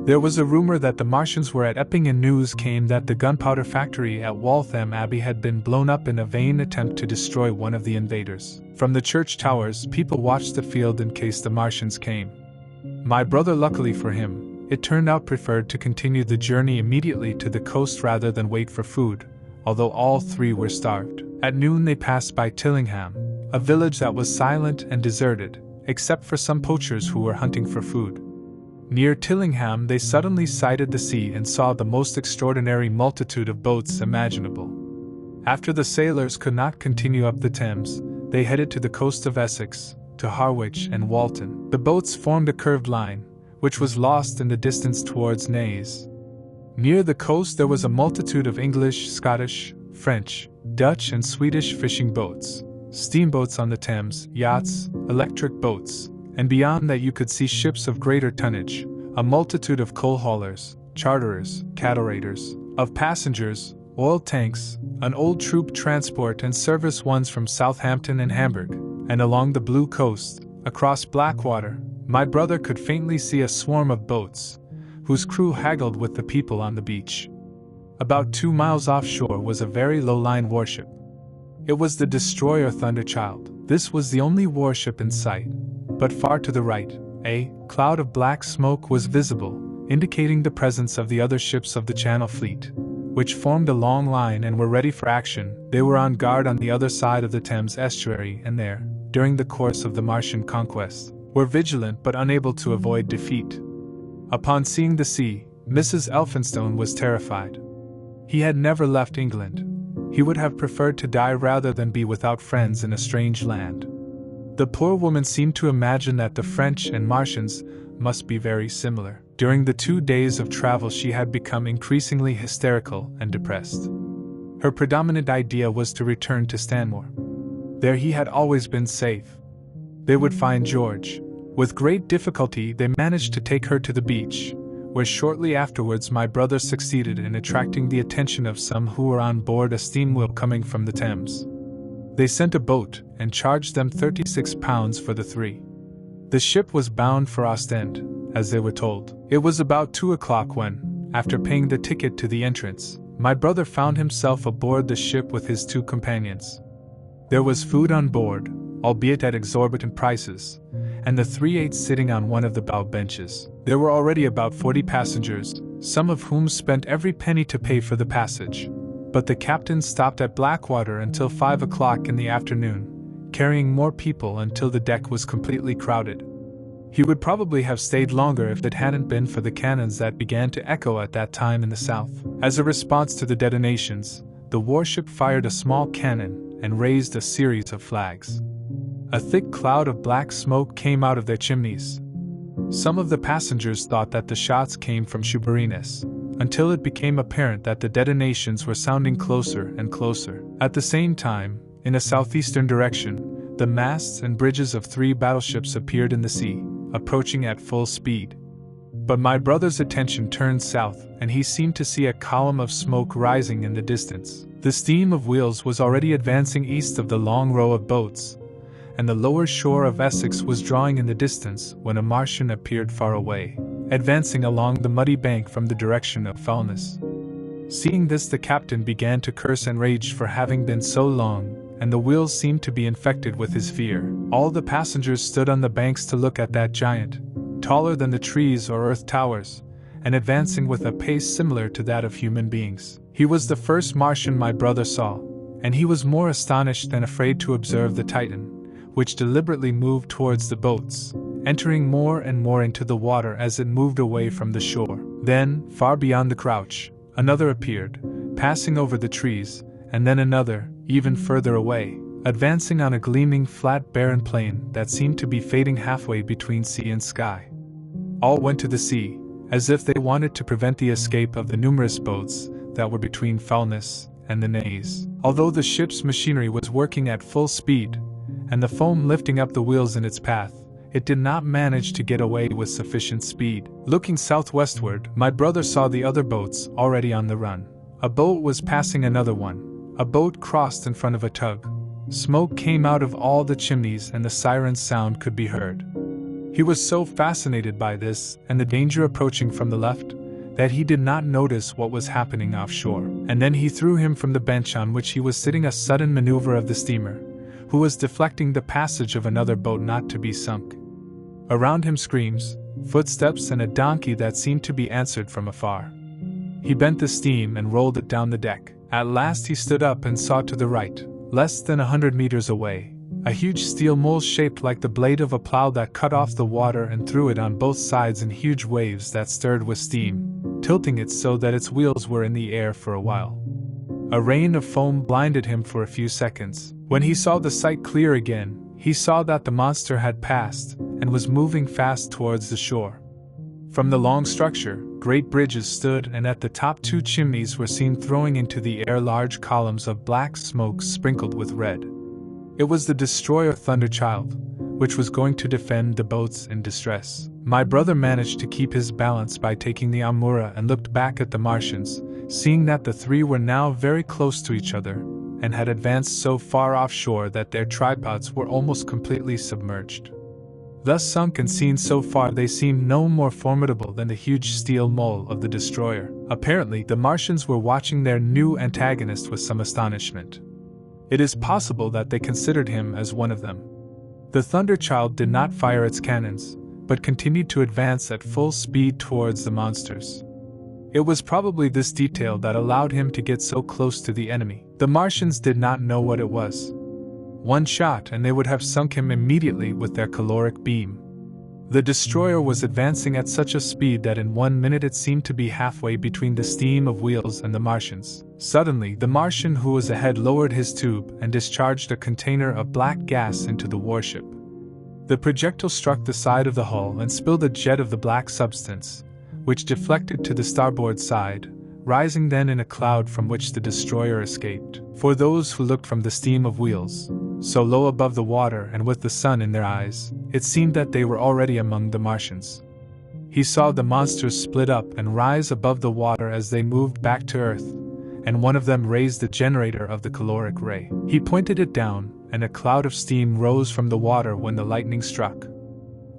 There was a rumor that the Martians were at Epping, and news came that the gunpowder factory at Waltham Abbey had been blown up in a vain attempt to destroy one of the invaders. From the church towers, people watched the field in case the Martians came. My brother, luckily for him, it turned out, preferred to continue the journey immediately to the coast rather than wait for food, although all three were starved. At noon they passed by Tillingham, a village that was silent and deserted, except for some poachers who were hunting for food. Near Tillingham they suddenly sighted the sea and saw the most extraordinary multitude of boats imaginable. After the sailors could not continue up the Thames, they headed to the coast of Essex, to Harwich and Walton. The boats formed a curved line, which was lost in the distance towards Naas. Near the coast there was a multitude of English, Scottish, French, Dutch and Swedish fishing boats, steamboats on the Thames, yachts, electric boats, and beyond that you could see ships of greater tonnage, a multitude of coal haulers, charterers, cattle raiders, of passengers, oil tanks, an old troop transport and service ones from Southampton and Hamburg, and along the Blue Coast, across Blackwater, my brother could faintly see a swarm of boats, whose crew haggled with the people on the beach. About 2 miles offshore was a very low-lying warship. It was the destroyer Thunderchild. This was the only warship in sight, but far to the right, a cloud of black smoke was visible, indicating the presence of the other ships of the Channel Fleet, which formed a long line and were ready for action. They were on guard on the other side of the Thames estuary, and there, during the course of the Martian conquest, were vigilant but unable to avoid defeat. Upon seeing the sea, Mrs. Elphinstone was terrified. He had never left England. He would have preferred to die rather than be without friends in a strange land. The poor woman seemed to imagine that the French and Martians must be very similar. During the 2 days of travel she had become increasingly hysterical and depressed. Her predominant idea was to return to Stanmore. There he had always been safe. They would find George. With great difficulty they managed to take her to the beach, where shortly afterwards my brother succeeded in attracting the attention of some who were on board a steam wheel coming from the Thames. They sent a boat and charged them £36 for the three. The ship was bound for Ostend, as they were told. It was about 2 o'clock when, after paying the ticket to the entrance, my brother found himself aboard the ship with his 2 companions. There was food on board, albeit at exorbitant prices, and the 3 sitting on one of the bow benches. There were already about 40 passengers, some of whom spent every penny to pay for the passage. But the captain stopped at Blackwater until 5 o'clock in the afternoon, carrying more people until the deck was completely crowded. He would probably have stayed longer if it hadn't been for the cannons that began to echo at that time in the south. As a response to the detonations, the warship fired a small cannon and raised a series of flags. A thick cloud of black smoke came out of their chimneys. Some of the passengers thought that the shots came from Shoeburyness, until it became apparent that the detonations were sounding closer and closer. At the same time, in a southeastern direction, the masts and bridges of 3 battleships appeared in the sea, approaching at full speed. But my brother's attention turned south, and he seemed to see a column of smoke rising in the distance. The steam of wheels was already advancing east of the long row of boats, and the lower shore of Essex was drawing in the distance when a Martian appeared far away, advancing along the muddy bank from the direction of Foulness. Seeing this, the captain began to curse and rage for having been so long, and the wheels seemed to be infected with his fear. All the passengers stood on the banks to look at that giant, taller than the trees or earth towers, and advancing with a pace similar to that of human beings. He was the first Martian my brother saw, and he was more astonished than afraid to observe the Titan, which deliberately moved towards the boats, entering more and more into the water as it moved away from the shore. Then, far beyond the crouch, another appeared, passing over the trees, and then another, even further away, advancing on a gleaming flat barren plain that seemed to be fading halfway between sea and sky. All went to the sea, as if they wanted to prevent the escape of the numerous boats that were between Foulness and the Naas. Although the ship's machinery was working at full speed, and the foam lifting up the wheels in its path, it did not manage to get away with sufficient speed. Looking southwestward, my brother saw the other boats already on the run. A boat was passing another one. A boat crossed in front of a tug. Smoke came out of all the chimneys and the siren's sound could be heard. He was so fascinated by this and the danger approaching from the left that he did not notice what was happening offshore. And then he threw him from the bench on which he was sitting, a sudden maneuver of the steamer, who was deflecting the passage of another boat not to be sunk. Around him screams, footsteps, and a donkey that seemed to be answered from afar. He bent the steam and rolled it down the deck. At last he stood up and saw to the right, less than 100 meters away, a huge steel mole shaped like the blade of a plow that cut off the water and threw it on both sides in huge waves that stirred with steam, tilting it so that its wheels were in the air for a while. A rain of foam blinded him for a few seconds. When he saw the sight clear again, he saw that the monster had passed and was moving fast towards the shore. From the long structure, great bridges stood, and at the top 2 chimneys were seen throwing into the air large columns of black smoke sprinkled with red. It was the destroyer Thunderchild, which was going to defend the boats in distress. My brother managed to keep his balance by taking the Amura and looked back at the Martians, seeing that the 3 were now very close to each other and had advanced so far offshore that their tripods were almost completely submerged. Thus sunk and seen so far, they seemed no more formidable than the huge steel mole of the destroyer. Apparently, the Martians were watching their new antagonist with some astonishment. It is possible that they considered him as one of them. The Thunderchild did not fire its cannons, but continued to advance at full speed towards the monsters. It was probably this detail that allowed him to get so close to the enemy. The Martians did not know what it was. One shot and they would have sunk him immediately with their caloric beam. The destroyer was advancing at such a speed that in 1 minute it seemed to be halfway between the steam of wheels and the Martians. Suddenly, the Martian who was ahead lowered his tube and discharged a container of black gas into the warship. The projectile struck the side of the hull and spilled a jet of the black substance, which deflected to the starboard side, rising then in a cloud from which the destroyer escaped. For those who looked from the steam of wheels, so low above the water and with the sun in their eyes, it seemed that they were already among the Martians. He saw the monsters split up and rise above the water as they moved back to Earth, and one of them raised the generator of the caloric ray. He pointed it down, and a cloud of steam rose from the water when the lightning struck.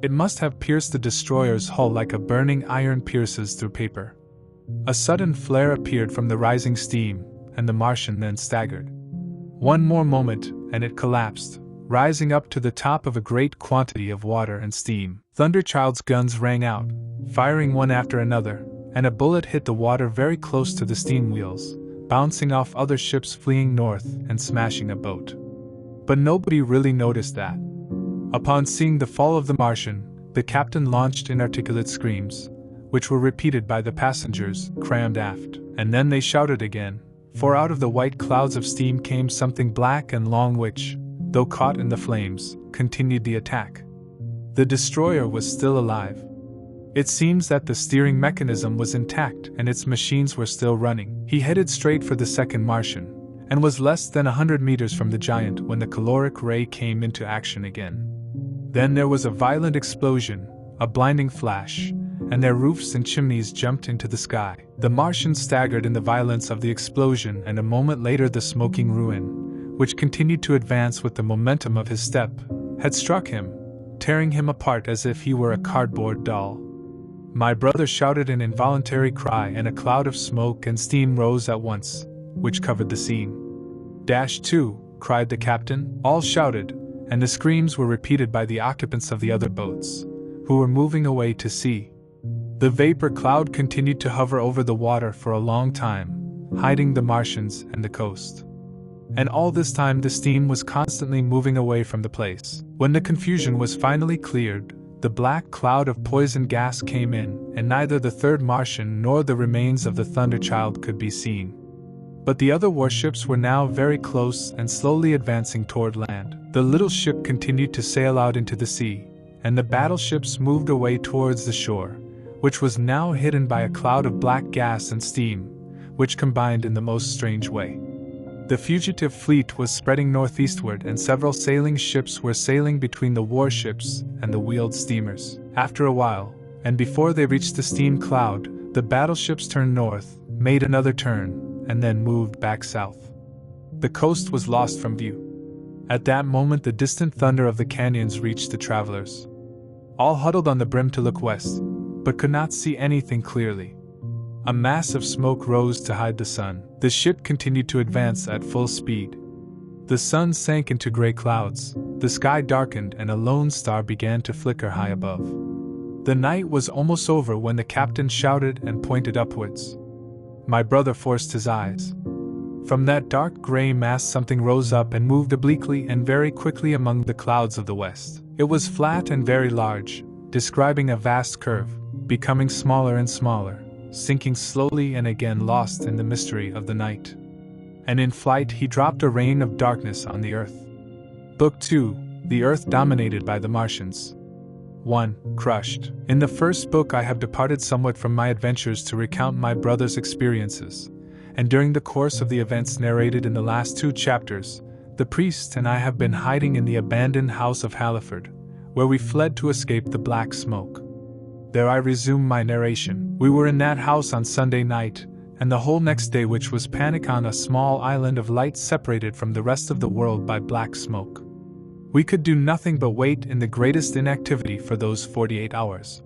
It must have pierced the destroyer's hull like a burning iron pierces through paper. A sudden flare appeared from the rising steam, and the Martian then staggered. One more moment, and it collapsed, rising up to the top of a great quantity of water and steam. Thunderchild's guns rang out, firing one after another, and a bullet hit the water very close to the steam wheels, bouncing off other ships fleeing north and smashing a boat. But nobody really noticed that. Upon seeing the fall of the Martian, the captain launched inarticulate screams, which were repeated by the passengers, crammed aft. And then they shouted again, for out of the white clouds of steam came something black and long which, though caught in the flames, continued the attack. The destroyer was still alive. It seems that the steering mechanism was intact and its machines were still running. He headed straight for the second Martian, and was less than 100 meters from the giant when the caloric ray came into action again. Then there was a violent explosion, a blinding flash, and their roofs and chimneys jumped into the sky. The Martian staggered in the violence of the explosion, and a moment later the smoking ruin, which continued to advance with the momentum of his step, had struck him, tearing him apart as if he were a cardboard doll. My brother shouted an involuntary cry, and a cloud of smoke and steam rose at once, which covered the scene. "2!" cried the captain. All shouted, and the screams were repeated by the occupants of the other boats, who were moving away to sea. The vapor cloud continued to hover over the water for a long time, hiding the Martians and the coast. And all this time the steam was constantly moving away from the place. When the confusion was finally cleared, the black cloud of poison gas came in, and neither the third Martian nor the remains of the Thunderchild could be seen. But the other warships were now very close and slowly advancing toward land. The little ship continued to sail out into the sea, and the battleships moved away towards the shore, which was now hidden by a cloud of black gas and steam, which combined in the most strange way. The fugitive fleet was spreading northeastward, and several sailing ships were sailing between the warships and the wheeled steamers. After a while, and before they reached the steam cloud, the battleships turned north, made another turn, and then moved back south. The coast was lost from view. At that moment, the distant thunder of the canyons reached the travelers. All huddled on the brim to look west, but could not see anything clearly. A mass of smoke rose to hide the sun. The ship continued to advance at full speed. The sun sank into gray clouds, the sky darkened, and a lone star began to flicker high above. The night was almost over when the captain shouted and pointed upwards. My brother forced his eyes. From that dark gray mass something rose up and moved obliquely and very quickly among the clouds of the west. It was flat and very large, describing a vast curve, becoming smaller and smaller, sinking slowly and again lost in the mystery of the night. And in flight he dropped a rain of darkness on the earth. Book 2, The Earth Dominated by the Martians. 1. Crushed. In the first book I have departed somewhat from my adventures to recount my brother's experiences, and during the course of the events narrated in the last 2 chapters, the priest and I have been hiding in the abandoned house of Halliford, where we fled to escape the black smoke. There I resume my narration. We were in that house on Sunday night, and the whole next day, which was panic on a small island of light separated from the rest of the world by black smoke. We could do nothing but wait in the greatest inactivity for those 48 hours.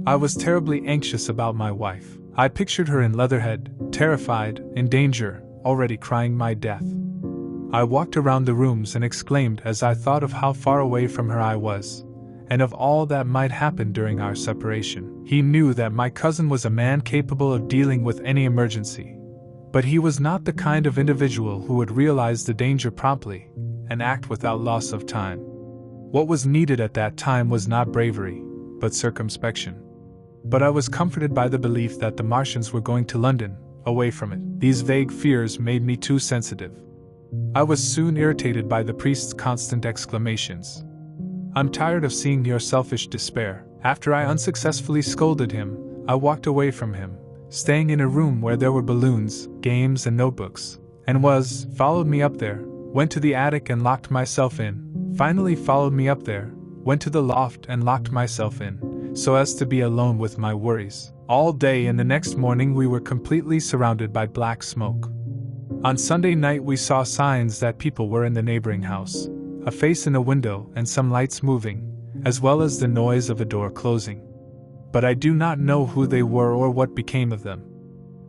I was terribly anxious about my wife. I pictured her in Leatherhead, terrified, in danger, already crying my death. I walked around the rooms and exclaimed as I thought of how far away from her I was, and of all that might happen during our separation. He knew that my cousin was a man capable of dealing with any emergency, but he was not the kind of individual who would realize the danger promptly and act without loss of time. What was needed at that time was not bravery, but circumspection. But I was comforted by the belief that the Martians were going to London, away from it. These vague fears made me too sensitive. I was soon irritated by the priest's constant exclamations. I'm tired of seeing your selfish despair. After I unsuccessfully scolded him, I walked away from him, staying in a room where there were balloons, games, and notebooks, and followed me up there, went to the attic and locked myself in, finally followed me up there, went to the loft and locked myself in, so as to be alone with my worries. All day and the next morning we were completely surrounded by black smoke. On Sunday night we saw signs that people were in the neighboring house, a face in a window and some lights moving, as well as the noise of a door closing. But I do not know who they were or what became of them.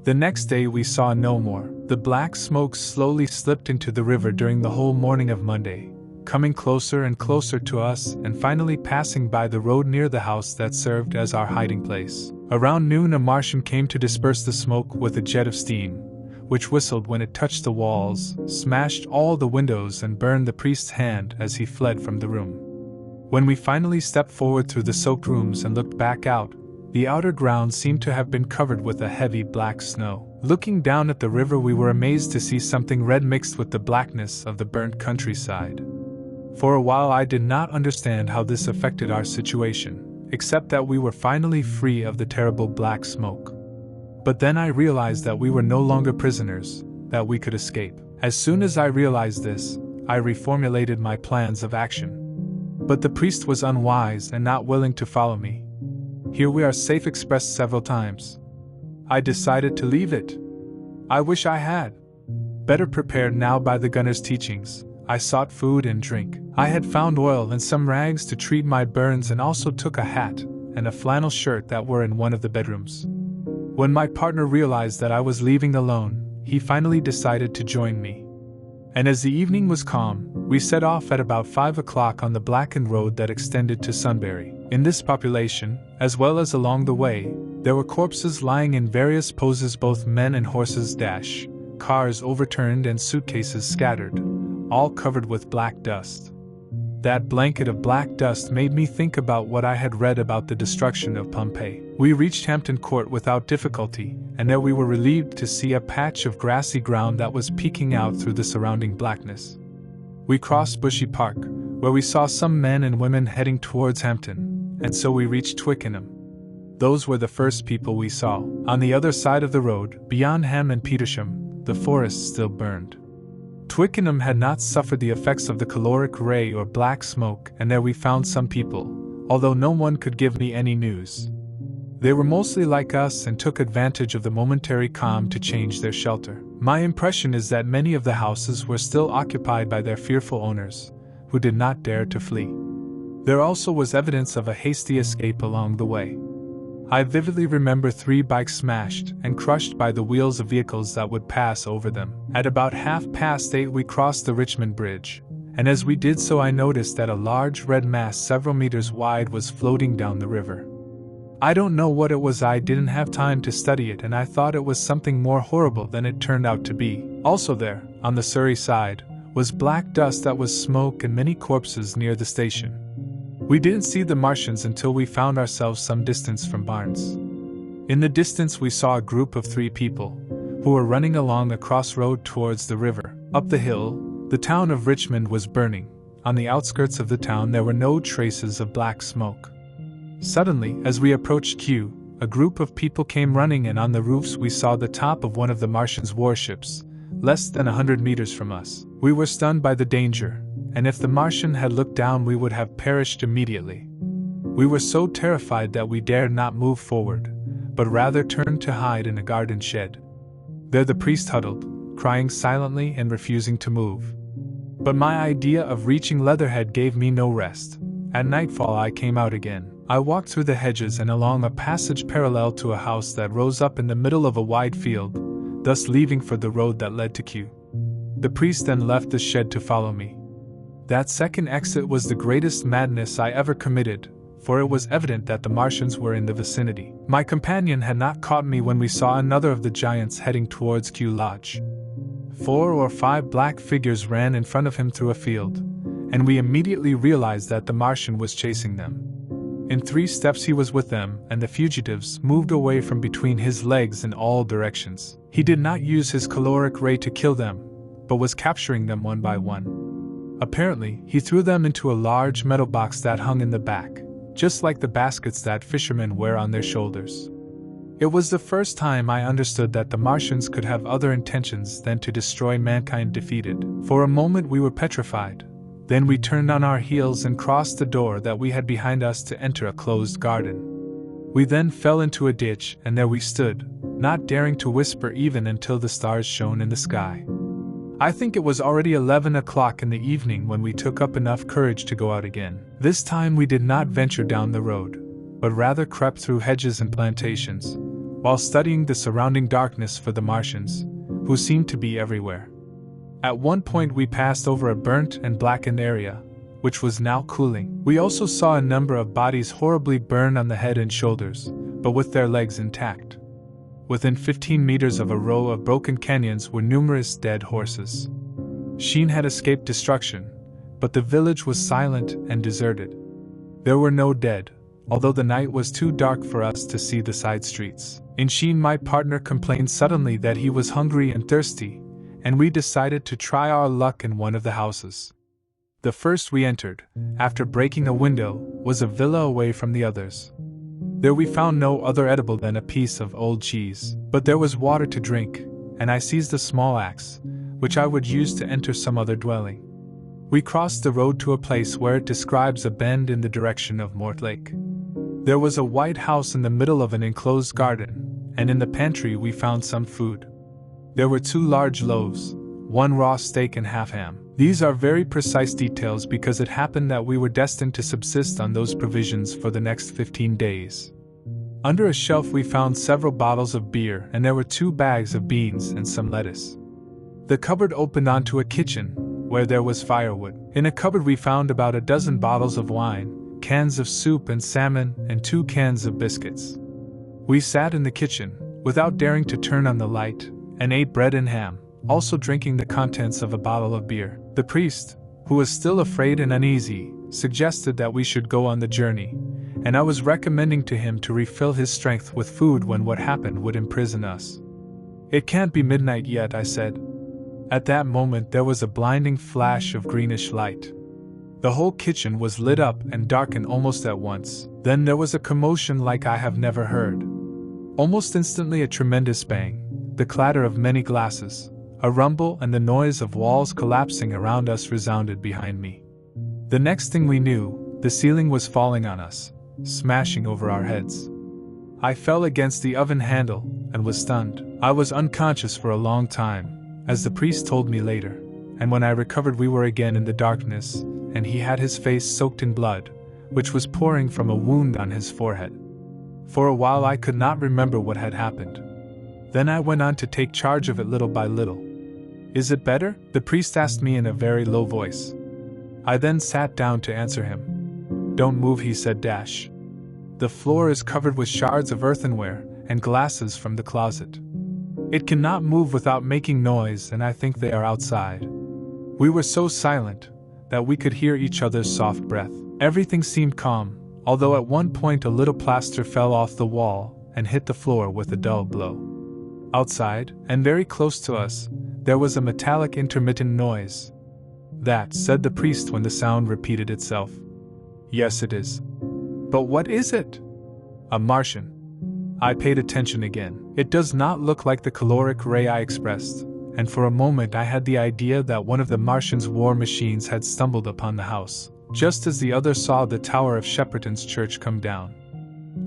The next day we saw no more. The black smoke slowly slipped into the river during the whole morning of Monday, coming closer and closer to us and finally passing by the road near the house that served as our hiding place. Around noon a Martian came to disperse the smoke with a jet of steam, which whistled when it touched the walls, smashed all the windows and burned the priest's hand as he fled from the room. When we finally stepped forward through the soaked rooms and looked back out, the outer ground seemed to have been covered with a heavy black snow. Looking down at the river we were amazed to see something red mixed with the blackness of the burnt countryside. For a while I did not understand how this affected our situation, except that we were finally free of the terrible black smoke. But then I realized that we were no longer prisoners, that we could escape. As soon as I realized this, I reformulated my plans of action. But the priest was unwise and not willing to follow me. Here we are safe expressed several times. I decided to leave it. I wish I had. Better prepared now by the gunner's teachings, I sought food and drink. I had found oil and some rags to treat my burns and also took a hat and a flannel shirt that were in one of the bedrooms. When my partner realized that I was leaving alone, he finally decided to join me. And as the evening was calm, we set off at about 5 o'clock on the blackened road that extended to Sunbury. In this population, as well as along the way, there were corpses lying in various poses, both men and horses, cars overturned and suitcases scattered, all covered with black dust. That blanket of black dust made me think about what I had read about the destruction of Pompeii. We reached Hampton Court without difficulty, and there we were relieved to see a patch of grassy ground that was peeking out through the surrounding blackness. We crossed Bushy Park, where we saw some men and women heading towards Hampton, and so we reached Twickenham. Those were the first people we saw. On the other side of the road, beyond Ham and Petersham, the forest still burned. Twickenham had not suffered the effects of the caloric ray or black smoke, and there we found some people, although no one could give me any news. They were mostly like us and took advantage of the momentary calm to change their shelter. My impression is that many of the houses were still occupied by their fearful owners, who did not dare to flee. There also was evidence of a hasty escape along the way. I vividly remember 3 bikes smashed and crushed by the wheels of vehicles that would pass over them. At about 8:30 we crossed the Richmond Bridge, and as we did so I noticed that a large red mass several meters wide was floating down the river. I don't know what it was, I didn't have time to study it, and I thought it was something more horrible than it turned out to be. Also there, on the Surrey side, was black dust that was smoke and many corpses near the station. We didn't see the Martians until we found ourselves some distance from Barnes. In the distance we saw a group of 3 people, who were running along a crossroad towards the river. Up the hill, the town of Richmond was burning. On the outskirts of the town there were no traces of black smoke. Suddenly, as we approached Kew, a group of people came running, and on the roofs we saw the top of one of the Martians' warships, less than 100 meters from us. We were stunned by the danger, and if the Martian had looked down we would have perished immediately. We were so terrified that we dared not move forward, but rather turned to hide in a garden shed. There the priest huddled, crying silently and refusing to move. But my idea of reaching Leatherhead gave me no rest. At nightfall I came out again. I walked through the hedges and along a passage parallel to a house that rose up in the middle of a wide field, thus leaving for the road that led to Kew. The priest then left the shed to follow me. That second exit was the greatest madness I ever committed, for it was evident that the Martians were in the vicinity. My companion had not caught me when we saw another of the giants heading towards Kew Lodge. 4 or 5 black figures ran in front of him through a field, and we immediately realized that the Martian was chasing them. In 3 steps he was with them, and the fugitives moved away from between his legs in all directions. He did not use his caloric ray to kill them, but was capturing them one by one. Apparently, he threw them into a large metal box that hung in the back, just like the baskets that fishermen wear on their shoulders. It was the first time I understood that the Martians could have other intentions than to destroy mankind defeated. For a moment we were petrified. Then we turned on our heels and crossed the door that we had behind us to enter a closed garden. We then fell into a ditch, and there we stood, not daring to whisper even until the stars shone in the sky. I think it was already 11 o'clock in the evening when we took up enough courage to go out again. This time we did not venture down the road, but rather crept through hedges and plantations, while studying the surrounding darkness for the Martians, who seemed to be everywhere. At one point we passed over a burnt and blackened area, which was now cooling. We also saw a number of bodies horribly burned on the head and shoulders, but with their legs intact. Within 15 meters of a row of broken canyons were numerous dead horses. Sheen had escaped destruction, but the village was silent and deserted. There were no dead, although the night was too dark for us to see the side streets. In Sheen, my partner complained suddenly that he was hungry and thirsty, and we decided to try our luck in one of the houses. The first we entered, after breaking a window, was a villa away from the others. There we found no other edible than a piece of old cheese, but there was water to drink, and I seized a small axe, which I would use to enter some other dwelling. We crossed the road to a place where it describes a bend in the direction of Mortlake. There was a white house in the middle of an enclosed garden, and in the pantry we found some food. There were 2 large loaves, 1 raw steak and half ham. These are very precise details because it happened that we were destined to subsist on those provisions for the next 15 days. Under a shelf we found several bottles of beer, and there were 2 bags of beans and some lettuce. The cupboard opened onto a kitchen, where there was firewood. In a cupboard we found about a dozen bottles of wine, cans of soup and salmon, and 2 cans of biscuits. We sat in the kitchen, without daring to turn on the light, and ate bread and ham, also drinking the contents of a bottle of beer. The priest, who was still afraid and uneasy, suggested that we should go on the journey, and I was recommending to him to refill his strength with food when what happened would imprison us. "It can't be midnight yet," I said. At that moment there was a blinding flash of greenish light. The whole kitchen was lit up and darkened almost at once. Then there was a commotion like I have never heard. Almost instantly a tremendous bang, the clatter of many glasses, A rumble and the noise of walls collapsing around us resounded behind me. The next thing we knew, the ceiling was falling on us, smashing over our heads. I fell against the oven handle and was stunned. I was unconscious for a long time, as the priest told me later, and when I recovered we were again in the darkness, and he had his face soaked in blood, which was pouring from a wound on his forehead. For a while I could not remember what had happened. Then I went on to take charge of it little by little. "Is it better?" the priest asked me in a very low voice. I then sat down to answer him. "Don't move," he said. "The floor is covered with shards of earthenware and glasses from the closet. It cannot move without making noise, and I think they are outside." We were so silent that we could hear each other's soft breath. Everything seemed calm, although at one point a little plaster fell off the wall and hit the floor with a dull blow. Outside, and very close to us, there was a metallic intermittent noise. "That," said the priest when the sound repeated itself. "Yes, it is." "But what is it?" "A Martian." I paid attention again. It does not look like the caloric ray I expressed, and for a moment I had the idea that one of the Martian's war machines had stumbled upon the house, just as the other saw the tower of Shepperton's church come down.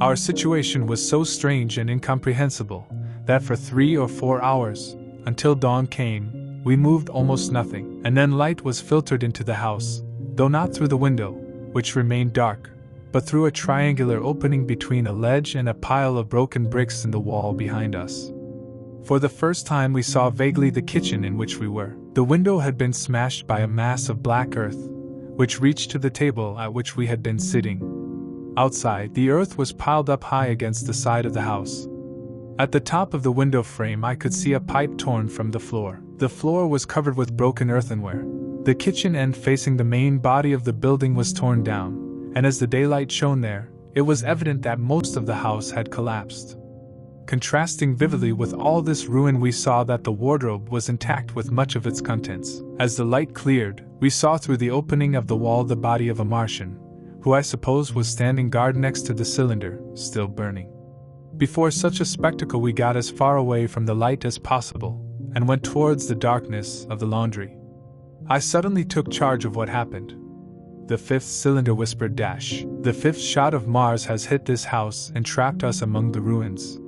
Our situation was so strange and incomprehensible that for 3 or 4 hours, until dawn came, we moved almost nothing, and then light was filtered into the house, though not through the window, which remained dark, but through a triangular opening between a ledge and a pile of broken bricks in the wall behind us. For the first time we saw vaguely the kitchen in which we were. The window had been smashed by a mass of black earth, which reached to the table at which we had been sitting. Outside, the earth was piled up high against the side of the house. At the top of the window frame I could see a pipe torn from the floor. The floor was covered with broken earthenware. The kitchen end facing the main body of the building was torn down, and as the daylight shone there, it was evident that most of the house had collapsed. Contrasting vividly with all this ruin, we saw that the wardrobe was intact with much of its contents. As the light cleared, we saw through the opening of the wall the body of a Martian, who I suppose was standing guard next to the cylinder, still burning. Before such a spectacle we got as far away from the light as possible, and went towards the darkness of the laundry. I suddenly took charge of what happened. "The 5th cylinder," whispered Dash. "The 5th shot of Mars has hit this house and trapped us among the ruins."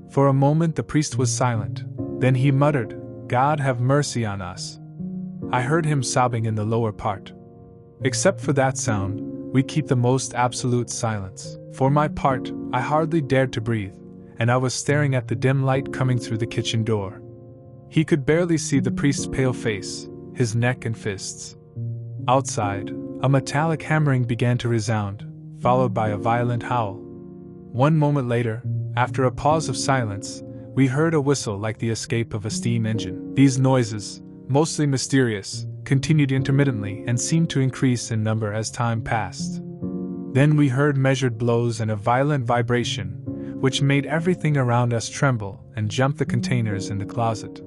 For a moment the priest was silent. Then he muttered, "God have mercy on us." I heard him sobbing in the lower part. Except for that sound, we keep the most absolute silence. For my part, I hardly dared to breathe, and I was staring at the dim light coming through the kitchen door. He could barely see the priest's pale face, his neck and fists. Outside, a metallic hammering began to resound, followed by a violent howl. One moment later, after a pause of silence, we heard a whistle like the escape of a steam engine. These noises, mostly mysterious, continued intermittently and seemed to increase in number as time passed. Then we heard measured blows and a violent vibration, which made everything around us tremble and jump the containers in the closet.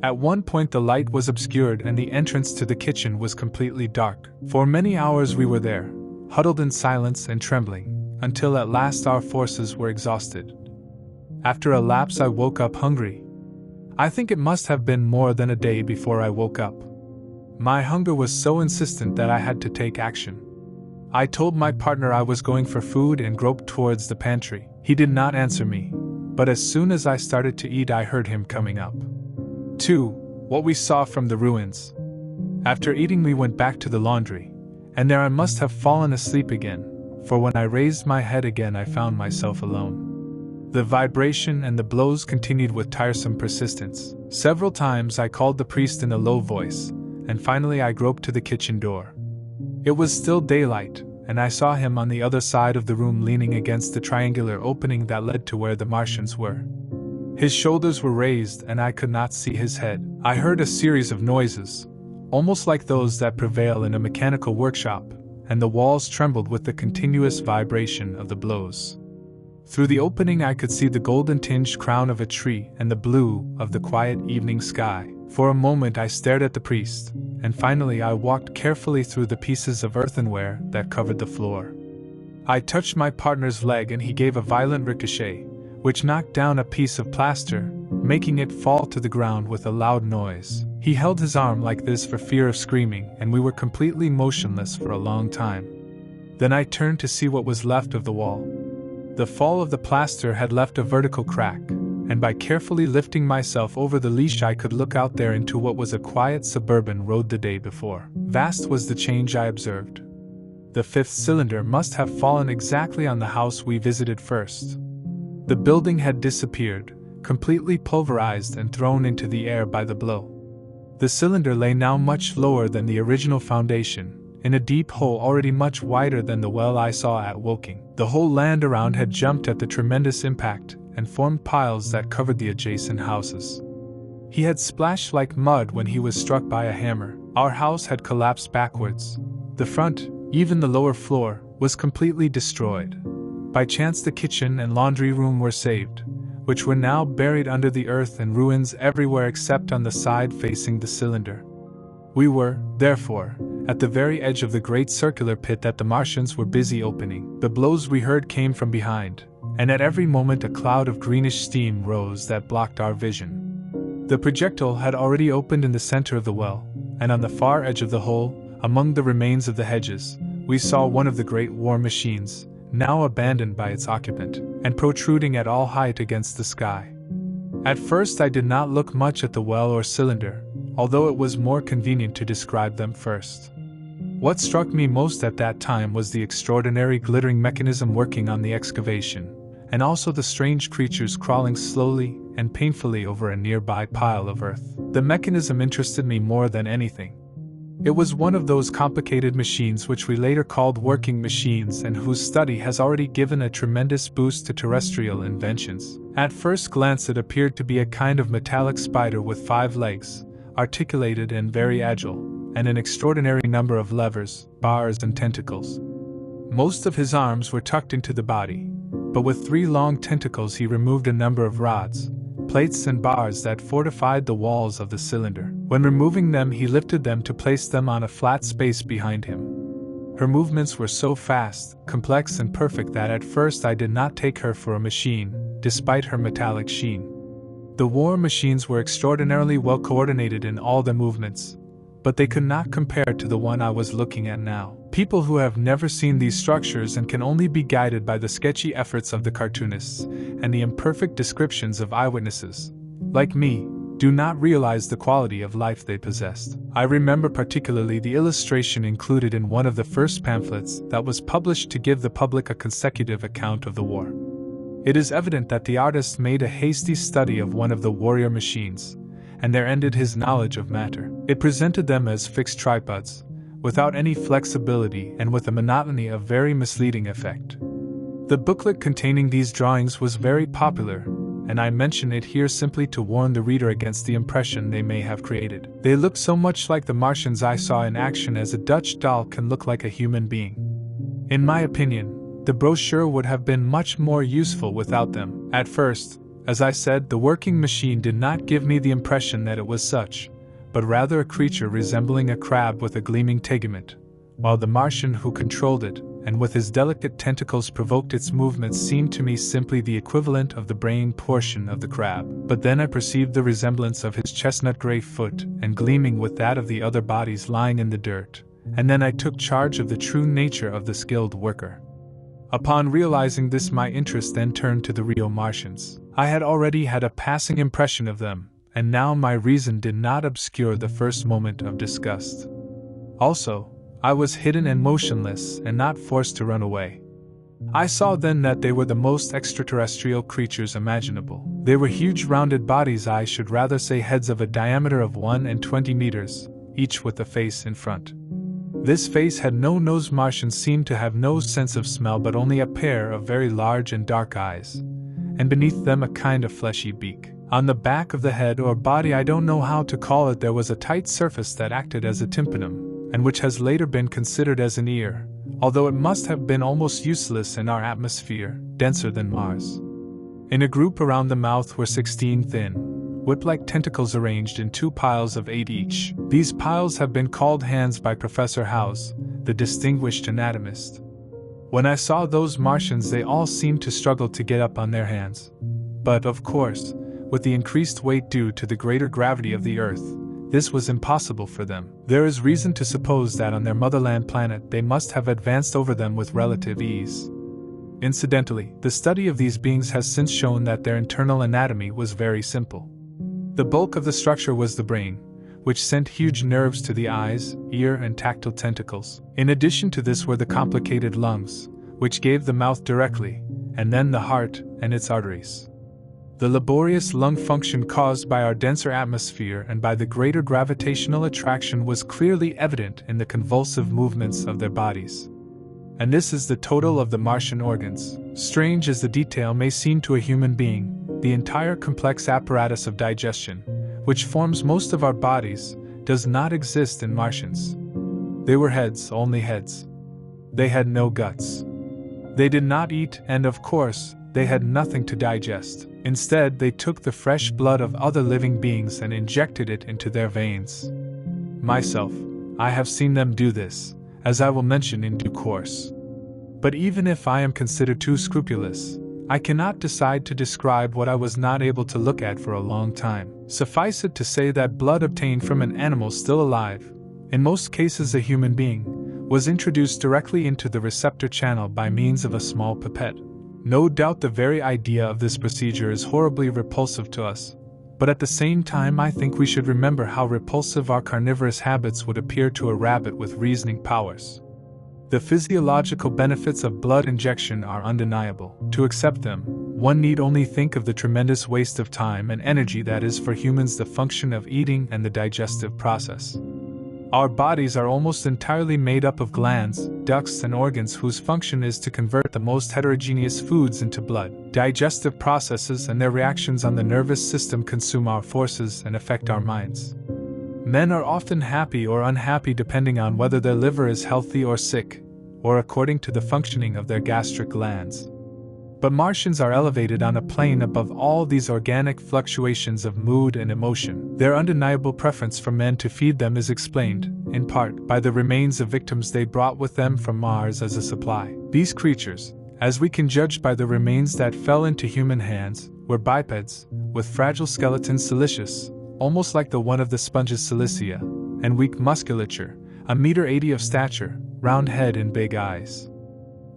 At one point the light was obscured and the entrance to the kitchen was completely dark. For many hours we were there, huddled in silence and trembling, until at last our forces were exhausted. After a lapse I woke up hungry. I think it must have been more than a day before I woke up. My hunger was so insistent that I had to take action. I told my partner I was going for food and groped towards the pantry. He did not answer me, but as soon as I started to eat I heard him coming up. 2. What we saw from the ruins. After eating we went back to the laundry, and there I must have fallen asleep again, for when I raised my head again I found myself alone. The vibration and the blows continued with tiresome persistence. Several times I called the priest in a low voice, and finally I groped to the kitchen door. It was still daylight, and I saw him on the other side of the room leaning against the triangular opening that led to where the Martians were. His shoulders were raised and I could not see his head. I heard a series of noises, almost like those that prevail in a mechanical workshop, and the walls trembled with the continuous vibration of the blows. Through the opening I could see the golden-tinged crown of a tree and the blue of the quiet evening sky. For a moment I stared at the priest, and finally I walked carefully through the pieces of earthenware that covered the floor. I touched my partner's leg and he gave a violent ricochet, which knocked down a piece of plaster, making it fall to the ground with a loud noise. He held his arm like this for fear of screaming, and we were completely motionless for a long time. Then I turned to see what was left of the wall. The fall of the plaster had left a vertical crack, and by carefully lifting myself over the leash I could look out there into what was a quiet suburban road the day before. Vast was the change I observed. The fifth cylinder must have fallen exactly on the house we visited first. The building had disappeared, completely pulverized and thrown into the air by the blow. The cylinder lay now much lower than the original foundation, in a deep hole already much wider than the well I saw at Woking. The whole land around had jumped at the tremendous impact and formed piles that covered the adjacent houses. He had splashed like mud when he was struck by a hammer. Our house had collapsed backwards. The front, even the lower floor, was completely destroyed. By chance the kitchen and laundry room were saved, which were now buried under the earth and ruins everywhere except on the side facing the cylinder. We were, therefore, at the very edge of the great circular pit that the Martians were busy opening. The blows we heard came from behind, and at every moment a cloud of greenish steam rose that blocked our vision. The projectile had already opened in the center of the well, and on the far edge of the hole, among the remains of the hedges, we saw one of the great war machines, now abandoned by its occupant, and protruding at all height against the sky. At first I did not look much at the well or cylinder, although it was more convenient to describe them first. What struck me most at that time was the extraordinary glittering mechanism working on the excavation, and also the strange creatures crawling slowly and painfully over a nearby pile of earth. The mechanism interested me more than anything. It was one of those complicated machines which we later called working machines and whose study has already given a tremendous boost to terrestrial inventions. At first glance it appeared to be a kind of metallic spider with 5 legs, articulated and very agile, and an extraordinary number of levers, bars and tentacles. Most of his arms were tucked into the body, but with 3 long tentacles he removed a number of rods, plates and bars that fortified the walls of the cylinder. When removing them he lifted them to place them on a flat space behind him. Her movements were so fast, complex and perfect that at first I did not take her for a machine, despite her metallic sheen. The war machines were extraordinarily well coordinated in all their movements, but they could not compare to the one I was looking at now. People who have never seen these structures and can only be guided by the sketchy efforts of the cartoonists and the imperfect descriptions of eyewitnesses, like me, do not realize the quality of life they possessed. I remember particularly the illustration included in one of the first pamphlets that was published to give the public a consecutive account of the war. It is evident that the artist made a hasty study of one of the warrior machines, and there ended his knowledge of matter. It presented them as fixed tripods, without any flexibility and with a monotony of very misleading effect. The booklet containing these drawings was very popular, and I mention it here simply to warn the reader against the impression they may have created. They look so much like the Martians I saw in action as a Dutch doll can look like a human being. In my opinion, the brochure would have been much more useful without them. At first, as I said, the working machine did not give me the impression that it was such, but rather a creature resembling a crab with a gleaming tegument, while the Martian who controlled it, and with his delicate tentacles provoked its movements, seemed to me simply the equivalent of the brain portion of the crab. But then I perceived the resemblance of his chestnut gray foot and gleaming with that of the other bodies lying in the dirt, and then I took charge of the true nature of the skilled worker. Upon realizing this, my interest then turned to the real Martians. I had already had a passing impression of them, and now my reason did not obscure the first moment of disgust. Also, I was hidden and motionless and not forced to run away. I saw then that they were the most extraterrestrial creatures imaginable. They were huge rounded bodies, I should rather say heads of a diameter of 1 meters, each with a face in front. This face had no nose. Martians seemed to have no sense of smell but only a pair of very large and dark eyes, and beneath them a kind of fleshy beak. On the back of the head or body, I don't know how to call it, there was a tight surface that acted as a tympanum, and which has later been considered as an ear, although it must have been almost useless in our atmosphere, denser than Mars. In a group around the mouth were 16 thin, whip-like tentacles arranged in 2 piles of 8 each. These piles have been called hands by Professor Howes, the distinguished anatomist. When I saw those Martians, they all seemed to struggle to get up on their hands. But, of course, with the increased weight due to the greater gravity of the Earth, this was impossible for them. There is reason to suppose that on their motherland planet they must have advanced over them with relative ease. Incidentally, the study of these beings has since shown that their internal anatomy was very simple. The bulk of the structure was the brain, which sent huge nerves to the eyes, ear, and tactile tentacles. In addition to this were the complicated lungs, which gave the mouth directly, and then the heart and its arteries. The laborious lung function caused by our denser atmosphere and by the greater gravitational attraction was clearly evident in the convulsive movements of their bodies. And this is the total of the Martian organs. Strange as the detail may seem to a human being, the entire complex apparatus of digestion, which forms most of our bodies, does not exist in Martians. They were heads, only heads. They had no guts. They did not eat, and of course, they had nothing to digest. Instead, they took the fresh blood of other living beings and injected it into their veins. Myself, I have seen them do this, as I will mention in due course. But even if I am considered too scrupulous, I cannot decide to describe what I was not able to look at for a long time. Suffice it to say that blood obtained from an animal still alive, in most cases a human being, was introduced directly into the receptor channel by means of a small pipette. No doubt the very idea of this procedure is horribly repulsive to us, but at the same time I think we should remember how repulsive our carnivorous habits would appear to a rabbit with reasoning powers. The physiological benefits of blood injection are undeniable. To accept them, one need only think of the tremendous waste of time and energy that is for humans the function of eating and the digestive process. Our bodies are almost entirely made up of glands, ducts, and organs whose function is to convert the most heterogeneous foods into blood. Digestive processes and their reactions on the nervous system consume our forces and affect our minds. Men are often happy or unhappy depending on whether their liver is healthy or sick, or according to the functioning of their gastric glands. But Martians are elevated on a plane above all these organic fluctuations of mood and emotion. Their undeniable preference for men to feed them is explained, in part, by the remains of victims they brought with them from Mars as a supply. These creatures, as we can judge by the remains that fell into human hands, were bipeds, with fragile skeletons siliceous, almost like the one of the sponges Cilicia, and weak musculature, 1.80 m of stature, round head and big eyes.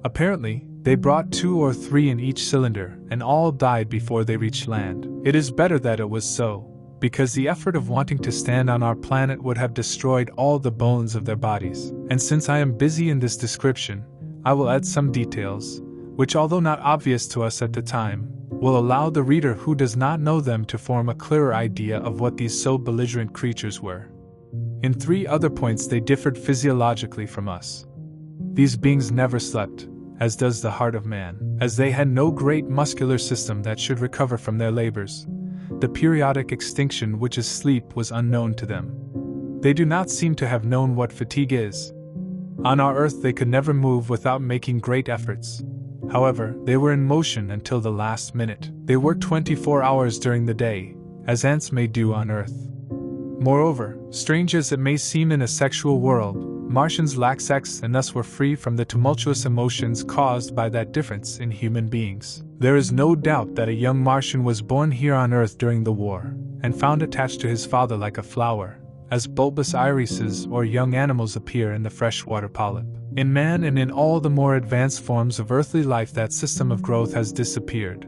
Apparently, they brought 2 or 3 in each cylinder, and all died before they reached land. It is better that it was so, because the effort of wanting to stand on our planet would have destroyed all the bones of their bodies. And since I am busy in this description, I will add some details, which although not obvious to us at the time, will allow the reader who does not know them to form a clearer idea of what these so belligerent creatures were. In 3 other points they differed physiologically from us. These beings never slept, as does the heart of man, as they had no great muscular system that should recover from their labors. The periodic extinction which is sleep was unknown to them. They do not seem to have known what fatigue is. On our Earth they could never move without making great efforts. However, they were in motion until the last minute. They worked 24 hours during the day, as ants may do on Earth. Moreover, strange as it may seem in a sexual world, Martians lack sex and thus were free from the tumultuous emotions caused by that difference in human beings. There is no doubt that a young Martian was born here on Earth during the war, and found attached to his father like a flower, as bulbous irises or young animals appear in the freshwater polyp. In man and in all the more advanced forms of earthly life that system of growth has disappeared,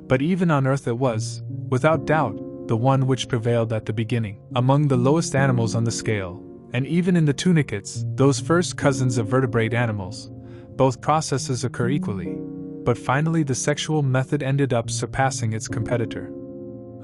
but even on Earth it was, without doubt, the one which prevailed at the beginning. Among the lowest animals on the scale, and even in the tunicates, those first cousins of vertebrate animals, both processes occur equally, but finally the sexual method ended up surpassing its competitor.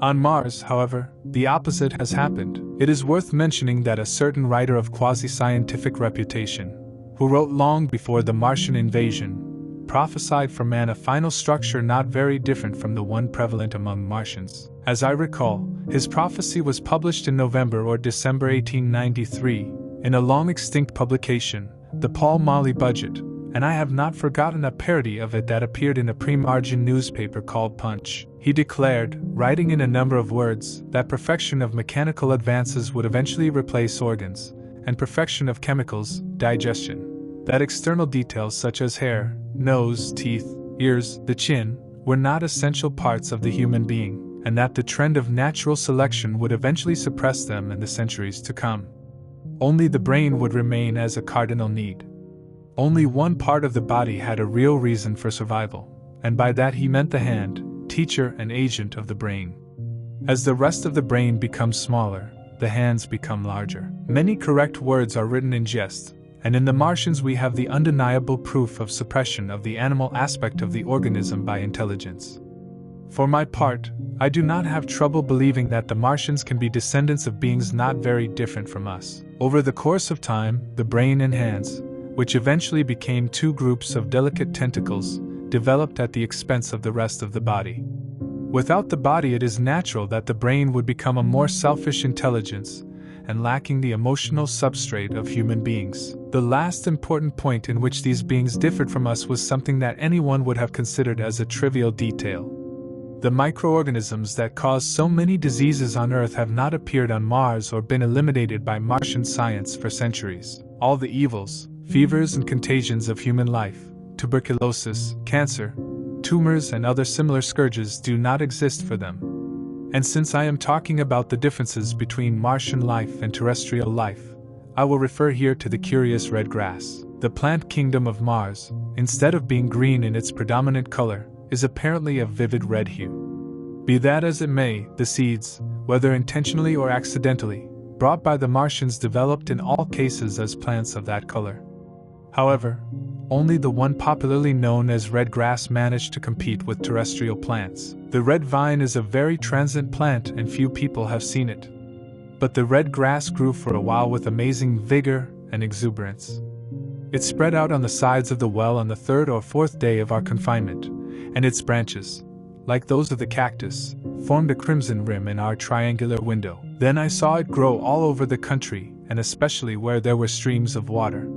On Mars, however, the opposite has happened. It is worth mentioning that a certain writer of quasi-scientific reputation, who wrote long before the Martian invasion, prophesied for man a final structure not very different from the one prevalent among Martians. As I recall, his prophecy was published in November or December 1893, in a long-extinct publication, the Paul Molly Budget, and I have not forgotten a parody of it that appeared in a pre-margin newspaper called Punch. He declared, writing in a number of words, that perfection of mechanical advances would eventually replace organs, and perfection of chemicals, digestion. That external details such as hair, nose, teeth, ears, the chin, were not essential parts of the human being, and that the trend of natural selection would eventually suppress them in the centuries to come. Only the brain would remain as a cardinal need. Only one part of the body had a real reason for survival, and by that he meant the hand, teacher and agent of the brain. As the rest of the brain becomes smaller, the hands become larger. Many correct words are written in jest, and in The Martians we have the undeniable proof of suppression of the animal aspect of the organism by intelligence. For my part, I do not have trouble believing that the Martians can be descendants of beings not very different from us. Over the course of time, the brain and hands, which eventually became two groups of delicate tentacles, developed at the expense of the rest of the body. Without the body, it is natural that the brain would become a more selfish intelligence, and lacking the emotional substrate of human beings. The last important point in which these beings differed from us was something that anyone would have considered as a trivial detail. The microorganisms that cause so many diseases on Earth have not appeared on Mars or been eliminated by Martian science for centuries. All the evils, fevers and contagions of human life, tuberculosis, cancer, tumors and other similar scourges do not exist for them. And since I am talking about the differences between Martian life and terrestrial life, I will refer here to the curious red grass. The plant kingdom of Mars, instead of being green in its predominant color, is apparently of vivid red hue. Be that as it may, the seeds, whether intentionally or accidentally, brought by the Martians developed in all cases as plants of that color. However, only the one popularly known as red grass managed to compete with terrestrial plants. The red vine is a very transient plant and few people have seen it. But the red grass grew for a while with amazing vigor and exuberance. It spread out on the sides of the well on the third or fourth day of our confinement, and its branches, like those of the cactus, formed a crimson rim in our triangular window. Then I saw it grow all over the country, and especially where there were streams of water.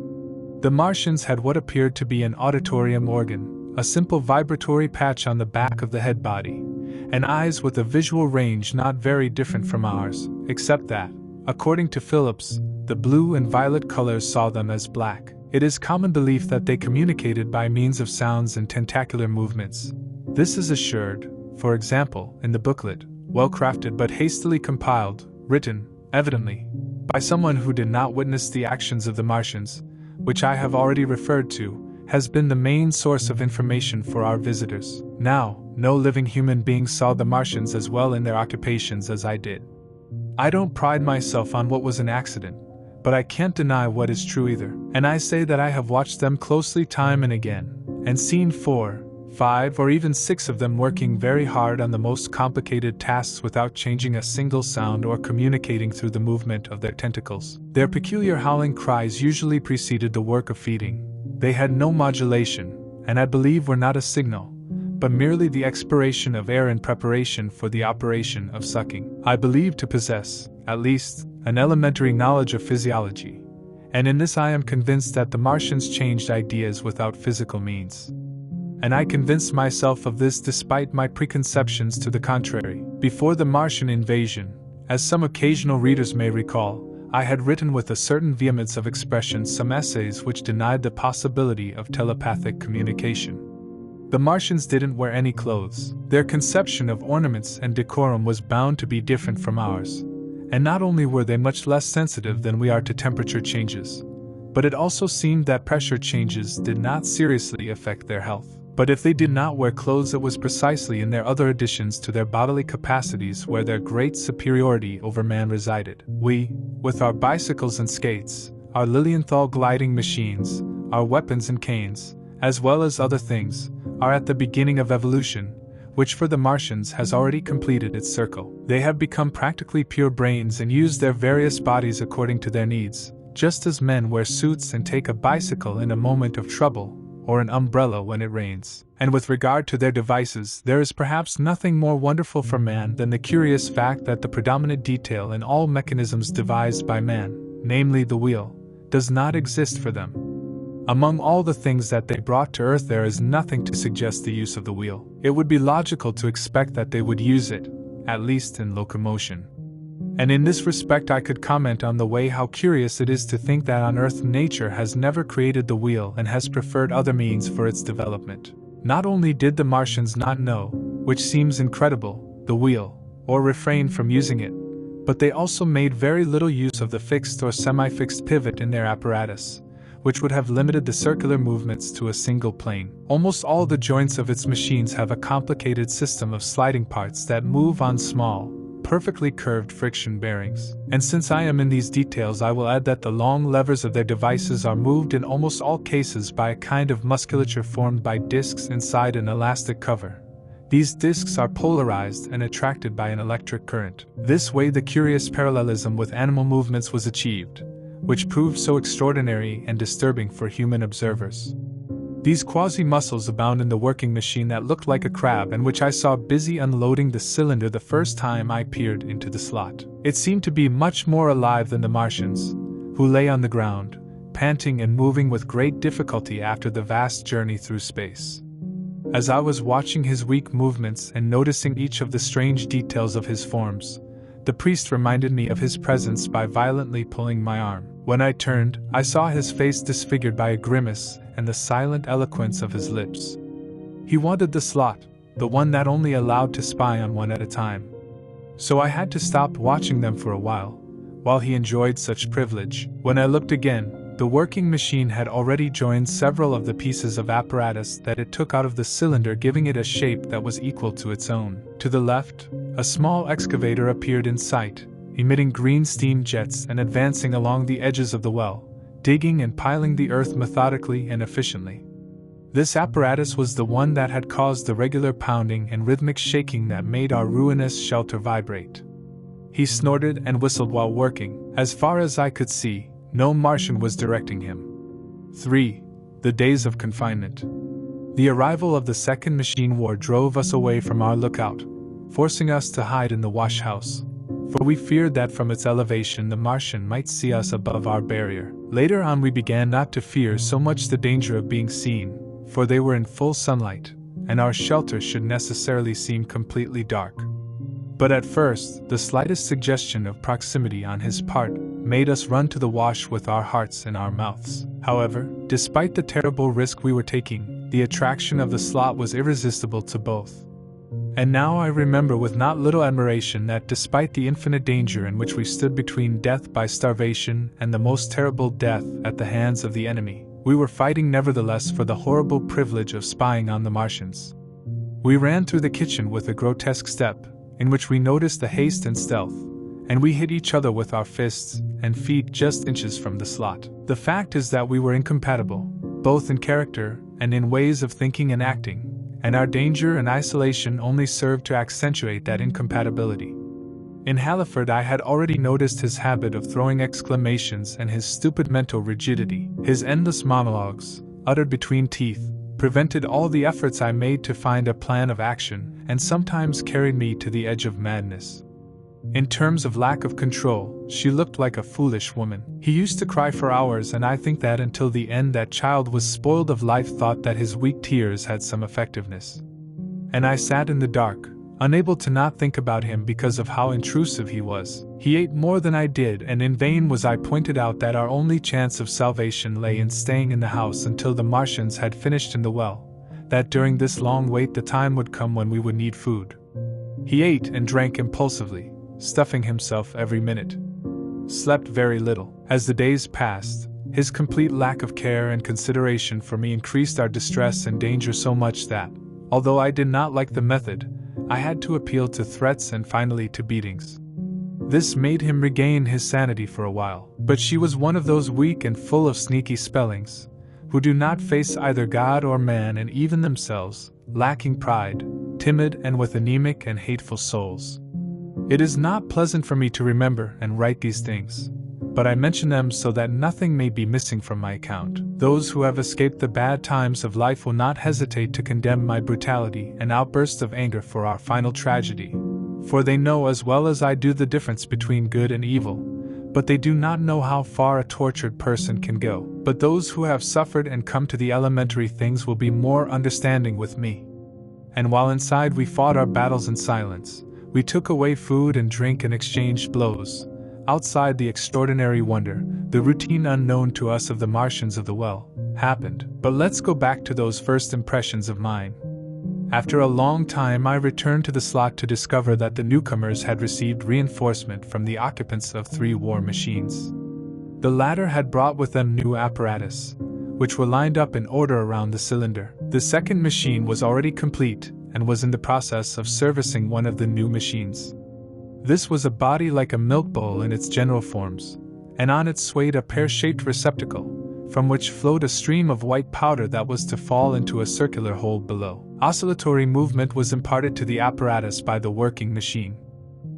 The Martians had what appeared to be an auditorium organ, a simple vibratory patch on the back of the head body, and eyes with a visual range not very different from ours, except that, according to Phillips, the blue and violet colors saw them as black. It is common belief that they communicated by means of sounds and tentacular movements. This is assured, for example, in the booklet, well crafted but hastily compiled, written, evidently, by someone who did not witness the actions of the Martians, which I have already referred to, has been the main source of information for our visitors. Now, no living human being saw the Martians as well in their occupations as I did. I don't pride myself on what was an accident, but I can't deny what is true either. And I say that I have watched them closely time and again, and seen 4, 5 or even 6 of them working very hard on the most complicated tasks without changing a single sound or communicating through the movement of their tentacles. Their peculiar howling cries usually preceded the work of feeding. They had no modulation, and I believe were not a signal, but merely the expiration of air in preparation for the operation of sucking. I believe to possess, at least, an elementary knowledge of physiology, and in this I am convinced that the Martians changed ideas without physical means. And I convinced myself of this despite my preconceptions to the contrary. Before the Martian invasion, as some occasional readers may recall, I had written with a certain vehemence of expression some essays which denied the possibility of telepathic communication. The Martians didn't wear any clothes. Their conception of ornaments and decorum was bound to be different from ours. And not only were they much less sensitive than we are to temperature changes, but it also seemed that pressure changes did not seriously affect their health. But if they did not wear clothes, it was precisely in their other additions to their bodily capacities where their great superiority over man resided. We, with our bicycles and skates, our Lilienthal gliding machines, our weapons and canes, as well as other things, are at the beginning of evolution, which for the Martians has already completed its circle. They have become practically pure brains and use their various bodies according to their needs, just as men wear suits and take a bicycle in a moment of trouble, or an umbrella when it rains. And with regard to their devices, there is perhaps nothing more wonderful for man than the curious fact that the predominant detail in all mechanisms devised by man, namely the wheel, does not exist for them. Among all the things that they brought to Earth, there is nothing to suggest the use of the wheel. It would be logical to expect that they would use it, at least in locomotion. And in this respect I could comment on the way how curious it is to think that on Earth nature has never created the wheel and has preferred other means for its development. Not only did the Martians not know, which seems incredible, the wheel, or refrained from using it, but they also made very little use of the fixed or semi-fixed pivot in their apparatus, which would have limited the circular movements to a single plane. Almost all the joints of its machines have a complicated system of sliding parts that move on small, perfectly curved friction bearings. And since I am in these details, I will add that the long levers of their devices are moved in almost all cases by a kind of musculature formed by discs inside an elastic cover. These discs are polarized and attracted by an electric current. This way the curious parallelism with animal movements was achieved, which proved so extraordinary and disturbing for human observers. These quasi-muscles abound in the working machine that looked like a crab and which I saw busy unloading the cylinder the first time I peered into the slot. It seemed to be much more alive than the Martians, who lay on the ground, panting and moving with great difficulty after the vast journey through space. As I was watching his weak movements and noticing each of the strange details of his forms, the priest reminded me of his presence by violently pulling my arm. When I turned, I saw his face disfigured by a grimace and the silent eloquence of his lips. He wanted the slot, the one that only allowed to spy on one at a time. So I had to stop watching them for a while he enjoyed such privilege. When I looked again, the working machine had already joined several of the pieces of apparatus that it took out of the cylinder, giving it a shape that was equal to its own. To the left, a small excavator appeared in sight, emitting green steam jets and advancing along the edges of the well, digging and piling the earth methodically and efficiently. This apparatus was the one that had caused the regular pounding and rhythmic shaking that made our ruinous shelter vibrate. He snorted and whistled while working. As far as I could see, no Martian was directing him. 3. The days of confinement. The arrival of the second machine war drove us away from our lookout, forcing us to hide in the wash house, for we feared that from its elevation the Martian might see us above our barrier. Later on we began not to fear so much the danger of being seen, for they were in full sunlight, and our shelter should necessarily seem completely dark. But at first, the slightest suggestion of proximity on his part made us run to the wash with our hearts in our mouths. However, despite the terrible risk we were taking, the attraction of the slot was irresistible to both. And now I remember with not little admiration that despite the infinite danger in which we stood between death by starvation and the most terrible death at the hands of the enemy, we were fighting nevertheless for the horrible privilege of spying on the Martians. We ran through the kitchen with a grotesque step, in which we noticed the haste and stealth, and we hit each other with our fists and feet just inches from the slot. The fact is that we were incompatible, both in character and in ways of thinking and acting, and our danger and isolation only served to accentuate that incompatibility. In Halliford I had already noticed his habit of throwing exclamations and his stupid mental rigidity. His endless monologues, uttered between teeth, prevented all the efforts I made to find a plan of action, and sometimes carried me to the edge of madness. In terms of lack of control, she looked like a foolish woman. He used to cry for hours, and I think that until the end that child was spoiled of life thought that his weak tears had some effectiveness. And I sat in the dark, unable to not think about him because of how intrusive he was. He ate more than I did, and in vain was I pointed out that our only chance of salvation lay in staying in the house until the Martians had finished in the well, that during this long wait the time would come when we would need food. He ate and drank impulsively, stuffing himself every minute. Slept very little. As the days passed, his complete lack of care and consideration for me increased our distress and danger so much that, although I did not like the method, I had to appeal to threats and finally to beatings. This made him regain his sanity for a while, but she was one of those weak and full of sneaky spellings, who do not face either God or man and even themselves, lacking pride, timid and with anemic and hateful souls. It is not pleasant for me to remember and write these things, but I mention them so that nothing may be missing from my account. Those who have escaped the bad times of life will not hesitate to condemn my brutality and outburst of anger for our final tragedy, for they know as well as I do the difference between good and evil, but they do not know how far a tortured person can go. But those who have suffered and come to the elementary things will be more understanding with me. And while inside we fought our battles in silence, we took away food and drink and exchanged blows. Outside, the extraordinary wonder, the routine unknown to us of the Martians of the well, happened. But let's go back to those first impressions of mine. After a long time, I returned to the slot to discover that the newcomers had received reinforcement from the occupants of 3 war machines. The latter had brought with them new apparatus, which were lined up in order around the cylinder. The second machine was already complete and was in the process of servicing one of the new machines. This was a body like a milk bowl in its general forms, and on it swayed a pear-shaped receptacle, from which flowed a stream of white powder that was to fall into a circular hole below. Oscillatory movement was imparted to the apparatus by the working machine.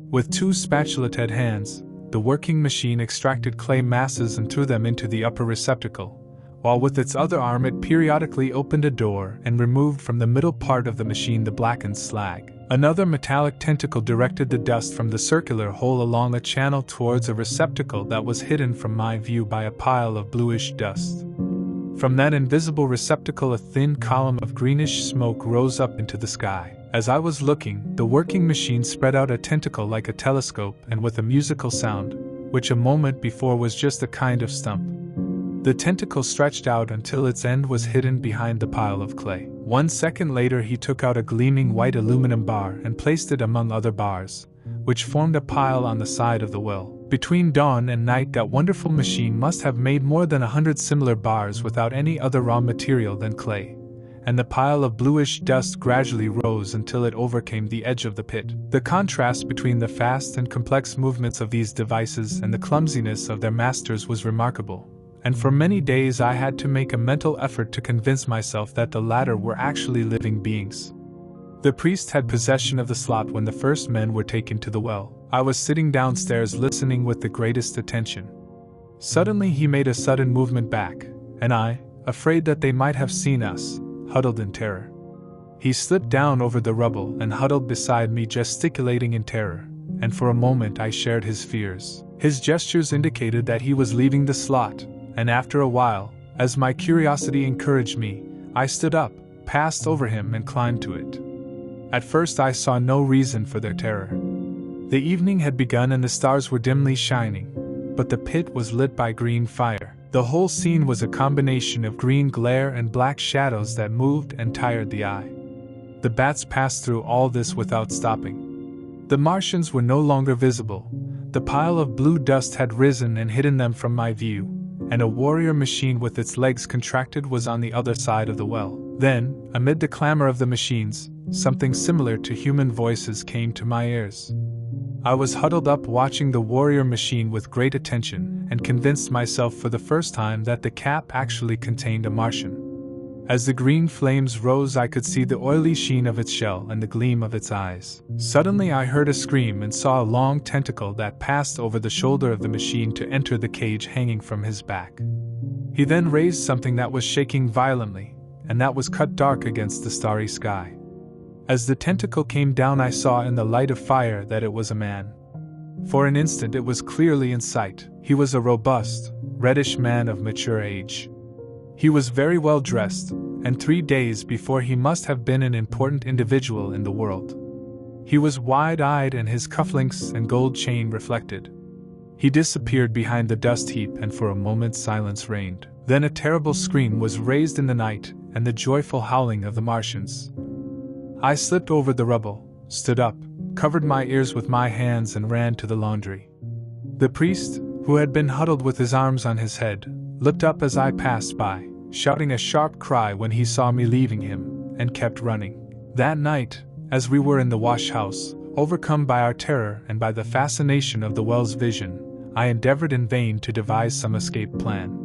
With 2 spatulated hands, the working machine extracted clay masses and threw them into the upper receptacle, while with its other arm it periodically opened a door and removed from the middle part of the machine the blackened slag. Another metallic tentacle directed the dust from the circular hole along a channel towards a receptacle that was hidden from my view by a pile of bluish dust. From that invisible receptacle a thin column of greenish smoke rose up into the sky. As I was looking, the working machine spread out a tentacle like a telescope and with a musical sound, which a moment before was just a kind of stump. The tentacle stretched out until its end was hidden behind the pile of clay. 1 second later he took out a gleaming white aluminum bar and placed it among other bars, which formed a pile on the side of the well. Between dawn and night that wonderful machine must have made more than 100 similar bars without any other raw material than clay, and the pile of bluish dust gradually rose until it overcame the edge of the pit. The contrast between the fast and complex movements of these devices and the clumsiness of their masters was remarkable, and for many days I had to make a mental effort to convince myself that the latter were actually living beings. The priest had possession of the slot when the first men were taken to the well. I was sitting downstairs listening with the greatest attention. Suddenly he made a sudden movement back, and I, afraid that they might have seen us, huddled in terror. He slipped down over the rubble and huddled beside me, gesticulating in terror, and for a moment I shared his fears. His gestures indicated that he was leaving the slot, and after a while, as my curiosity encouraged me, I stood up, passed over him and climbed to it. At first I saw no reason for their terror. The evening had begun and the stars were dimly shining, but the pit was lit by green fire. The whole scene was a combination of green glare and black shadows that moved and tired the eye. The bats passed through all this without stopping. The Martians were no longer visible. The pile of blue dust had risen and hidden them from my view, and a warrior machine with its legs contracted was on the other side of the well. Then, amid the clamor of the machines, something similar to human voices came to my ears. I was huddled up watching the warrior machine with great attention and convinced myself for the first time that the cap actually contained a Martian. As the green flames rose I could see the oily sheen of its shell and the gleam of its eyes. Suddenly I heard a scream and saw a long tentacle that passed over the shoulder of the machine to enter the cage hanging from his back. He then raised something that was shaking violently, and that was cut dark against the starry sky. As the tentacle came down I saw in the light of fire that it was a man. For an instant it was clearly in sight. He was a robust, reddish man of mature age. He was very well dressed, and 3 days before he must have been an important individual in the world. He was wide-eyed and his cufflinks and gold chain reflected. He disappeared behind the dust heap and for a moment silence reigned. Then a terrible scream was raised in the night and the joyful howling of the Martians. I slipped over the rubble, stood up, covered my ears with my hands and ran to the laundry. The priest, who had been huddled with his arms on his head, looked up as I passed by, shouting a sharp cry when he saw me leaving him, and kept running. That night, as we were in the wash-house, overcome by our terror and by the fascination of the well's vision, I endeavored in vain to devise some escape plan.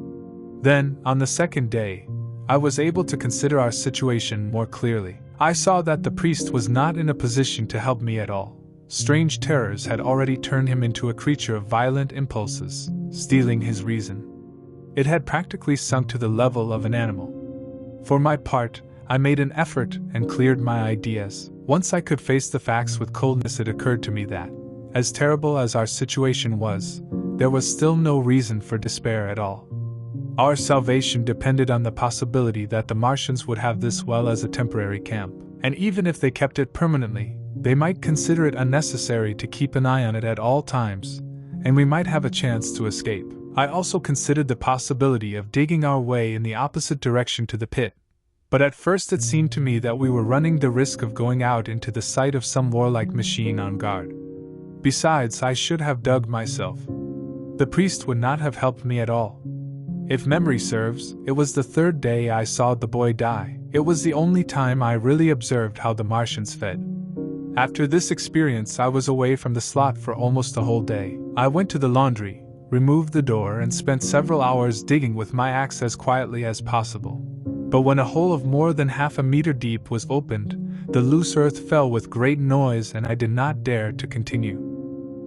Then, on the second day, I was able to consider our situation more clearly. I saw that the priest was not in a position to help me at all. Strange terrors had already turned him into a creature of violent impulses, stealing his reason. It had practically sunk to the level of an animal. For my part, I made an effort and cleared my ideas. Once I could face the facts with coldness, it occurred to me that, as terrible as our situation was, there was still no reason for despair at all. Our salvation depended on the possibility that the Martians would have this well as a temporary camp, and even if they kept it permanently, they might consider it unnecessary to keep an eye on it at all times, and we might have a chance to escape. I also considered the possibility of digging our way in the opposite direction to the pit, But at first it seemed to me that we were running the risk of going out into the sight of some warlike machine on guard. Besides, I should have dug myself. The priest would not have helped me at all. If memory serves, it was the third day I saw the boy die. It was the only time I really observed how the Martians fed. After this experience, I was away from the slot for almost a whole day. I went to the laundry, removed the door, and spent several hours digging with my axe as quietly as possible. But when a hole of more than half a meter deep was opened, the loose earth fell with great noise and I did not dare to continue.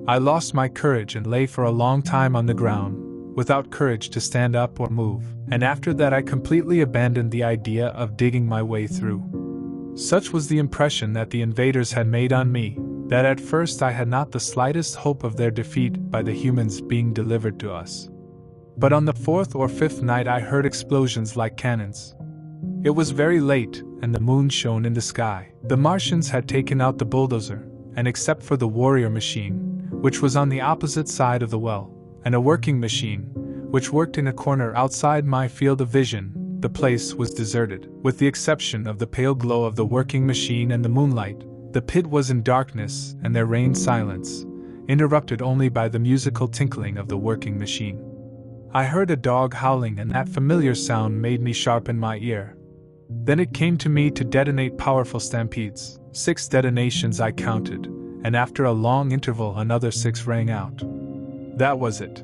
I lost my courage and lay for a long time on the ground, without courage to stand up or move, and after that I completely abandoned the idea of digging my way through. Such was the impression that the invaders had made on me, that at first I had not the slightest hope of their defeat by the humans being delivered to us. But on the fourth or fifth night I heard explosions like cannons. It was very late, and the moon shone in the sky. The Martians had taken out the bulldozer, and except for the warrior machine, which was on the opposite side of the well, and a working machine, which worked in a corner outside my field of vision, the place was deserted. With the exception of the pale glow of the working machine and the moonlight, the pit was in darkness and there reigned silence, interrupted only by the musical tinkling of the working machine. I heard a dog howling and that familiar sound made me sharpen my ear. Then it came to me to detonate powerful stampedes. 6 detonations I counted, and after a long interval another 6 rang out. That was it.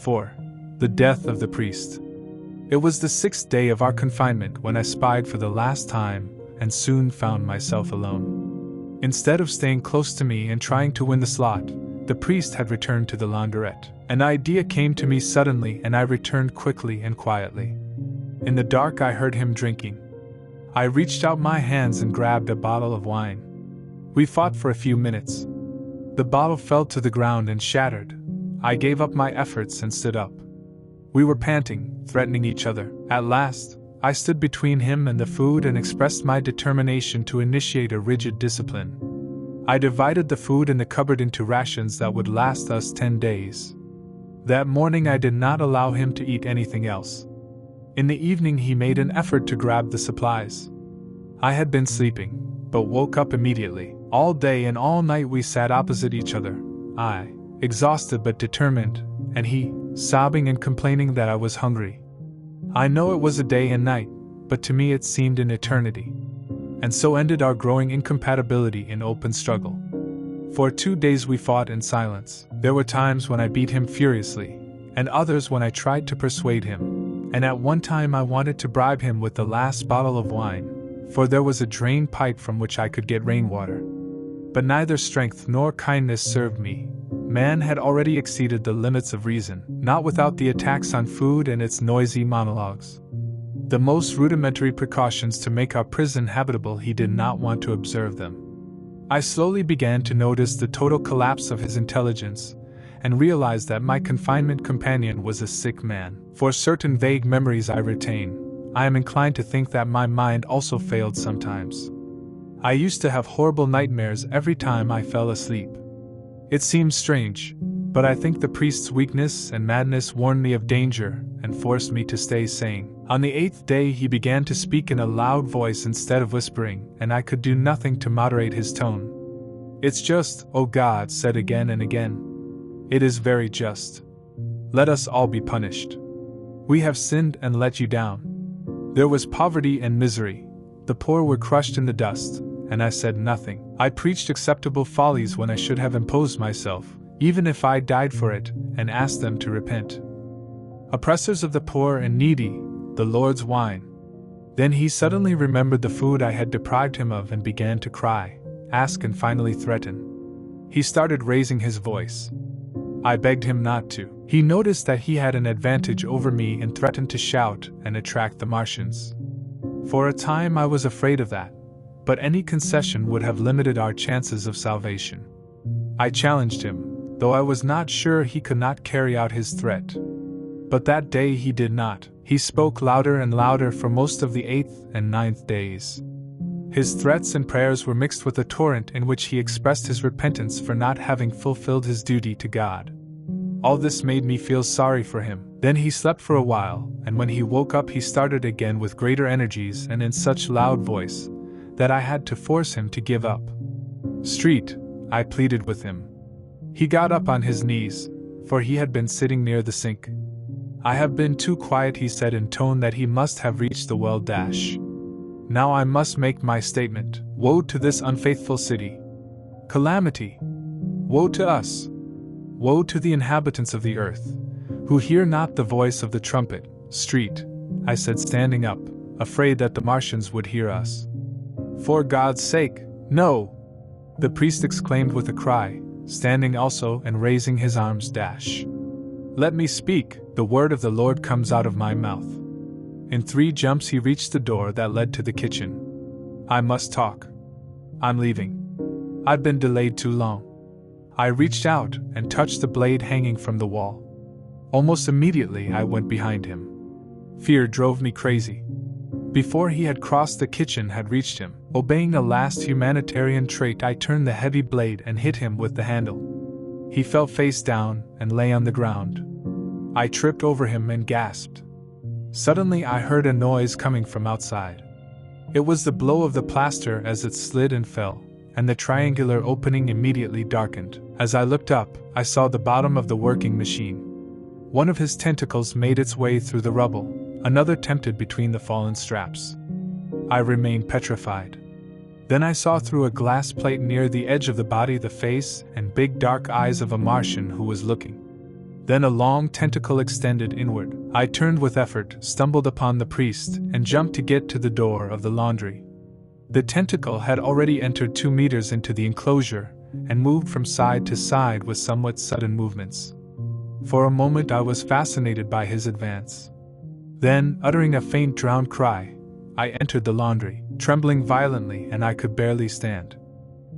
4. The death of the priest. It was the 6th day of our confinement when I spied for the last time, and soon found myself alone. Instead of staying close to me and trying to win the slot, the priest had returned to the laundrette. An idea came to me suddenly and I returned quickly and quietly. In the dark I heard him drinking. I reached out my hands and grabbed a bottle of wine. We fought for a few minutes. The bottle fell to the ground and shattered. I gave up my efforts and stood up. We were panting, threatening each other. At last, I stood between him and the food and expressed my determination to initiate a rigid discipline. I divided the food in the cupboard into rations that would last us 10 days. That morning I did not allow him to eat anything else. In the evening he made an effort to grab the supplies. I had been sleeping, but woke up immediately. All day and all night we sat opposite each other, I, exhausted but determined, and he, sobbing and complaining that I was hungry. I know it was a day and night, but to me it seemed an eternity. And so ended our growing incompatibility in open struggle. For 2 days we fought in silence. There were times when I beat him furiously, and others when I tried to persuade him. And at one time I wanted to bribe him with the last bottle of wine, for there was a drain pipe from which I could get rainwater. But neither strength nor kindness served me. Man had already exceeded the limits of reason, not without the attacks on food and its noisy monologues. The most rudimentary precautions to make our prison habitable, he did not want to observe them. I slowly began to notice the total collapse of his intelligence, and realized that my confinement companion was a sick man. For certain vague memories I retain, I am inclined to think that my mind also failed sometimes. I used to have horrible nightmares every time I fell asleep. It seems strange, but I think the priest's weakness and madness warned me of danger and forced me to stay sane. On the 8th day he began to speak in a loud voice instead of whispering, and I could do nothing to moderate his tone. "It's just, O God," said again and again. "It is very just. Let us all be punished. We have sinned and let you down." There was poverty and misery. The poor were crushed in the dust, and I said nothing. I preached acceptable follies when I should have imposed myself, even if I died for it, and asked them to repent. Oppressors of the poor and needy, the Lord's wine. Then he suddenly remembered the food I had deprived him of and began to cry, ask, and finally threaten. He started raising his voice. I begged him not to. He noticed that he had an advantage over me and threatened to shout and attract the Martians. For a time I was afraid of that, but any concession would have limited our chances of salvation. I challenged him, though I was not sure he could not carry out his threat. But that day he did not. He spoke louder and louder for most of the 8th and 9th days. His threats and prayers were mixed with a torrent in which he expressed his repentance for not having fulfilled his duty to God. All this made me feel sorry for him. Then he slept for a while, and when he woke up he started again with greater energies and in such loud voice that I had to force him to give up. "Street," I pleaded with him. He got up on his knees, for he had been sitting near the sink. "I have been too quiet," he said in tone that he must have reached the well. "Now I must make my statement. Woe to this unfaithful city! Calamity! Woe to us! Woe to the inhabitants of the earth, who hear not the voice of the trumpet." "Street," I said, standing up, afraid that the Martians would hear us. "For God's sake, no!" the priest exclaimed with a cry, standing also and raising his arms. "Let me speak, the word of the Lord comes out of my mouth." In 3 jumps he reached the door that led to the kitchen. "I must talk. I'm leaving. I've been delayed too long." I reached out and touched the blade hanging from the wall. Almost immediately I went behind him. Fear drove me crazy. Before he had crossed, the kitchen had reached him. Obeying a last humanitarian trait, I turned the heavy blade and hit him with the handle. He fell face down and lay on the ground. I tripped over him and gasped. Suddenly I heard a noise coming from outside. It was the blow of the plaster as it slid and fell, and the triangular opening immediately darkened. As I looked up, I saw the bottom of the working machine. One of his tentacles made its way through the rubble, another tempted between the fallen straps. I remained petrified. Then I saw through a glass plate near the edge of the body the face and big dark eyes of a Martian who was looking. Then a long tentacle extended inward. I turned with effort, stumbled upon the priest, and jumped to get to the door of the laundry. The tentacle had already entered 2 meters into the enclosure and moved from side to side with somewhat sudden movements. For a moment I was fascinated by his advance. Then, uttering a faint drowned cry, I entered the laundry, trembling violently, and I could barely stand.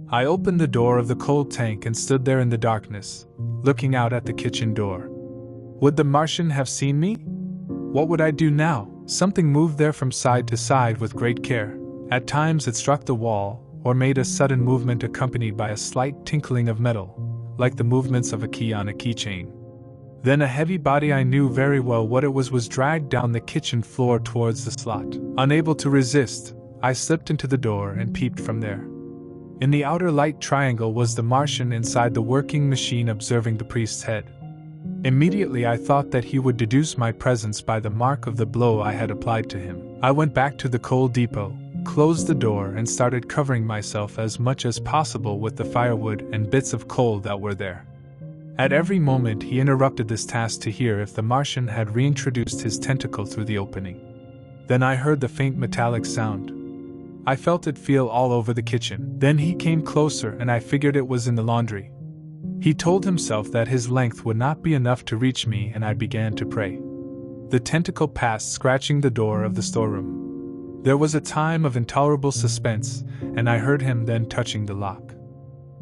I opened the door of the coal tank and stood there in the darkness, looking out at the kitchen door. Would the Martian have seen me? What would I do now? Something moved there from side to side with great care. At times it struck the wall, or made a sudden movement accompanied by a slight tinkling of metal, like the movements of a key on a keychain. Then a heavy body, I knew very well what it was dragged down the kitchen floor towards the slot. Unable to resist, I slipped into the door and peeped from there. In the outer light triangle was the Martian inside the working machine observing the priest's head. Immediately I thought that he would deduce my presence by the mark of the blow I had applied to him. I went back to the coal depot, closed the door, and started covering myself as much as possible with the firewood and bits of coal that were there. At every moment he interrupted this task to hear if the Martian had reintroduced his tentacle through the opening. Then I heard the faint metallic sound. I felt it feel all over the kitchen. Then he came closer and I figured it was in the laundry. He told himself that his length would not be enough to reach me, and I began to pray. The tentacle passed, scratching the door of the storeroom. There was a time of intolerable suspense, and I heard him then touching the lock.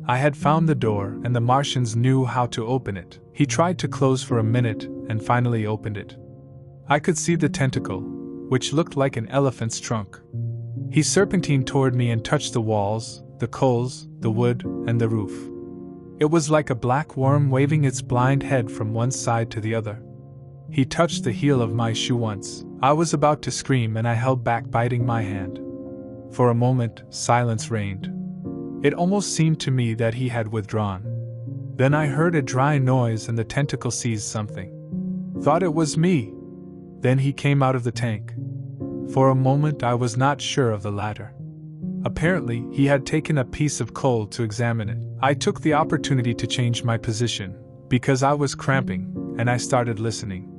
I had found the door, and the Martians knew how to open it. He tried to close for a minute, and finally opened it. I could see the tentacle, which looked like an elephant's trunk. He serpentined toward me and touched the walls, the coals, the wood, and the roof. It was like a black worm waving its blind head from one side to the other. He touched the heel of my shoe once. I was about to scream, and I held back, biting my hand. For a moment, silence reigned. It almost seemed to me that he had withdrawn. Then I heard a dry noise and the tentacle seized something. Thought it was me. Then he came out of the tank. For a moment I was not sure of the latter. Apparently, he had taken a piece of coal to examine it. I took the opportunity to change my position, because I was cramping, and I started listening.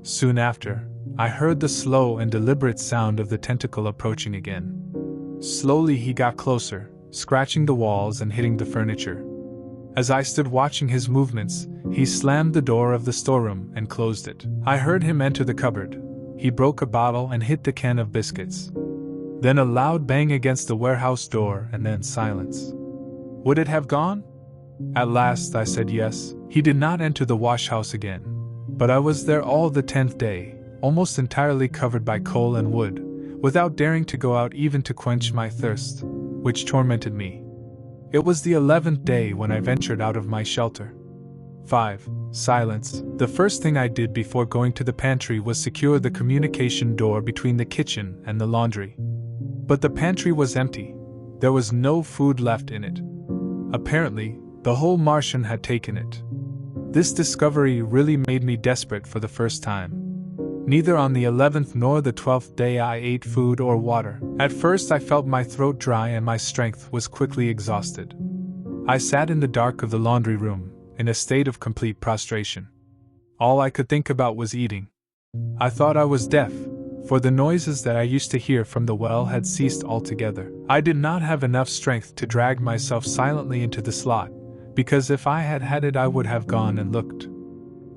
Soon after, I heard the slow and deliberate sound of the tentacle approaching again. Slowly he got closer, scratching the walls and hitting the furniture. As I stood watching his movements, he slammed the door of the storeroom and closed it. I heard him enter the cupboard. He broke a bottle and hit the can of biscuits. Then a loud bang against the warehouse door, and then silence. Would it have gone? At last I said yes. He did not enter the wash house again, but I was there all the 10th day, almost entirely covered by coal and wood, without daring to go out even to quench my thirst, which tormented me. It was the 11th day when I ventured out of my shelter. 5. silence. The first thing I did before going to the pantry was secure the communication door between the kitchen and the laundry. But the pantry was empty. There was no food left in it. Apparently, the whole Martian had taken it. This discovery really made me desperate for the first time. Neither on the 11th nor the 12th day I ate food or water. At first I felt my throat dry and my strength was quickly exhausted. I sat in the dark of the laundry room, in a state of complete prostration. All I could think about was eating. I thought I was deaf, for the noises that I used to hear from the well had ceased altogether. I did not have enough strength to drag myself silently into the slot, because if I had had it I would have gone and looked.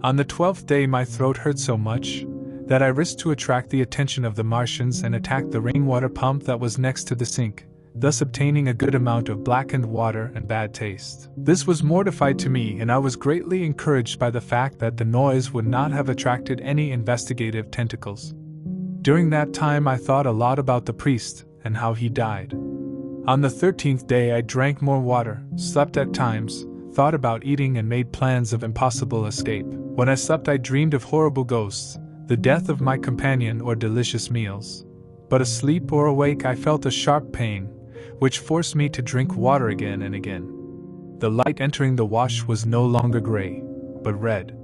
On the 12th day my throat hurt so much that I risked to attract the attention of the Martians and attacked the rainwater pump that was next to the sink, thus obtaining a good amount of blackened water and bad taste. This was mortified to me, and I was greatly encouraged by the fact that the noise would not have attracted any investigative tentacles. During that time I thought a lot about the priest and how he died. On the 13th day I drank more water, slept at times, thought about eating and made plans of impossible escape. When I slept I dreamed of horrible ghosts, the death of my companion or delicious meals. But asleep or awake I felt a sharp pain, which forced me to drink water again and again. The light entering the wash was no longer gray, but red.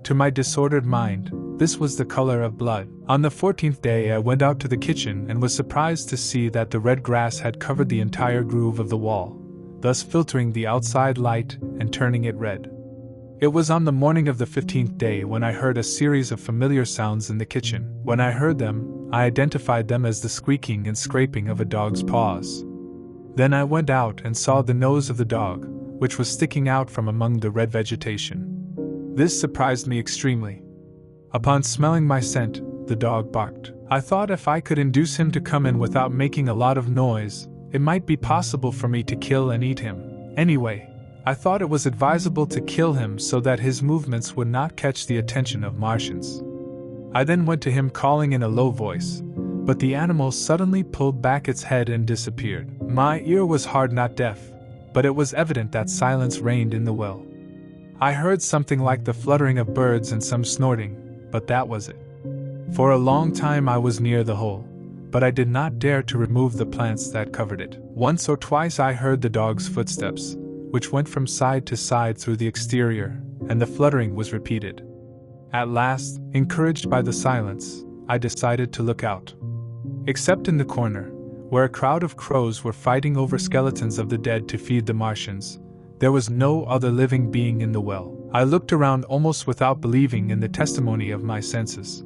To my disordered mind, this was the color of blood. On the 14th day I went out to the kitchen and was surprised to see that the red grass had covered the entire groove of the wall, thus filtering the outside light and turning it red. It was on the morning of the 15th day when I heard a series of familiar sounds in the kitchen. When I heard them, I identified them as the squeaking and scraping of a dog's paws. Then I went out and saw the nose of the dog, which was sticking out from among the red vegetation. This surprised me extremely. Upon smelling my scent, the dog barked. I thought if I could induce him to come in without making a lot of noise, it might be possible for me to kill and eat him. Anyway, I thought it was advisable to kill him so that his movements would not catch the attention of Martians. I then went to him calling in a low voice, but the animal suddenly pulled back its head and disappeared. My ear was hard, not deaf, but it was evident that silence reigned in the well. I heard something like the fluttering of birds and some snorting, but that was it. For a long time I was near the hole, but I did not dare to remove the plants that covered it. Once or twice I heard the dog's footsteps, which went from side to side through the exterior, and the fluttering was repeated. At last, encouraged by the silence, I decided to look out. Except in the corner, where a crowd of crows were fighting over skeletons of the dead to feed the Martians, there was no other living being in the well. I looked around almost without believing in the testimony of my senses.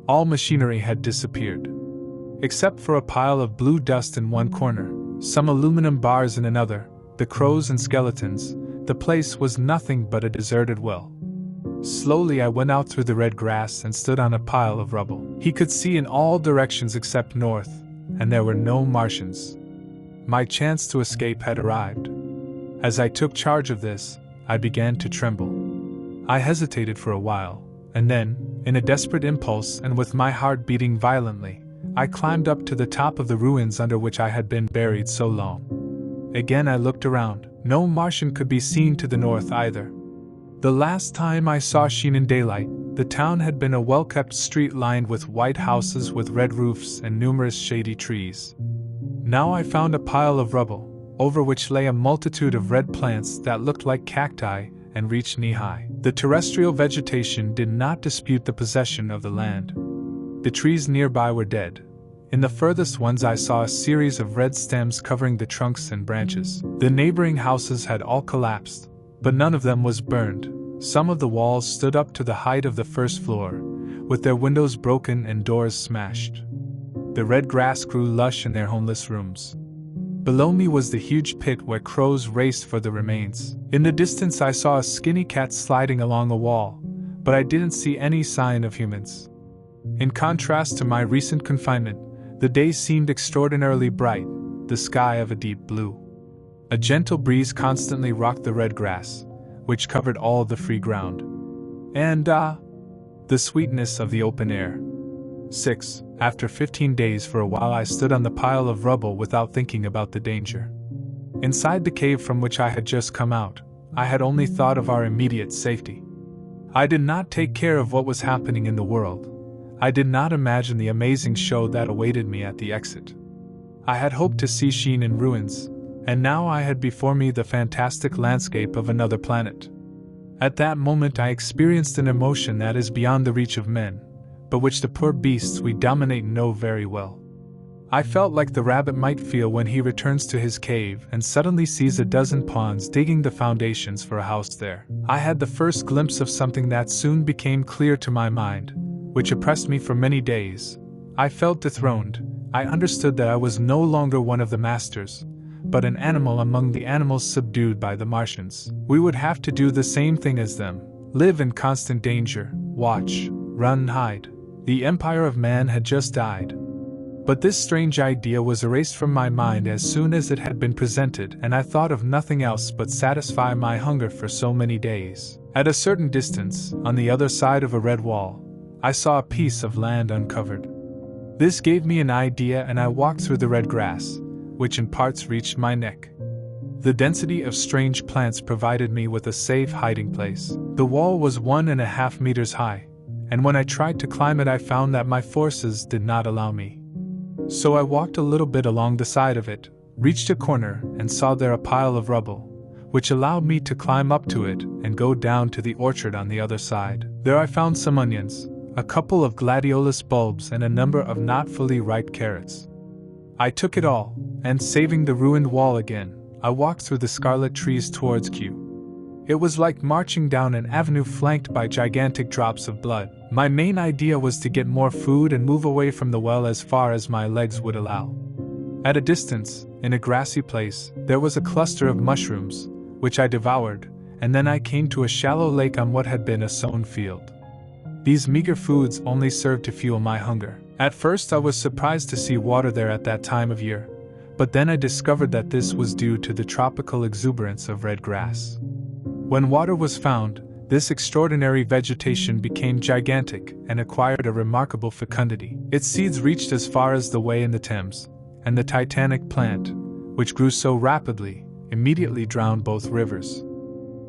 All machinery had disappeared. Except for a pile of blue dust in one corner, some aluminum bars in another, the crows and skeletons, the place was nothing but a deserted well. Slowly I went out through the red grass and stood on a pile of rubble. He could see in all directions except north, and there were no Martians. My chance to escape had arrived. As I took charge of this, I began to tremble. I hesitated for a while, and then, in a desperate impulse and with my heart beating violently, I climbed up to the top of the ruins under which I had been buried so long. Again I looked around. No Martian could be seen to the north either. The last time I saw sheen in daylight, the town had been a well-kept street lined with white houses with red roofs and numerous shady trees. Now I found a pile of rubble, over which lay a multitude of red plants that looked like cacti and reached knee-high. The terrestrial vegetation did not dispute the possession of the land. The trees nearby were dead. In the furthest ones I saw a series of red stems covering the trunks and branches. The neighboring houses had all collapsed, but none of them was burned. Some of the walls stood up to the height of the first floor, with their windows broken and doors smashed. The red grass grew lush in their homeless rooms. Below me was the huge pit where crows raced for the remains. In the distance I saw a skinny cat sliding along a wall, but I didn't see any sign of humans. In contrast to my recent confinement, the day seemed extraordinarily bright, the sky of a deep blue. A gentle breeze constantly rocked the red grass, which covered all the free ground. And the sweetness of the open air. 6. After 15 days for a while I stood on the pile of rubble without thinking about the danger. Inside the cave from which I had just come out, I had only thought of our immediate safety. I did not take care of what was happening in the world. I did not imagine the amazing show that awaited me at the exit. I had hoped to see Sheen in ruins, and now I had before me the fantastic landscape of another planet. At that moment I experienced an emotion that is beyond the reach of men, but which the poor beasts we dominate know very well. I felt like the rabbit might feel when he returns to his cave and suddenly sees a dozen pawns digging the foundations for a house there. I had the first glimpse of something that soon became clear to my mind, which oppressed me for many days. I felt dethroned. I understood that I was no longer one of the masters, but an animal among the animals subdued by the Martians. We would have to do the same thing as them, live in constant danger, watch, run, hide. The empire of man had just died. But this strange idea was erased from my mind as soon as it had been presented, and I thought of nothing else but satisfy my hunger for so many days. At a certain distance, on the other side of a red wall, I saw a piece of land uncovered. This gave me an idea, and I walked through the red grass, which in parts reached my neck. The density of strange plants provided me with a safe hiding place. The wall was 1.5 meters high, and when I tried to climb it I found that my forces did not allow me. So I walked a little bit along the side of it, reached a corner, and saw there a pile of rubble, which allowed me to climb up to it and go down to the orchard on the other side. There I found some onions, a couple of gladiolus bulbs, and a number of not fully ripe carrots. I took it all, and saving the ruined wall again, I walked through the scarlet trees towards Q. It was like marching down an avenue flanked by gigantic drops of blood. My main idea was to get more food and move away from the well as far as my legs would allow. At a distance, in a grassy place, there was a cluster of mushrooms, which I devoured, and then I came to a shallow lake on what had been a sown field. These meager foods only served to fuel my hunger. At first I was surprised to see water there at that time of year, but then I discovered that this was due to the tropical exuberance of red grass. When water was found, this extraordinary vegetation became gigantic and acquired a remarkable fecundity. Its seeds reached as far as the way in the Thames, and the titanic plant, which grew so rapidly, immediately drowned both rivers.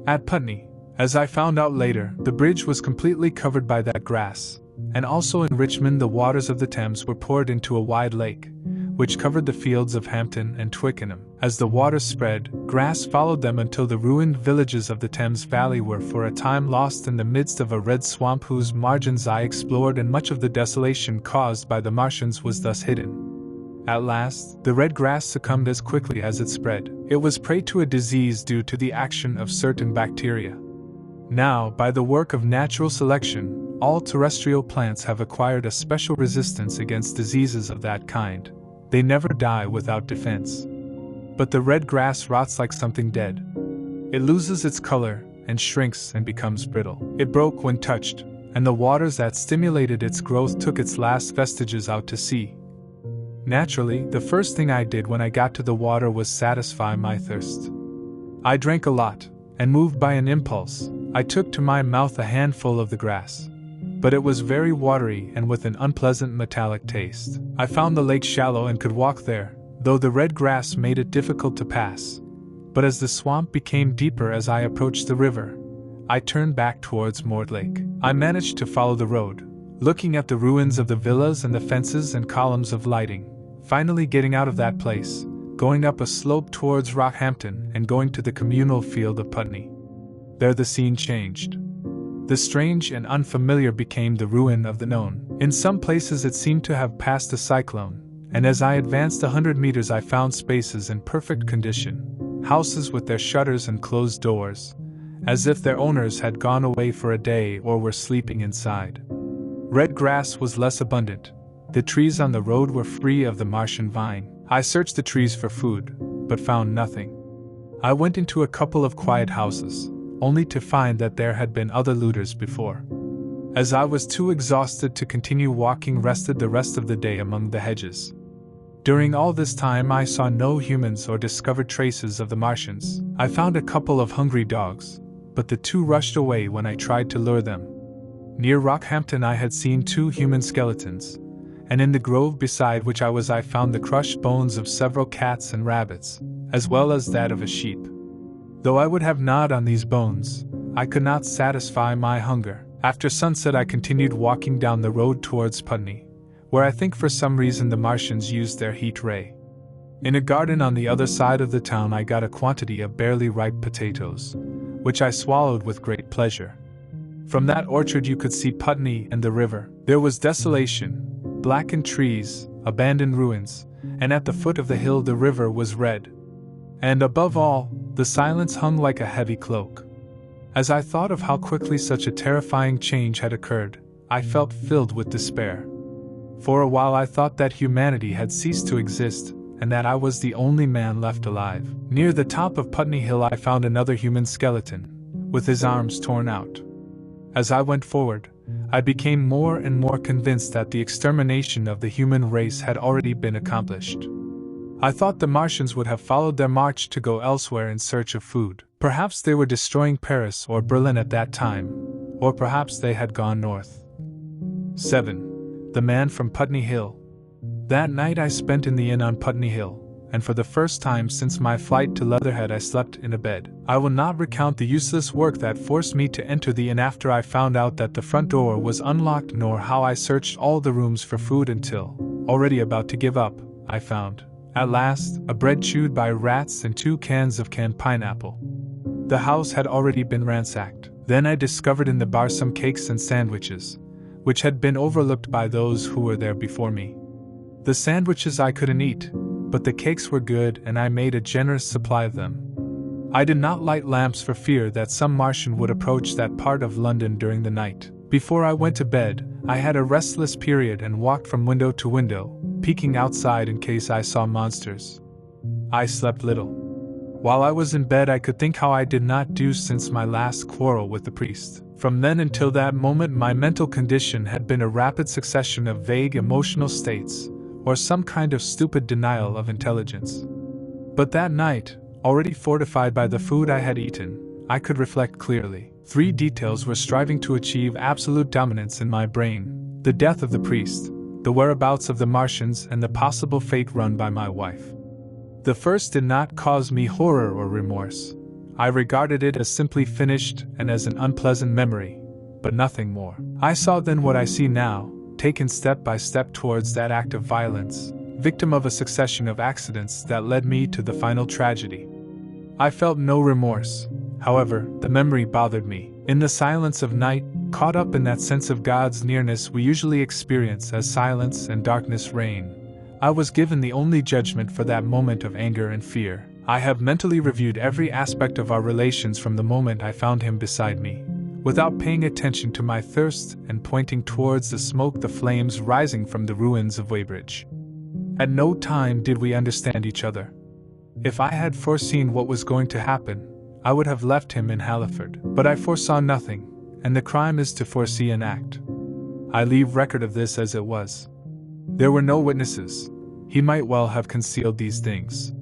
At Putney, as I found out later, the bridge was completely covered by that grass, and also in Richmond the waters of the Thames were poured into a wide lake, which covered the fields of Hampton and Twickenham. As the waters spread, grass followed them until the ruined villages of the Thames Valley were for a time lost in the midst of a red swamp whose margins I explored, and much of the desolation caused by the Martians was thus hidden. At last, the red grass succumbed as quickly as it spread. It was prey to a disease due to the action of certain bacteria. Now, by the work of natural selection, all terrestrial plants have acquired a special resistance against diseases of that kind. They never die without defense. But the red grass rots like something dead. It loses its color and shrinks and becomes brittle. It broke when touched, and the waters that stimulated its growth took its last vestiges out to sea. Naturally, the first thing I did when I got to the water was satisfy my thirst. I drank a lot, and moved by an impulse, I took to my mouth a handful of the grass. But it was very watery and with an unpleasant metallic taste. I found the lake shallow and could walk there, though the red grass made it difficult to pass. But as the swamp became deeper as I approached the river, I turned back towards Mortlake. I managed to follow the road, looking at the ruins of the villas and the fences and columns of lighting, finally getting out of that place, going up a slope towards Rockhampton and going to the communal field of Putney. There the scene changed. The strange and unfamiliar became the ruin of the known. In some places it seemed to have passed a cyclone, and as I advanced 100 meters I found spaces in perfect condition, houses with their shutters and closed doors, as if their owners had gone away for a day or were sleeping inside. Red grass was less abundant. The trees on the road were free of the Martian vine. I searched the trees for food, but found nothing. I went into a couple of quiet houses, only to find that there had been other looters before. As I was too exhausted to continue walking, rested the rest of the day among the hedges. During all this time I saw no humans or discovered traces of the Martians. I found a couple of hungry dogs, but the two rushed away when I tried to lure them. Near Rockhampton I had seen 2 human skeletons, and in the grove beside which I was I found the crushed bones of several cats and rabbits, as well as that of a sheep. Though I would have gnawed on these bones, I could not satisfy my hunger. After sunset, I continued walking down the road towards Putney, where I think for some reason the Martians used their heat ray. In a garden on the other side of the town, I got a quantity of barely ripe potatoes, which I swallowed with great pleasure. From that orchard you could see Putney and the river. There was desolation, blackened trees, abandoned ruins, and at the foot of the hill the river was red. And above all, the silence hung like a heavy cloak. As I thought of how quickly such a terrifying change had occurred, I felt filled with despair. For a while I thought that humanity had ceased to exist, and that I was the only man left alive. Near the top of Putney Hill I found another human skeleton, with his arms torn out. As I went forward, I became more and more convinced that the extermination of the human race had already been accomplished. I thought the Martians would have followed their march to go elsewhere in search of food. Perhaps they were destroying Paris or Berlin at that time, or perhaps they had gone north. 7. The Man from Putney Hill. That night I spent in the inn on Putney Hill, and for the first time since my flight to Leatherhead I slept in a bed. I will not recount the useless work that forced me to enter the inn after I found out that the front door was unlocked, nor how I searched all the rooms for food until, already about to give up, I found, at last, a bread chewed by rats and 2 cans of canned pineapple. The house had already been ransacked. Then I discovered in the bar some cakes and sandwiches, which had been overlooked by those who were there before me. The sandwiches I couldn't eat, but the cakes were good and I made a generous supply of them. I did not light lamps for fear that some Martian would approach that part of London during the night. Before I went to bed, I had a restless period and walked from window to window, peeking outside in case I saw monsters. I slept little. While I was in bed I could think how I did not do since my last quarrel with the priest. From then until that moment my mental condition had been a rapid succession of vague emotional states, or some kind of stupid denial of intelligence. But that night, already fortified by the food I had eaten, I could reflect clearly. 3 details were striving to achieve absolute dominance in my brain: the death of the priest, the whereabouts of the Martians, and the possible fate run by my wife. The first did not cause me horror or remorse. I regarded it as simply finished and as an unpleasant memory, but nothing more. I saw then what I see now, taken step by step towards that act of violence, victim of a succession of accidents that led me to the final tragedy. I felt no remorse. However, the memory bothered me. In the silence of night, caught up in that sense of God's nearness we usually experience as silence and darkness reign, I was given the only judgment for that moment of anger and fear. I have mentally reviewed every aspect of our relations from the moment I found him beside me, without paying attention to my thirst and pointing towards the smoke, the flames rising from the ruins of Weybridge. At no time did we understand each other. If I had foreseen what was going to happen, I would have left him in Halliford. But I foresaw nothing, and the crime is to foresee an act. I leave record of this as it was. There were no witnesses. He might well have concealed these things.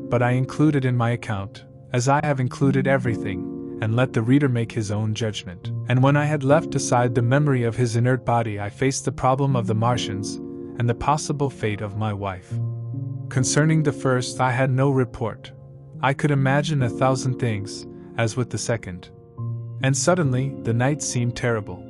But I include it in my account, as I have included everything, and let the reader make his own judgment. And when I had left aside the memory of his inert body, I faced the problem of the Martians, and the possible fate of my wife. Concerning the first, I had no report. I could imagine 1,000 things, as with the second. And suddenly, the night seemed terrible.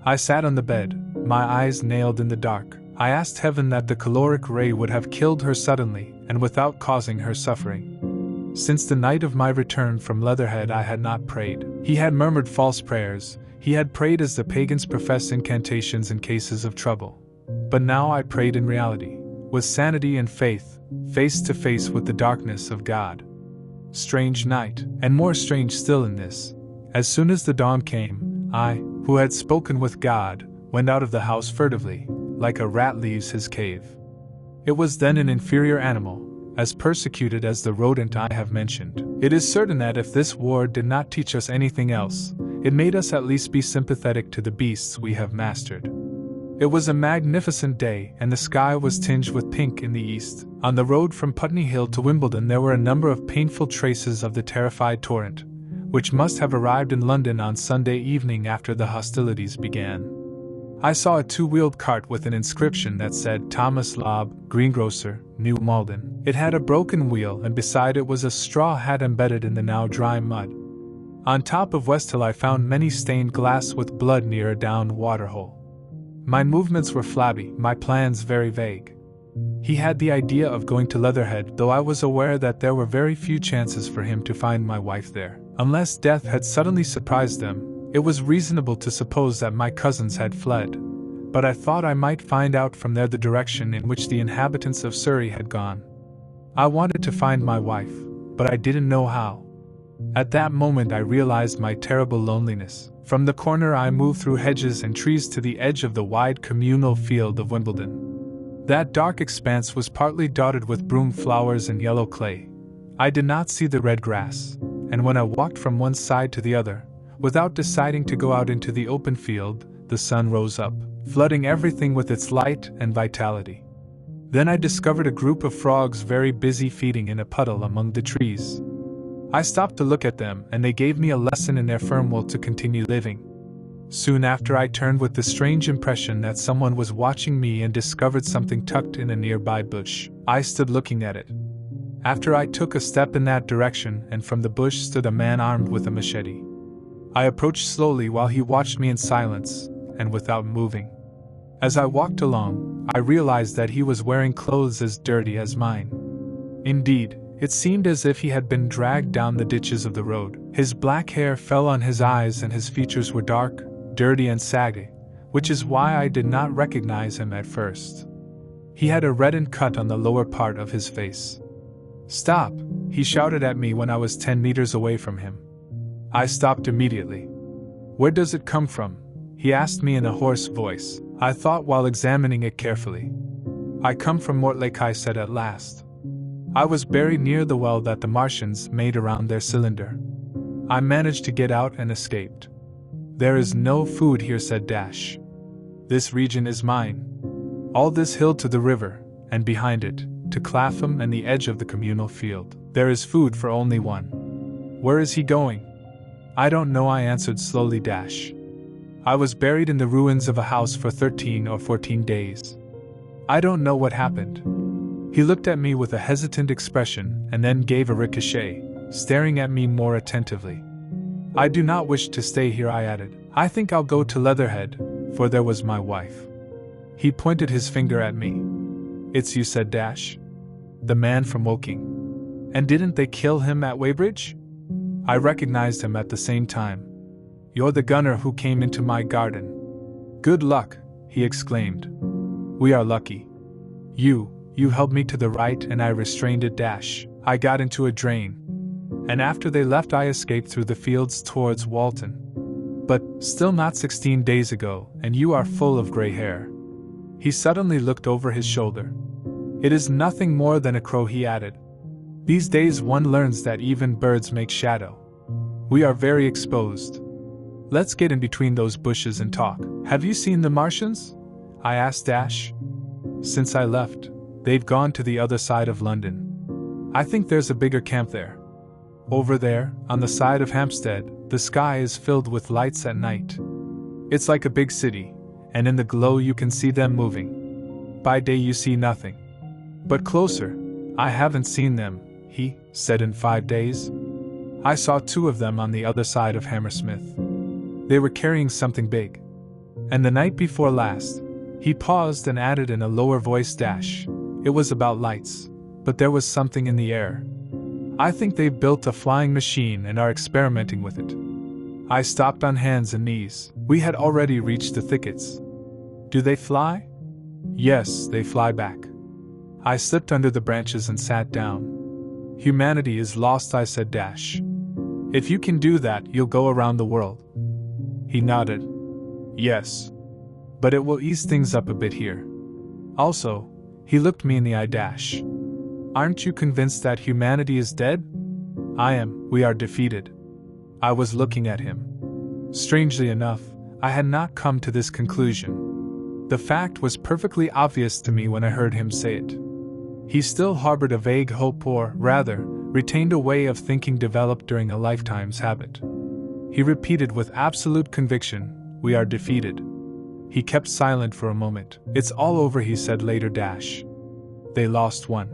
I sat on the bed, my eyes nailed in the dark. I asked heaven that the caloric ray would have killed her suddenly, and without causing her suffering. Since the night of my return from Leatherhead I had not prayed. He had murmured false prayers, he had prayed as the pagans profess incantations in cases of trouble. But now I prayed in reality, with sanity and faith, face to face with the darkness of God. Strange night, and more strange still in this. As soon as the dawn came, I, who had spoken with God, went out of the house furtively, like a rat leaves his cave. It was then an inferior animal, as persecuted as the rodent I have mentioned. It is certain that if this war did not teach us anything else, it made us at least be sympathetic to the beasts we have mastered. It was a magnificent day, and the sky was tinged with pink in the east. On the road from Putney Hill to Wimbledon there were a number of painful traces of the terrified torrent, which must have arrived in London on Sunday evening after the hostilities began. I saw a 2-wheeled cart with an inscription that said Thomas Lobb, greengrocer, New Malden. It had a broken wheel, and beside it was a straw hat embedded in the now dry mud. On top of West Hill I found many stained glass with blood near a downed waterhole. My movements were flabby, my plans very vague. He had the idea of going to Leatherhead, though I was aware that there were very few chances for him to find my wife there. Unless death had suddenly surprised them, it was reasonable to suppose that my cousins had fled, but I thought I might find out from there the direction in which the inhabitants of Surrey had gone. I wanted to find my wife, but I didn't know how. At that moment I realized my terrible loneliness. From the corner I moved through hedges and trees to the edge of the wide communal field of Wimbledon. That dark expanse was partly dotted with broom flowers and yellow clay. I did not see the red grass, and when I walked from one side to the other, without deciding to go out into the open field, the sun rose up, flooding everything with its light and vitality. Then I discovered a group of frogs very busy feeding in a puddle among the trees. I stopped to look at them, and they gave me a lesson in their firm will to continue living. Soon after I turned with the strange impression that someone was watching me and discovered something tucked in a nearby bush. I stood looking at it. After I took a step in that direction, and from the bush stood a man armed with a machete. I approached slowly while he watched me in silence, and without moving. As I walked along, I realized that he was wearing clothes as dirty as mine. Indeed, it seemed as if he had been dragged down the ditches of the road. His black hair fell on his eyes and his features were dark, dirty and saggy, which is why I did not recognize him at first. He had a reddened cut on the lower part of his face. "Stop!" he shouted at me when I was 10 meters away from him. I stopped immediately. "Where does it come from?" he asked me in a hoarse voice. I thought while examining it carefully. "I come from Mortlake," I said at last. "I was buried near the well that the Martians made around their cylinder. I managed to get out and escaped." "There is no food here," said Dash. "This region is mine. All this hill to the river, and behind it, to Clapham and the edge of the communal field. There is food for only one." "Where is he going?" "I don't know," I answered slowly. Dash. "I was buried in the ruins of a house for 13 or 14 days. I don't know what happened." He looked at me with a hesitant expression and then gave a ricochet, staring at me more attentively. "I do not wish to stay here," I added. "I think I'll go to Leatherhead, for there was my wife." He pointed his finger at me. "It's you," said Dash. "The man from Woking. And didn't they kill him at Weybridge?" I recognized him at the same time. "You're the gunner who came into my garden." "Good luck," he exclaimed. "We are lucky. You held me to the right and I restrained it." Dash. "I got into a drain. And after they left I escaped through the fields towards Walton. But, still not 16 days ago, and you are full of grey hair." He suddenly looked over his shoulder. "It is nothing more than a crow," he added. "These days one learns that even birds make shadow. We are very exposed. Let's get in between those bushes and talk." "Have you seen the Martians?" I asked Dash. "Since I left, they've gone to the other side of London. I think there's a bigger camp there. Over there, on the side of Hampstead, the sky is filled with lights at night. It's like a big city, and in the glow you can see them moving. By day you see nothing. But closer, I haven't seen them," he said, "in 5 days. I saw 2 of them on the other side of Hammersmith. They were carrying something big. And the night before last," he paused and added in a lower voice, "Dash. It was about lights, but there was something in the air. I think they've built a flying machine and are experimenting with it." I stopped on hands and knees. We had already reached the thickets. "Do they fly?" "Yes, they fly back." I slipped under the branches and sat down. "Humanity is lost," I said. Dash. "If you can do that, you'll go around the world." He nodded. "Yes. But it will ease things up a bit here. Also," he looked me in the eye. Dash. "Aren't you convinced that humanity is dead?" "I am. We are defeated." I was looking at him. Strangely enough, I had not come to this conclusion. The fact was perfectly obvious to me when I heard him say it. He still harbored a vague hope, or, rather, retained a way of thinking developed during a lifetime's habit. He repeated with absolute conviction, "We are defeated." He kept silent for a moment. "It's all over," he said later. Dash. "They lost one.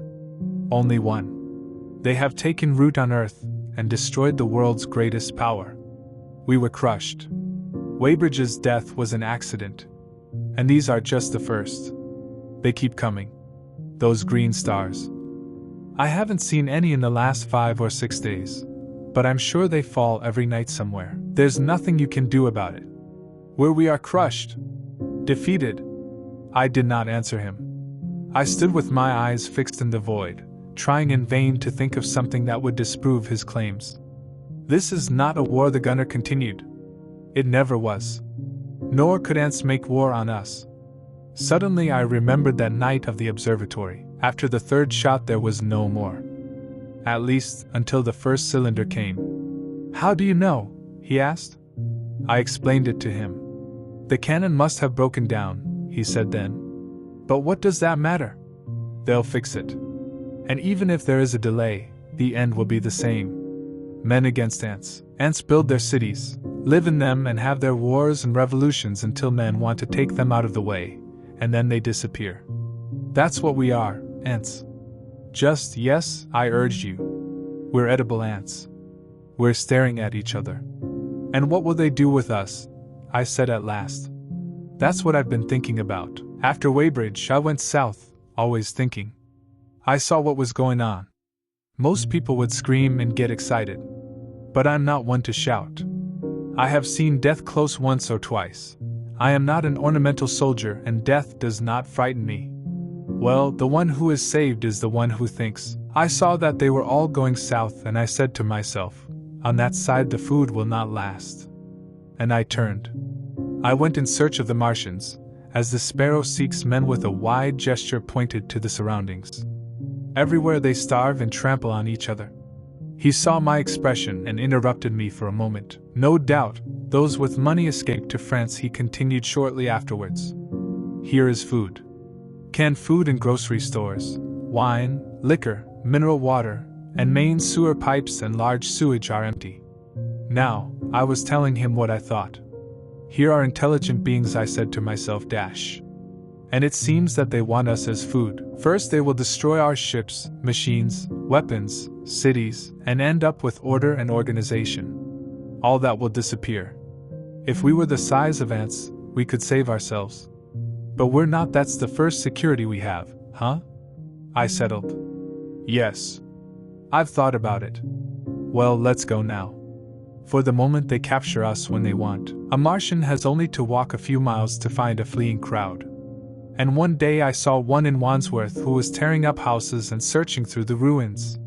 Only one. They have taken root on Earth and destroyed the world's greatest power." We were crushed. Weybridge's death was an accident. And these are just the first. They keep coming. Those green stars. I haven't seen any in the last 5 or 6 days, but I'm sure they fall every night somewhere. There's nothing you can do about it. Where we are crushed. Defeated. I did not answer him. I stood with my eyes fixed in the void, trying in vain to think of something that would disprove his claims. This is not a war, the gunner continued. It never was. Nor could ants make war on us. Suddenly I remembered that night of the observatory. After the 3rd shot there was no more. At least, until the first cylinder came. How do you know? He asked. I explained it to him. The cannon must have broken down, he said then. But what does that matter? They'll fix it. And even if there is a delay, the end will be the same. Men against ants. Ants build their cities, live in them and have their wars and revolutions until men want to take them out of the way, and then they disappear. That's what we are, ants. Just, yes, I urged you. We're edible ants. We're staring at each other. And what will they do with us? I said at last. That's what I've been thinking about. After Weybridge, I went south, always thinking. I saw what was going on. Most people would scream and get excited. But I'm not one to shout. I have seen death close once or twice. I am not an ornamental soldier, and death does not frighten me. Well, the one who is saved is the one who thinks. I saw that they were all going south, and I said to myself, on that side the food will not last. And I turned. I went in search of the Martians, as the sparrow seeks men with a wide gesture pointed to the surroundings. Everywhere they starve and trample on each other. He saw my expression and interrupted me for a moment. No doubt, those with money escaped to France, he continued shortly afterwards. Here is food. Canned food in grocery stores, wine, liquor, mineral water, and main sewer pipes and large sewage are empty. Now, I was telling him what I thought. Here are intelligent beings, I said to myself, and it seems that they want us as food. First they will destroy our ships, machines, weapons, cities, and end up with order and organization. All that will disappear. If we were the size of ants, we could save ourselves. But we're not. That's the first security we have, huh? I settled. Yes. I've thought about it. Well, let's go now. For the moment they capture us when they want. A Martian has only to walk a few miles to find a fleeing crowd. And one day I saw one in Wandsworth who was tearing up houses and searching through the ruins.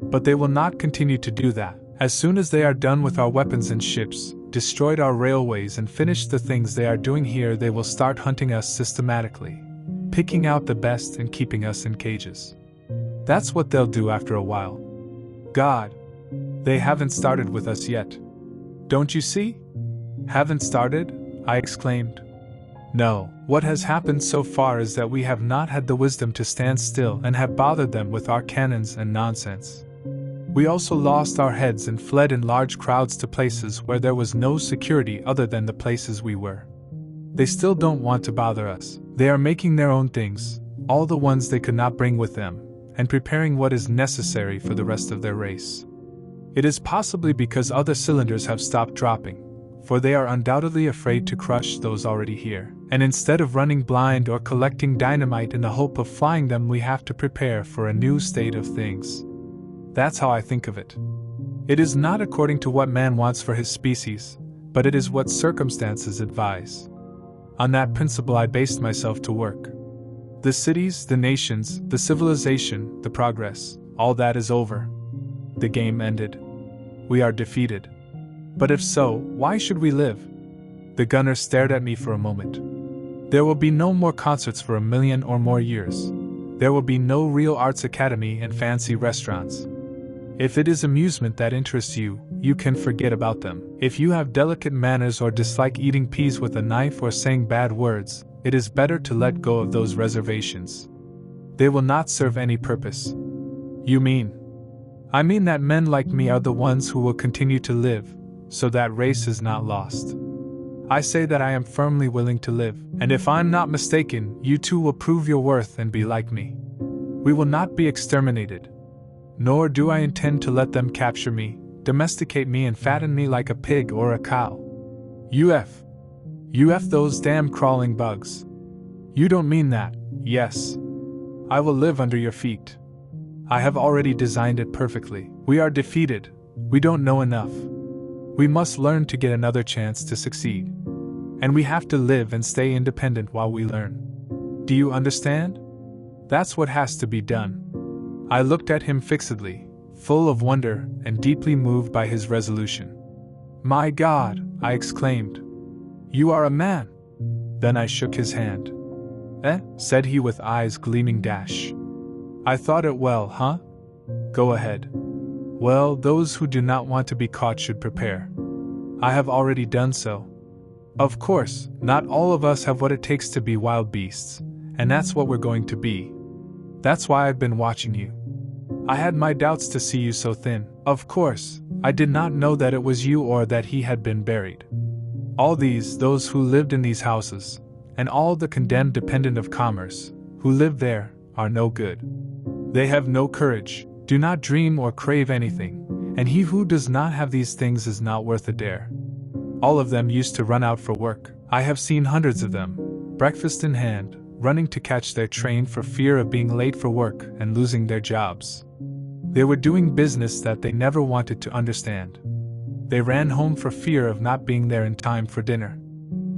But they will not continue to do that. As soon as they are done with our weapons and ships, destroyed our railways and finished the things they are doing here, they will start hunting us systematically, picking out the best and keeping us in cages. That's what they'll do after a while. God, they haven't started with us yet. Don't you see? Haven't started? I exclaimed. No, what has happened so far is that we have not had the wisdom to stand still and have bothered them with our cannons and nonsense. We also lost our heads and fled in large crowds to places where there was no security other than the places we were. They still don't want to bother us. They are making their own things, all the ones they could not bring with them, and preparing what is necessary for the rest of their race. It is possibly because other cylinders have stopped dropping, for they are undoubtedly afraid to crush those already here. And instead of running blind or collecting dynamite in the hope of flying them, we have to prepare for a new state of things. That's how I think of it. It is not according to what man wants for his species, but it is what circumstances advise. On that principle I based myself to work. The cities, the nations, the civilization, the progress, all that is over. The game ended. We are defeated. But if so, why should we live? The gunner stared at me for a moment. There will be no more concerts for 1 million or more years. There will be no real arts academy and fancy restaurants. If it is amusement that interests you, you can forget about them. If you have delicate manners or dislike eating peas with a knife or saying bad words, it is better to let go of those reservations. They will not serve any purpose. You mean? I mean that men like me are the ones who will continue to live, so that race is not lost. I say that I am firmly willing to live, and if I'm not mistaken, you too will prove your worth and be like me. We will not be exterminated. Nor do I intend to let them capture me, domesticate me and fatten me like a pig or a cow. UF those damn crawling bugs. You don't mean that, yes. I will live under your feet. I have already designed it perfectly. We are defeated. We don't know enough. We must learn to get another chance to succeed. And we have to live and stay independent while we learn. Do you understand? That's what has to be done. I looked at him fixedly, full of wonder and deeply moved by his resolution. My God, I exclaimed. You are a man. Then I shook his hand. Said he with eyes gleaming. I thought it well, huh? Go ahead. Well, those who do not want to be caught should prepare. I have already done so. Of course, not all of us have what it takes to be wild beasts, and that's what we're going to be. That's why I've been watching you. I had my doubts to see you so thin. Of course, I did not know that it was you or that he had been buried. All those who lived in these houses, and all the condemned dependent of commerce, who live there, are no good. They have no courage, do not dream or crave anything, and he who does not have these things is not worth a dare. All of them used to run out for work. I have seen hundreds of them, breakfast in hand, running to catch their train for fear of being late for work and losing their jobs. They were doing business that they never wanted to understand. They ran home for fear of not being there in time for dinner.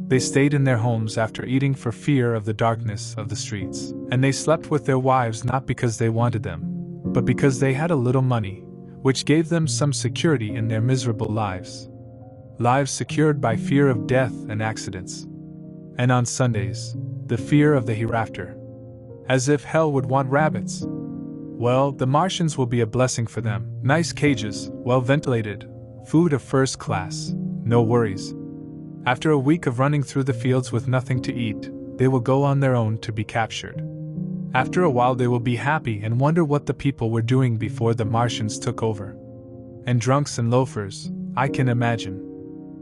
They stayed in their homes after eating for fear of the darkness of the streets, and they slept with their wives not because they wanted them, but because they had a little money, which gave them some security in their miserable lives. Lives secured by fear of death and accidents. And on Sundays, the fear of the hereafter. As if hell would want rabbits. Well, the Martians will be a blessing for them. Nice cages, well ventilated, food of first class, no worries. After a week of running through the fields with nothing to eat, they will go on their own to be captured. After a while they will be happy and wonder what the people were doing before the Martians took over. And drunks and loafers, I can imagine.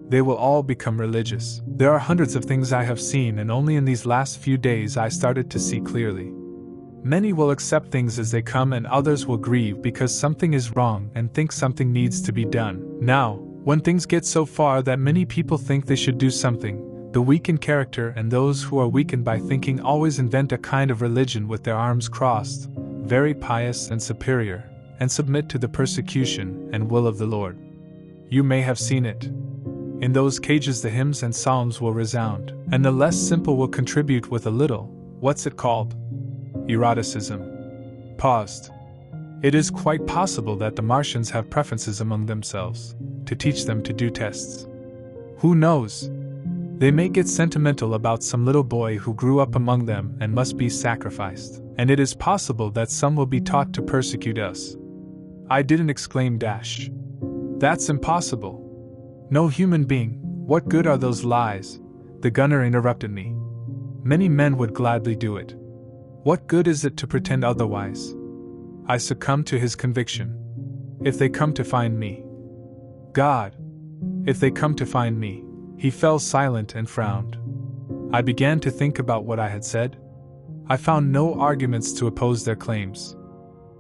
They will all become religious. There are hundreds of things I have seen, and only in these last few days I started to see clearly. Many will accept things as they come, and others will grieve because something is wrong and think something needs to be done. Now, when things get so far that many people think they should do something, the weak in character and those who are weakened by thinking always invent a kind of religion with their arms crossed, very pious and superior, and submit to the persecution and will of the Lord. You may have seen it. In those cages the hymns and psalms will resound, and the less simple will contribute with a little, what's it called? Eroticism. Paused. It is quite possible that the Martians have preferences among themselves, to teach them to do tests. Who knows? They may get sentimental about some little boy who grew up among them and must be sacrificed, and it is possible that some will be taught to persecute us. I didn't exclaim. That's impossible. No human being. What good are those lies? The gunner interrupted me. Many men would gladly do it. What good is it to pretend otherwise? I succumbed to his conviction. If they come to find me. God. If they come to find me. He fell silent and frowned. I began to think about what I had said. I found no arguments to oppose their claims.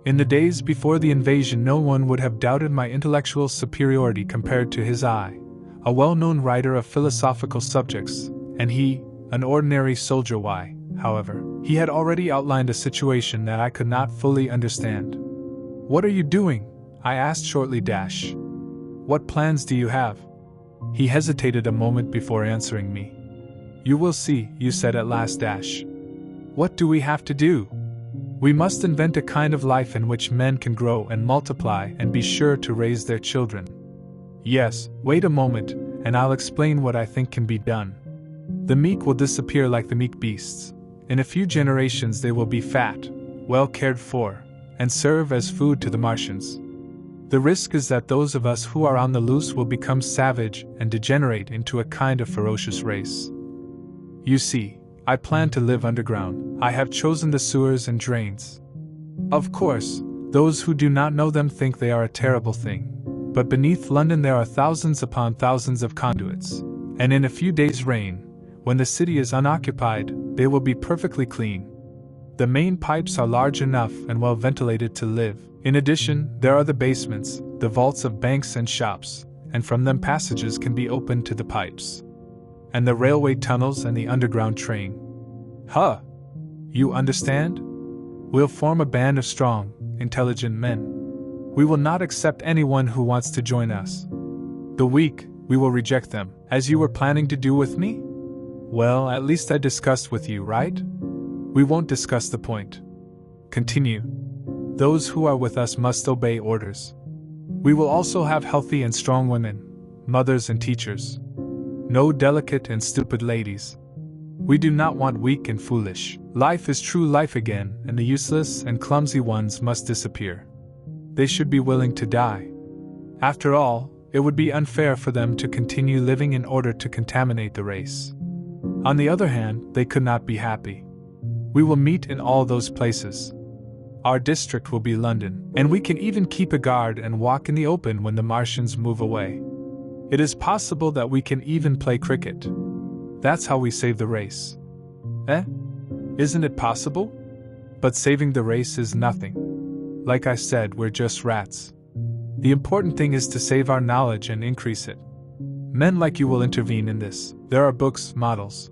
In the days before the invasion, no one would have doubted my intellectual superiority compared to his eye, a well-known writer of philosophical subjects, and he, an ordinary soldier. Why, however, he had already outlined a situation that I could not fully understand. What are you doing? I asked shortly. What plans do you have? He hesitated a moment before answering me. You will see, you said at last. What do we have to do? We must invent a kind of life in which men can grow and multiply and be sure to raise their children. Yes, wait a moment, and I'll explain what I think can be done. The meek will disappear like the meek beasts. In a few generations they will be fat, well cared for, and serve as food to the Martians. The risk is that those of us who are on the loose will become savage and degenerate into a kind of ferocious race. You see, I plan to live underground. I have chosen the sewers and drains. Of course, those who do not know them think they are a terrible thing, but beneath London there are thousands upon thousands of conduits, and in a few days' rain, when the city is unoccupied, they will be perfectly clean. The main pipes are large enough and well ventilated to live. In addition, there are the basements, the vaults of banks and shops, and from them passages can be opened to the pipes. And the railway tunnels and the underground train. Huh! You understand? We'll form a band of strong, intelligent men. We will not accept anyone who wants to join us. The weak, we will reject them, as you were planning to do with me? Well, at least I discussed with you, right? We won't discuss the point. Continue. Those who are with us must obey orders. We will also have healthy and strong women, mothers and teachers. No delicate and stupid ladies. We do not want weak and foolish. Life is true life again, and the useless and clumsy ones must disappear. They should be willing to die. After all, it would be unfair for them to continue living in order to contaminate the race. On the other hand, they could not be happy. We will meet in all those places. Our district will be London, and we can even keep a guard and walk in the open when the Martians move away. It is possible that we can even play cricket. That's how we save the race. Eh? Isn't it possible? But saving the race is nothing. Like I said, we're just rats. The important thing is to save our knowledge and increase it. Men like you will intervene in this. There are books, models.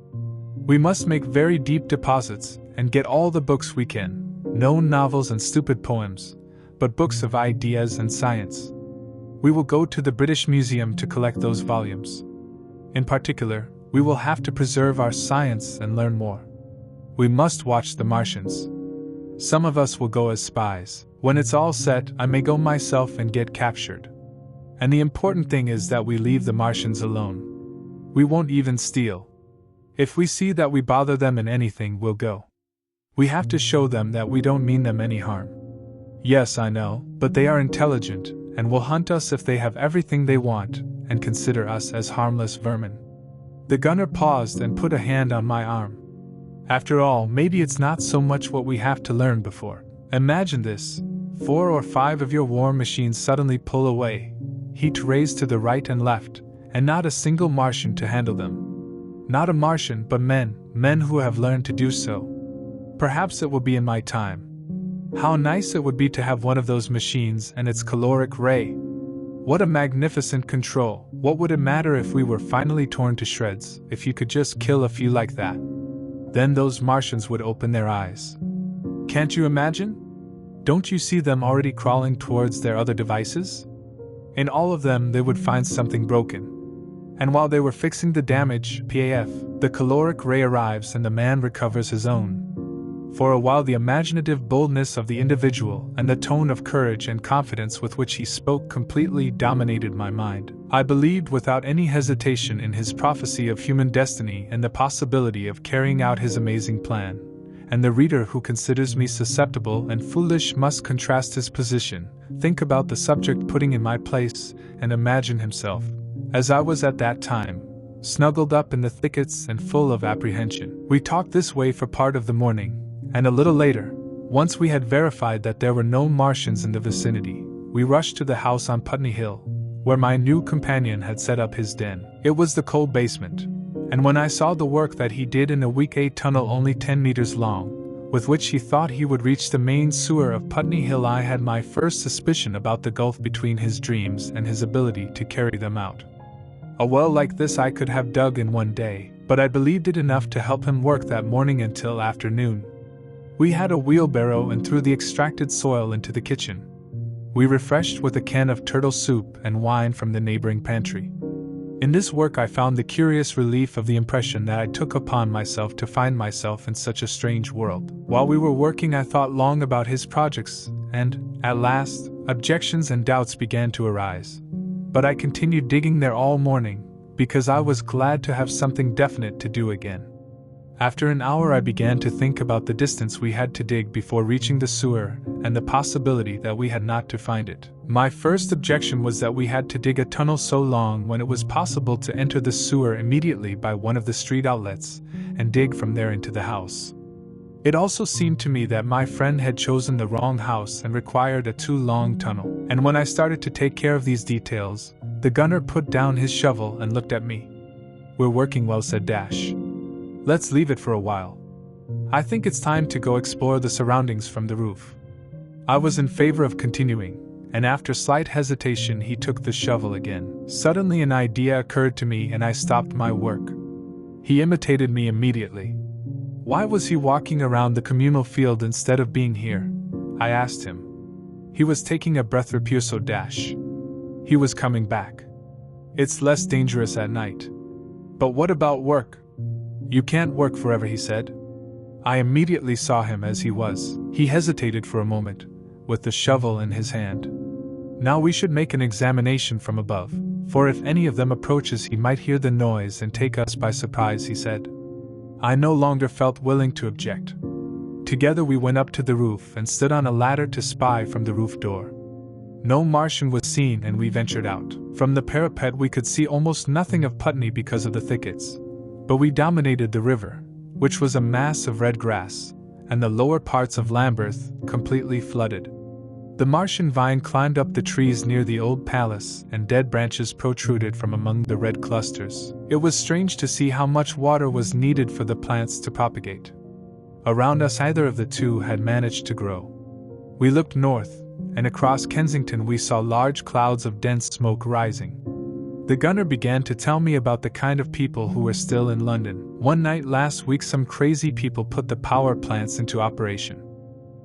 We must make very deep deposits and get all the books we can. No novels and stupid poems, but books of ideas and science. We will go to the British Museum to collect those volumes. In particular, we will have to preserve our science and learn more. We must watch the Martians. Some of us will go as spies. When it's all set, I may go myself and get captured. And the important thing is that we leave the Martians alone. We won't even steal. If we see that we bother them in anything, we'll go. We have to show them that we don't mean them any harm. Yes, I know, but they are intelligent, and will hunt us if they have everything they want, and consider us as harmless vermin. The gunner paused and put a hand on my arm. After all, maybe it's not so much what we have to learn before. Imagine this. 4 or 5 of your war machines suddenly pull away, heat raised to the right and left, and not a single Martian to handle them. Not a Martian, but men who have learned to do so. Perhaps it will be in my time. How nice it would be to have one of those machines and its caloric ray. What a magnificent control. What would it matter if we were finally torn to shreds, if you could just kill a few like that? Then those Martians would open their eyes. Can't you imagine? Don't you see them already crawling towards their other devices? In all of them they would find something broken. And while they were fixing the damage, PAF, the caloric ray arrives and the man recovers his own. For a while the imaginative boldness of the individual and the tone of courage and confidence with which he spoke completely dominated my mind. I believed without any hesitation in his prophecy of human destiny and the possibility of carrying out his amazing plan. And the reader who considers me susceptible and foolish must contrast his position, think about the subject putting in my place, and imagine himself, as I was at that time, snuggled up in the thickets and full of apprehension. We talked this way for part of the morning. And a little later, once we had verified that there were no Martians in the vicinity, we rushed to the house on Putney Hill, where my new companion had set up his den. It was the coal basement, and when I saw the work that he did in a week, a tunnel only 10 meters long, with which he thought he would reach the main sewer of Putney Hill, I had my first suspicion about the gulf between his dreams and his ability to carry them out. A well like this I could have dug in one day, but I believed it enough to help him work that morning until afternoon. We had a wheelbarrow and threw the extracted soil into the kitchen. We refreshed with a can of turtle soup and wine from the neighboring pantry. In this work I found the curious relief of the impression that I took upon myself to find myself in such a strange world. While we were working I thought long about his projects, and, at last, objections and doubts began to arise. But I continued digging there all morning, because I was glad to have something definite to do again. After an hour I began to think about the distance we had to dig before reaching the sewer, and the possibility that we had not to find it. My first objection was that we had to dig a tunnel so long when it was possible to enter the sewer immediately by one of the street outlets, and dig from there into the house. It also seemed to me that my friend had chosen the wrong house and required a too long tunnel. And when I started to take care of these details, the gunner put down his shovel and looked at me. "We're working well," said Dash. "Let's leave it for a while. I think it's time to go explore the surroundings from the roof." I was in favor of continuing, and after slight hesitation he took the shovel again. Suddenly an idea occurred to me and I stopped my work. He imitated me immediately. Why was he walking around the communal field instead of being here? I asked him. He was taking a breath repouso dash. He was coming back. It's less dangerous at night. But what about work? You can't work forever, he said. I immediately saw him as he was. He hesitated for a moment, with the shovel in his hand. Now we should make an examination from above, for if any of them approaches he might hear the noise and take us by surprise, he said. I no longer felt willing to object. Together we went up to the roof and stood on a ladder to spy from the roof door. No Martian was seen and we ventured out. From the parapet we could see almost nothing of Putney because of the thickets, but we dominated the river, which was a mass of red grass, and the lower parts of Lambeth completely flooded. The Martian vine climbed up the trees near the old palace, and dead branches protruded from among the red clusters. It was strange to see how much water was needed for the plants to propagate. Around us either of the two had managed to grow. We looked north, and across Kensington we saw large clouds of dense smoke rising. The gunner began to tell me about the kind of people who were still in London. One night last week some crazy people put the power plants into operation.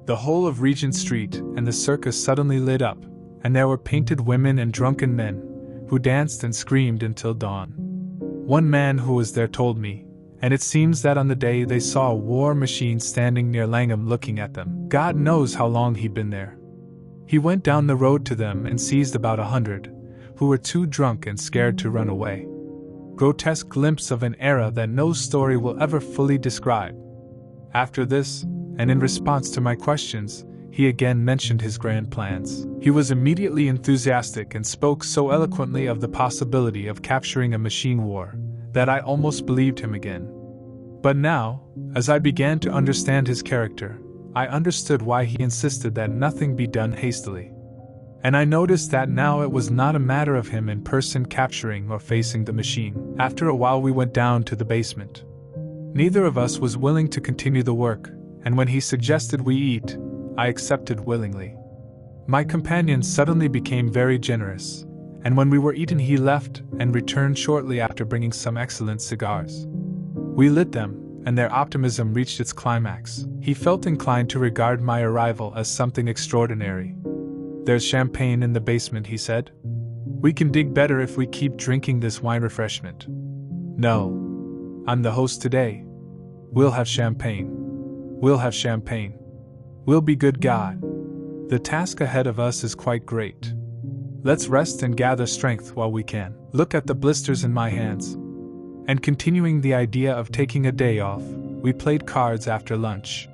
The whole of Regent Street and the circus suddenly lit up, and there were painted women and drunken men, who danced and screamed until dawn. One man who was there told me, and it seems that on the day they saw a war machine standing near Langham looking at them. God knows how long he'd been there. He went down the road to them and seized about 100, who were too drunk and scared to run away. Grotesque glimpse of an era that no story will ever fully describe. After this, and in response to my questions, he again mentioned his grand plans. He was immediately enthusiastic and spoke so eloquently of the possibility of capturing a machine war, that I almost believed him again. But now, as I began to understand his character, I understood why he insisted that nothing be done hastily. And I noticed that now it was not a matter of him in person capturing or facing the machine. After a while we went down to the basement. Neither of us was willing to continue the work, and when he suggested we eat, I accepted willingly. My companion suddenly became very generous, and when we were eaten he left and returned shortly after bringing some excellent cigars. We lit them, and their optimism reached its climax. He felt inclined to regard my arrival as something extraordinary. There's champagne in the basement, he said. We can dig better if we keep drinking this wine refreshment. No. I'm the host today. We'll have champagne. We'll have champagne. We'll be good God. The task ahead of us is quite great. Let's rest and gather strength while we can. Look at the blisters in my hands. And continuing the idea of taking a day off, we played cards after lunch.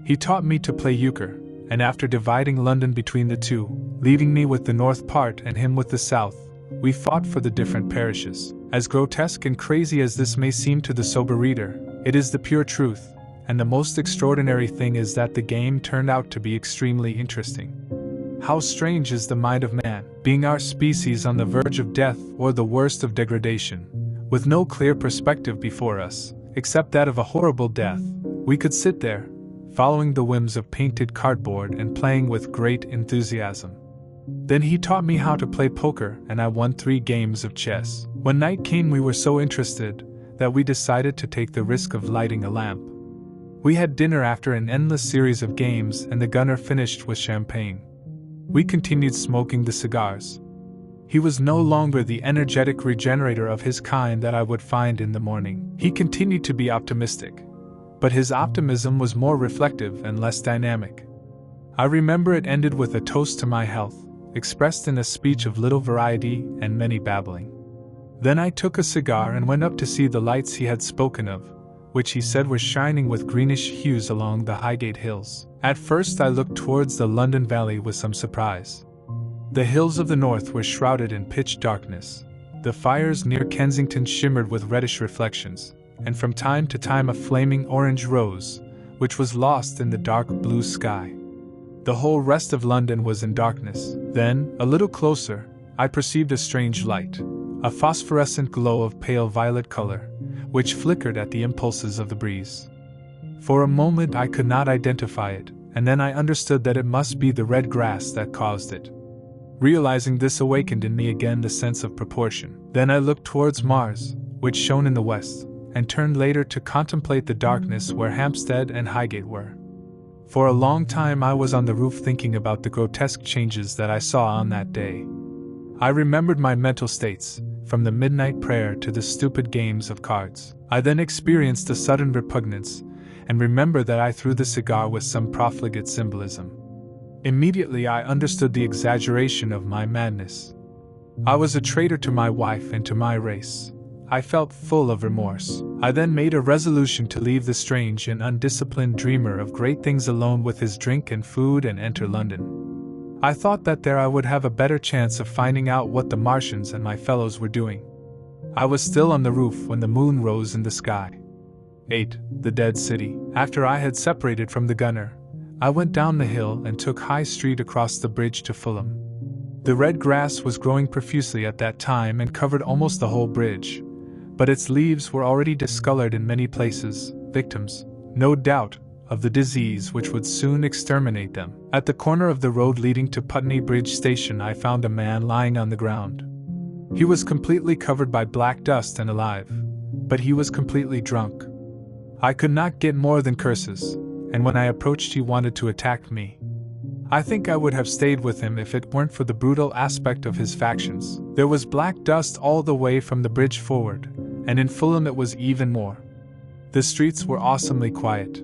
He taught me to play euchre, and after dividing London between the two, leaving me with the north part and him with the south, we fought for the different parishes. As grotesque and crazy as this may seem to the sober reader, it is the pure truth, and the most extraordinary thing is that the game turned out to be extremely interesting. How strange is the mind of man, being our species on the verge of death or the worst of degradation, with no clear perspective before us, except that of a horrible death. We could sit there, following the whims of painted cardboard and playing with great enthusiasm. Then he taught me how to play poker, and I won 3 games of chess. When night came we were so interested that we decided to take the risk of lighting a lamp. We had dinner after an endless series of games, and the gunner finished with champagne. We continued smoking the cigars. He was no longer the energetic regenerator of his kind that I would find in the morning. He continued to be optimistic, but his optimism was more reflective and less dynamic. I remember it ended with a toast to my health, expressed in a speech of little variety and many babbling. Then I took a cigar and went up to see the lights he had spoken of, which he said were shining with greenish hues along the Highgate hills. At first I looked towards the London Valley with some surprise. The hills of the north were shrouded in pitch darkness. The fires near Kensington shimmered with reddish reflections, and from time to time a flaming orange rose, which was lost in the dark blue sky. The whole rest of London was in darkness. Then, a little closer, I perceived a strange light, a phosphorescent glow of pale violet color, which flickered at the impulses of the breeze. For a moment I could not identify it, and then I understood that it must be the red grass that caused it. Realizing this awakened in me again the sense of proportion. Then I looked towards Mars, which shone in the west, and turned later to contemplate the darkness where Hampstead and Highgate were. For a long time I was on the roof thinking about the grotesque changes that I saw on that day. I remembered my mental states, from the midnight prayer to the stupid games of cards. I then experienced a sudden repugnance, and remembered that I threw the cigar with some profligate symbolism. Immediately I understood the exaggeration of my madness. I was a traitor to my wife and to my race. I felt full of remorse. I then made a resolution to leave the strange and undisciplined dreamer of great things alone with his drink and food and enter London. I thought that there I would have a better chance of finding out what the Martians and my fellows were doing. I was still on the roof when the moon rose in the sky. 8. The Dead City. After I had separated from the gunner, I went down the hill and took High Street across the bridge to Fulham. The red grass was growing profusely at that time and covered almost the whole bridge, but its leaves were already discolored in many places, victims, no doubt, of the disease which would soon exterminate them. At the corner of the road leading to Putney Bridge Station I found a man lying on the ground. He was completely covered by black dust and alive, but he was completely drunk. I could not get more than curses, and when I approached he wanted to attack me. I think I would have stayed with him if it weren't for the brutal aspect of his factions. There was black dust all the way from the bridge forward, and in Fulham it was even more. The streets were awesomely quiet.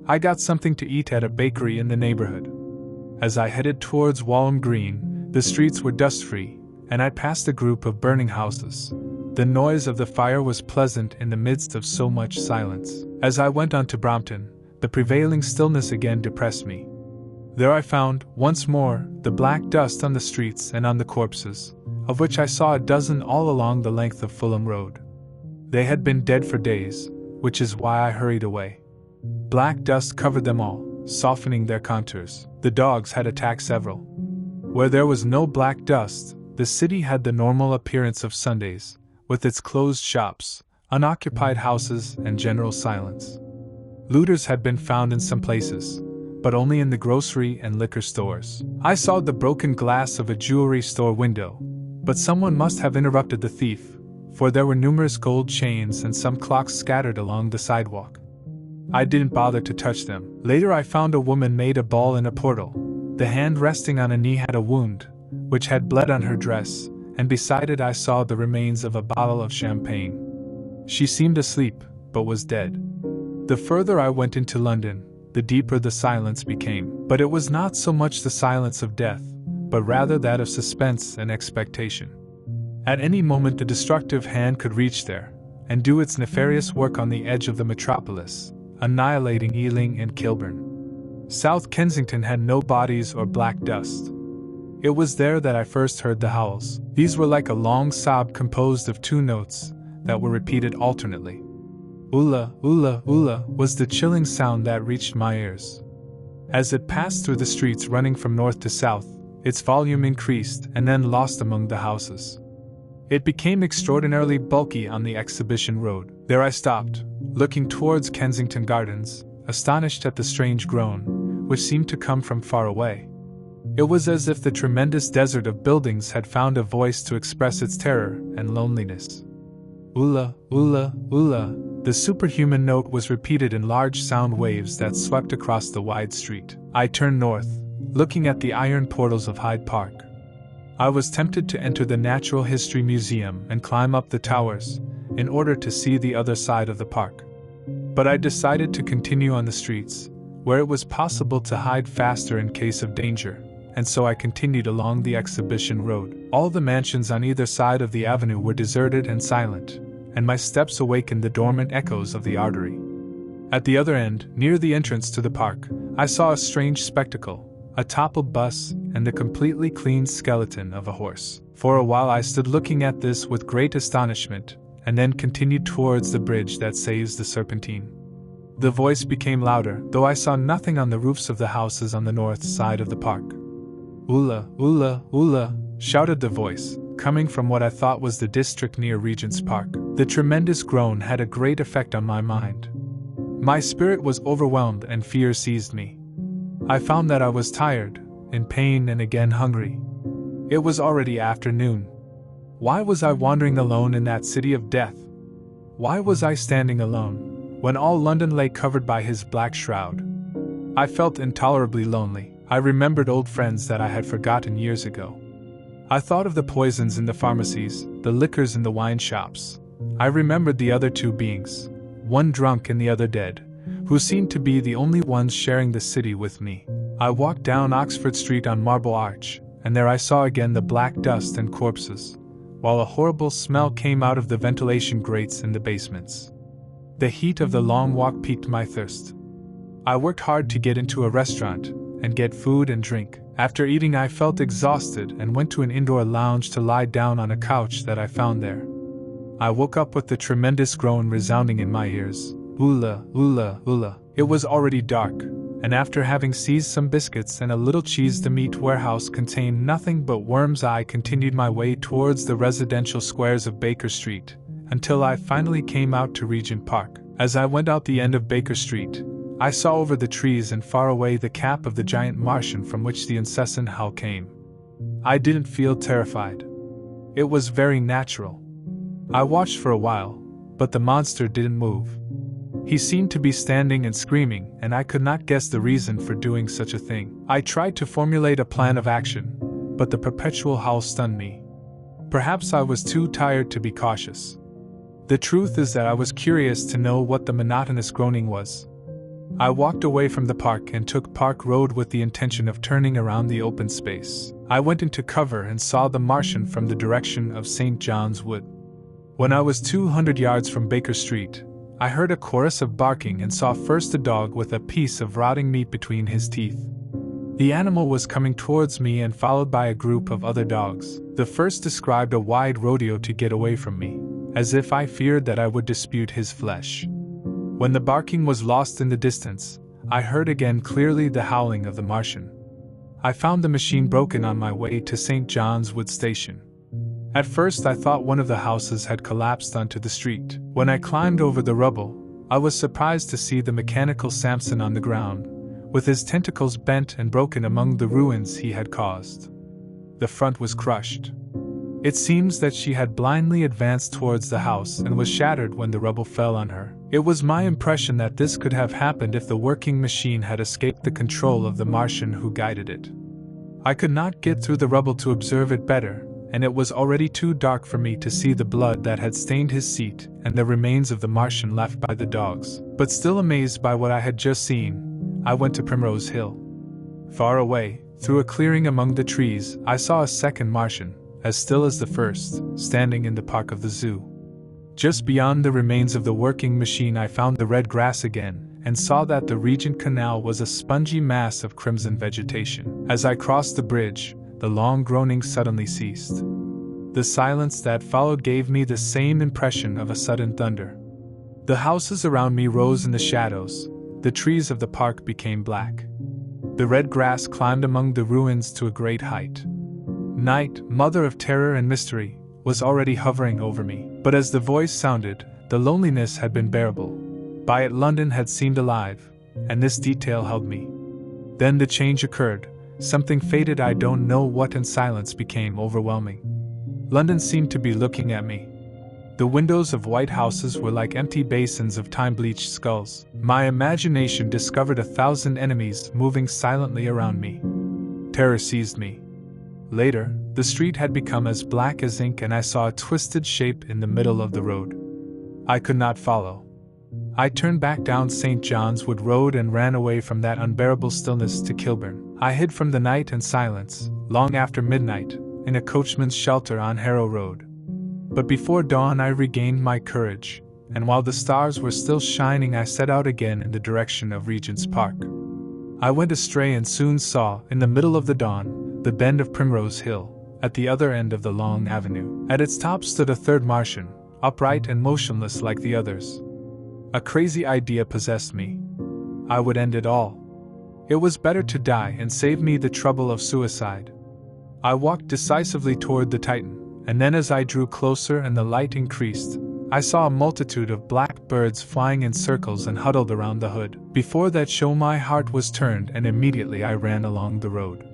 I got something to eat at a bakery in the neighborhood. As I headed towards Walham Green, the streets were dust-free, and I passed a group of burning houses. The noise of the fire was pleasant in the midst of so much silence. As I went on to Brompton, the prevailing stillness again depressed me. There I found, once more, the black dust on the streets and on the corpses, of which I saw a dozen all along the length of Fulham Road. They had been dead for days, which is why I hurried away. Black dust covered them all, softening their contours. The dogs had attacked several. Where there was no black dust, the city had the normal appearance of Sundays, with its closed shops, unoccupied houses, and general silence. Looters had been found in some places, but only in the grocery and liquor stores. I saw the broken glass of a jewelry store window, but someone must have interrupted the thief, for there were numerous gold chains and some clocks scattered along the sidewalk. I didn't bother to touch them. Later I found a woman made a ball in a portal. The hand resting on a knee had a wound, which had bled on her dress, and beside it I saw the remains of a bottle of champagne. She seemed asleep, but was dead. The further I went into London, the deeper the silence became. But it was not so much the silence of death, but rather that of suspense and expectation. At any moment the destructive hand could reach there, and do its nefarious work on the edge of the metropolis, annihilating Ealing and Kilburn. South Kensington had no bodies or black dust. It was there that I first heard the howls. These were like a long sob composed of two notes that were repeated alternately. Ula, ula, ula was the chilling sound that reached my ears. As it passed through the streets running from north to south, its volume increased and then lost among the houses. It became extraordinarily bulky on the Exhibition Road. There I stopped, looking towards Kensington Gardens, astonished at the strange groan, which seemed to come from far away. It was as if the tremendous desert of buildings had found a voice to express its terror and loneliness. Ula, ula, ula. The superhuman note was repeated in large sound waves that swept across the wide street. I turned north, looking at the iron portals of Hyde Park. I was tempted to enter the Natural History Museum and climb up the towers, in order to see the other side of the park. But I decided to continue on the streets, where it was possible to hide faster in case of danger, and so I continued along the Exhibition Road. All the mansions on either side of the avenue were deserted and silent, and my steps awakened the dormant echoes of the artery. At the other end, near the entrance to the park, I saw a strange spectacle, a toppled bus and the completely clean skeleton of a horse. For a while I stood looking at this with great astonishment, and then continued towards the bridge that saves the Serpentine. The voice became louder, though I saw nothing on the roofs of the houses on the north side of the park. Ula, ula, ula, shouted the voice, coming from what I thought was the district near Regent's Park. The tremendous groan had a great effect on my mind. My spirit was overwhelmed and fear seized me. I found that I was tired, in pain and again hungry. It was already afternoon. Why was I wandering alone in that city of death? Why was I standing alone, when all London lay covered by his black shroud? I felt intolerably lonely. I remembered old friends that I had forgotten years ago. I thought of the poisons in the pharmacies, the liquors in the wine shops. I remembered the other two beings, one drunk and the other dead, who seemed to be the only ones sharing the city with me. I walked down Oxford Street on Marble Arch, and there I saw again the black dust and corpses, while a horrible smell came out of the ventilation grates in the basements. The heat of the long walk piqued my thirst. I worked hard to get into a restaurant and get food and drink. After eating, I felt exhausted and went to an indoor lounge to lie down on a couch that I found there. I woke up with the tremendous groan resounding in my ears. Oola, oola, oola. It was already dark, and after having seized some biscuits and a little cheese, the meat warehouse contained nothing but worms. I continued my way towards the residential squares of Baker Street, until I finally came out to Regent Park. As I went out the end of Baker Street, I saw over the trees and far away the cap of the giant Martian from which the incessant howl came. I didn't feel terrified. It was very natural. I watched for a while, but the monster didn't move. He seemed to be standing and screaming, and I could not guess the reason for doing such a thing. I tried to formulate a plan of action, but the perpetual howl stunned me. Perhaps I was too tired to be cautious. The truth is that I was curious to know what the monotonous groaning was. I walked away from the park and took Park Road with the intention of turning around the open space. I went into cover and saw the Martian from the direction of St. John's Wood. When I was 200 yards from Baker Street, I heard a chorus of barking and saw first a dog with a piece of rotting meat between his teeth. The animal was coming towards me and followed by a group of other dogs. The first described a wide rodeo to get away from me, as if I feared that I would dispute his flesh. When the barking was lost in the distance, I heard again clearly the howling of the Martian. I found the machine broken on my way to St. John's Wood Station. At first I thought one of the houses had collapsed onto the street. When I climbed over the rubble, I was surprised to see the mechanical Samson on the ground, with his tentacles bent and broken among the ruins he had caused. The front was crushed. It seems that she had blindly advanced towards the house and was shattered when the rubble fell on her. It was my impression that this could have happened if the working machine had escaped the control of the Martian who guided it. I could not get through the rubble to observe it better, and it was already too dark for me to see the blood that had stained his seat and the remains of the Martian left by the dogs. But still amazed by what I had just seen, I went to Primrose Hill. Far away, through a clearing among the trees, I saw a second Martian, as still as the first, standing in the park of the zoo. Just beyond the remains of the working machine, I found the red grass again, and saw that the Regent Canal was a spongy mass of crimson vegetation. As I crossed the bridge, the long groaning suddenly ceased. The silence that followed gave me the same impression of a sudden thunder. The houses around me rose in the shadows, the trees of the park became black. The red grass climbed among the ruins to a great height. Night, mother of terror and mystery, was already hovering over me. But as the voice sounded, the loneliness had been bearable. By it London had seemed alive, and this detail held me. Then the change occurred. Something faded, I don't know what, and silence became overwhelming. London seemed to be looking at me. The windows of white houses were like empty basins of time-bleached skulls. My imagination discovered 1,000 enemies moving silently around me. Terror seized me. Later, the street had become as black as ink and I saw a twisted shape in the middle of the road. I could not follow. I turned back down St. John's Wood Road and ran away from that unbearable stillness to Kilburn. I hid from the night and silence, long after midnight, in a coachman's shelter on Harrow Road. But before dawn I regained my courage, and while the stars were still shining I set out again in the direction of Regent's Park. I went astray and soon saw, in the middle of the dawn, the bend of Primrose Hill, at the other end of the long avenue. At its top stood a third Martian, upright and motionless like the others. A crazy idea possessed me. I would end it all. It was better to die and save me the trouble of suicide. I walked decisively toward the Titan, and then as I drew closer and the light increased, I saw a multitude of black birds flying in circles and huddled around the hood. Before that show my heart was turned and immediately I ran along the road.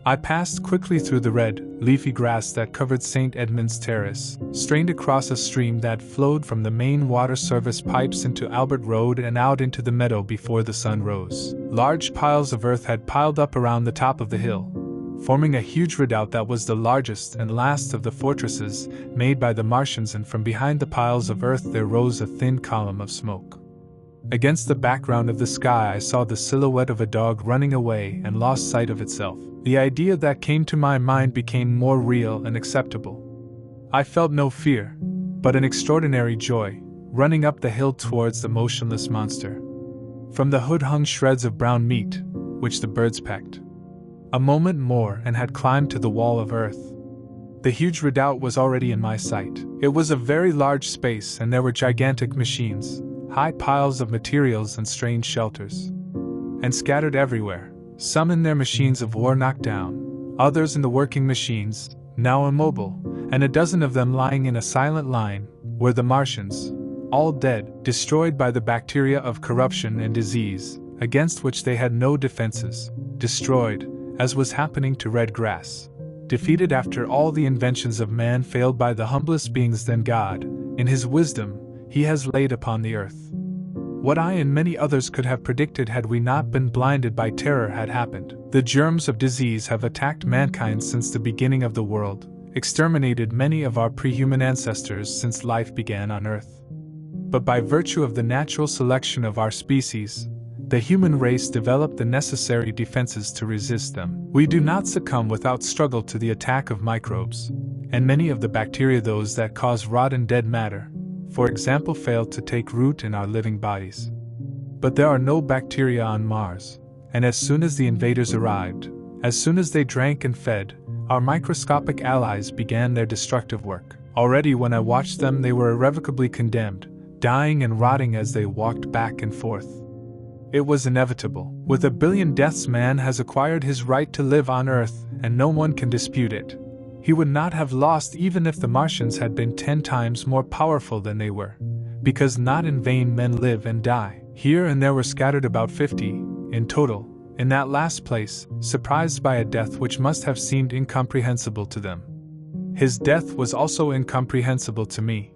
I passed quickly through the red, leafy grass that covered St. Edmund's Terrace, strained across a stream that flowed from the main water service pipes into Albert Road and out into the meadow before the sun rose. Large piles of earth had piled up around the top of the hill, forming a huge redoubt that was the largest and last of the fortresses made by the Martians, and from behind the piles of earth there rose a thin column of smoke. Against the background of the sky I saw the silhouette of a dog running away and lost sight of itself. The idea that came to my mind became more real and acceptable. I felt no fear, but an extraordinary joy, running up the hill towards the motionless monster. From the hood hung shreds of brown meat, which the birds pecked. A moment more and had climbed to the wall of earth. The huge redoubt was already in my sight. It was a very large space, and there were gigantic machines, high piles of materials and strange shelters. And scattered everywhere, some in their machines of war knocked down, others in the working machines, now immobile, and a dozen of them lying in a silent line, were the Martians, all dead, destroyed by the bacteria of corruption and disease, against which they had no defenses, destroyed, as was happening to red grass, defeated after all the inventions of man failed by the humblest beings. Then God, in His wisdom, He has laid upon the earth what I and many others could have predicted had we not been blinded by terror had happened. The germs of disease have attacked mankind since the beginning of the world, exterminated many of our pre-human ancestors since life began on earth. But by virtue of the natural selection of our species, the human race developed the necessary defenses to resist them. We do not succumb without struggle to the attack of microbes, and many of the bacteria, those that cause rot and dead matter, for example, fail to take root in our living bodies. But there are no bacteria on Mars, and as soon as the invaders arrived, as soon as they drank and fed, our microscopic allies began their destructive work. Already when I watched them they were irrevocably condemned, dying and rotting as they walked back and forth. It was inevitable. With 1 billion deaths man has acquired his right to live on Earth, and no one can dispute it. He would not have lost even if the Martians had been 10 times more powerful than they were, because not in vain men live and die. Here and there were scattered about 50, in total, in that last place, surprised by a death which must have seemed incomprehensible to them. His death was also incomprehensible to me.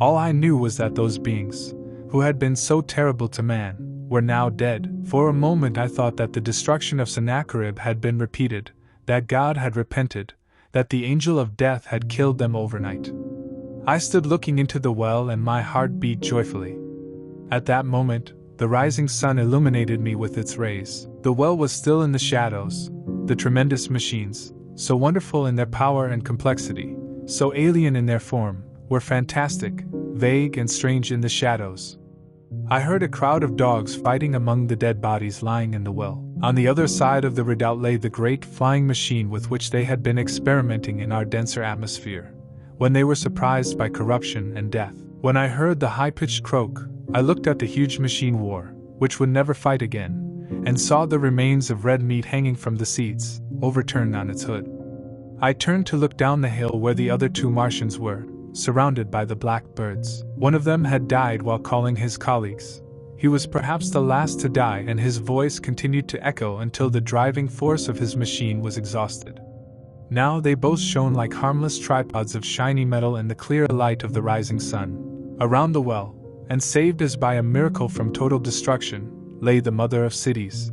All I knew was that those beings, who had been so terrible to man, were now dead. For a moment I thought that the destruction of Sennacherib had been repeated, that God had repented, that the angel of death had killed them overnight. I stood looking into the well and my heart beat joyfully. At that moment, the rising sun illuminated me with its rays. The well was still in the shadows. The tremendous machines, so wonderful in their power and complexity, so alien in their form, were fantastic, vague and strange in the shadows. I heard a crowd of dogs fighting among the dead bodies lying in the well. On the other side of the redoubt lay the great flying machine with which they had been experimenting in our denser atmosphere, when they were surprised by corruption and death. When I heard the high-pitched croak, I looked at the huge machine war, which would never fight again, and saw the remains of red meat hanging from the seats, overturned on its hood. I turned to look down the hill where the other 2 Martians were, surrounded by the black birds. One of them had died while calling his colleagues. He was perhaps the last to die, and his voice continued to echo until the driving force of his machine was exhausted. Now they both shone like harmless tripods of shiny metal in the clear light of the rising sun. Around the well, and saved as by a miracle from total destruction, lay the mother of cities.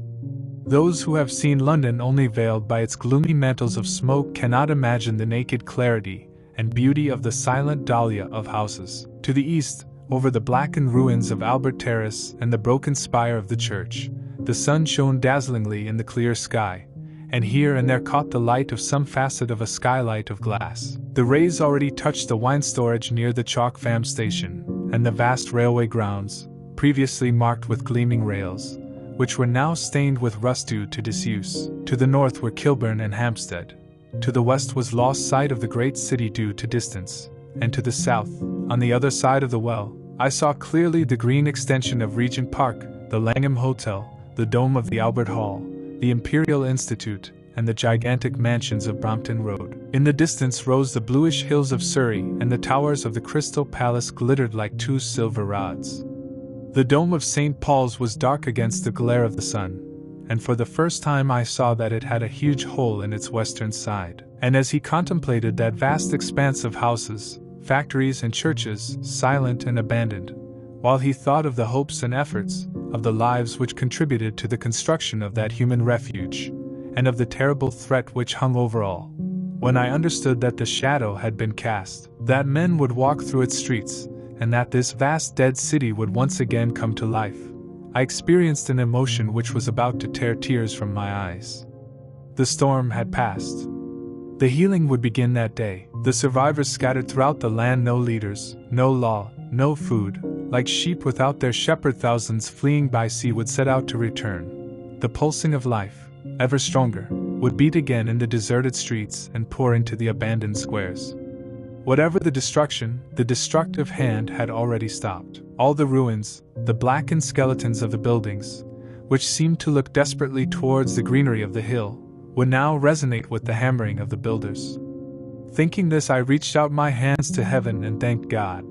Those who have seen London only veiled by its gloomy mantles of smoke cannot imagine the naked clarity and beauty of the silent dahlia of houses. To the east, over the blackened ruins of Albert Terrace and the broken spire of the church, the sun shone dazzlingly in the clear sky, and here and there caught the light of some facet of a skylight of glass. The rays already touched the wine storage near the Chalk Farm station, and the vast railway grounds, previously marked with gleaming rails, which were now stained with rust due to disuse. To the north were Kilburn and Hampstead. To the west was lost sight of the great city due to distance, and to the south, on the other side of the well, I saw clearly the green extension of Regent Park, the Langham Hotel, the dome of the Albert Hall, the Imperial Institute, and the gigantic mansions of Brompton Road. In the distance rose the bluish hills of Surrey, and the towers of the Crystal Palace glittered like 2 silver rods. The dome of St. Paul's was dark against the glare of the sun, and for the first time I saw that it had a huge hole in its western side. And as he contemplated that vast expanse of houses, factories and churches, silent and abandoned, while he thought of the hopes and efforts of the lives which contributed to the construction of that human refuge, and of the terrible threat which hung over all, when I understood that the shadow had been cast, that men would walk through its streets, and that this vast dead city would once again come to life, I experienced an emotion which was about to tear tears from my eyes. The storm had passed. The healing would begin that day. The survivors scattered throughout the land, no leaders, no law, no food, like sheep without their shepherd, thousands fleeing by sea would set out to return. The pulsing of life, ever stronger, would beat again in the deserted streets and pour into the abandoned squares. Whatever the destruction, the destructive hand had already stopped. All the ruins, the blackened skeletons of the buildings, which seemed to look desperately towards the greenery of the hill, would now resonate with the hammering of the builders. Thinking this, I reached out my hands to heaven and thanked God.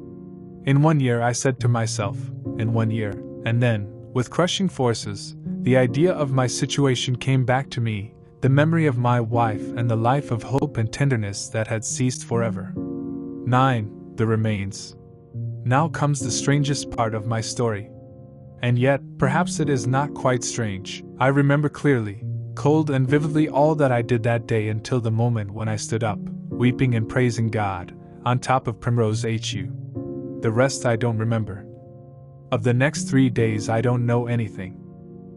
In 1 year, I said to myself, in 1 year, and then, with crushing forces, the idea of my situation came back to me, the memory of my wife and the life of hope and tenderness that had ceased forever. 9. The remains. Now comes the strangest part of my story. And yet, perhaps it is not quite strange. I remember clearly, cold and vividly, all that I did that day until the moment when I stood up, weeping and praising God, on top of Primrose HU. The rest I don't remember. Of the next 3 days I don't know anything.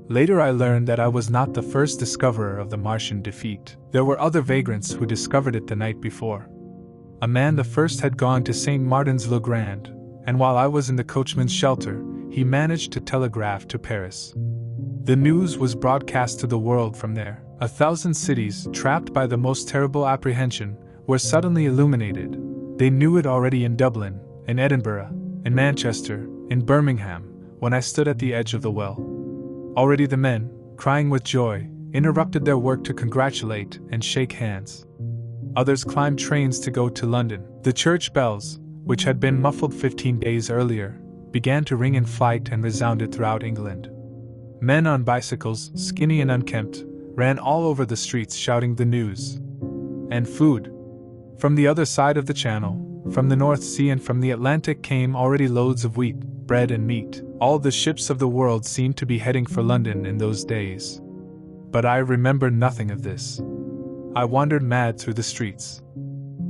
Later I learned that I was not the first discoverer of the Martian defeat. There were other vagrants who discovered it the night before. A man the first had gone to St. Martin's-le-Grand, and while I was in the coachman's shelter, he managed to telegraph to Paris. The news was broadcast to the world from there. 1,000 cities, trapped by the most terrible apprehension, were suddenly illuminated. They knew it already in Dublin, in Edinburgh, in Manchester, in Birmingham, when I stood at the edge of the well. Already the men, crying with joy, interrupted their work to congratulate and shake hands. Others climbed trains to go to London. The church bells, which had been muffled 15 days earlier, began to ring in flight and resounded throughout England. Men on bicycles, skinny and unkempt, ran all over the streets shouting the news. And food. From the other side of the Channel, from the North Sea and from the Atlantic came already loads of wheat, bread and meat. All the ships of the world seemed to be heading for London in those days. But I remember nothing of this. I wandered mad through the streets.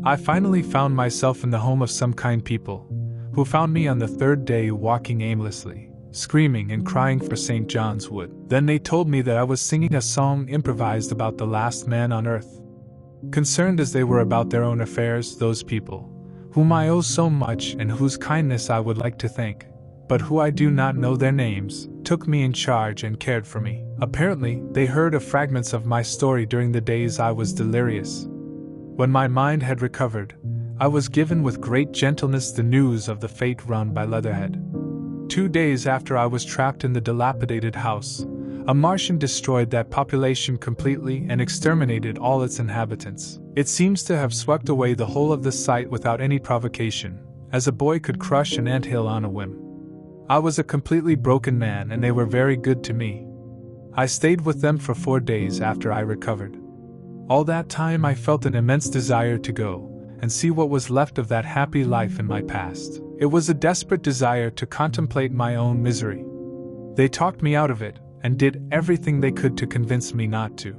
I finally found myself in the home of some kind people, who found me on the 3rd day walking aimlessly, screaming and crying for St. John's Wood. Then they told me that I was singing a song improvised about the last man on earth. Concerned as they were about their own affairs, those people, whom I owe so much and whose kindness I would like to thank, but who I do not know their names, took me in charge and cared for me. Apparently, they heard of fragments of my story during the days I was delirious. When my mind had recovered, I was given with great gentleness the news of the fate run by Leatherhead. 2 days after I was trapped in the dilapidated house, a Martian destroyed that population completely and exterminated all its inhabitants. It seems to have swept away the whole of the site without any provocation, as a boy could crush an anthill on a whim. I was a completely broken man and they were very good to me. I stayed with them for 4 days after I recovered. All that time I felt an immense desire to go and see what was left of that happy life in my past. It was a desperate desire to contemplate my own misery. They talked me out of it and did everything they could to convince me not to.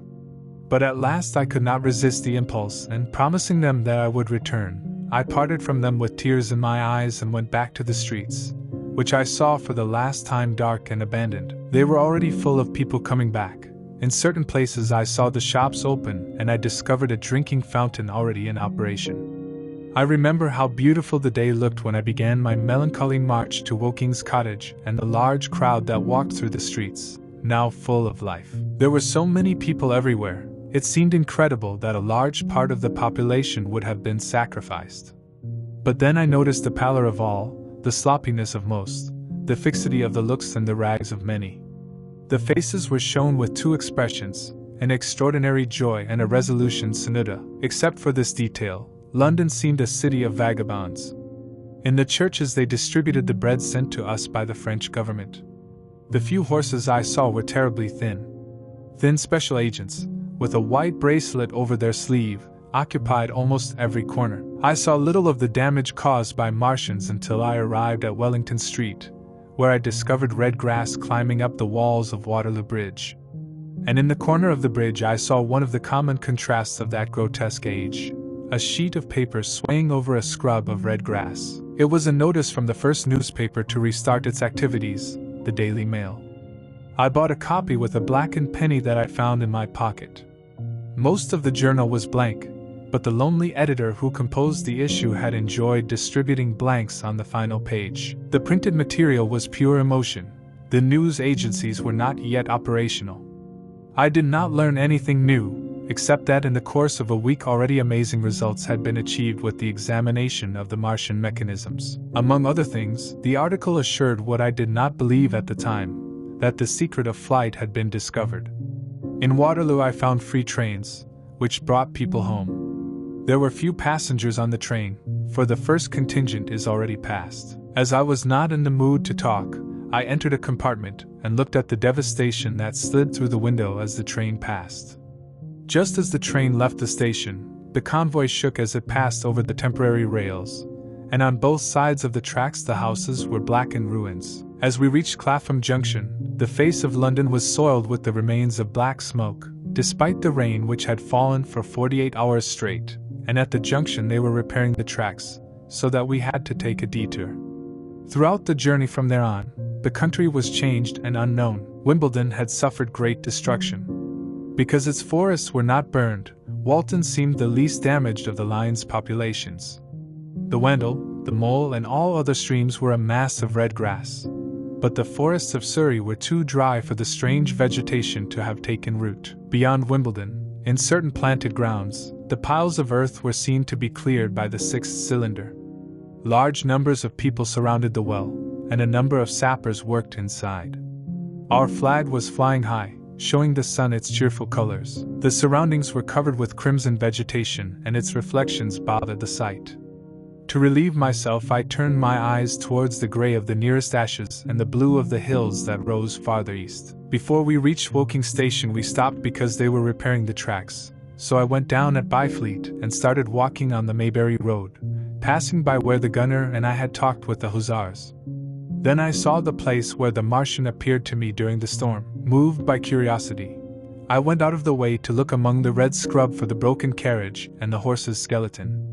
But at last I could not resist the impulse, and promising them that I would return, I parted from them with tears in my eyes and went back to the streets, which I saw for the last time dark and abandoned. They were already full of people coming back. In certain places I saw the shops open and I discovered a drinking fountain already in operation. I remember how beautiful the day looked when I began my melancholy march to Woking's cottage and the large crowd that walked through the streets, now full of life. There were so many people everywhere, it seemed incredible that a large part of the population would have been sacrificed. But then I noticed the pallor of all, the sloppiness of most, the fixity of the looks and the rags of many. The faces were shown with 2 expressions, an extraordinary joy and a resolution sanuda. Except for this detail, London seemed a city of vagabonds. In the churches they distributed the bread sent to us by the French government. The few horses I saw were terribly thin. Thin special agents, with a white bracelet over their sleeve, occupied almost every corner. I saw little of the damage caused by Martians until I arrived at Wellington Street, where I discovered red grass climbing up the walls of Waterloo Bridge. And in the corner of the bridge I saw one of the common contrasts of that grotesque age, a sheet of paper swaying over a scrub of red grass. It was a notice from the first newspaper to restart its activities, the Daily Mail. I bought a copy with a blackened penny that I found in my pocket. Most of the journal was blank, but the lonely editor who composed the issue had enjoyed distributing blanks on the final page. The printed material was pure emotion. The news agencies were not yet operational. I did not learn anything new, except that in the course of a week already amazing results had been achieved with the examination of the Martian mechanisms. Among other things, the article assured what I did not believe at the time, that the secret of flight had been discovered. In Waterloo I found free trains, which brought people home. There were few passengers on the train, for the first contingent is already past. As I was not in the mood to talk, I entered a compartment and looked at the devastation that slid through the window as the train passed. Just as the train left the station, the convoy shook as it passed over the temporary rails, and on both sides of the tracks the houses were blackened ruins. As we reached Clapham Junction, the face of London was soiled with the remains of black smoke, despite the rain which had fallen for 48 hours straight, and at the junction they were repairing the tracks, so that we had to take a detour. Throughout the journey from there on, the country was changed and unknown. Wimbledon had suffered great destruction. Because its forests were not burned, Walton seemed the least damaged of the line's populations. The Wendell, the Mole and all other streams were a mass of red grass, but the forests of Surrey were too dry for the strange vegetation to have taken root. Beyond Wimbledon, in certain planted grounds, the piles of earth were seen to be cleared by the sixth cylinder. Large numbers of people surrounded the well, and a number of sappers worked inside. Our flag was flying high, showing the sun its cheerful colors. The surroundings were covered with crimson vegetation, and its reflections bothered the sight. To relieve myself, I turned my eyes towards the gray of the nearest ashes and the blue of the hills that rose farther east. Before we reached Woking Station, we stopped because they were repairing the tracks, so I went down at Byfleet and started walking on the Maybury Road, passing by where the gunner and I had talked with the hussars. Then I saw the place where the Martian appeared to me during the storm. Moved by curiosity, I went out of the way to look among the red scrub for the broken carriage and the horse's skeleton.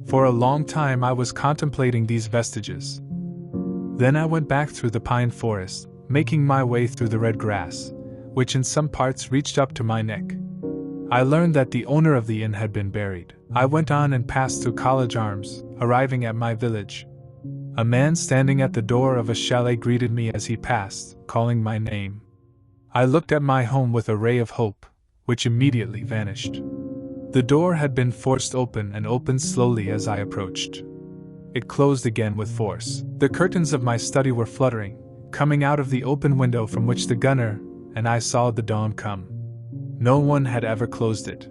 For a long time I was contemplating these vestiges. Then I went back through the pine forest, making my way through the red grass, which in some parts reached up to my neck. I learned that the owner of the inn had been buried. I went on and passed through College Arms, arriving at my village. A man standing at the door of a chalet greeted me as he passed, calling my name. I looked at my home with a ray of hope, which immediately vanished. The door had been forced open and opened slowly as I approached. It closed again with force. The curtains of my study were fluttering, coming out of the open window from which the gunner and I saw the dawn come. No one had ever closed it.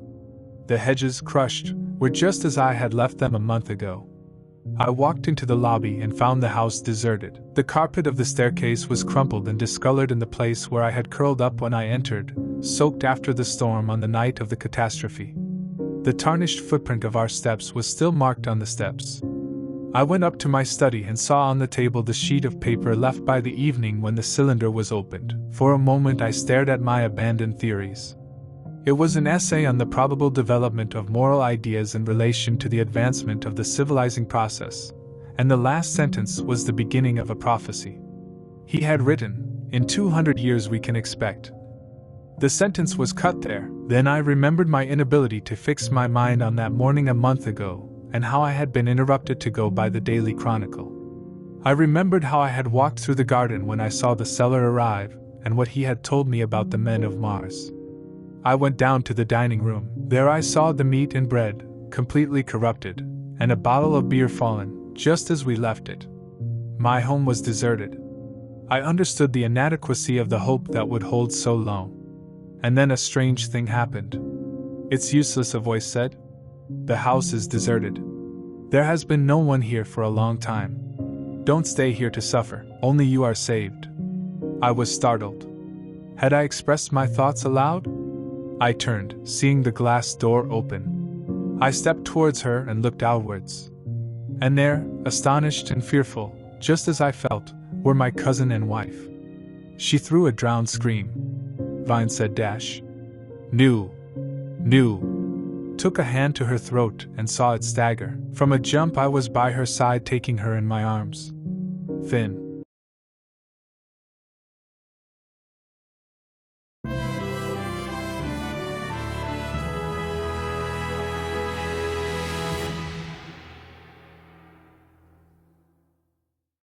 The hedges, crushed, were just as I had left them a month ago. I walked into the lobby and found the house deserted. The carpet of the staircase was crumpled and discolored in the place where I had curled up when I entered, soaked after the storm on the night of the catastrophe. The tarnished footprint of our steps was still marked on the steps. I went up to my study and saw on the table the sheet of paper left by the evening when the cylinder was opened. For a moment I stared at my abandoned theories. It was an essay on the probable development of moral ideas in relation to the advancement of the civilizing process, and the last sentence was the beginning of a prophecy. He had written, "In 200 years we can expect." The sentence was cut there. Then I remembered my inability to fix my mind on that morning a month ago, and how I had been interrupted to go by the Daily Chronicle. I remembered how I had walked through the garden when I saw the seller arrive, and what he had told me about the men of Mars. I went down to the dining room. There I saw the meat and bread, completely corrupted, and a bottle of beer fallen, just as we left it. My home was deserted. I understood the inadequacy of the hope that would hold so long. And then a strange thing happened. "It's useless," a voice said. "The house is deserted. There has been no one here for a long time. Don't stay here to suffer, only you are saved." I was startled. Had I expressed my thoughts aloud? I turned, seeing the glass door open. I stepped towards her and looked outwards. And there, astonished and fearful, just as I felt, were my cousin and wife. She threw a drowned scream. Vine said "New. Took a hand to her throat and saw it stagger. From a jump I was by her side taking her in my arms. Thin,